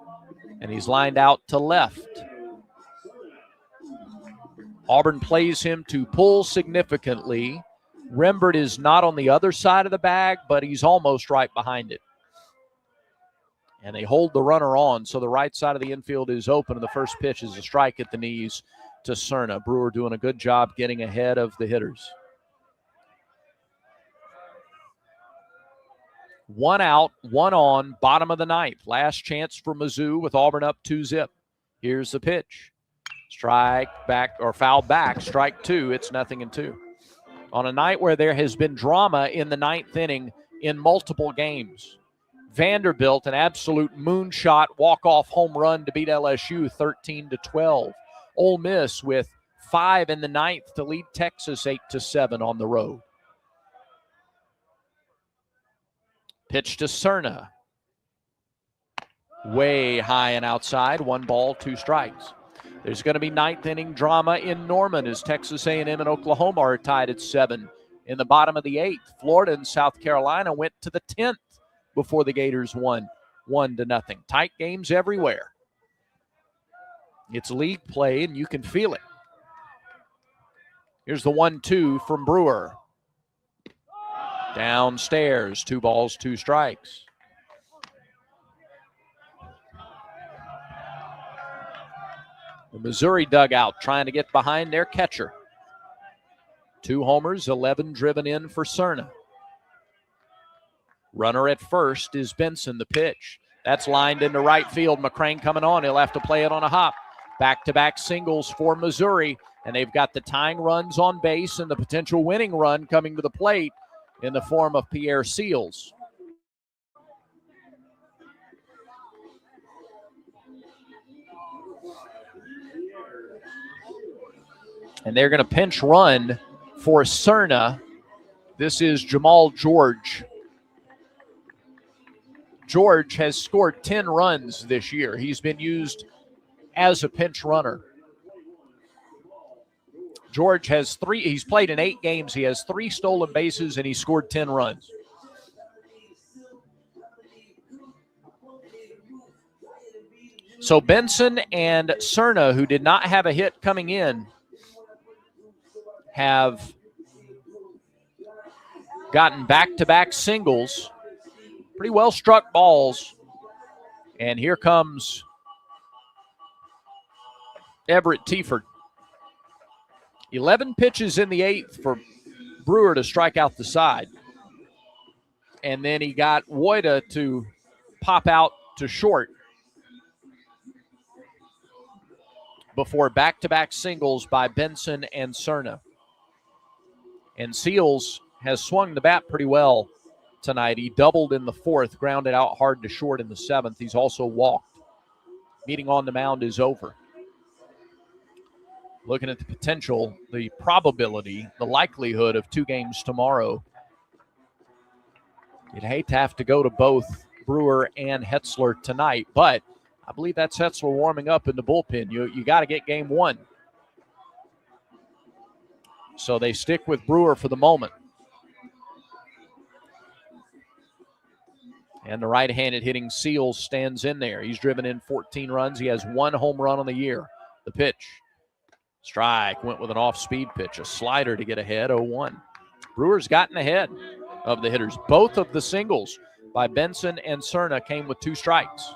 And he's lined out to left. Auburn plays him to pull significantly. Rembert is not on the other side of the bag, but he's almost right behind it. And they hold the runner on, so the right side of the infield is open, and the first pitch is a strike at the knees to Cerna. Brewer doing a good job getting ahead of the hitters. 1 out, 1 on, bottom of the ninth. Last chance for Mizzou with Auburn up 2-0. Here's the pitch. Strike back or foul back, strike 2. It's 0-2. On a night where there has been drama in the ninth inning in multiple games. Vanderbilt, an absolute moonshot walk-off home run to beat LSU 13-12. Ole Miss with 5 in the ninth to lead Texas 8-7 on the road. Pitch to Cerna. Way high and outside. 1 ball, 2 strikes. There's going to be ninth inning drama in Norman as Texas A&M and Oklahoma are tied at 7 in the bottom of the 8th. Florida and South Carolina went to the 10th before the Gators won 1-0. Tight games everywhere. It's league play, and you can feel it. Here's the 1-2 from Brewer. Downstairs, 2 balls, 2 strikes. The Missouri dugout trying to get behind their catcher. 2 homers, 11 driven in for Cerna. Runner at first is Benson, the pitch. That's lined into right field. McCrane coming on. He'll have to play it on a hop. Back-to-back singles for Missouri, and they've got the tying runs on base and the potential winning run coming to the plate in the form of Pierre Seals. And they're going to pinch run for Cerna. This is Jamal George. George has scored 10 runs this year. He's been used as a pinch runner. George has 3. He's played in 8 games. He has 3 stolen bases, and he scored 10 runs. So Benson and Cerna, who did not have a hit coming in, have gotten back-to-back singles. Pretty well struck balls. And here comes Everett Tieford. 11 pitches in the 8th for Brewer to strike out the side. And then he got Woida to pop out to short before back-to-back singles by Benson and Cerna. And Seals has swung the bat pretty well tonight. He doubled in the 4th, grounded out hard to short in the 7th. He's also walked. Meeting on the mound is over. Looking at the potential, the probability, the likelihood of 2 games tomorrow. You'd hate to have to go to both Brewer and Hetzler tonight, but I believe that's Hetzler warming up in the bullpen. You got to get game 1. So they stick with Brewer for the moment. And the right-handed hitting Seals stands in there. He's driven in 14 runs. He has 1 home run on the year. The pitch. Strike. Went with an off-speed pitch. A slider to get ahead, 0-1. Brewer's gotten ahead of the hitters. Both of the singles by Benson and Cerna came with 2 strikes.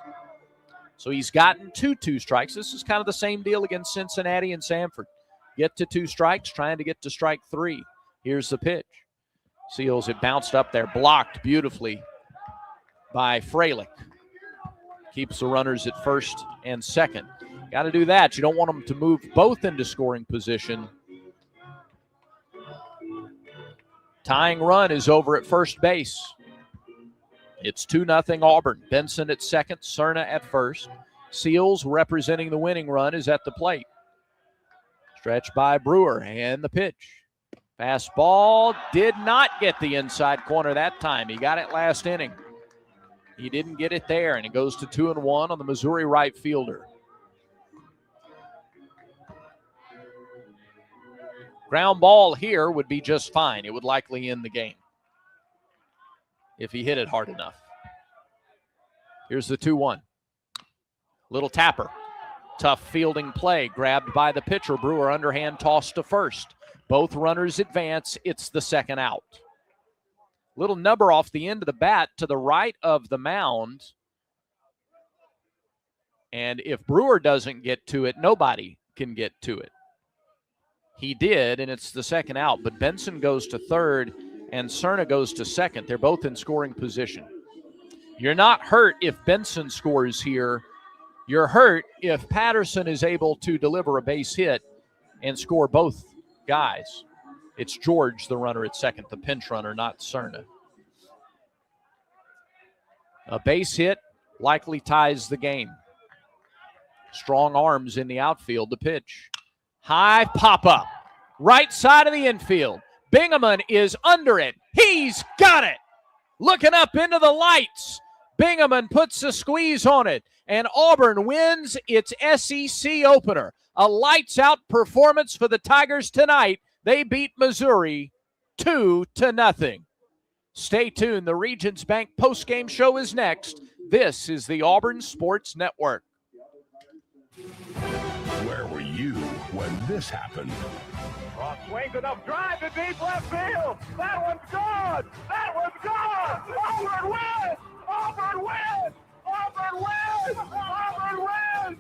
So he's gotten 2 strikes. This is kind of the same deal against Cincinnati and Samford. Get to 2 strikes, trying to get to strike 3. Here's the pitch. Seals, it bounced up there, blocked beautifully by Freilich. Keeps the runners at first and second. Got to do that. You don't want them to move both into scoring position. Tying run is over at first base. It's 2-0 Auburn. Benson at second, Cerna at first. Seals, representing the winning run, is at the plate. Stretch by Brewer, and the pitch. Fastball did not get the inside corner that time. He got it last inning. He didn't get it there, and it goes to 2-1 on the Missouri right fielder. Ground ball here would be just fine. It would likely end the game if he hit it hard enough. Here's the 2-1. Little tapper. Tough fielding play. Grabbed by the pitcher. Brewer underhand toss to first. Both runners advance. It's the second out. Little nubber off the end of the bat to the right of the mound. And if Brewer doesn't get to it, nobody can get to it. He did, and it's the second out. But Benson goes to third, and Cerna goes to second. They're both in scoring position. You're not hurt if Benson scores here. You're hurt if Patterson is able to deliver a base hit and score both guys. It's George, the runner at second, the pinch runner, not Cerna. A base hit likely ties the game. Strong arms in the outfield. The pitch. High pop-up. Right side of the infield. Bingaman is under it. He's got it. Looking up into the lights. Bingaman puts a squeeze on it. And Auburn wins its SEC opener. A lights-out performance for the Tigers tonight. They beat Missouri 2-0. Stay tuned. The Regions Bank postgame show is next. This is the Auburn Sports Network. Where were you when this happened? Cross swings, enough drive to deep left field. That one's gone. That one's gone. Auburn wins. Auburn wins. Auburn wins. Auburn wins.